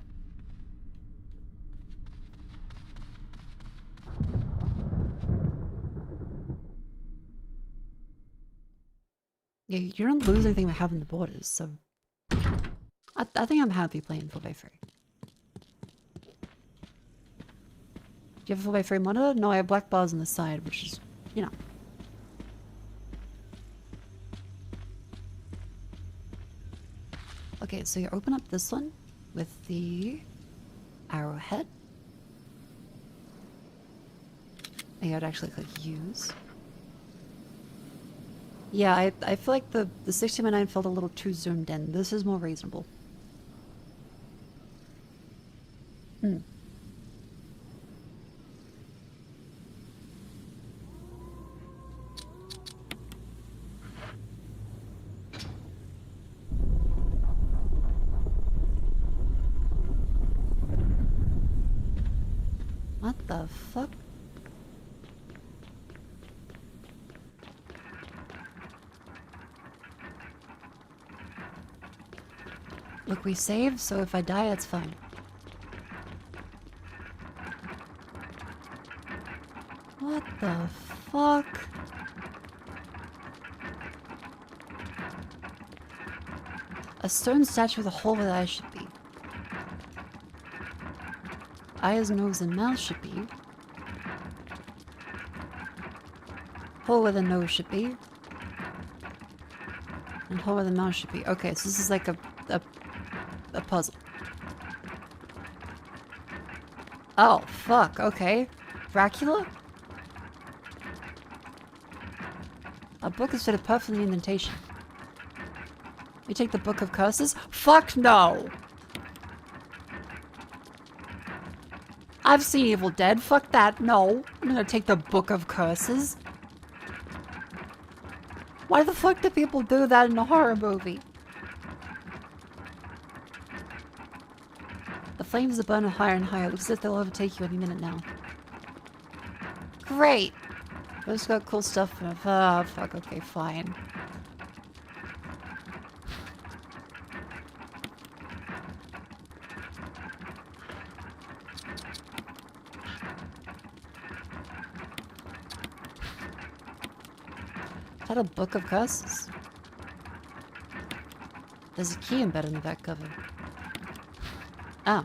Yeah, you don't lose anything by having the borders, so... I think I'm happy playing 4 by 3. Do you have a 4 by 3 monitor? No, I have black bars on the side, which is, you know. Okay, so you open up this one with the arrowhead. And you would actually click use. Yeah, I feel like the 16:9 felt a little too zoomed in. This is more reasonable. What the fuck? Look, we saved, so if I die, it's fine. What the fuck? A stone statue with a hole where the eye should be. Eyes, nose, and mouth should be. Hole where the nose should be. And hole where the mouth should be. Okay, so this is like a puzzle. Oh, fuck, okay. Dracula? A book is fitted perfectly in indentation. You take the Book of Curses? Fuck no! I've seen Evil Dead. Fuck that. No. I'm gonna take the Book of Curses. Why the fuck do people do that in a horror movie? The flames are burning higher and higher. It looks as if they'll overtake you any minute now. Great! It's got cool stuff in it. Ah, fuck. Okay, fine. that a book of curses? There's a key embedded in the back cover. Oh.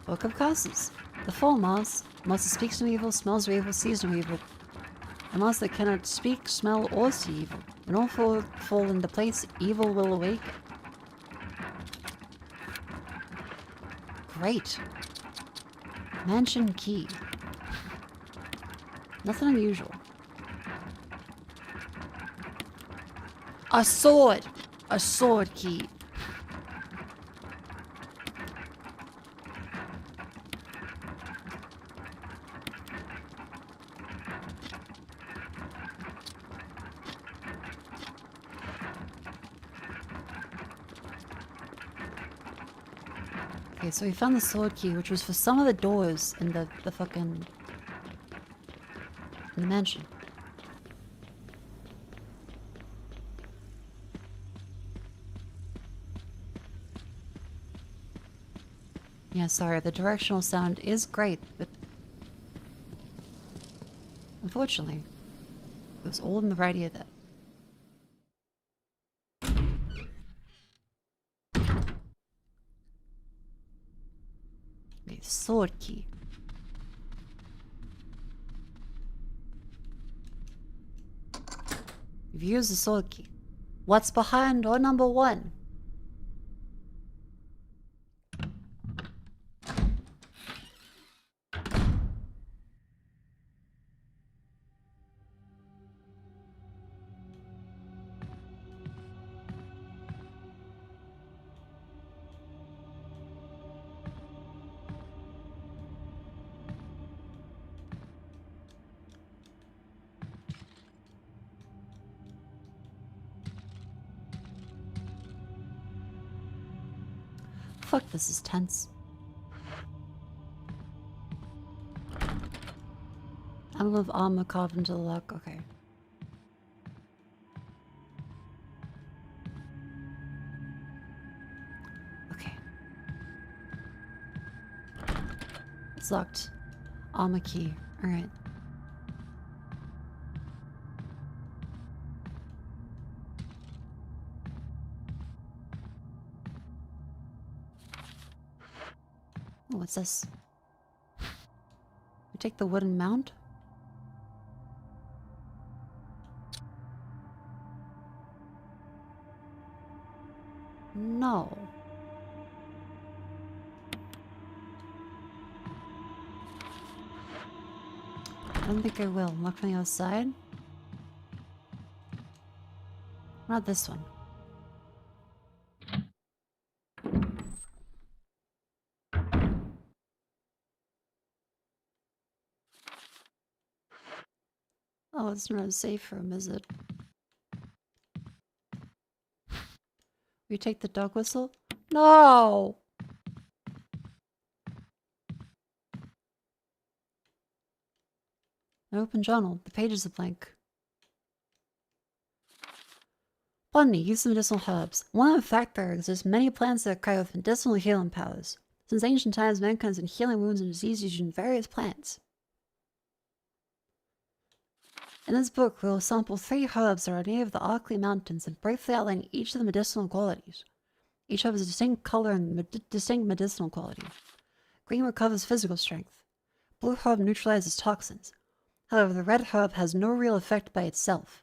Book of curses. The fall Mars. Monster speaks no evil, smells no evil, sees no evil. A monster that cannot speak, smell, or see evil. When all fall into place, evil will awaken. Great. Mansion key. Nothing unusual. A sword! A sword key. Okay, so we found the sword key, which was for some of the doors in the fucking... in the mansion. Yeah, sorry, the directional sound is great, but... unfortunately, it was all in the right ear there. Okay, sword key. You've used the sword key. What's behind door number 1? Fuck, this is tense. Emblem of armor carved into the lock. Okay. Okay. It's locked. Armor key. Alright. What's this? We take the wooden mount? No. I don't think I will. Look from the outside. Not this one. Oh, it's not a safe room, is it? We take the dog whistle? No! An open journal. The pages are blank. Botany. Use of medicinal herbs. One fact there exists many plants that occur with medicinal healing powers. Since ancient times, mankind has been healing wounds and diseases using various plants. In this book, we will sample 3 herbs that are native to the Arkley Mountains and briefly outline each of the medicinal qualities. Each herb has a distinct color and distinct medicinal quality. Green recovers physical strength. Blue herb neutralizes toxins. However, the red herb has no real effect by itself.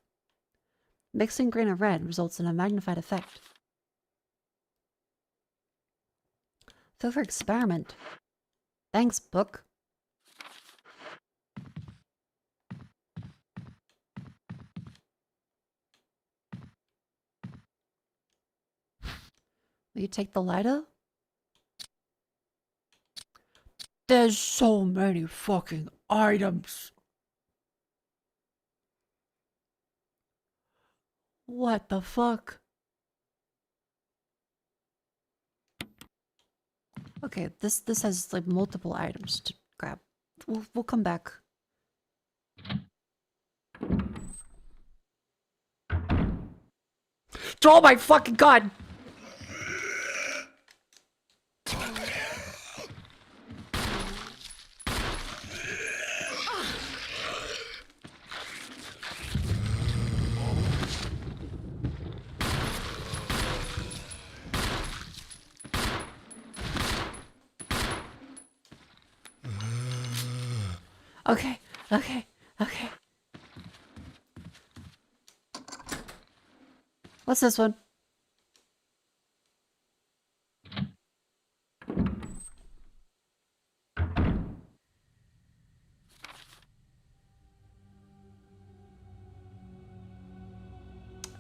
Mixing green and red results in a magnified effect. Feel for experiment. Thanks, book. Will you take the lighter? There's so many fucking items. What the fuck? Okay, this has like multiple items to grab. We'll come back. Oh my fucking god! Okay, okay, okay. What's this one?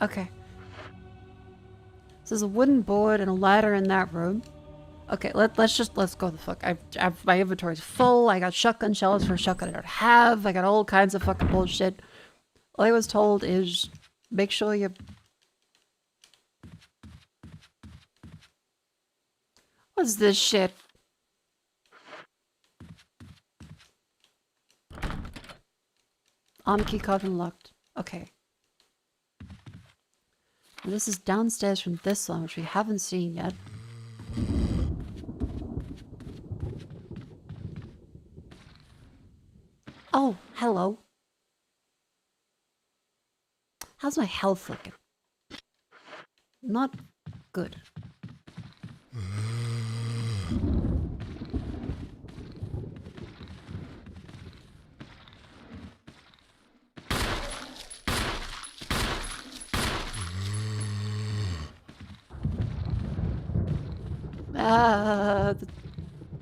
Okay. So there's a wooden board and a ladder in that room. Okay, let's go the fuck. My inventory's full. I got shotgun shells for a shotgun I don't have. I got all kinds of fucking bullshit. All I was told is make sure you... What's this shit? Key card unlocked. Okay. And this is downstairs from this one, which we haven't seen yet. Oh, hello. How's my health looking? Not good.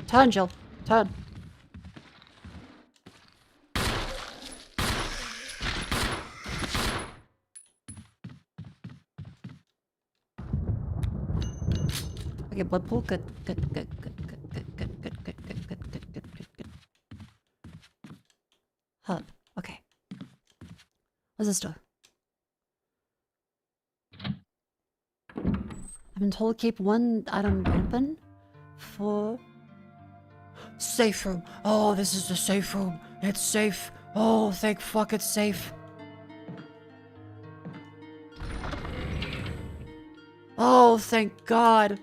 Turn, Jill. Turn. Okay, blood pool. Good. Good. Hub. Okay. What's this door? I've been told to keep one item open for... Safe room. Oh, this is the safe room. It's safe. Oh, thank fuck it's safe. Oh, thank God.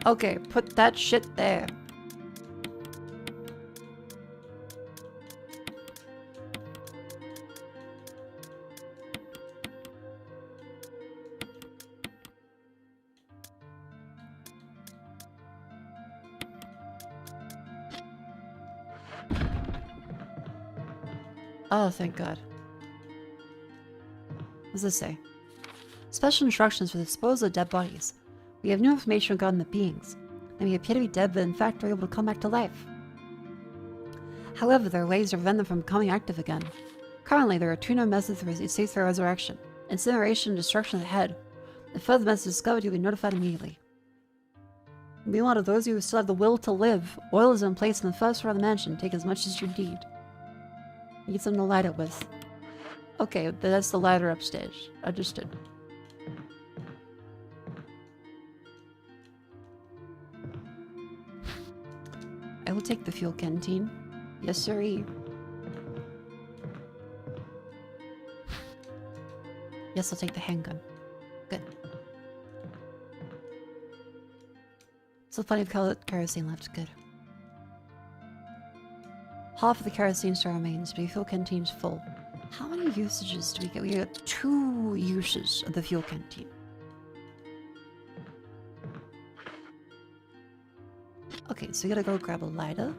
Okay, put that shit there. Oh, thank God. What does this say? Special instructions for the disposal of dead bodies. We have new information regarding the beings. They may appear to be dead, but in fact are able to come back to life. However, there are ways to prevent them from becoming active again. Currently, there are two known methods for safe resurrection: incineration and destruction of the head. If further methods are discovered, you'll be notified immediately. Meanwhile, to those of you who still have the will to live, oil is in place in the first floor of the mansion. Take as much as you need. Need something to light it with. Okay, that's the ladder upstairs. Understood. I will take the fuel canteen. Yes, sirree. Yes, I'll take the handgun. Good. Still plenty of kerosene left. Good. Half of the kerosene still remains, but the fuel canteen's full. How many usages do we get? We get 2 uses of the fuel canteen. Okay, so we gotta go grab a lighter.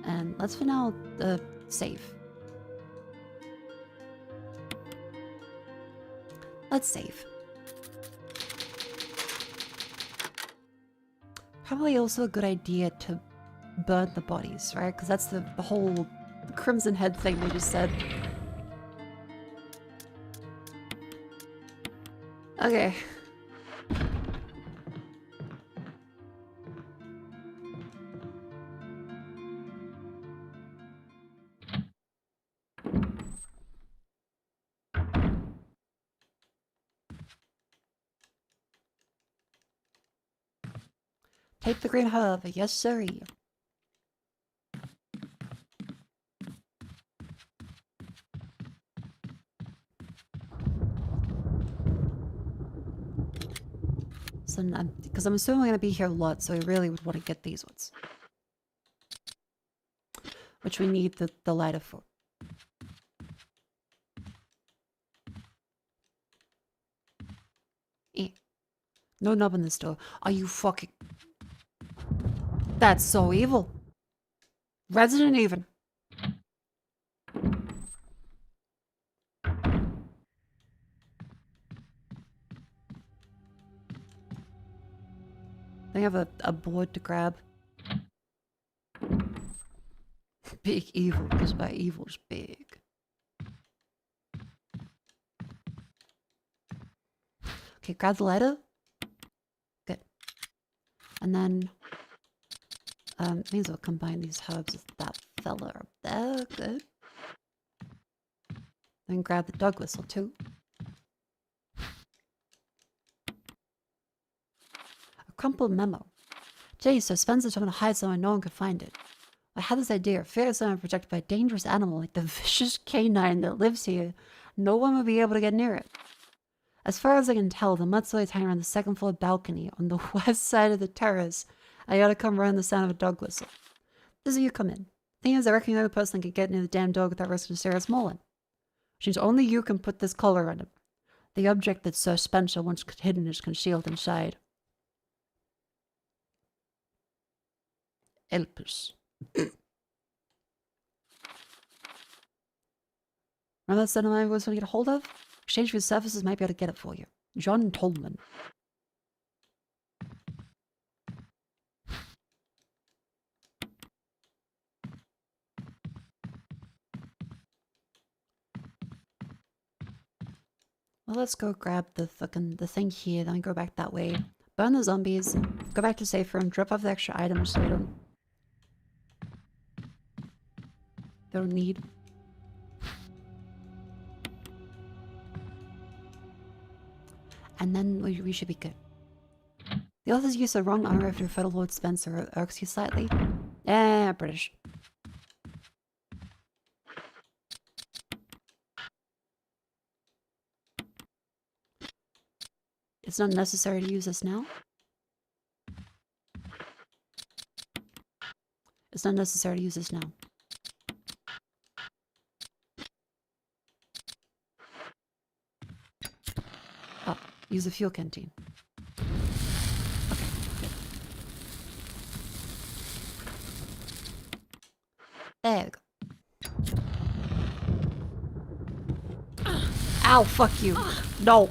And let's for now save. Let's save. Probably also a good idea to burn the bodies, right? Because that's the whole Crimson Head thing they just said. Okay. Take the green hub, yes sirree. So, because I'm assuming I'm going to be here a lot, so I really would want to get these ones. Which we need the lighter for. No knob in this door. Are you fucking... That's so evil. Resident Evil. They have a board to grab. Big evil, because by evil's big. Okay, grab the lighter. Good. And then means we'll combine these herbs with that fella up there. Good. Then grab the dog whistle too. A crumpled memo. Jay, so Spencer's trying to hide somewhere no one could find it. I had this idea. Fear is someone protected by a dangerous animal like the vicious canine that lives here. No one would be able to get near it. As far as I can tell, the mudslide is hanging around the second floor balcony on the west side of the terrace. I gotta come around the sound of a dog whistle. This is where you come in. Thing is, I reckon the other person can get near the damn dog without risking a serious mauling. Which means only you can put this collar on him. The object that Sir Spencer once hidden is concealed inside. Elpis. Remember that son I was going to get a hold of? Exchange for services might be able to get it for you. John Tolman. Well, let's go grab the thing here, then go back that way. Burn the zombies, go back to safe room, drop off the extra items so we don't need. And then we should be good. The author's use of wrong honor after Federal Lord Spencer irks you slightly. British. It's not necessary to use this now. It's not necessary to use this now. Oh, use the fuel canteen. Okay, good. There we go. Ow, fuck you. No.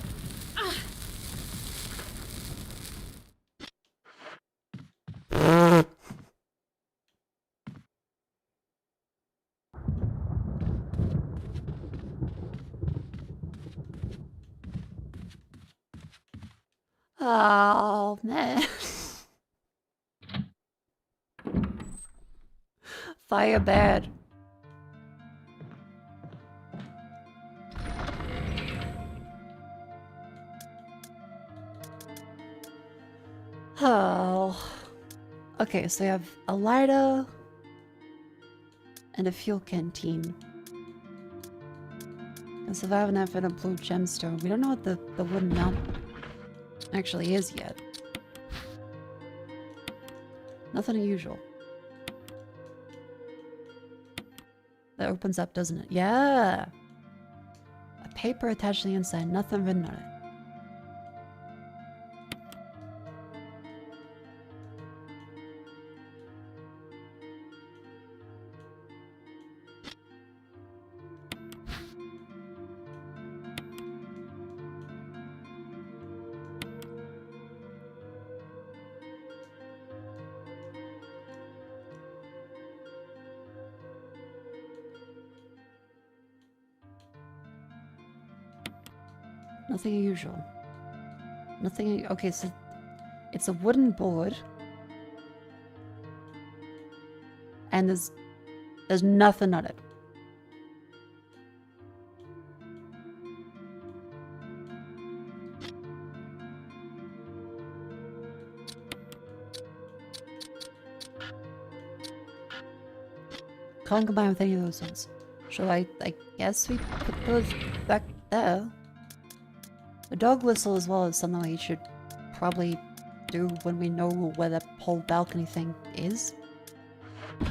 Oh, man. Fire bad. Oh. Okay, so we have a lighter and a fuel canteen. And survive an infinite blue gemstone. We don't know what the wooden mount actually is yet. Nothing unusual. That opens up, doesn't it? Yeah! A paper attached to the inside, nothing written on it. Nothing unusual. Nothing. Okay, so it's a wooden board, and there's nothing on it. Can't combine with any of those ones. So I guess we put those back there. The dog whistle as well is something we should probably do when we know where the whole balcony thing is. Do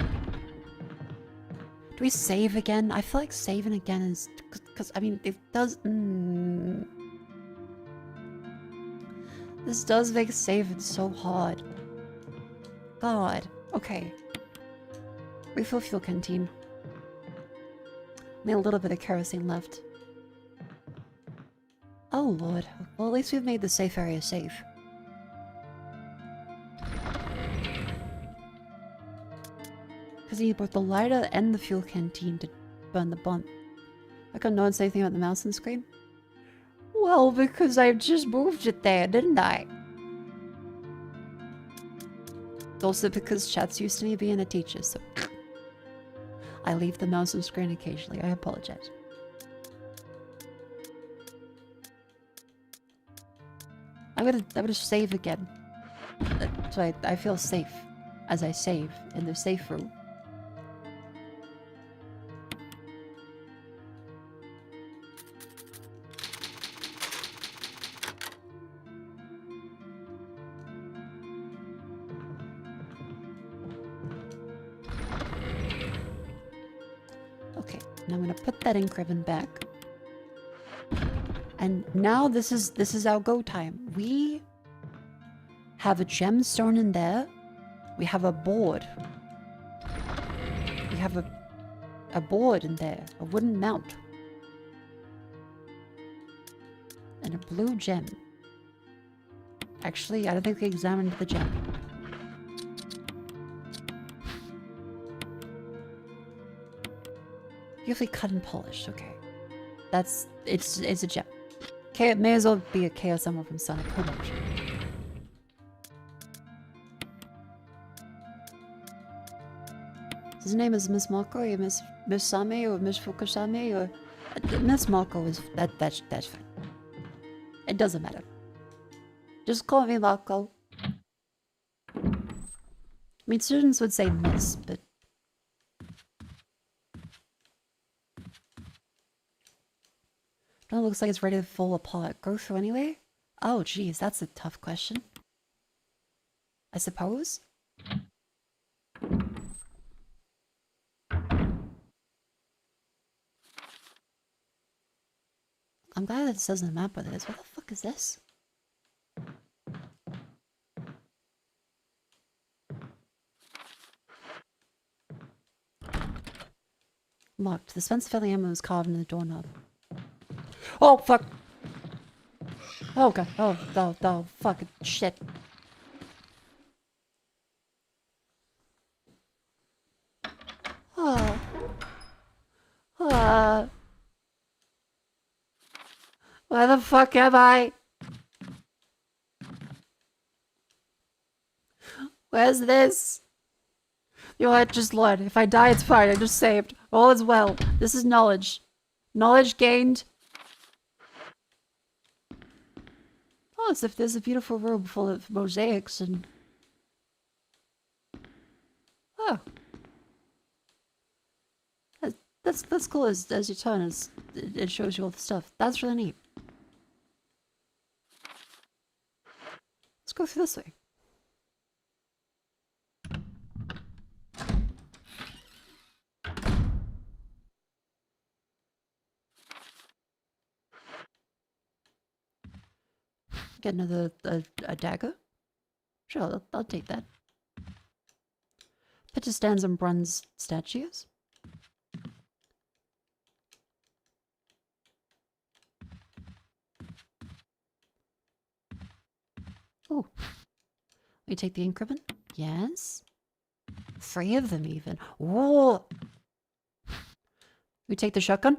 we save again? I feel like saving again is... Because, I mean, it does... This does make saving so hard. God. Okay. Refill fuel canteen. Only a little bit of kerosene left. Oh lord. Well, at least we've made the safe area safe. Because you need both the lighter and the fuel canteen to burn the bomb. I couldn't notice anything about the mouse on the screen. Well, because I just moved it there, didn't I? Also because chat's used to me being a teacher, so I leave the mouse on screen occasionally. I apologize. I'm gonna save again. So I feel safe as I save in the safe room. Okay, now I'm gonna put that ink ribbon back. And now this is our go time. We have a gemstone in there. We have a board. We have a board in there, a wooden mount. And a blue gem. Actually, I don't think we examined the gem. Beautifully cut and polished, okay. It's a gem. Okay, it may as well be a Chaos Emerald from Sonic. Who knows? His name is Miss Mako, or Miss Same, or Miss Fukusame, or Miss Mako is that's fine. It doesn't matter. Just call me Mako. I mean, students would say Miss, but no, it looks like it's ready to fall apart. Go through anyway? Oh, geez, that's a tough question. I suppose? I'm glad that it says in the map what it is. What the fuck is this? Locked. The Spencer Family ammo is carved into the doorknob. Oh, fuck! Oh, god. Oh, fucking shit. Oh. Where the fuck am I? Where's this? You know what? Just Lord. If I die, it's fine. I just saved. All is well. This is knowledge. Knowledge gained. Oh, as if there's a beautiful room full of mosaics and... Oh. That's cool as you turn, it shows you all the stuff. That's really neat. Let's go through this way. Get another a dagger? Sure, I'll take that. Picture stands on bronze statues. Oh. We take the ink ribbon? Yes. 3 of them even. Whoa! We take the shotgun?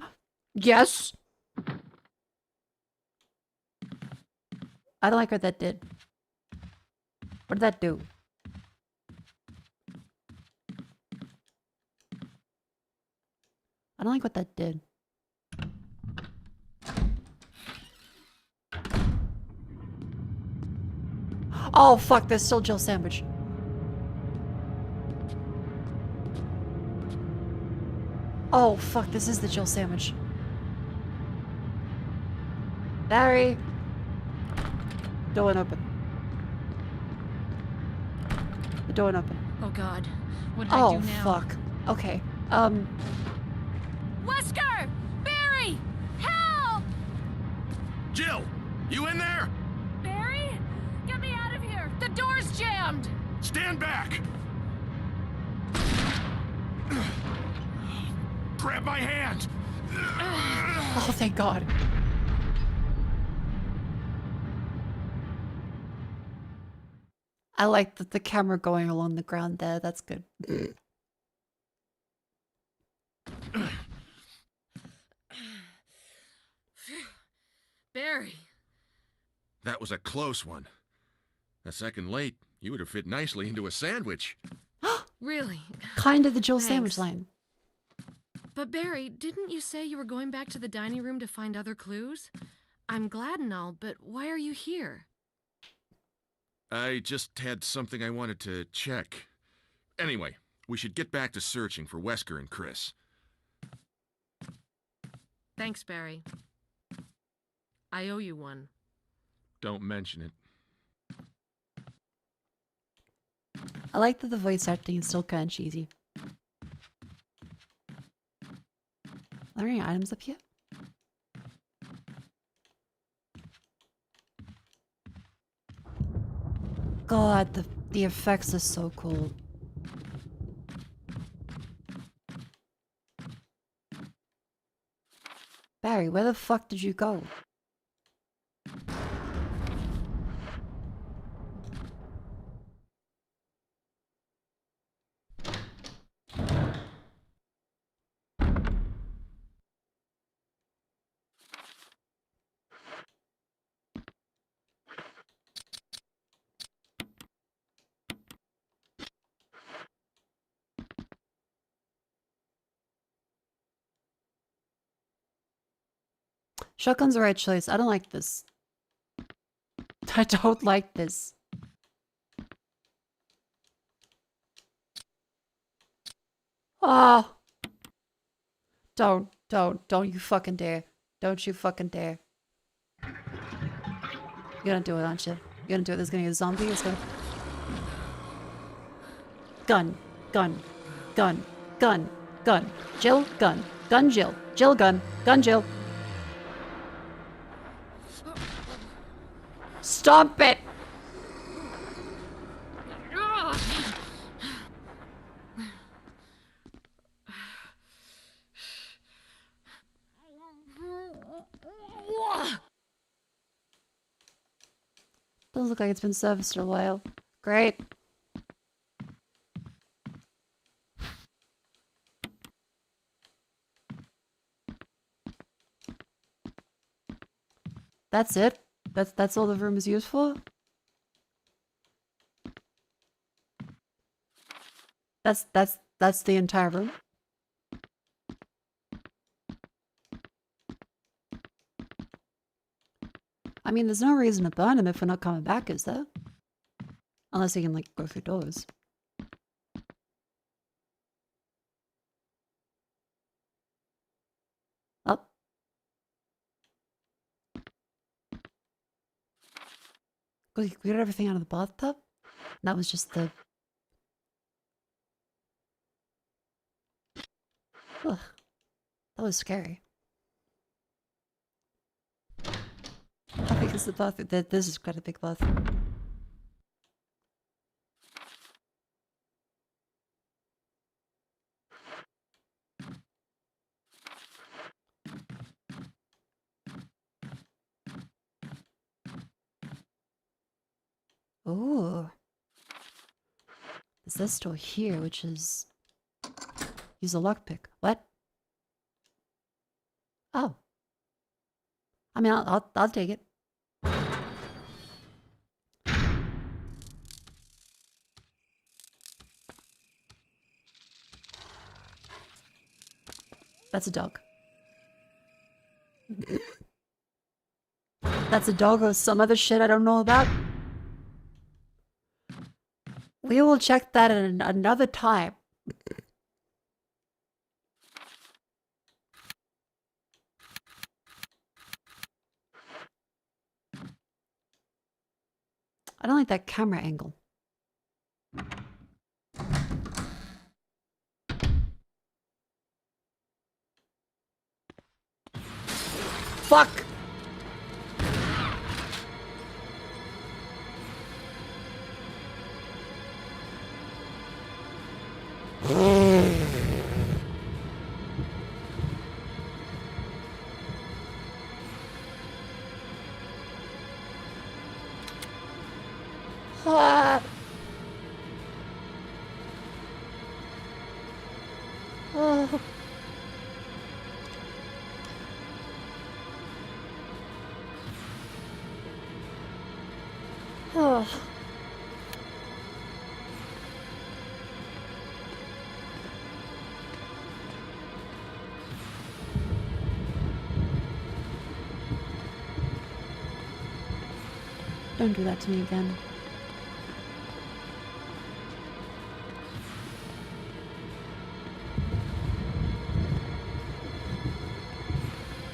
Yes! I don't like what that did. What did that do? I don't like what that did. Oh fuck, there's still Jill sandwich. Oh fuck, this is the Jill sandwich. Barry! Door won't open. The door won't open. Oh god, what did I do now? Oh fuck. Okay, Wesker! Barry! Help! Jill! You in there? Barry? Get me out of here! The door's jammed! Stand back! Grab my hand! Oh, thank God. I like the camera going along the ground there. That's good. Barry. That was a close one. A second late, you would have fit nicely into a sandwich. Really? Kind of the Jill Thanks. sandwich line. But Barry, didn't you say you were going back to the dining room to find other clues? I'm glad and all, but why are you here? I just had something I wanted to check. Anyway, we should get back to searching for Wesker and Chris. Thanks, Barry. I owe you one. Don't mention it. I like that the voice acting is still kind of cheesy. Are there any items up here? God, the effects are so cool. Barry, where the fuck did you go? Shotgun's the right choice. I don't like this. I don't like this. Oh. Don't you fucking dare. Don't you fucking dare. You're gonna do it, aren't you? You're gonna do it. There's gonna be a zombie. It's gonna... Gun. Jill, gun. Gun, Jill. Jill, gun. Gun, Jill. Stop it! Doesn't look like it's been serviced in a while. Great. That's it? That's all the room is used for? That's the entire room? I mean, there's no reason to burn him if we're not coming back, is there? Unless he can, like, go through doors. Up. We got everything out of the bathtub? That was just the... Ugh. That was scary. How big is the bathroom? This is quite a big bathroom. Oh. There's this door here, which is... Use a lockpick. What? Oh. I mean, I'll take it. That's a dog. That's a dog or some other shit I don't know about. We will check that at another time. I don't like that camera angle. Fuck! Ah. Oh. Oh. Don't do that to me again.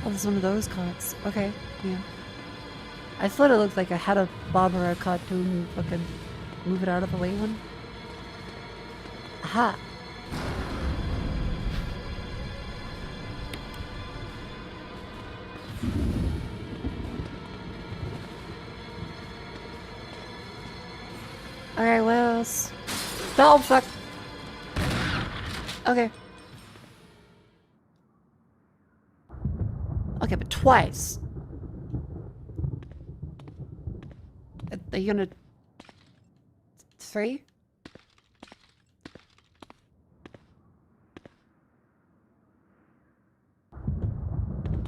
Oh, this is one of those carts. Okay, yeah. I thought it looked like I had a Barbara cartoon fucking move it out of the way one. Aha! Alright, what else? Oh, fuck! Okay. Okay, but twice. Are you gonna... 3?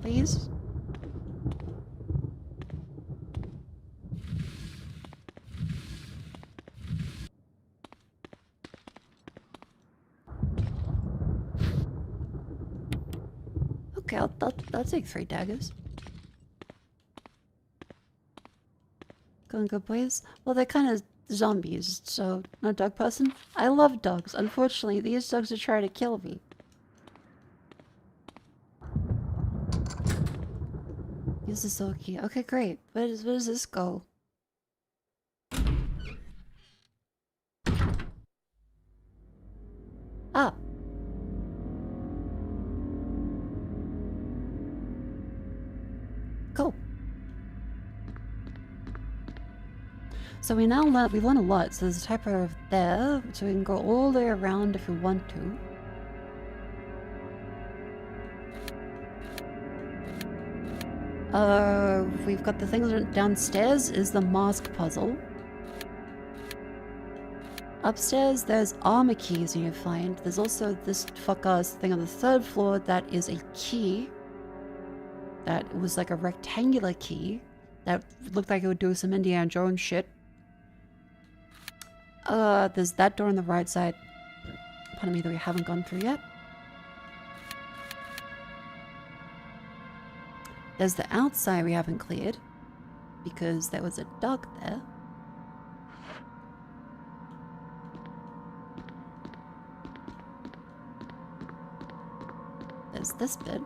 Please? Okay, I'll take 3 daggers. Going good, boys? Well, they're kind of zombies, so not a dog person. I love dogs. Unfortunately, these dogs are trying to kill me. Use the soul key. Okay, great. Where does this go? Ah. Cool. So we now we've learned a lot. So there's a typo there, so we can go all the way around if we want to. We've got the things downstairs is the mask puzzle. Upstairs, there's armor keys you find. There's also this fuck-ass thing on the 3rd floor that is a key. That was like a rectangular key. That looked like it would do some Indiana Jones shit. There's that door on the right side. Pardon me, that we haven't gone through yet. There's the outside we haven't cleared. Because there was a dog there. There's this bit.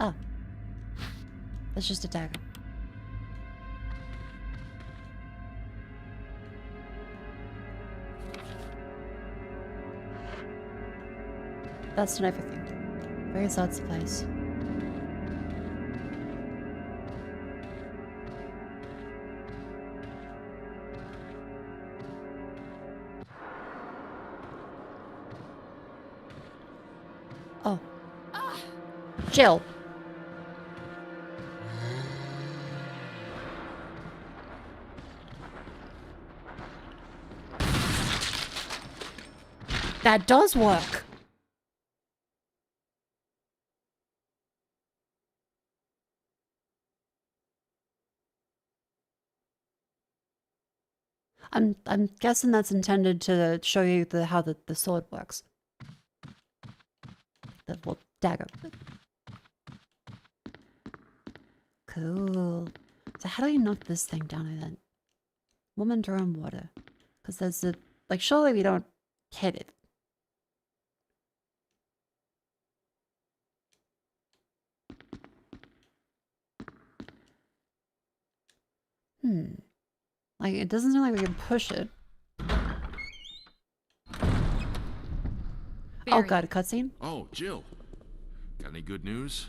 Ah. That's just a dagger. That's not everything. Various art supplies. Oh. Jill. That does work. I'm guessing that's intended to show you how the sword works. The dagger. Cool. So how do you knock this thing down then? Woman drawn water. Because there's a like surely we don't hit it. Like, it doesn't seem like we can push it. Oh god, a cutscene? Oh, Jill. Got any good news?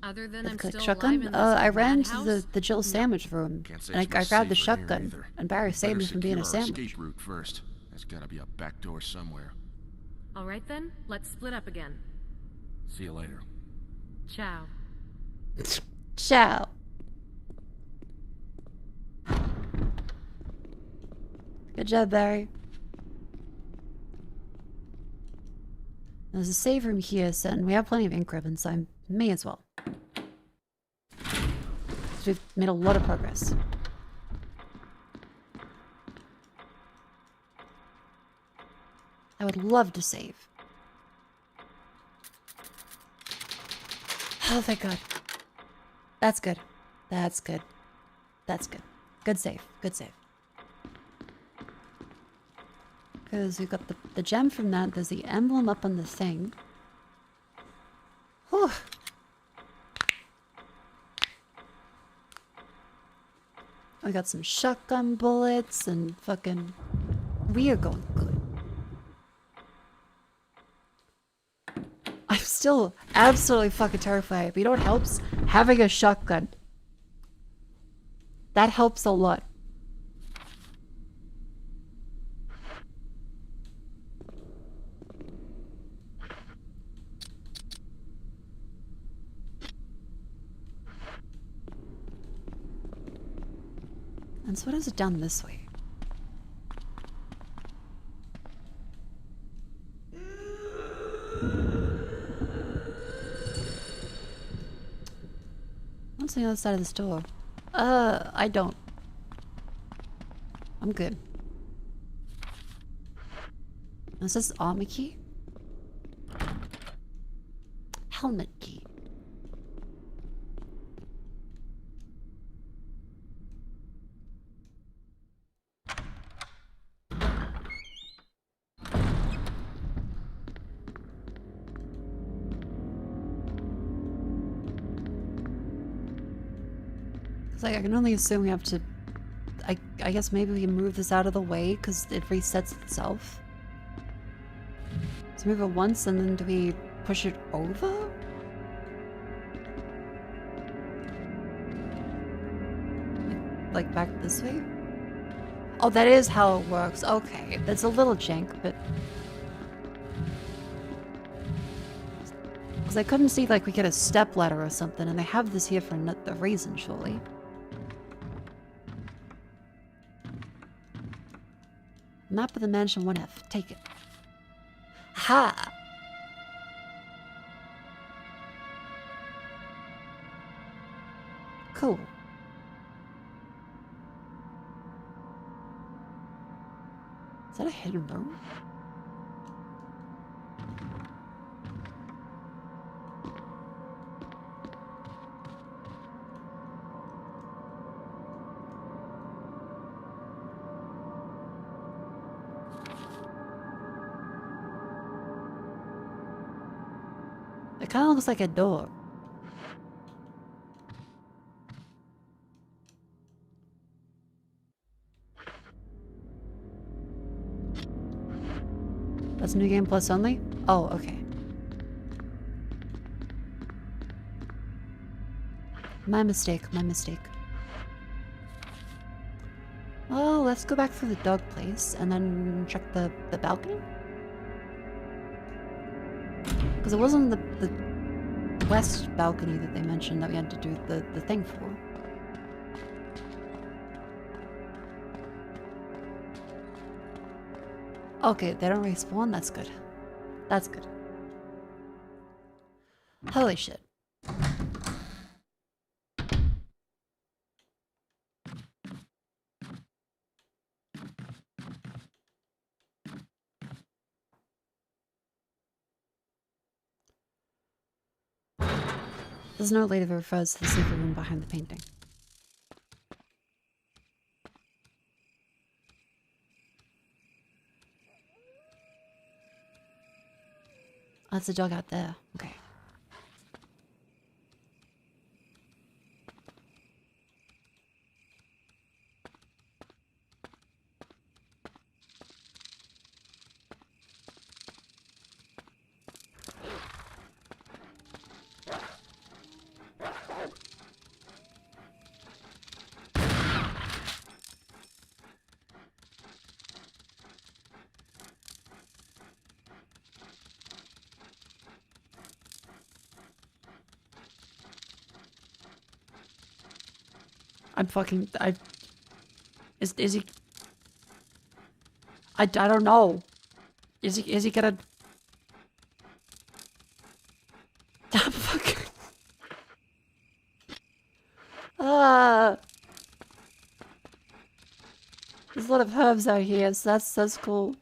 Other than I'm Click still shotgun? alive in this I ran into madhouse? the Jill sandwich room, Can't and say I it's grabbed the much safer here shotgun, either. and Barry saved me Better from being a secure our sandwich. escape route first. There's gotta be a back door somewhere. All right then, let's split up again. See you later. Ciao. Ciao. Good job, Barry. There's a save room here, so and we have plenty of ink ribbons, so I may as well. So we've made a lot of progress. I would love to save. Oh, thank God. That's good. That's good. That's good. Good save. Good save. Because we've got the gem from that. There's the emblem up on the thing. Whew. We got some shotgun bullets and fucking... We are going good. I'm still absolutely fucking terrified. But you know what helps? Having a shotgun. That helps a lot. And so what is it down this way? What's on the other side of this door? I don't. I'm good. Is this armor key? Helmet key. Like, I can only assume we have to... I guess maybe we can move this out of the way because it resets itself. So move it once and then do we push it over? Like back this way? Oh, that is how it works. Okay, that's a little jank, but... Because I couldn't see like we get a step ladder or something, and they have this here for a reason, surely. Map of the mansion 1F. Take it. Ha! Cool. Is that a hidden room? It kind of looks like a door. That's New Game Plus only? Oh, okay. My mistake, my mistake. Well, let's go back through the dog place and then check the balcony. Because it wasn't the west balcony that they mentioned that we had to do the thing for. Okay, they don't respawn? That's good. That's good. Holy shit. There's no later that refers to the secret room behind the painting. Oh, that's a dog out there. Okay. I'm fucking... Is he... I don't know. Is he gonna... I'm fucking... There's a lot of herbs out here, so that's cool.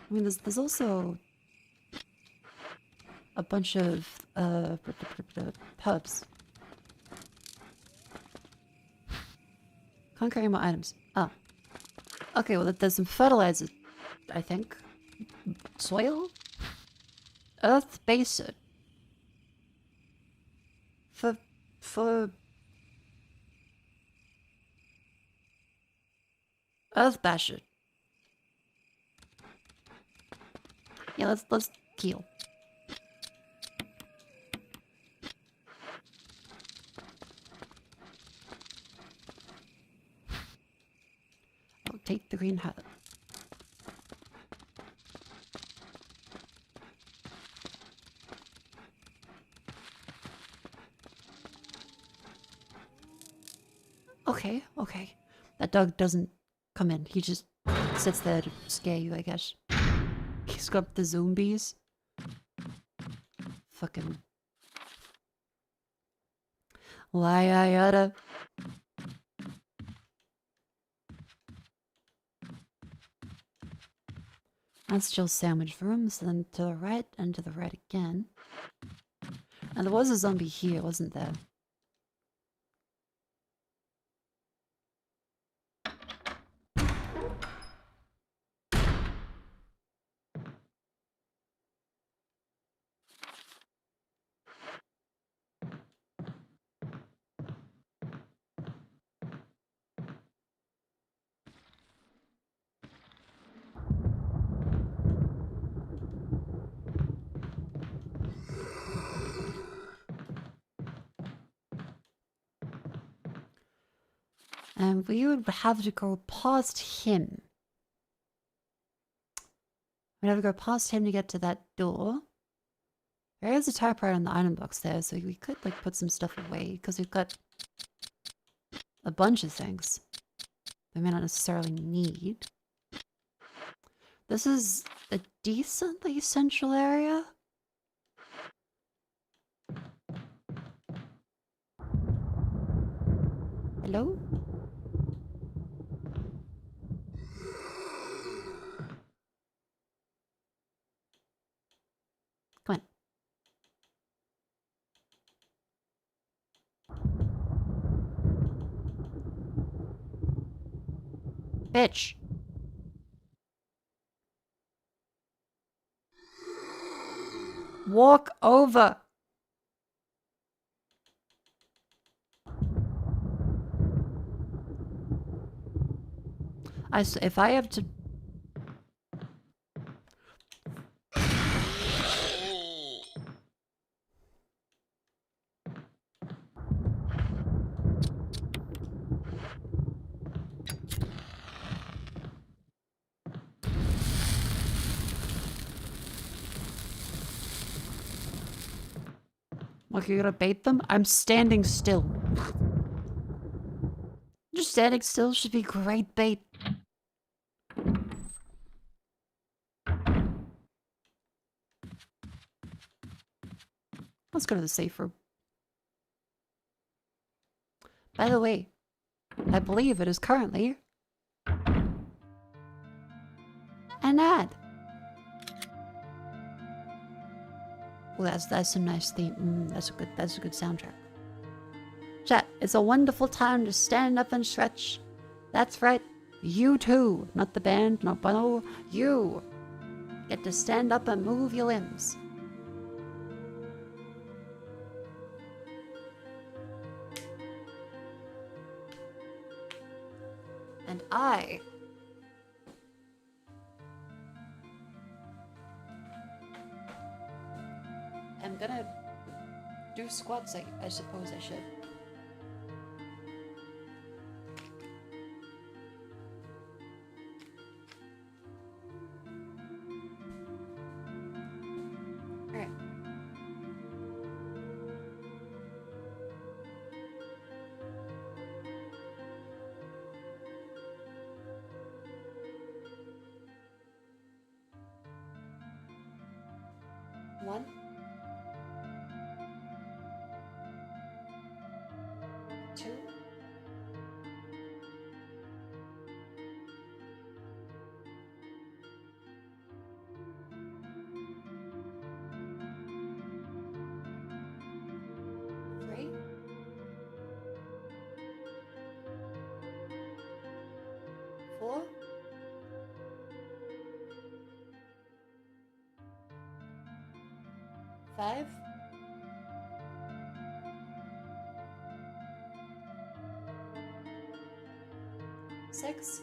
I mean, there's also a bunch of herbs. Can't carry more items. Oh. Okay, well there's some fertilizer, I think. Soil? Earth basic. For Earth basher. Yeah, let's heal. I'll take the green hat. Okay, okay. That dog doesn't come in. He just sits there to scare you, I guess. He's got the zombies. Fucking... Why I oughta... That's Jill's sandwich room, so then to the right and to the right again. And there was a zombie here, wasn't there? And we would have to go past him. We'd have to go past him to get to that door. There is a typewriter in the item box there, so we could like put some stuff away, because we've got a bunch of things we may not necessarily need. This is a decently central area. Hello? Come on. Bitch. Walk over. If I have to... Like, you're gonna bait them? I'm standing still. Just standing still should be great bait. Let's go to the safe room. By the way, I believe it is currently an ad. Well, that's a nice theme. That's a good soundtrack. Chat, it's a wonderful time to stand up and stretch. That's right, you too, not the band, not Bono. You get to stand up and move your limbs. And I am gonna do squats, I suppose I should. Alright. 1. 2. 3. 4. 5. 6.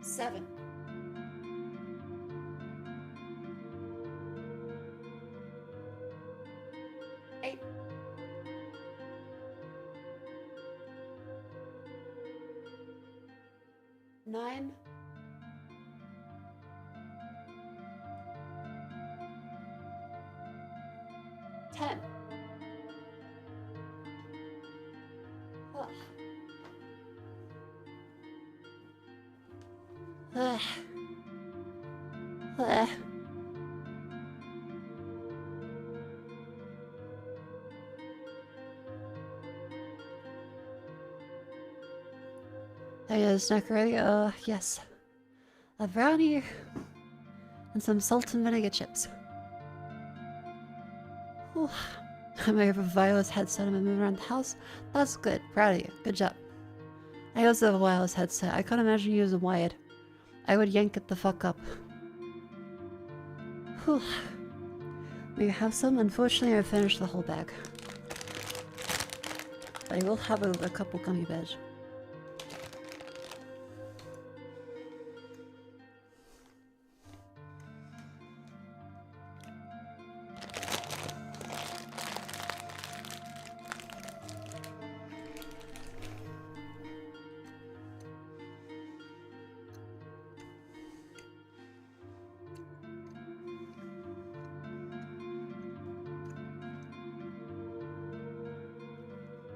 7. 8. 9. 10. Ugh. Ugh. Ugh. Oh yeah, snack ready? Yes. A brownie and some salt and vinegar chips. Whew. I may have a wireless headset and I'm moving around the house. That's good. Proud of you. Good job. I also have a wireless headset. I can't imagine you using wired. I would yank it the fuck up. Whew. We have some. Unfortunately, I finished the whole bag. But I will have a couple gummy bears.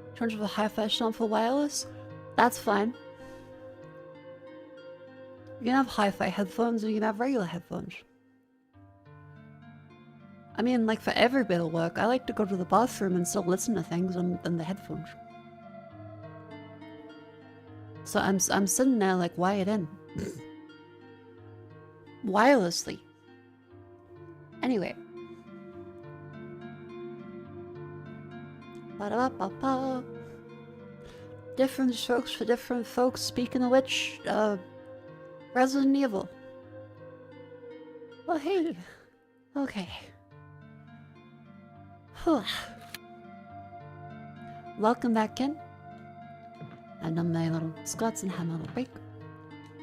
In terms of a hi-fi channel for wireless, that's fine. You can have hi-fi headphones or you can have regular headphones. I mean, like for every bit of work, I like to go to the bathroom and still listen to things on the headphones. So I'm sitting there like wired in. Wirelessly. Anyway. Ba-da-ba-ba-ba. Different strokes for different folks. Speaking of which, Resident Evil. Oh, hey. Okay. Whew. Welcome back in. And on my little Scots and have a little break.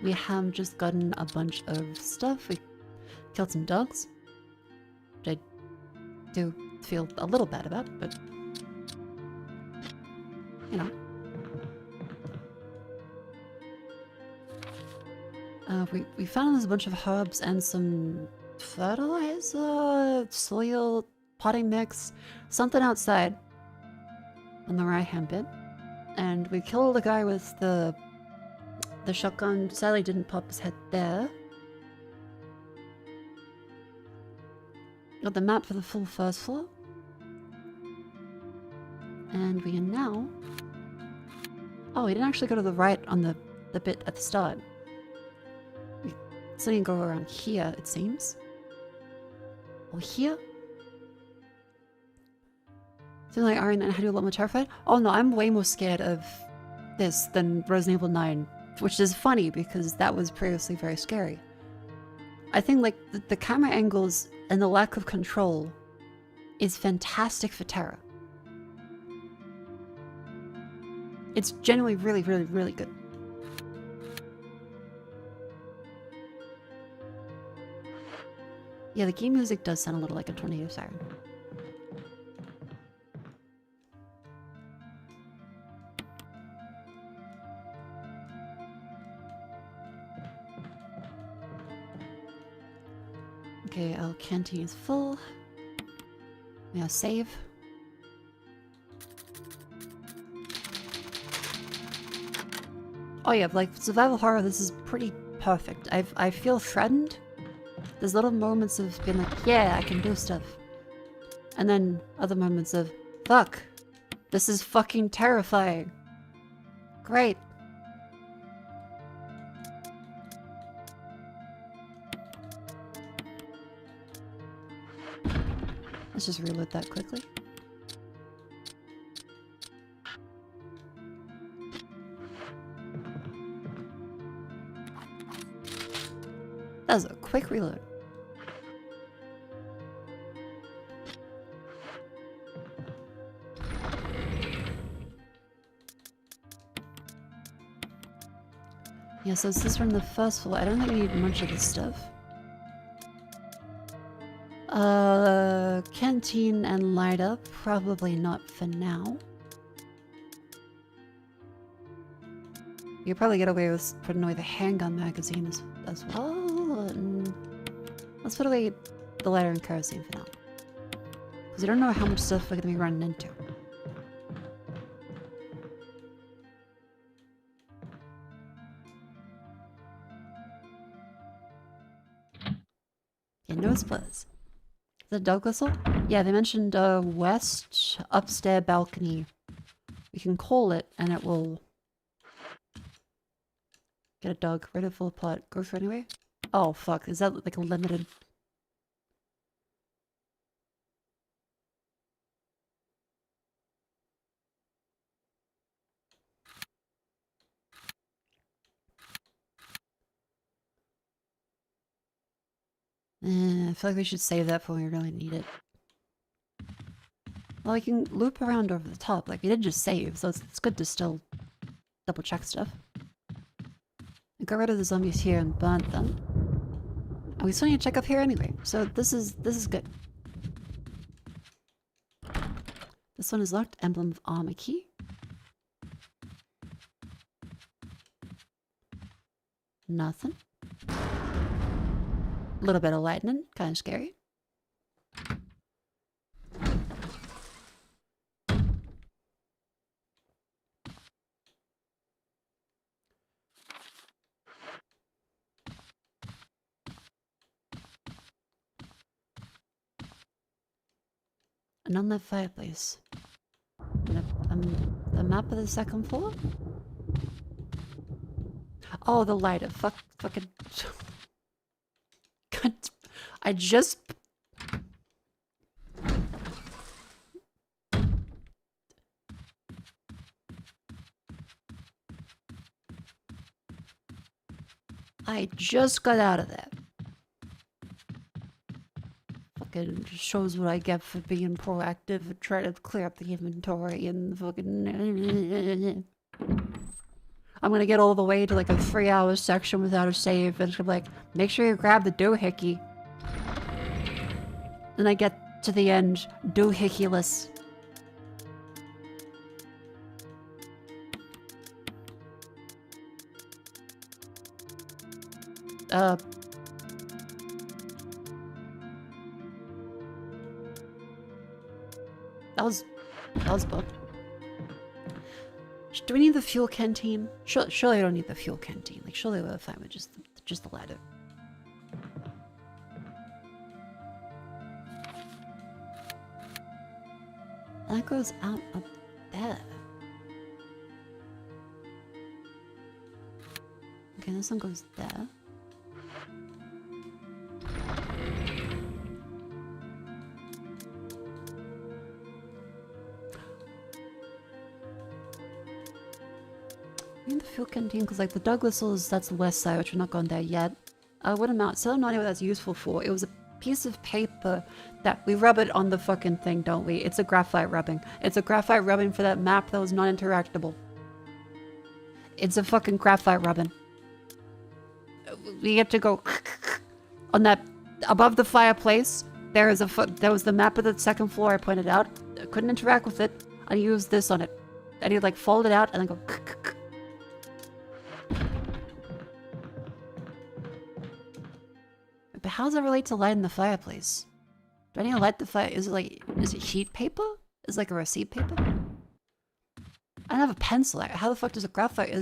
We have just gotten a bunch of stuff. We killed some dogs. Which I do feel a little bad about, but you know. We found there's a bunch of herbs and some fertilizer, soil, potting mix, something outside on the right hand bit. And we killed the guy with the shotgun. Sadly didn't pop his head there. Got the map for the full first floor. And we are now... Oh, we didn't actually go to the right on the bit at the start. We still need to go around here, it seems. Or here? Seems like Ari had you a lot more terrified. Oh no, I'm way more scared of this than Resident Evil 9. Which is funny, because that was previously very scary. I think like the camera angles and the lack of control is fantastic for terror. It's genuinely really, really, really good. Yeah, the game music does sound a little like a tornado siren. Okay, our canteen is full. We have save. Oh yeah, like survival horror, this is pretty perfect. I feel threatened. There's little moments of being like, yeah, I can do stuff. And then other moments of, fuck, this is fucking terrifying. Great. Let's just reload that quickly. That was a quick reload. Yeah, so this is from the first floor. I don't think we need much of this stuff. Canteen and light up. Probably not for now. You probably get away with putting away the handgun magazine as well. And let's put away the lighter and kerosene for now. Because we don't know how much stuff we're going to be running into. Yeah, no splits. The dog whistle? Yeah, they mentioned west upstairs balcony. We can call it and it will get a dog. Ready full of pot. Go through anyway? Oh fuck, is that like a limited? I feel like we should save that for when we really need it. Well, we can loop around over the top. Like, we did just save, so it's good to still double check stuff. And got rid of the zombies here and burnt them. And we still need to check up here anyway, so this is good. This one is locked. Emblem of armor key. Nothing. A little bit of lightning, kind of scary. And on that fireplace, the map of the second floor? Oh, the lighter. Fucking... God, I just... got out of that. Fucking shows what I get for being proactive and trying to clear up the inventory and fucking... I'm gonna get all the way to like a 3-hour section without a save, and it's gonna be like, make sure you grab the doohickey. Then I get to the end, doohickey-less. That was booked. Do we need the fuel canteen? Surely I don't need the fuel canteen. Like, surely we're fine with just the ladder. That goes out up there. Okay, this one goes there. In the fuel canteen, because like the dog whistles, that's the west side, which we're not going there yet. What amount? Still not know what that's useful for. It was a piece of paper that we rub it on the fucking thing, don't we? It's a graphite rubbing. It's a graphite rubbing for that map that was non-interactable. It's a fucking graphite rubbing. We get to go on that above the fireplace. There was the map of the second floor I pointed out. I couldn't interact with it. I used this on it. I need to like fold it out and then go. But how does that relate to lighting the fireplace? Do I need to light the fire? Is it heat paper? Is it like a receipt paper? I don't have a pencil. How the fuck does a graphite?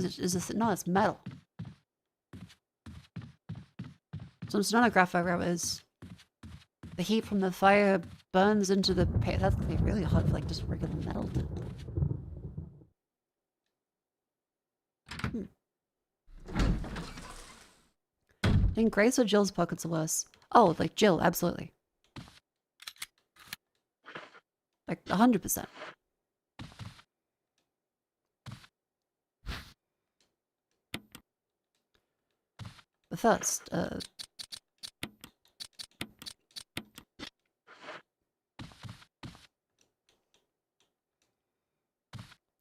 No, it's metal. So it's not a graphite rubber, is the heat from the fire burns into the paint. That's gonna be really hot for like just regular metal. I think Grace or Jill's pockets are worse. Oh, like Jill, absolutely. Like 100%. But first,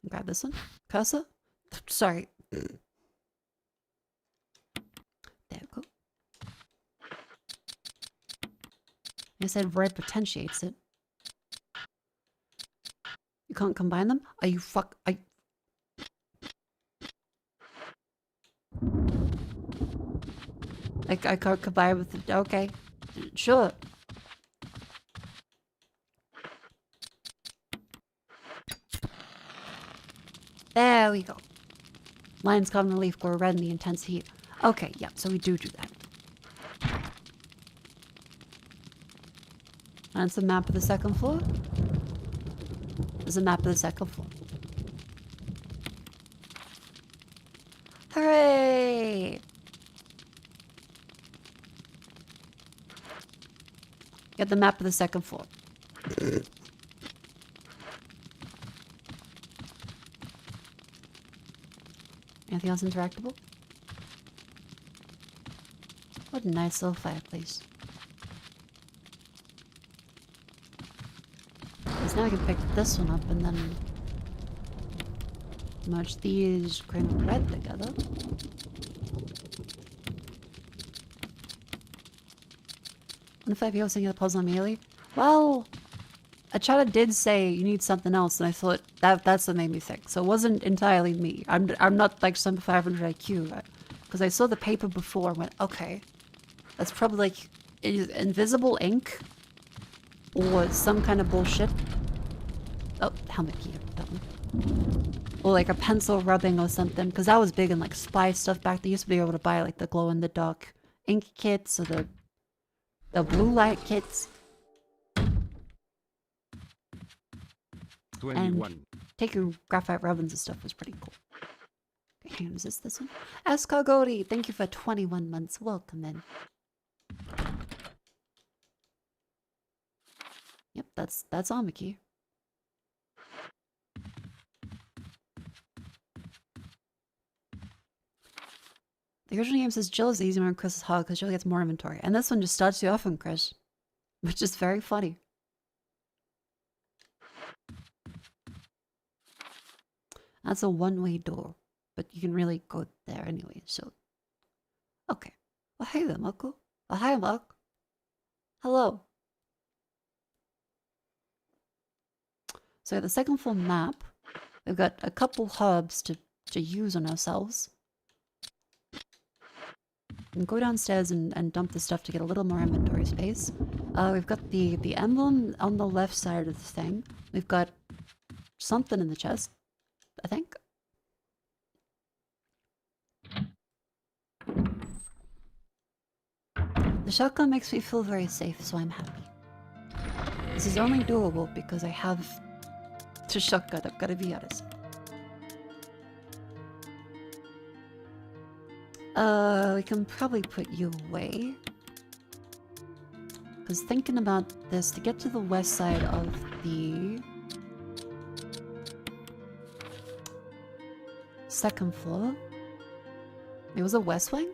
grab this one. Cursor? Sorry. There we go. I said red potentiates it. You can't combine them? Are you Like, I can't combine with it. Okay. Sure. There we go. Lion's common leaf grow red in the intense heat. Okay, yeah, so we do that. And it's a map of the second floor. There's a map of the second floor. Hooray! Get the map of the second floor. Anything else interactable? What a nice little fireplace. Because now I can pick this one up and then merge these green and red together. What if I feel singing the puzzle immediately? Well, a chatter did say you need something else, and I thought that's what made me think. So it wasn't entirely me. I'm not like some 500 IQ, because I saw the paper before and went, okay, that's probably like invisible ink or some kind of bullshit. Oh, helmet key. That one. Or like a pencil rubbing or something, because that was big in like spy stuff back. They used to be able to buy like the glow in the dark ink kits or the blue light kits. 21. And taking graphite rubbings and stuff was pretty cool. Okay, hang on, is this one? Escargoti, thank you for 21 months. Welcome in. Yep, that's Amiki. The original game says Jill is easier and Chris is hard because Jill gets more inventory. And this one just starts you off on Chris, which is very funny. That's a one-way door, but you can really go there anyway, so... Okay. Well, hey there, Mako. Oh, hi, Mark. Hello. So the second floor map, we've got a couple hubs to use on ourselves. We can go downstairs and dump the stuff to get a little more inventory space. We've got the emblem on the left side of the thing. We've got something in the chest, I think. The shotgun makes me feel very safe, so I'm happy. This is only doable because I have the shotgun, I've got to be honest. We can probably put you away. Because thinking about this, to get to the west side of the second floor, it was a west wing?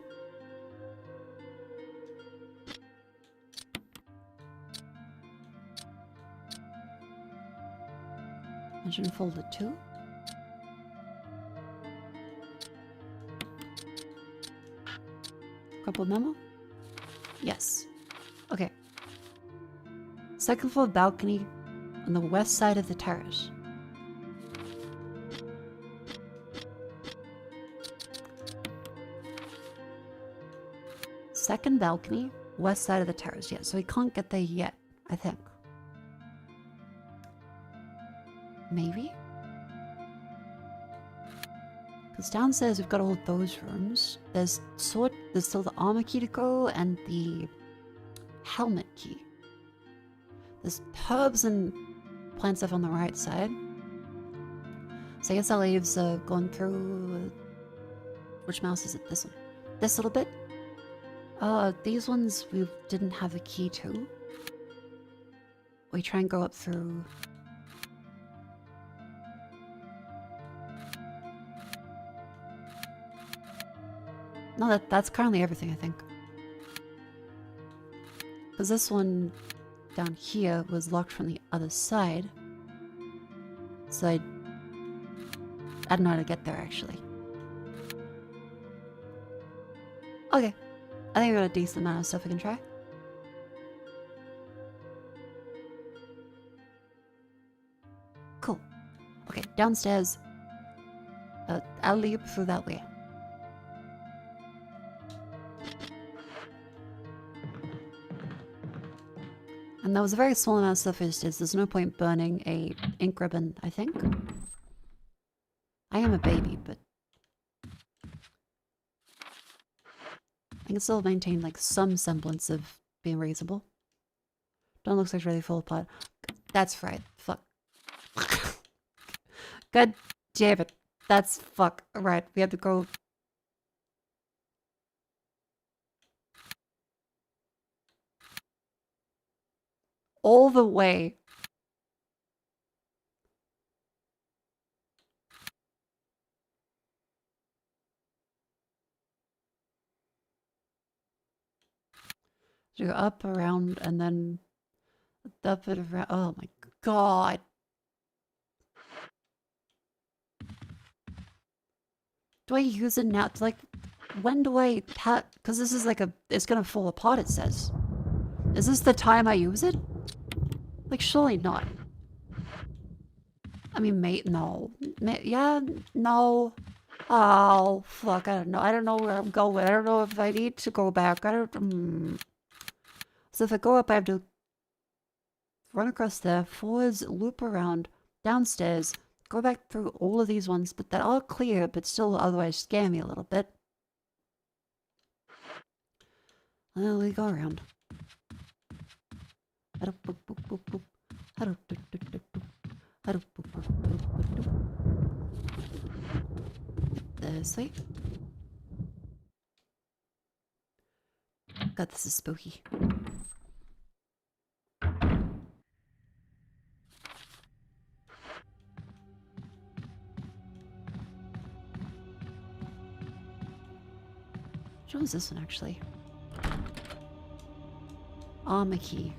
I should fold it too. Couple memo? Yes. Okay. Second floor balcony on the west side of the terrace. Second balcony, west side of the terrace. Yeah, so we can't get there yet, I think. Maybe? Because downstairs we've got all those rooms. There's still the armor key to go and the helmet key. There's herbs and plant stuff on the right side. So I guess that leaves going through... which mouse is it? This one. This little bit. These ones we didn't have a key to. We try and go up through... No, that's currently everything, I think. Because this one down here was locked from the other side. So I don't know how to get there, actually. Okay. I think we got a decent amount of stuff we can try. Cool. Okay, downstairs. I'll leap through that way. And that was a very small amount of stuff I just did. There's no point burning a ink ribbon, I think. I am a baby, but I can still maintain like some semblance of being reasonable. Don't look like really full apart. That's right. Fuck. God damn it. That's fuck. Right. We have to go. All the way. So go up, around, and then up and around. Oh my god. Do I use it now? Like, when do I have... Because this is like a... It's gonna fall apart, it says. Is this the time I use it? Like, surely not. I mean, mate, no. Yeah, no. Oh, fuck, I don't know. I don't know where I'm going. I don't know if I need to go back. I don't... So if I go up, I have to run across there, forwards, loop around, downstairs, go back through all of these ones, but they're all clear, but still otherwise scare me a little bit. And then we go around. This way. God, this is spooky. Which one is this one, actually? Armor key.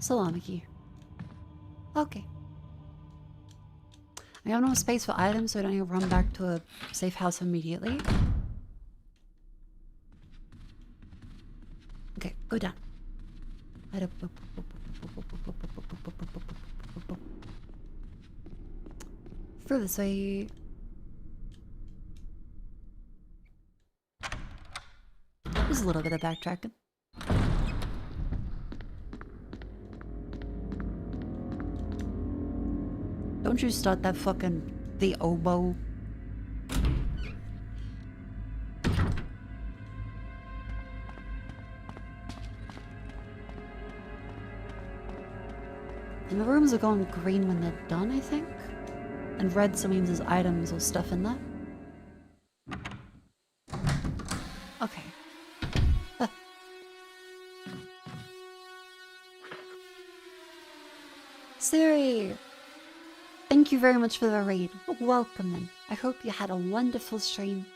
Salami key. Okay. I have no space for items, so I don't need to run back to a safe house immediately. Okay, go down. Through this way. Just a little bit of backtracking. Don't you start that fucking... the oboe. And the rooms are going green when they're done, I think? And red so means there's items or stuff in there. Okay. Siri! Thank you very much for the raid. Welcome in. I hope you had a wonderful stream.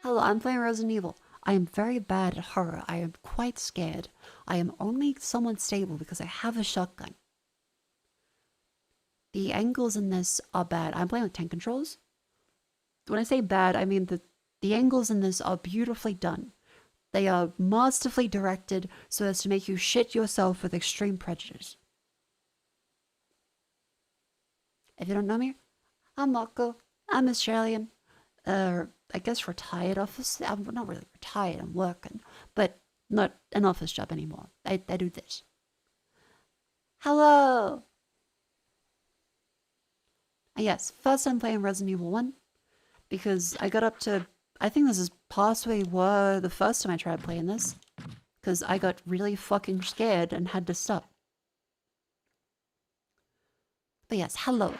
Hello, I'm playing Resident Evil. I am very bad at horror. I am quite scared. I am only somewhat stable because I have a shotgun. The angles in this are bad. I'm playing with tank controls. When I say bad, I mean the angles in this are beautifully done. They are masterfully directed so as to make you shit yourself with extreme prejudice. If you don't know me, I'm Mako. I'm Australian. I guess retired office. I'm not really retired, I'm working, but not an office job anymore. I do this. Hello! Yes, first I'm playing Resident Evil 1, because I got up to, I think this is possibly the first time I tried playing this, because I got really fucking scared and had to stop. But yes, hello.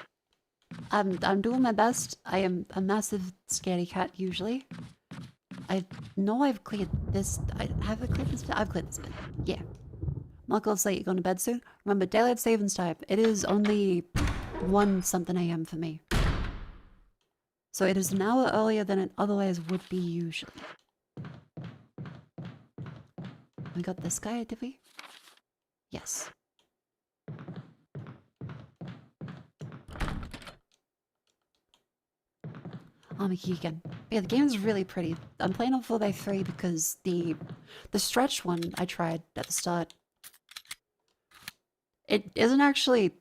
I'm doing my best. I am a massive scaredy cat usually. I know I've cleared this. Have I cleared this bit? I've cleared this bit. Yeah. Mako, it's late. You going to bed soon? Remember, daylight savings time. It is only 1 something a.m. for me. So it is an hour earlier than it otherwise would be usually. We got this guy, did we? Yes. Miki again. Yeah, the game is really pretty. I'm playing on 4x3 because the stretch one I tried at the start, it isn't actually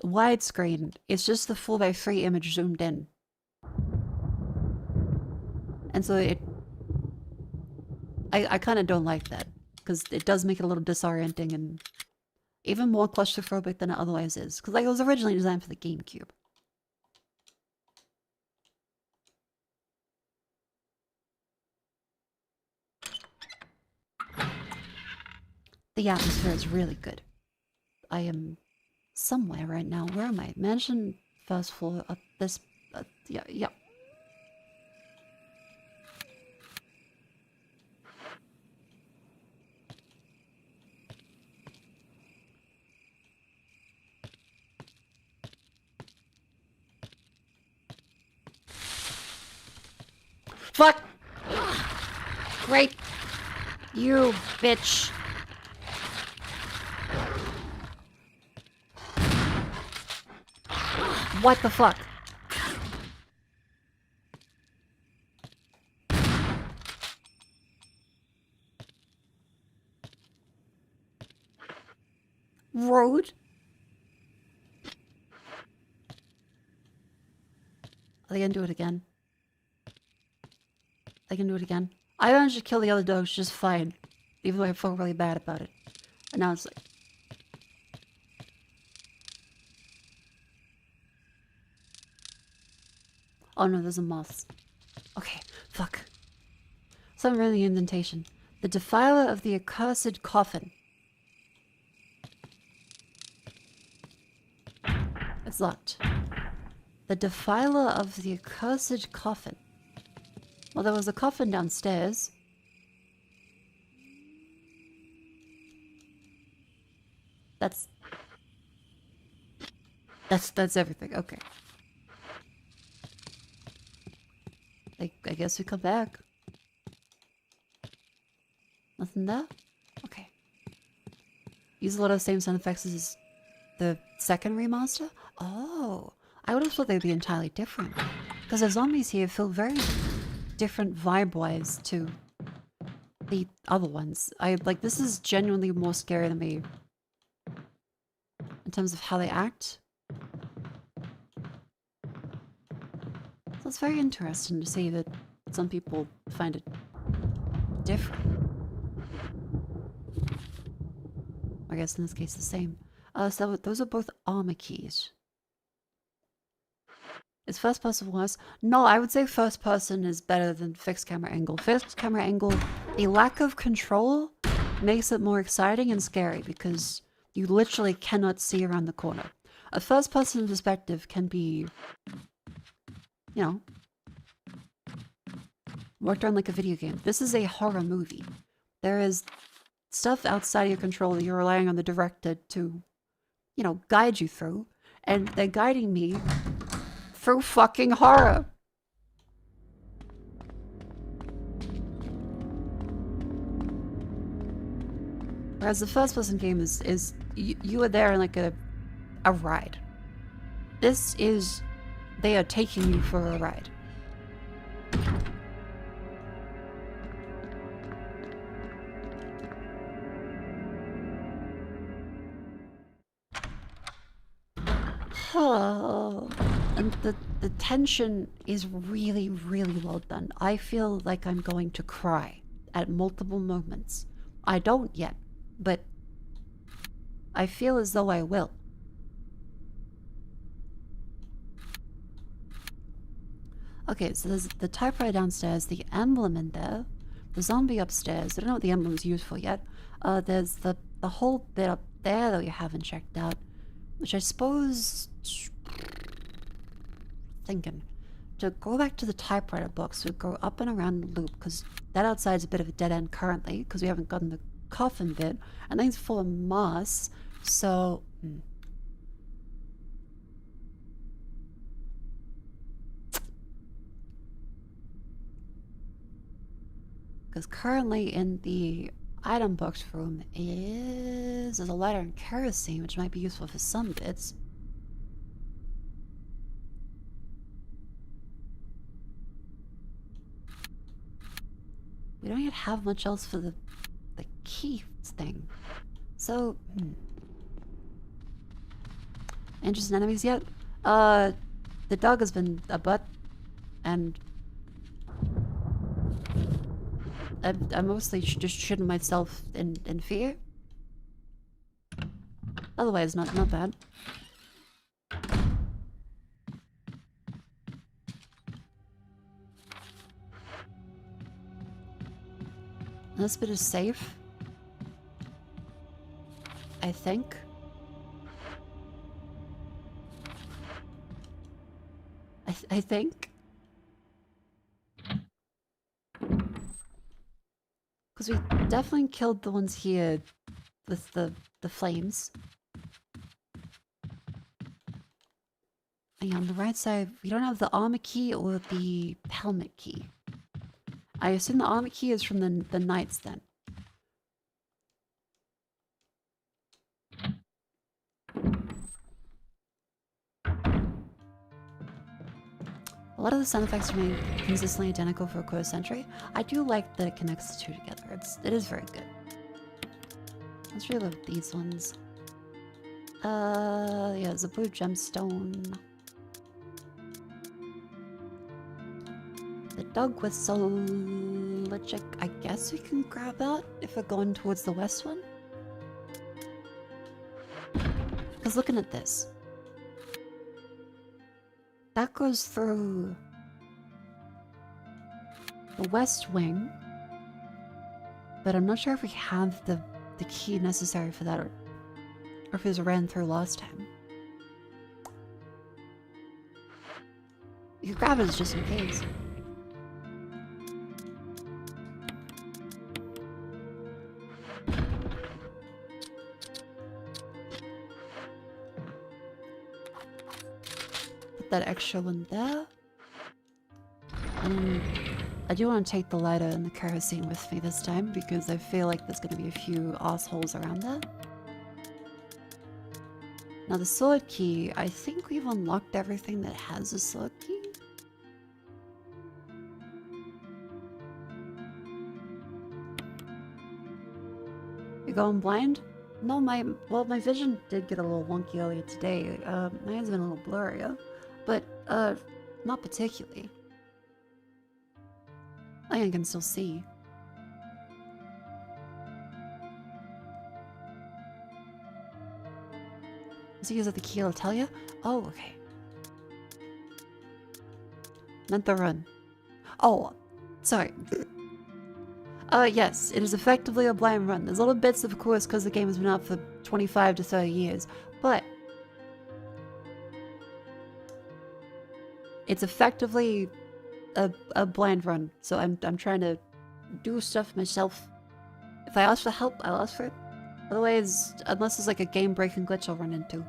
widescreen. It's just the 4x3 image zoomed in. And so I kind of don't like that, because it does make it a little disorienting and even more claustrophobic than it otherwise is. Because it was originally designed for the GameCube. The atmosphere is really good. I am somewhere right now. Where am I? Mansion, first floor, up this... yeah. Fuck! Great! You bitch! What the fuck? Road? Are they gonna do it again? They can do it again. I managed to kill the other dogs just fine, even though I felt really bad about it. And now it's like... Oh no, there's a moth. Okay, fuck. Something in the indentation. The defiler of the accursed coffin. It's locked. The defiler of the accursed coffin. Well, there was a coffin downstairs. That's everything. Okay. I guess we come back. Nothing there? Okay. Use a lot of the same sound effects as the second remaster? Oh, I would have thought they'd be entirely different. Because the zombies here feel very different vibe-wise to the other ones. This is genuinely more scary than me. In terms of how they act. So it's very interesting to see that some people find it different. I guess in this case the same. So those are both armor keys. Is first person worse? No, I would say first person is better than fixed camera angle. Fixed camera angle, the lack of control makes it more exciting and scary because you literally cannot see around the corner. A first person perspective can be, you know, worked on like a video game. This is a horror movie. There is stuff outside of your control that you're relying on the director to, you know, guide you through. And they're guiding me through fucking horror. Whereas the first person game is you are there in like a ride. This is, they are taking you for a ride. Oh. And the tension is really, really well done. I feel like I'm going to cry at multiple moments. I don't yet, but I feel as though I will. Okay, so there's the typewriter downstairs, the emblem in there, the zombie upstairs. I don't know what the emblem is used for yet. There's the whole bit up there that we haven't checked out, which I suppose... Thinking. To go back to the typewriter box, we go up and around the loop, because that outside is a bit of a dead end currently, because we haven't gotten the coffin bit, and then it's full of moss, so... Because currently in the item box room there's a lighter and kerosene, which might be useful for some bits. We don't yet have much else for the key thing. So, Interesting enemies yet? The dog has been a butt, and I'm mostly just shooting myself in fear. Otherwise, not bad. This bit is safe. I think. I think. Because we definitely killed the ones here with the flames. And on the right side, we don't have the armor key or the helmet key. I assume the armor key is from the knights then. A lot of the sound effects remain consistently identical for a quarter century. I do like that it connects the two together. It is very good. Let's reload these ones. Yeah, there's a blue gemstone. The dog whistle, which I guess we can grab that if we're going towards the west one. Because looking at this, that goes through the west wing, but I'm not sure if we have the key necessary for that, or if it was ran through last time. You can grab it just in case. That extra one there. And I do want to take the lighter and the kerosene with me this time because I feel like there's going to be a few assholes around there. Now the sword key, I think we've unlocked everything that has a sword key. You going blind? No, my vision did get a little wonky earlier today. Mine has been a little blurrier. But, not particularly. I think I can still see. Is he use the key, I'll tell you? Oh, okay. Meant the run. Oh, sorry. Yes, it is effectively a blind run. There's little bits, of course, because the game has been out for 25 to 30 years. But it's effectively a blind run, so I'm trying to do stuff myself. If I ask for help, I'll ask for it. Otherwise, unless it's like a game-breaking glitch I'll run into.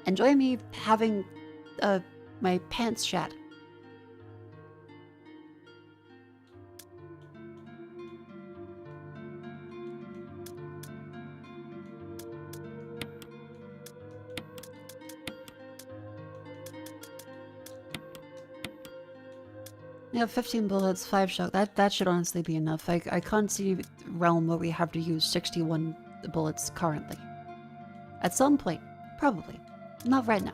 Enjoy me having my pants shat. Yeah, 15 bullets, 5 shot. That should honestly be enough. I can't see a realm where we have to use 61 bullets currently. At some point, probably. Not right now.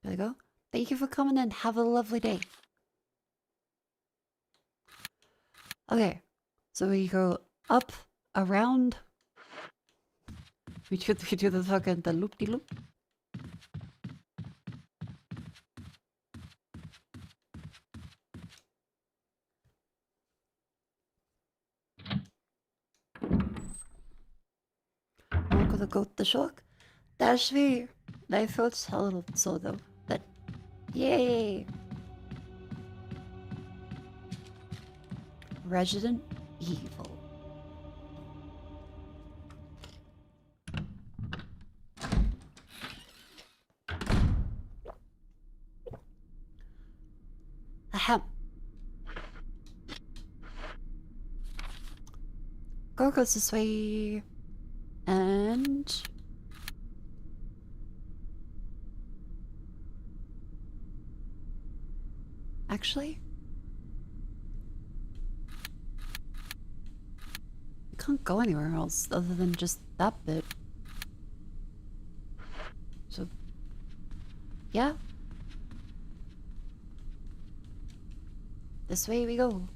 There we go. Thank you for coming in. Have a lovely day. Okay, so we go up, around. We do the fucking the loop-de-loop. Mako the goat, the shark. That's me. I felt a little so though. But yay! Resident Evil. Ahem. Go goes this way. And actually, we can't go anywhere else other than just that bit. So, yeah. This way we go.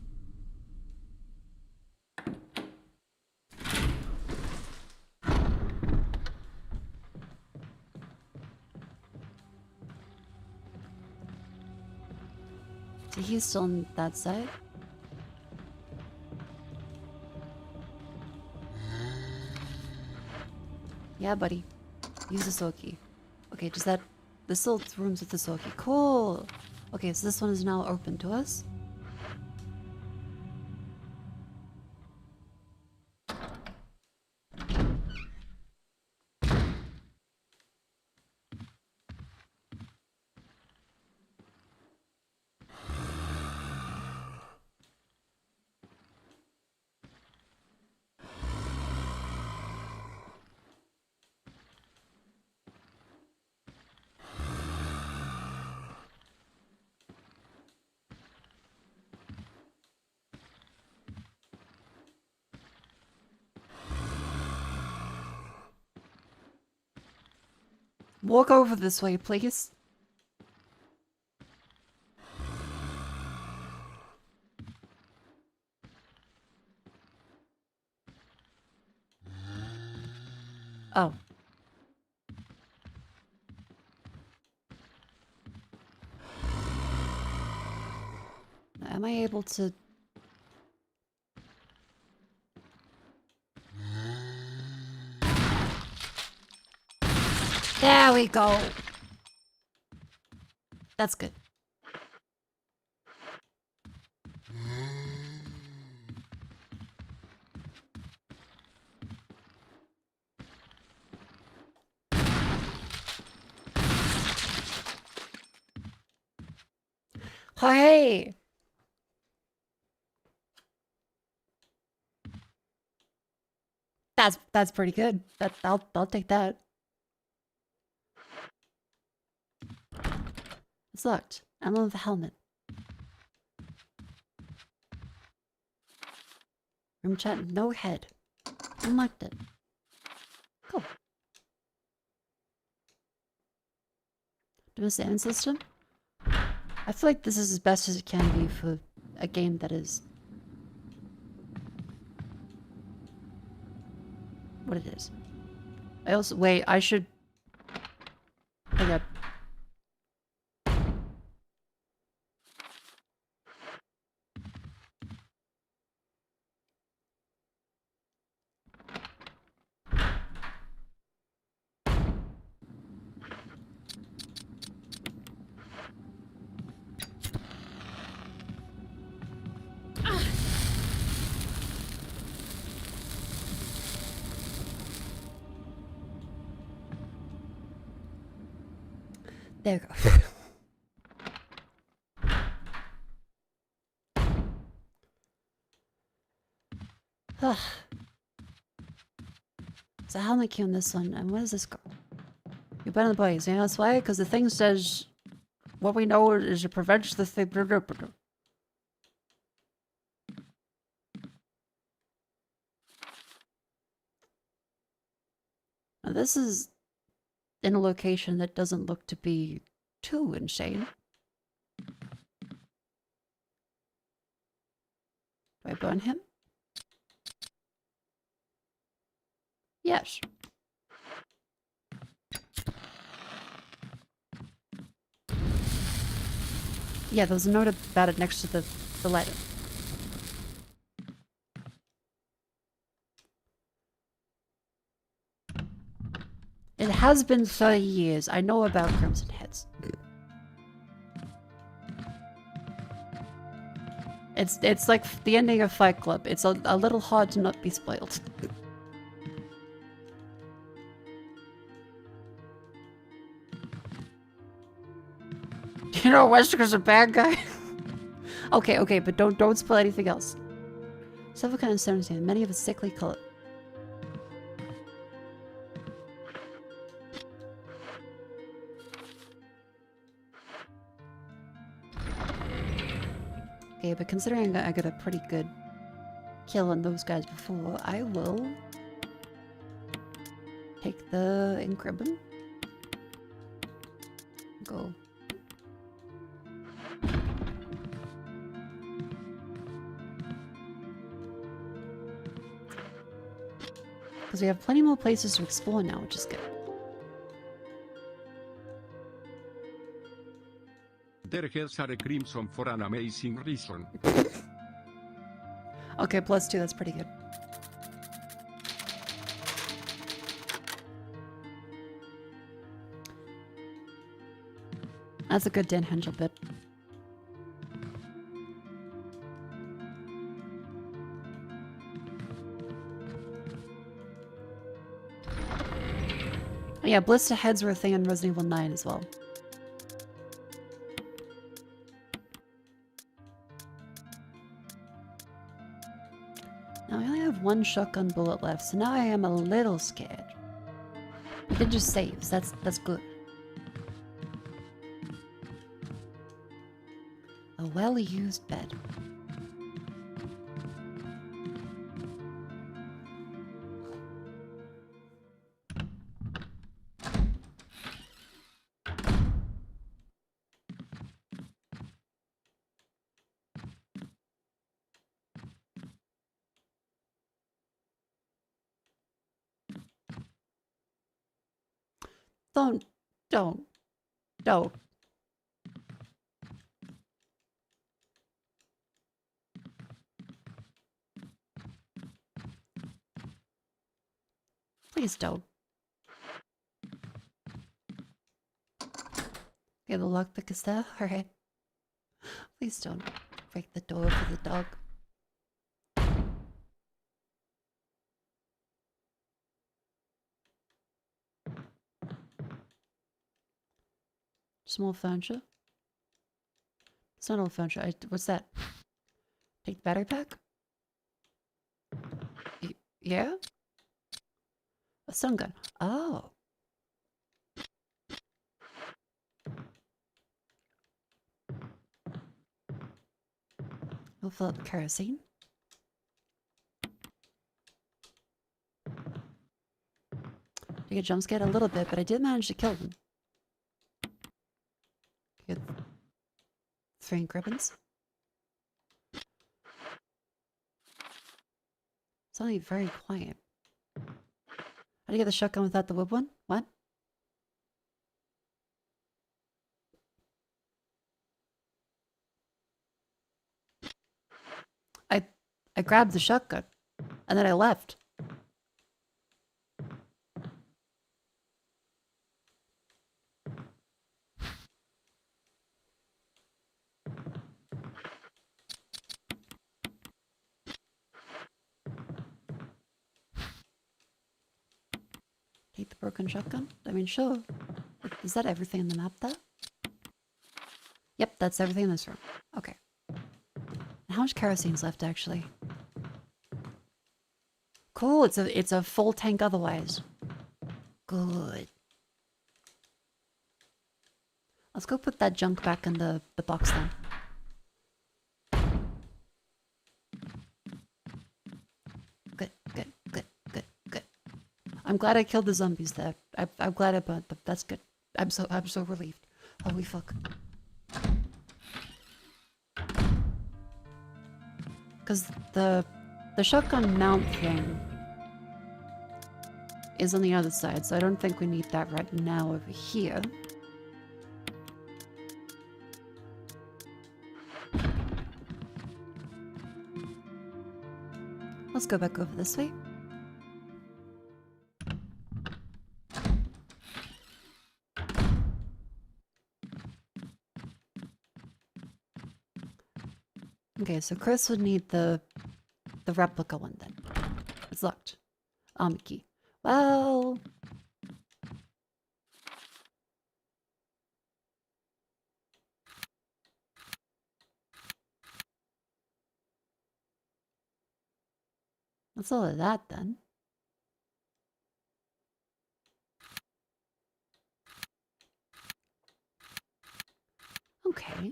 So he's still on that side. Yeah, buddy. Use the Soki. Okay, does that... This little room's with the Soki. Cool! Okay, so this one is now open to us. Walk over this way, please. Oh. Am I able to... There we go. That's good. Hey. That's pretty good. I'll take that. It's locked. I love the helmet. Room chat, no head. Unlocked it. Cool. Do a sound system? I feel like this is as best as it can be for a game that is what it is. I also wait, I should okay. There you go. So how am I key on this one? And what does this go? You're better than the boys. You know that's why? Because the thing says what we know is it prevents the thing. Now this is in a location that doesn't look to be too insane. Do I burn him? Yes. Yeah, there was a note about it next to the letter. It has been 30 years. I know about Crimson Heads. It's like the ending of Fight Club. It's a little hard to not be spoiled. You know Wesker's a bad guy? Okay, but don't spoil anything else. Several kind of 17, many of a sickly color. Okay, but considering I got a pretty good kill on those guys before, I will take the ink ribbon. Go. Because we have plenty more places to explore now, which is good. Their heads are a crimson for an amazing reason. Okay, +2, that's pretty good. That's a good Dan Hengel bit. Oh, yeah, Blista heads were a thing in Resident Evil 9 as well. Now I only have one shotgun bullet left, so now I am a little scared. It just saves, that's good. A well-used bed. Don't. Please don't. Okay, the lockpick is there? Alright. Please don't break the door for the dog. Small furniture? It's not all furniture. What's that? Take the battery pack? Yeah? A stun gun. Oh. We'll fill up the kerosene. I get jump scared a little bit, but I did manage to kill them. Good. 3 ink ribbons. It's only very quiet. How do you get the shotgun without the wood one? What? I grabbed the shotgun, and then I left. Take the broken shotgun? I mean, sure. Is that everything in the map, though? Yep, that's everything in this room. Okay. And how much kerosene's left, actually? Cool, it's a full tank otherwise. Good. Let's go put that junk back in the box then. Good. I'm glad I killed the zombies there. I'm glad I burnt them. That's good. I'm so relieved. Holy fuck. Because the shotgun mount thing is on the other side, so I don't think we need that right now over here. Let's go back over this way. Okay, so Chris would need the replica one then. It's locked. Key. Well... That's all of that then. Okay.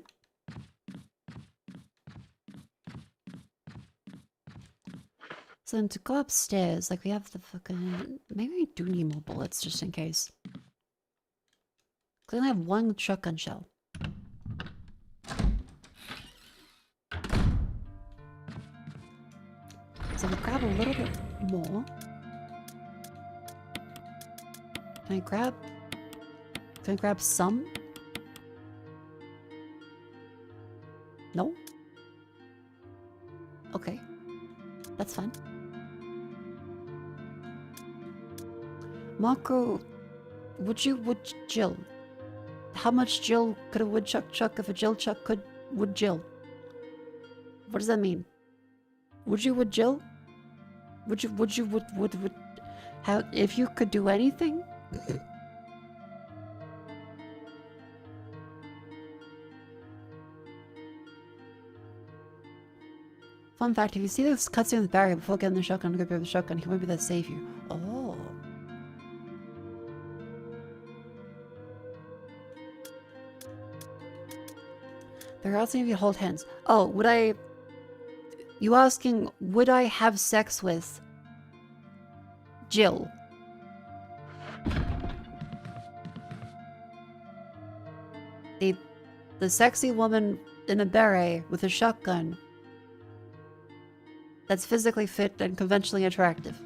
So then to go upstairs, like we have the fucking... Maybe we do need more bullets just in case. We only have one shotgun shell. So we'll grab a little bit more. Can I grab some? No? Okay. That's fine. Mako, would Jill? How much Jill could a woodchuck chuck if a Jill chuck would Jill? What does that mean? Would Jill? Would how, if you could do anything? Fun fact, if you see this cutscene with Barry before getting the shotgun, grab the shotgun, he won't be there to save you. Oh. They're asking if you hold hands. Oh, would I... You asking, would I have sex with Jill? The sexy woman in a beret with a shotgun that's physically fit and conventionally attractive.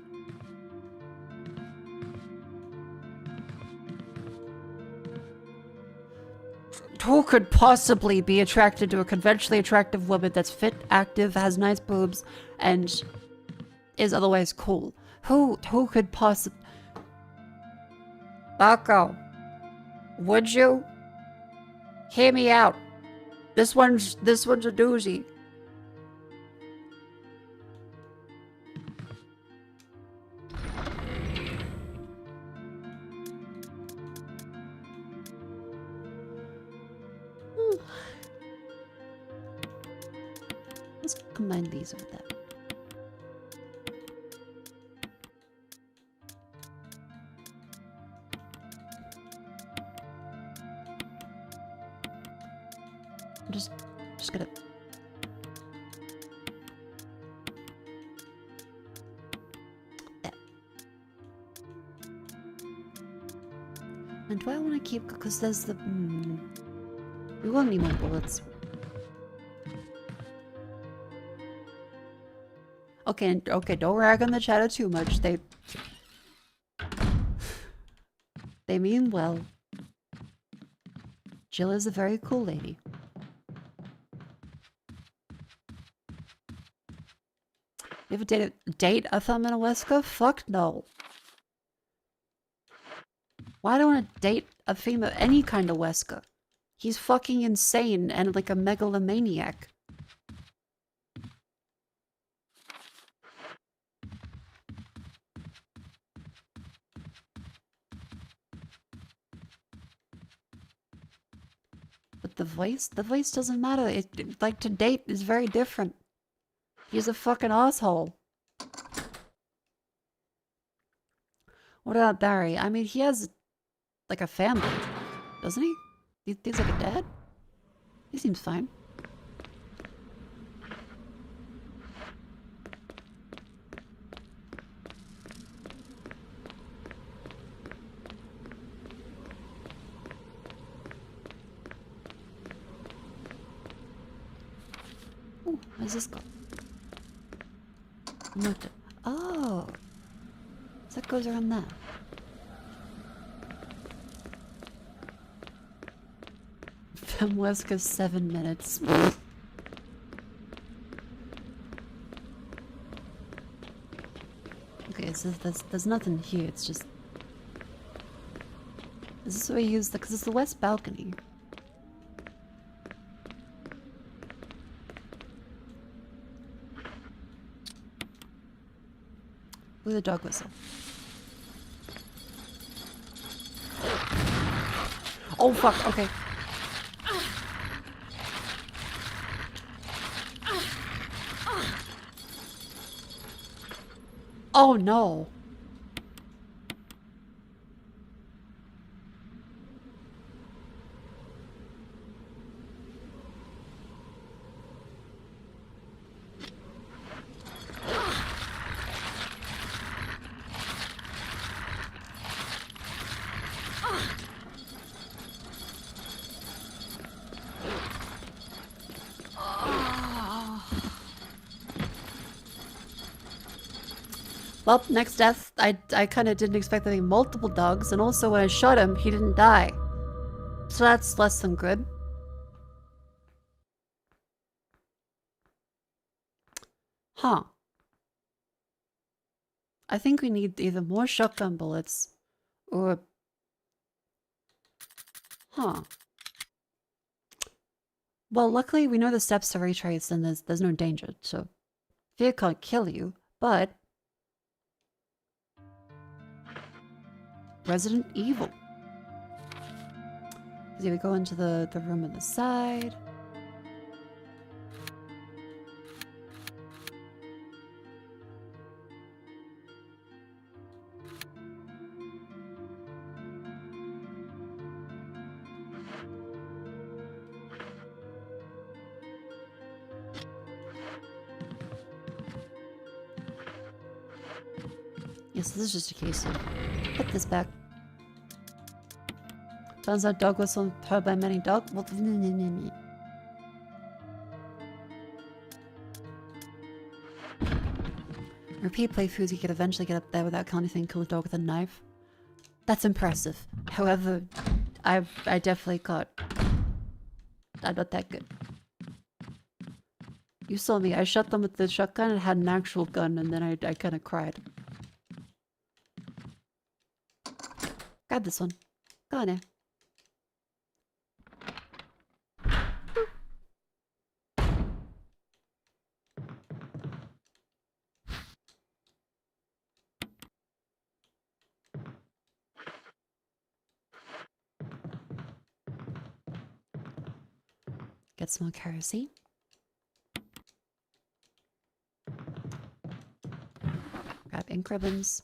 Who could possibly be attracted to a conventionally attractive woman that's fit, active, has nice boobs, and is otherwise cool? Who could possibly... Mako, would you? Hear me out. This one's a doozy. Let's combine these with that. I'm just gonna... There. And do I want to keep... Because there's the... We won't need more bullets. Okay, don't rag on the chatter too much. They mean well. Jill is a very cool lady. You ever date a female Wesker? Fuck no. Why do I want to date a female, any kind of Wesker? He's fucking insane and like a megalomaniac. But the voice doesn't matter. Like to date is very different. He's a fucking asshole. What about Barry? I mean, he has like a family, doesn't he? He's like a dad? He seems fine. Oh, where's this go? Noted. Oh, so that goes around there. From Wesker 7 minutes. Okay, so there's nothing here. It's just. Is this where we use the? Because it's the west balcony. With a dog whistle. Oh fuck! Okay. Oh no. Well, next death, I kind of didn't expect there to be multiple dogs, and also when I shot him, he didn't die. So that's less than good. Huh. I think we need either more shotgun bullets, or... Huh. Well, luckily we know the steps to retrace and there's no danger, so... Fear can't kill you, but... Resident Evil. So we go into the room on the side. Yes, this is just a case of put this back. Turns out dog whistle heard by many dog. Repeat playthroughs, you could eventually get up there without killing anything, kill a dog with a knife. That's impressive. However, I definitely got. I'm not that good. You saw me. I shot them with the shotgun and had an actual gun, and then I kind of cried. Grab this one. Go on there. Get some more kerosene. Grab ink ribbons.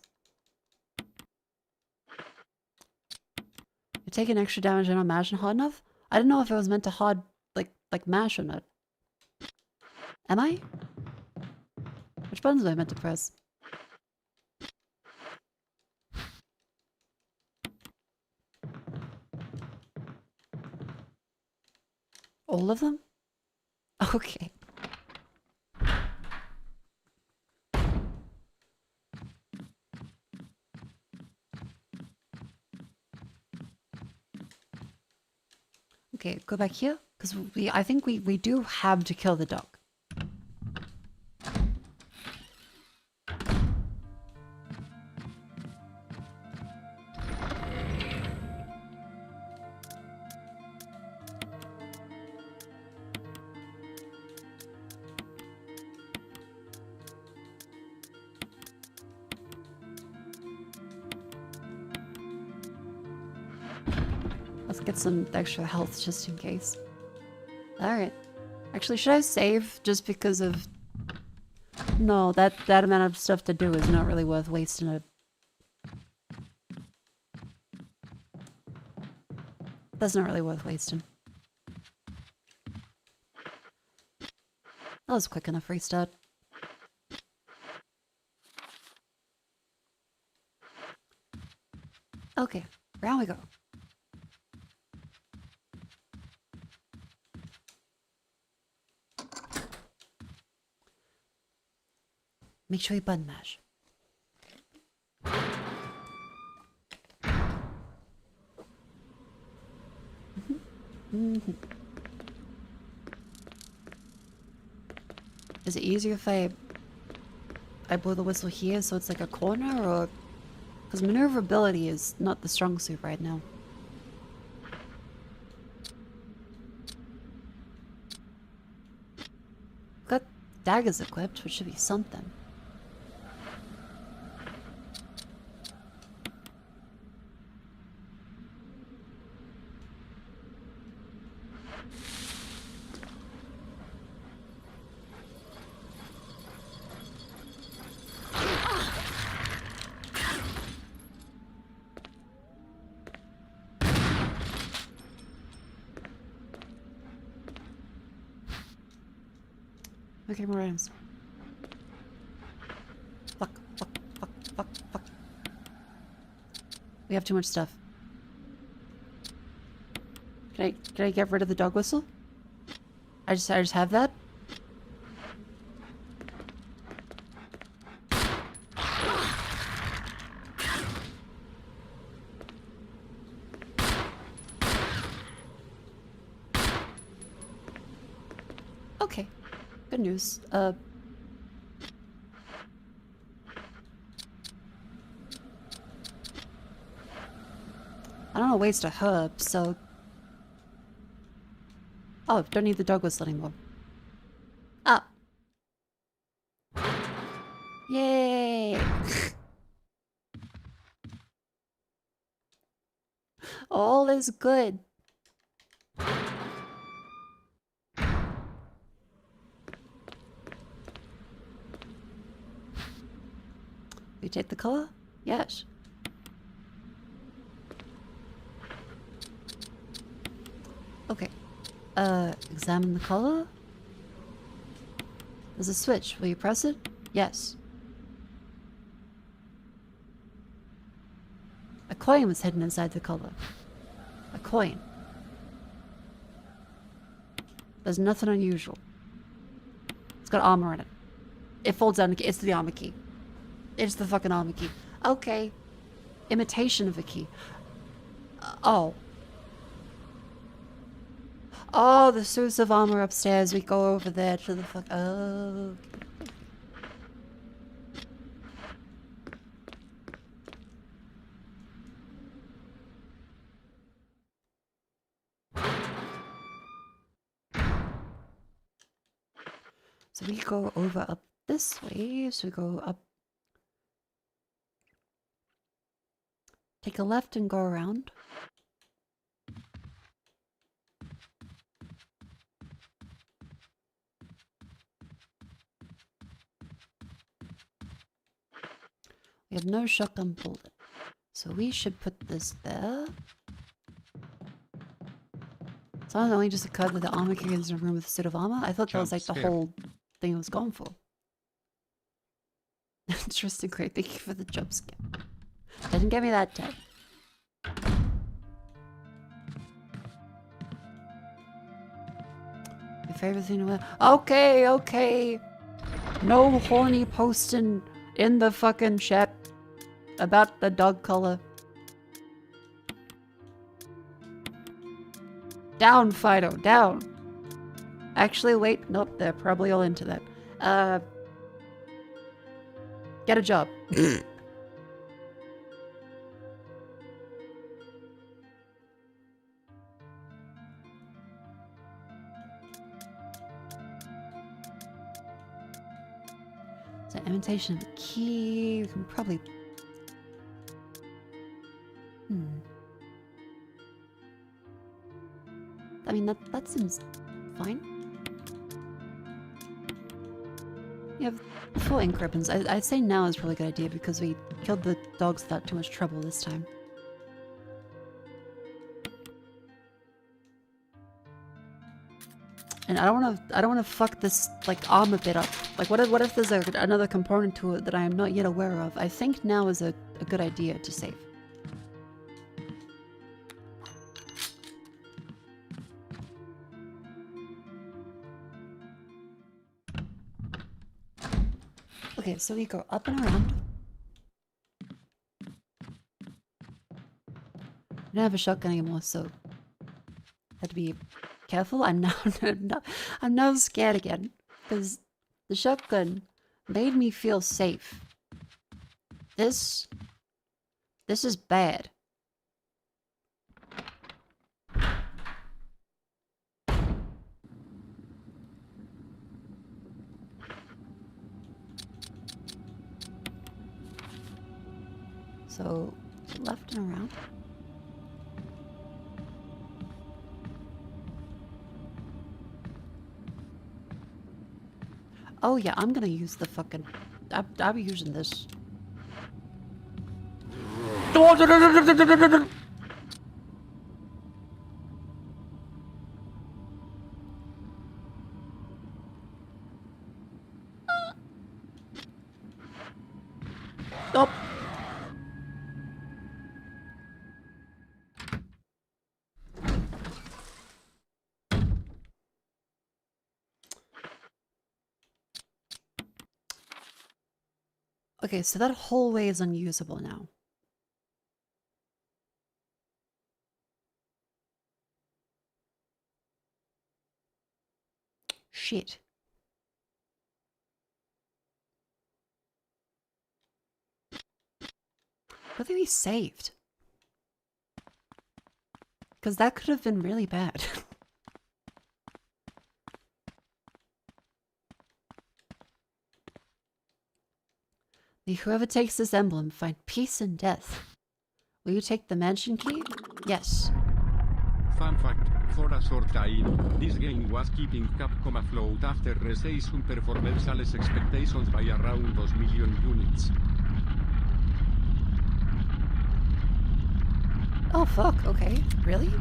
You're taking extra damage and not mashing hard enough? I didn't know if it was meant to hard like mash or not. Am I? Which buttons am I meant to press? All of them? Okay. Okay, go back here, because I think we do have to kill the dog. Let's get some extra health just in case. Alright. Actually, should I save just because of... No, that amount of stuff to do is not really worth wasting it. That's not really worth wasting. That was a quick enough restart. Okay, round we go. Make sure you button mash. Is it easier if I blow the whistle here so it's like a corner, or because maneuverability is not the strong suit right now? Got daggers equipped, which should be something. Okay, more items. Fuck. We have too much stuff. Can I get rid of the dog whistle? I just have that? Okay. Good news. I don't want to waste a herb, so... Oh, don't need the dog whistle anymore. Ah! Yay! All is good. We take the color? Yes. Okay. Examine the color. There's a switch. Will you press it? Yes. A coin was hidden inside the color. A coin. There's nothing unusual. It's got armor in it. It folds down. It's the armor key. It's the fucking armor key. Okay. Imitation of a key. Oh. Oh, the suits of armor upstairs. We go over there to the fuck. Oh. So we go over up this way. So we go up. Take a left and go around. We have no shotgun bullet. So we should put this there. Someone only just occurred that the armor key is in a room with a suit of armor. I thought that was like the whole thing it was going for. Interesting, great. Thank you for the jump scare. Didn't get me that time. Your favorite thing to wear? Okay, okay. No horny posting in the fucking chat about the dog color. Down, Fido, down. Actually, wait. Nope, they're probably all into that. Get a job. So imitation of a key. We can probably... I mean, that seems fine. You have full ink ribbons. I'd say now is a really good idea because we killed the dogs without too much trouble this time. And I don't want to fuck this like armor bit up. Like what if there's another component to it that I am not yet aware of? I think now is a good idea to save. Okay, so we go up and around. I don't have a shotgun anymore, so had to be careful. I'm now scared again because the shotgun made me feel safe. This is bad. So left and around. Oh yeah, I'm gonna use the fucking... I'll be using this. Stop. Okay, so that whole way is unusable now. Shit. What did we saved? Because that could have been really bad. May whoever takes this emblem find peace and death. Will you take the mansion key? Yes. Fun fact, for a short time, this game was keeping Capcom afloat after recession performance's expectations by around 2 million units. Oh fuck, okay. Really?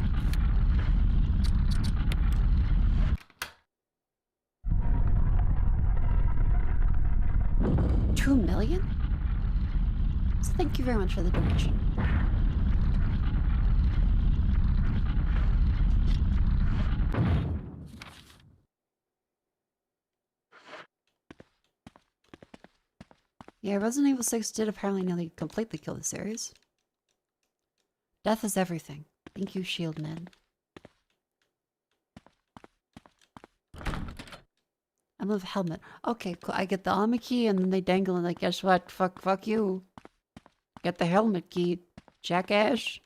$2 million? So thank you very much for the donation. Yeah, Resident Evil 6 did apparently nearly completely kill the series. Death is everything. Thank you, Shield Man. I love helmet. Okay, cool. I get the armor key and then they dangle and like, guess what? Fuck you. Get the helmet key, jackass.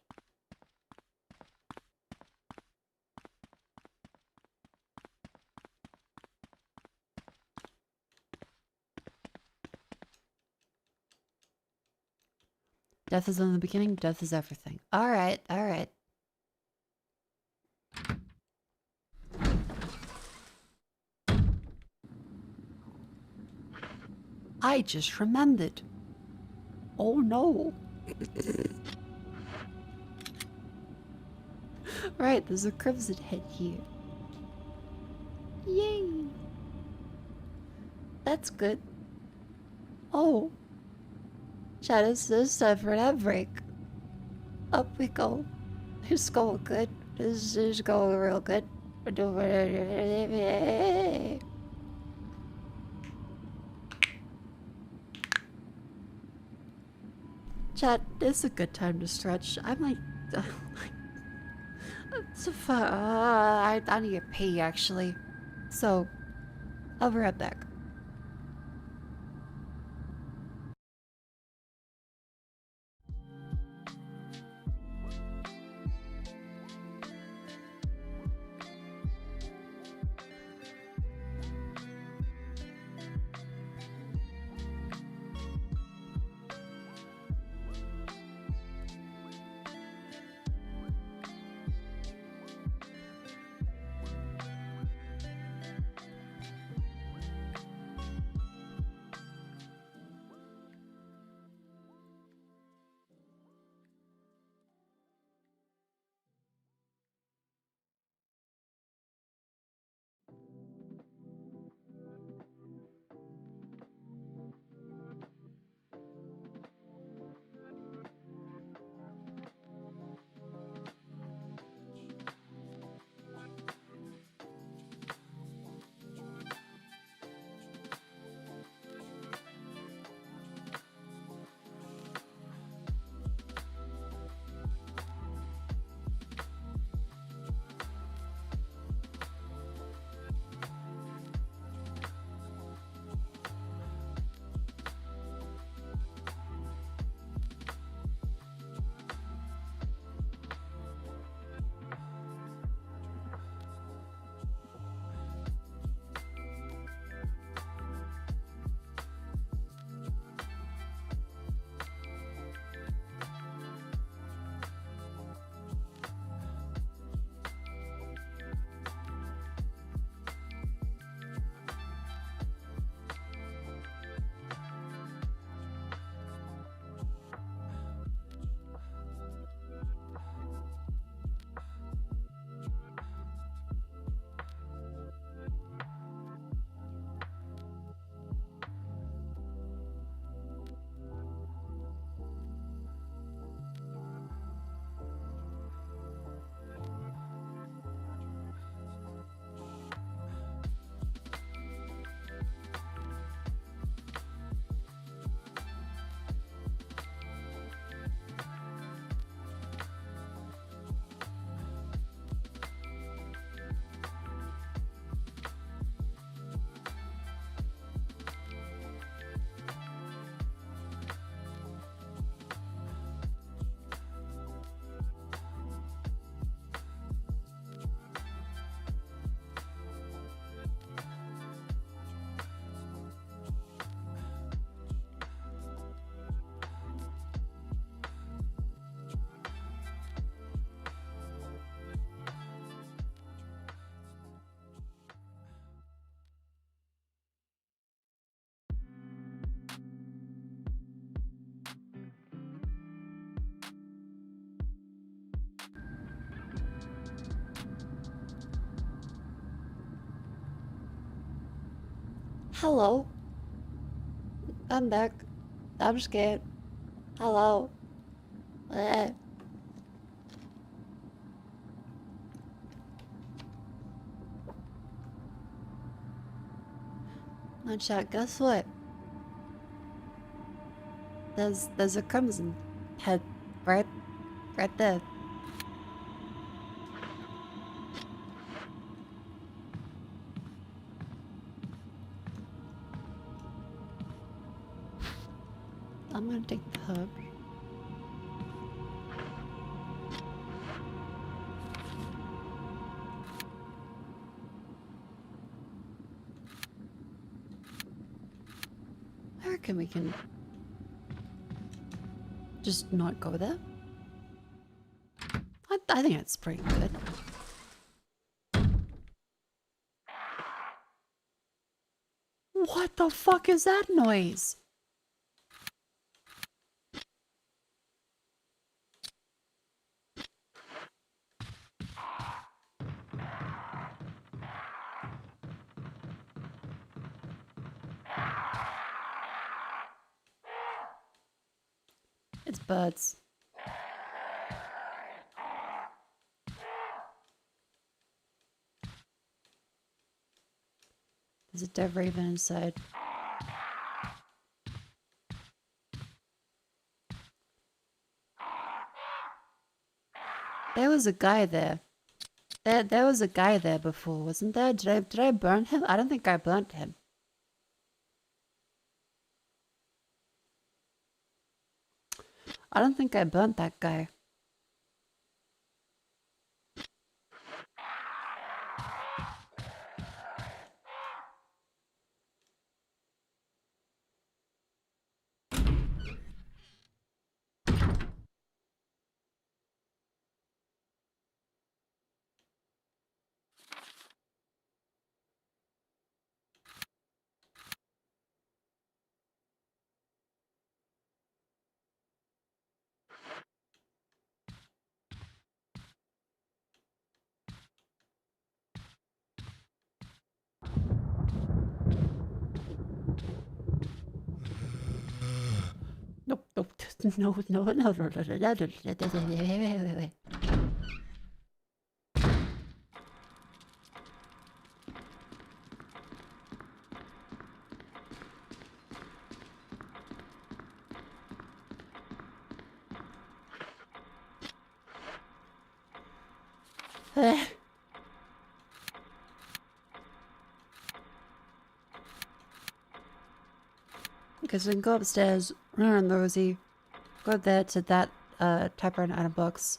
Death is in the beginning, death is everything. Alright, alright. I just remembered. Oh no. Right, there's a crimson head here. Yay. That's good. Oh. Chat, is time for an ad break. Up we go. It's going good. This is going real good. Chat, it's a good time to stretch. I'm like... I need to pee, actually. So, I'll be right back. Hello. I'm back. I'm scared. Hello. Chat, guess what? There's a crimson head right there. I'm gonna take the hub. I reckon we can just not go there. I think that's pretty good. What the fuck is that noise? It's birds. There's a dead raven inside. There was a guy there. There was a guy there before, wasn't there? Did I burn him? I don't think I burnt him. I don't think I burnt that guy. Nope, nope, no. Because we can go upstairs, run around Rosie, go there to that typer and item box,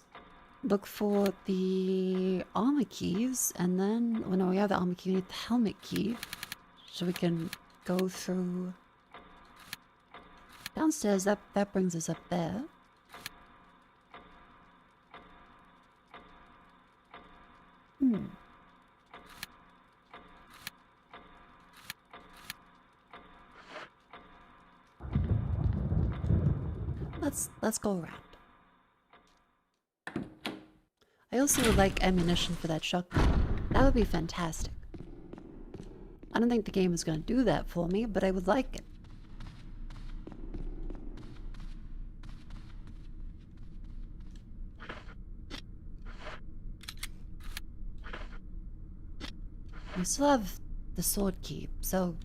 look for the armor keys, and then when we have the armor key, we need the helmet key, so we can go through downstairs. That brings us up there. Let's go around. I also would like ammunition for that shotgun. That would be fantastic. I don't think the game is going to do that for me, but I would like it. We still have the sword key, so...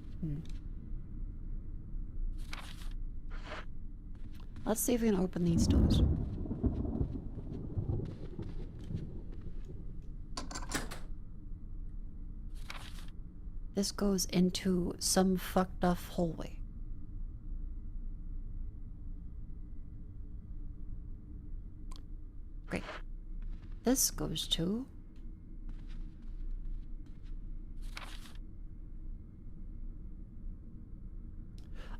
Let's see if we can open these doors. This goes into some fucked up hallway. Great. This goes to...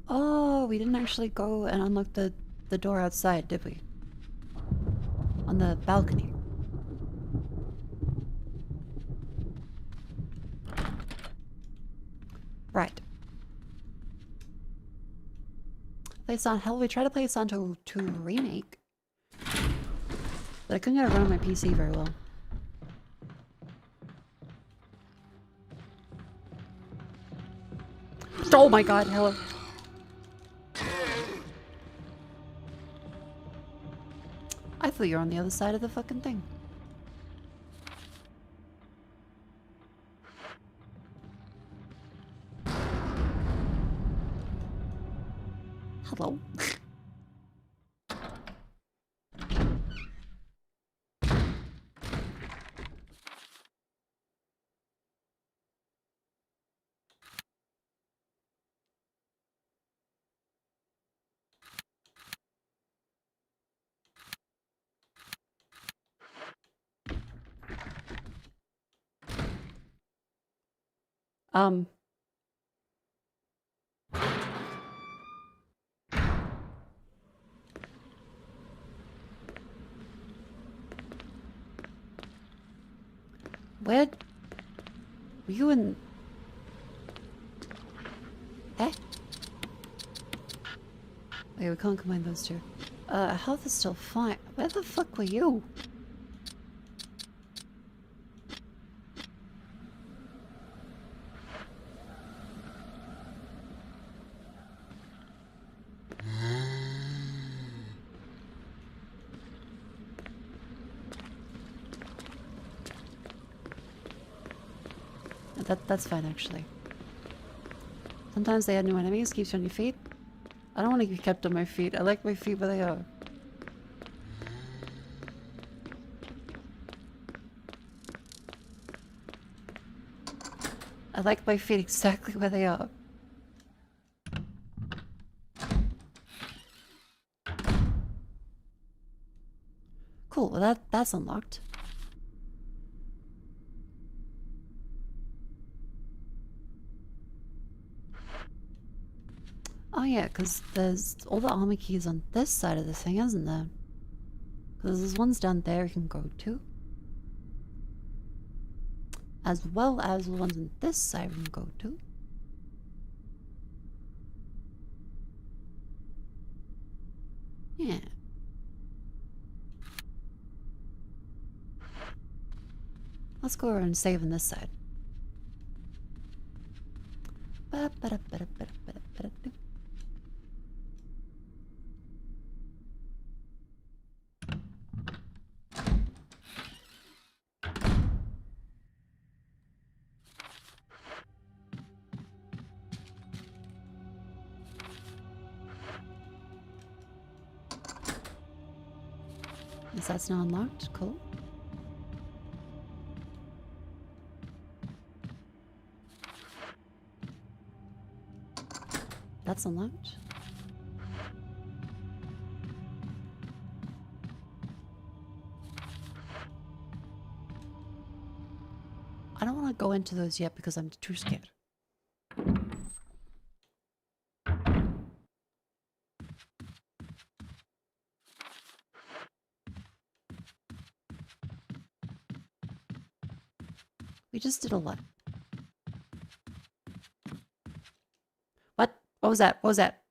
Oh, we didn't actually go and unlock the door outside, did we? On the balcony. Right. Play on hell. We tried to play this on to remake, but I couldn't get it run on my PC very well. Oh my god, hello. I thought you were on the other side of the fucking thing. Hello. Where were you in? Eh? Wait, we can't combine those two. Health is still fine. Where the fuck were you? That's fine, actually. Sometimes they add new enemies, keeps you on your feet. I don't want to be kept on my feet. I like my feet where they are. I like my feet exactly where they are. Cool, well that's unlocked. Oh yeah, because there's all the armor keys on this side of the thing, isn't there? Because there's ones down there you can go to. As well as the ones on this side we can go to. Yeah. Let's go around and save on this side. Yes, that's now unlocked. Cool. That's unlocked. I don't want to go into those yet because I'm too scared. We just did a lot. What? What was that? What was that?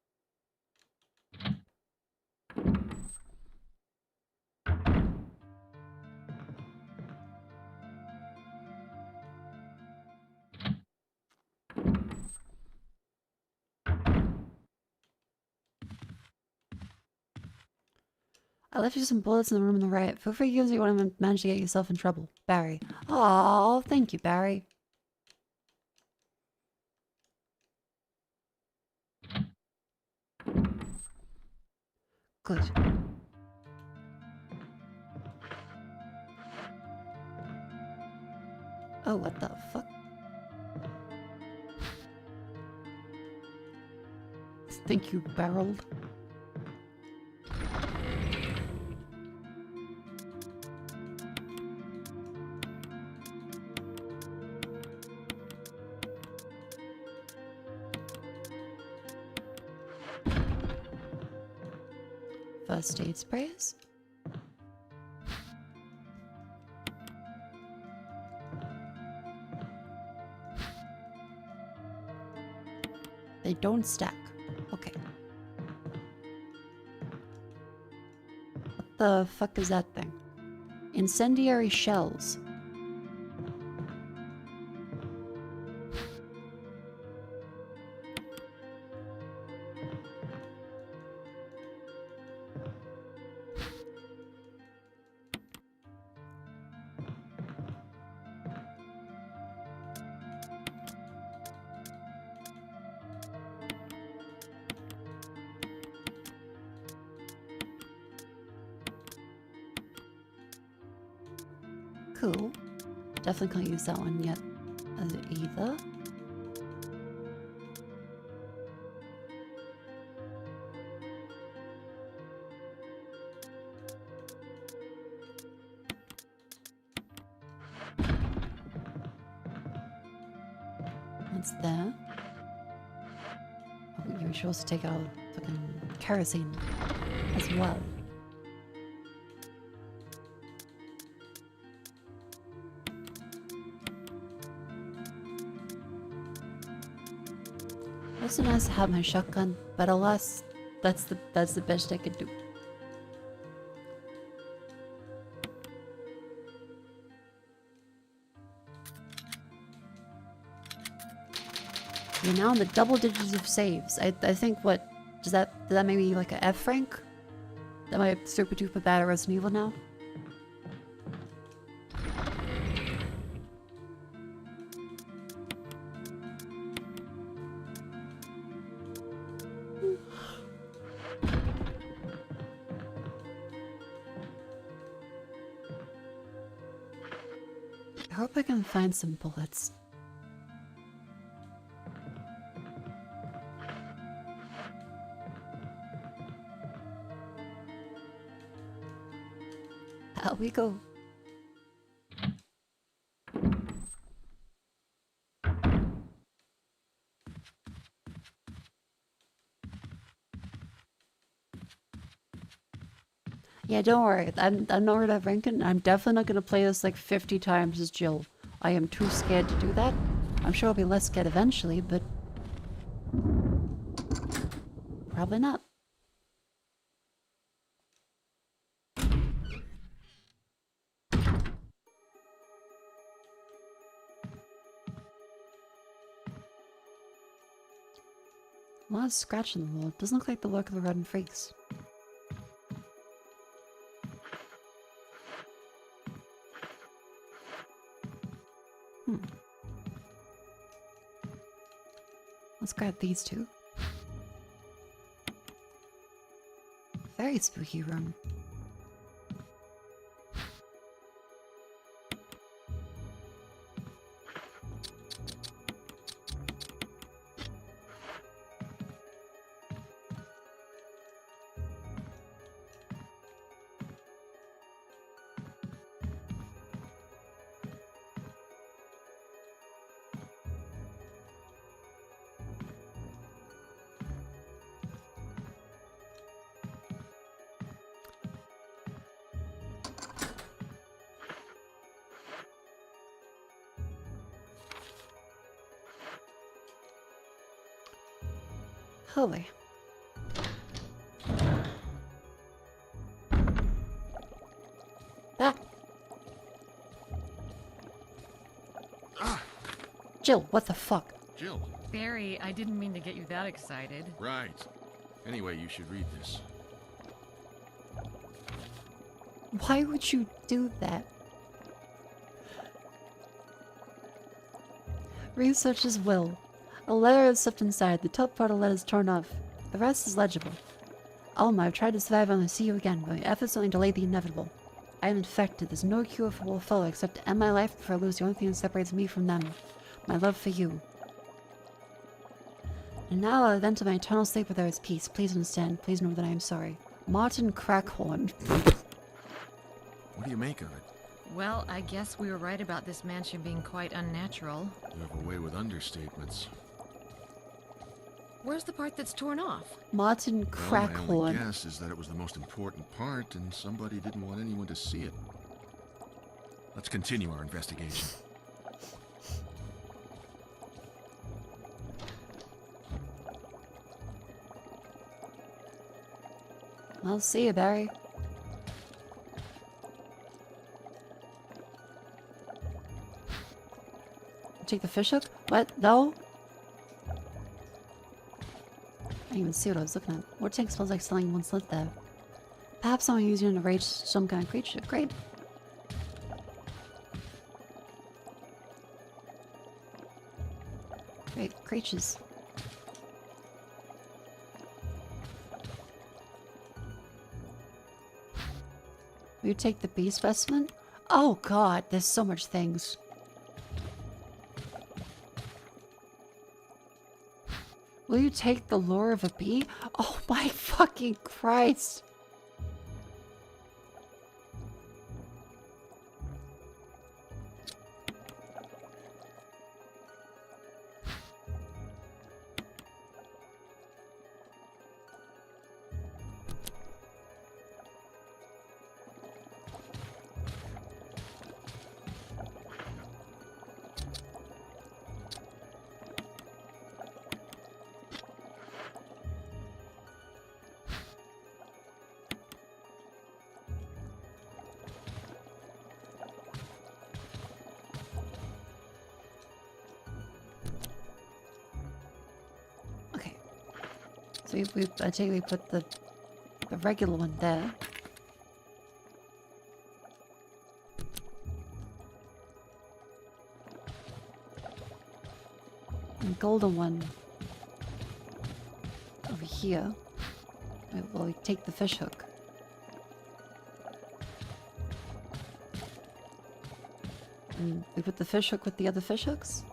I left you some bullets in the room on the right. Feel free to use it when I manage to get yourself in trouble. Barry. Oh, thank you, Barry. Good. Oh, what the fuck? Thank you, barreled. First aid sprays. They don't stack. Okay. What the fuck is that thing? Incendiary shells. Cool. Definitely can't use that one yet either. That's there. Oh, you should also take out fucking kerosene as well. Also nice to have my shotgun, but alas, that's the best I could do. We're now in the double digits of saves. I think what does that make me like a F rank? Am I super duper bad at Resident Evil now? I hope I can find some bullets. Out we go. Yeah, don't worry. I'm not worried about ranking. I'm definitely not gonna play this like 50 times as Jill. I am too scared to do that. I'm sure I'll be less scared eventually, but probably not. A lot of scratch in the wall. It doesn't look like the work of the rotten freaks. Let's grab these two. Very spooky room. Holy. Ah. Jill, what the fuck? Jill. Barry, I didn't mean to get you that excited. Right. Anyway, you should read this. Why would you do that? Research as will. A letter is slipped inside. The top part of the letter is torn off. The rest is legible. Alma, I've tried to survive and see you again, but my efforts only delay the inevitable. I am infected. There's no cure for what will follow except to end my life before I lose the only thing that separates me from them. My love for you. And now I'll enter my eternal sleep where there is peace. Please understand. Please know that I am sorry. Martin Crackhorn. What do you make of it? Well, I guess we were right about this mansion being quite unnatural. You have a way with understatements. Where's the part that's torn off? Martin Well, my Crackhorn. only guess is that it was the most important part, and somebody didn't want anyone to see it. Let's continue our investigation. I'll see you, Barry. Take the fish hook? What? No? I didn't even see what I was looking at. What tank smells like selling one slit there? Perhaps someone using it to rage some kind of creature. Great. Great creatures. We take the bee specimen? Oh god, there's so much things. Will you take the lure of a bee? Oh my fucking Christ. So I take we put the regular one there. And golden one over here. Well, we take the fish hook. And we put the fish hook with the other fish hooks.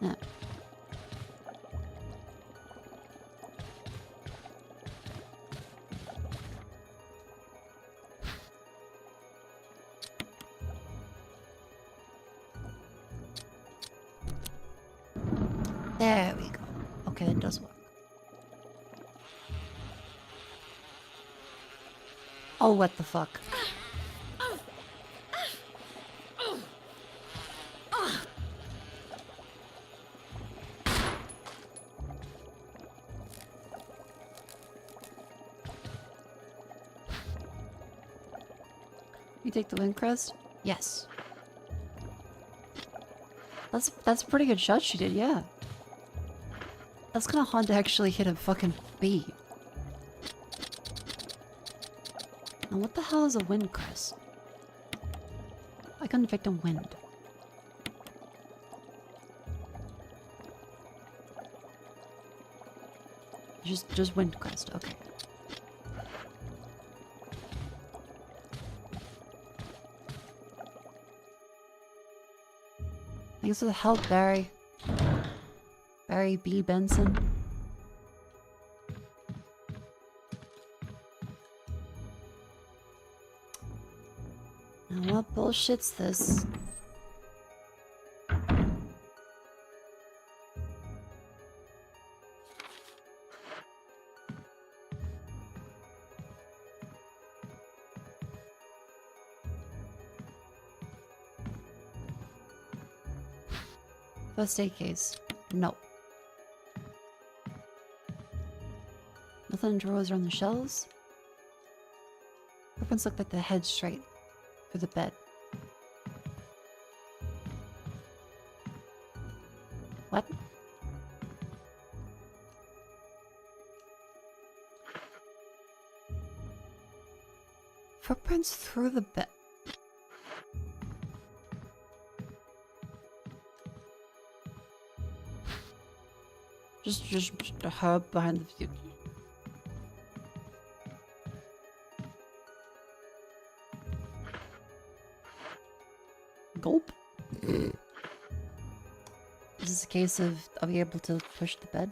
Yeah. There we go. Okay, that does work. Oh, what the fuck? You take the wind crest? Yes. That's a pretty good shot she did, yeah. That's kinda hard to actually hit a fucking bee. Now what the hell is a wind crest? I couldn't pick a wind. Just wind crest, okay. Thanks for the help, Barry. Barry B. Benson. Now what bullshit's this? First aid case. No. Nothing in drawers or on the shelves. Weapons look like the head straight through the bed. What? Footprints through the bed. Just a herb behind the view. Gulp. Is this a case of, are we able to push the bed?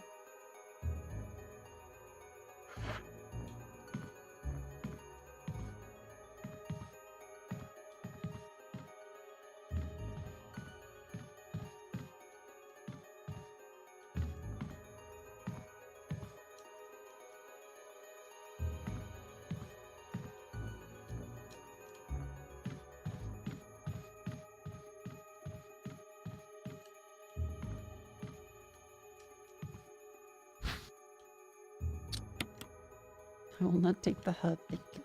I will not take the herb, thank you.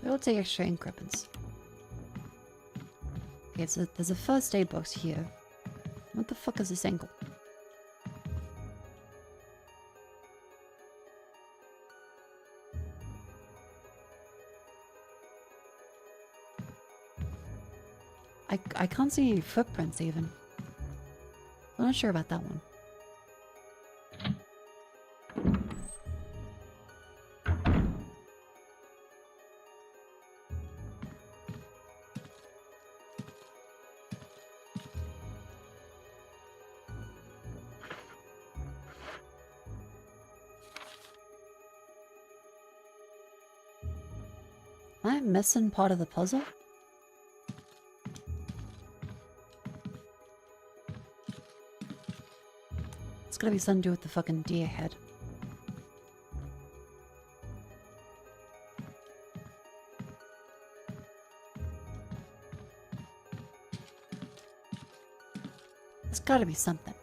I will take extra ink ribbons. Okay, so there's a first aid box here. What the fuck is this angle? I can't see any footprints even. I'm not sure about that one. Am I missing part of the puzzle? It's gotta be something to do with the fucking deer head. It's gotta be something.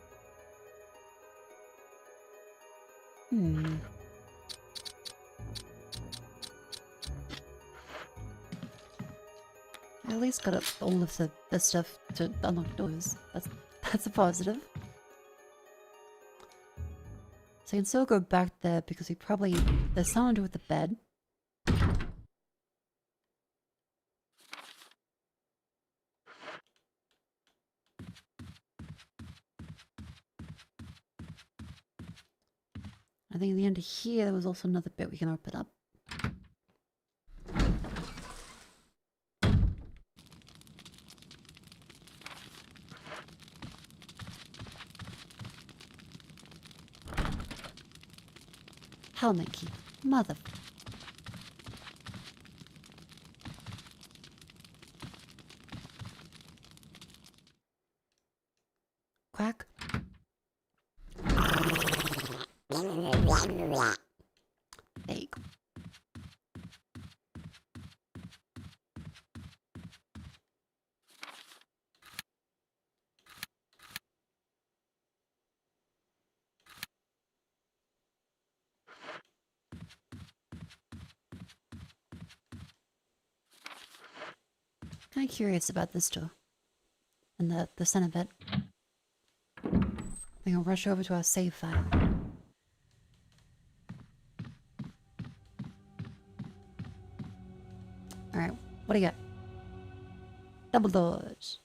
I at least got up all of the stuff to unlock doors. That's a positive. So I can still go back there because we probably... There's something to do with the bed. I think at the end of here there was also another bit we can open up. Helmet key. Mother... Quack. There you go. Kind of curious about this door and the center bit. I think I'll rush over to our save file. Alright, what do you got? Double doors.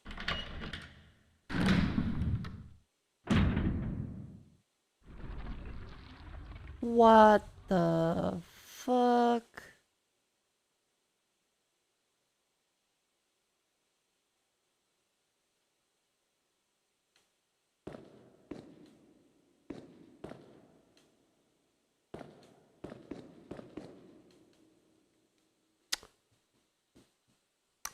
What the fuck?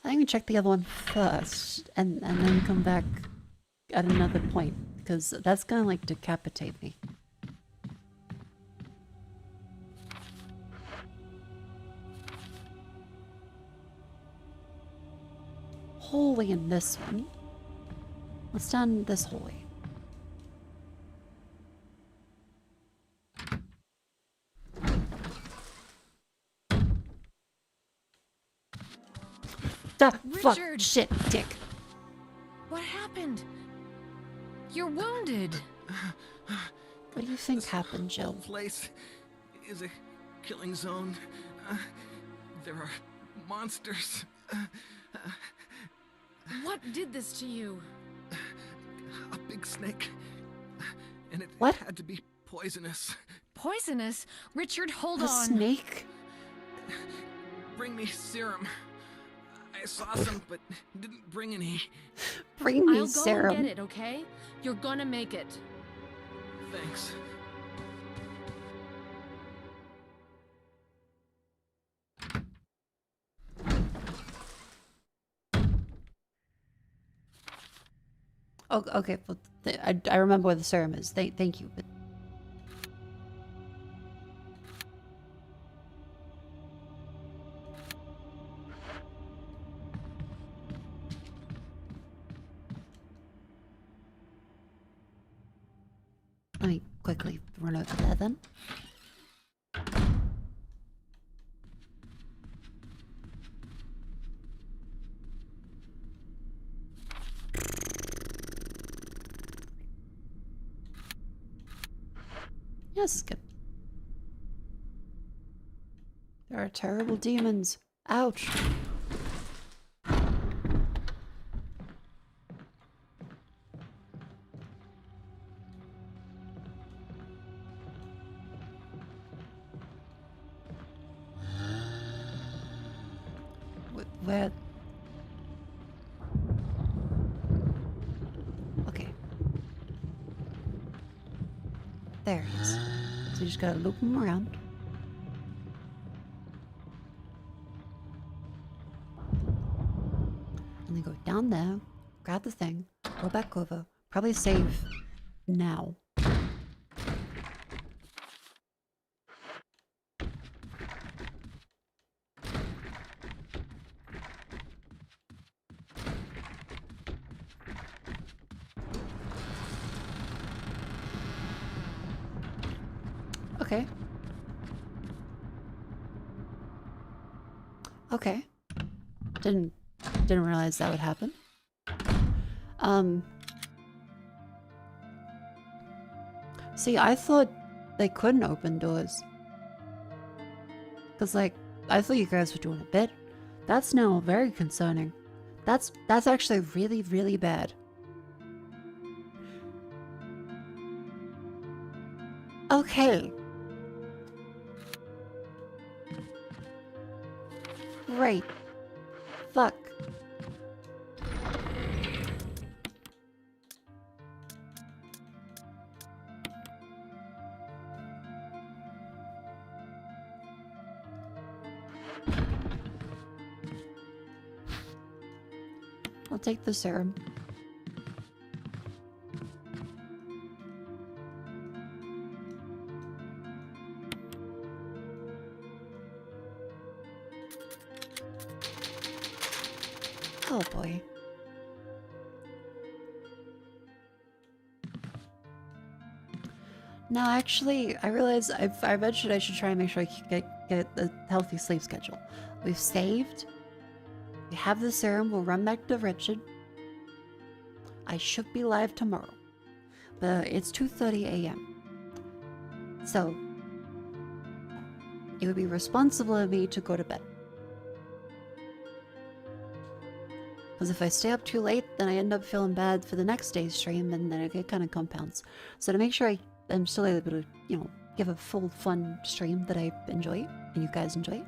I think we check the other one first, and then come back at another point, because that's gonna like decapitate me. Hallway in this one. Let's down this hallway. Fuck, shit, dick. What happened? You're wounded. What do you think happened, Jill? This place is a killing zone. There are monsters. What did this to you? A big snake. And it What? had to be poisonous. Poisonous? Richard, hold A on. snake? Bring me serum. I saw some, but didn't bring any. Bring me I'll serum. go and get it, okay? You're gonna make it. Thanks. Oh, okay, well, I remember where the serum is. Thank you, but... Let me quickly run over there then. Yeah, this is good. There are terrible demons. Ouch. Where? Okay. There it is. So you just gotta loop them around. And then go down there, grab the thing, go back over, probably save now. Okay. Okay. Didn't realize that would happen. See, I thought they couldn't open doors. Cause like, I thought you guys were doing a bit. That's now very concerning. That's actually really, really bad. Okay. Right. Fuck. I'll take the serum. Oh boy. No, actually, I realize I mentioned I should try and make sure I can get a healthy sleep schedule. We've saved. We have the serum. We'll run back to Richard. I should be live tomorrow. But it's 2:30 a.m. So, it would be responsible of me to go to bed. Because if I stay up too late, then I end up feeling bad for the next day's stream, and then it kind of compounds. So to make sure I'm still able to, you know, give a full, fun stream that I enjoy, and you guys enjoy,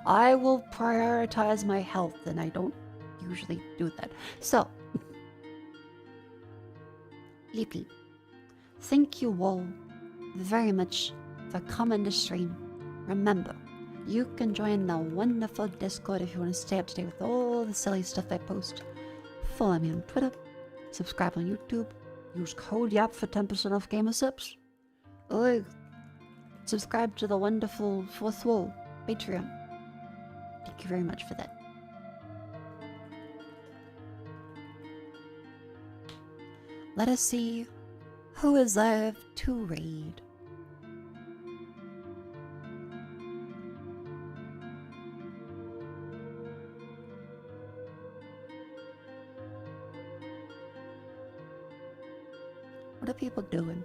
I will prioritize my health, and I don't usually do that. So, Lippy, thank you all very much for coming to stream. Remember, you can join the wonderful Discord if you want to stay up to date with all the silly stuff I post. Follow me on Twitter, subscribe on YouTube, use code YAP for 10% off gamer subs, or subscribe to the wonderful Fourth Wall Patreon. Thank you very much for that. Let us see who is left to raid. What are people doing?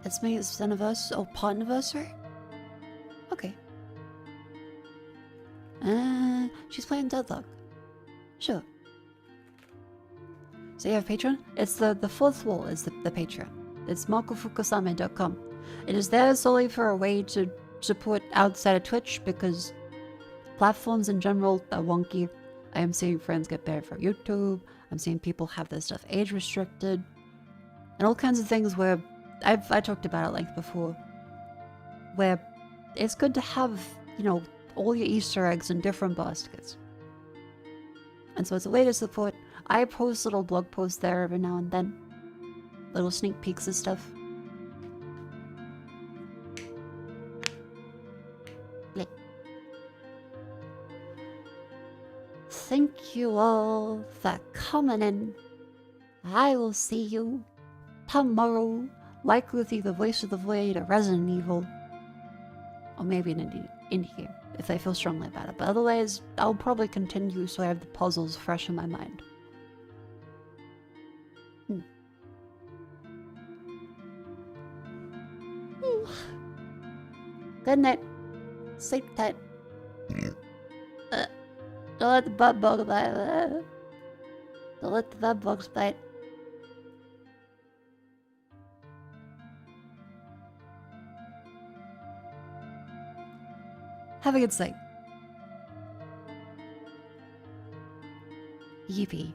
It's me, it's anniversary. Oh, pot anniversary? Okay. She's playing Deadlock. Sure. So you have Patreon? It's the fourth wall is the Patreon. It's makofukusame.com. It is there solely for a way to support outside of Twitch because platforms in general are wonky. I am seeing friends get banned from YouTube. I'm seeing people have their stuff age restricted. And all kinds of things where I talked about it like before. Where it's good to have, you know, all your Easter eggs in different baskets. And so it's a way to support. I post little blog posts there every now and then. Little sneak peeks of stuff. Yeah. Thank you all for coming in. I will see you tomorrow, likely with either Voice of the Void or Resident Evil. Or maybe an indie game, if I feel strongly about it. But otherwise, I'll probably continue so I have the puzzles fresh in my mind. Good night. Sleep tight. Don't let the butt bugs bite. Don't let the butt bugs bite. Have a good sleep. Yippee.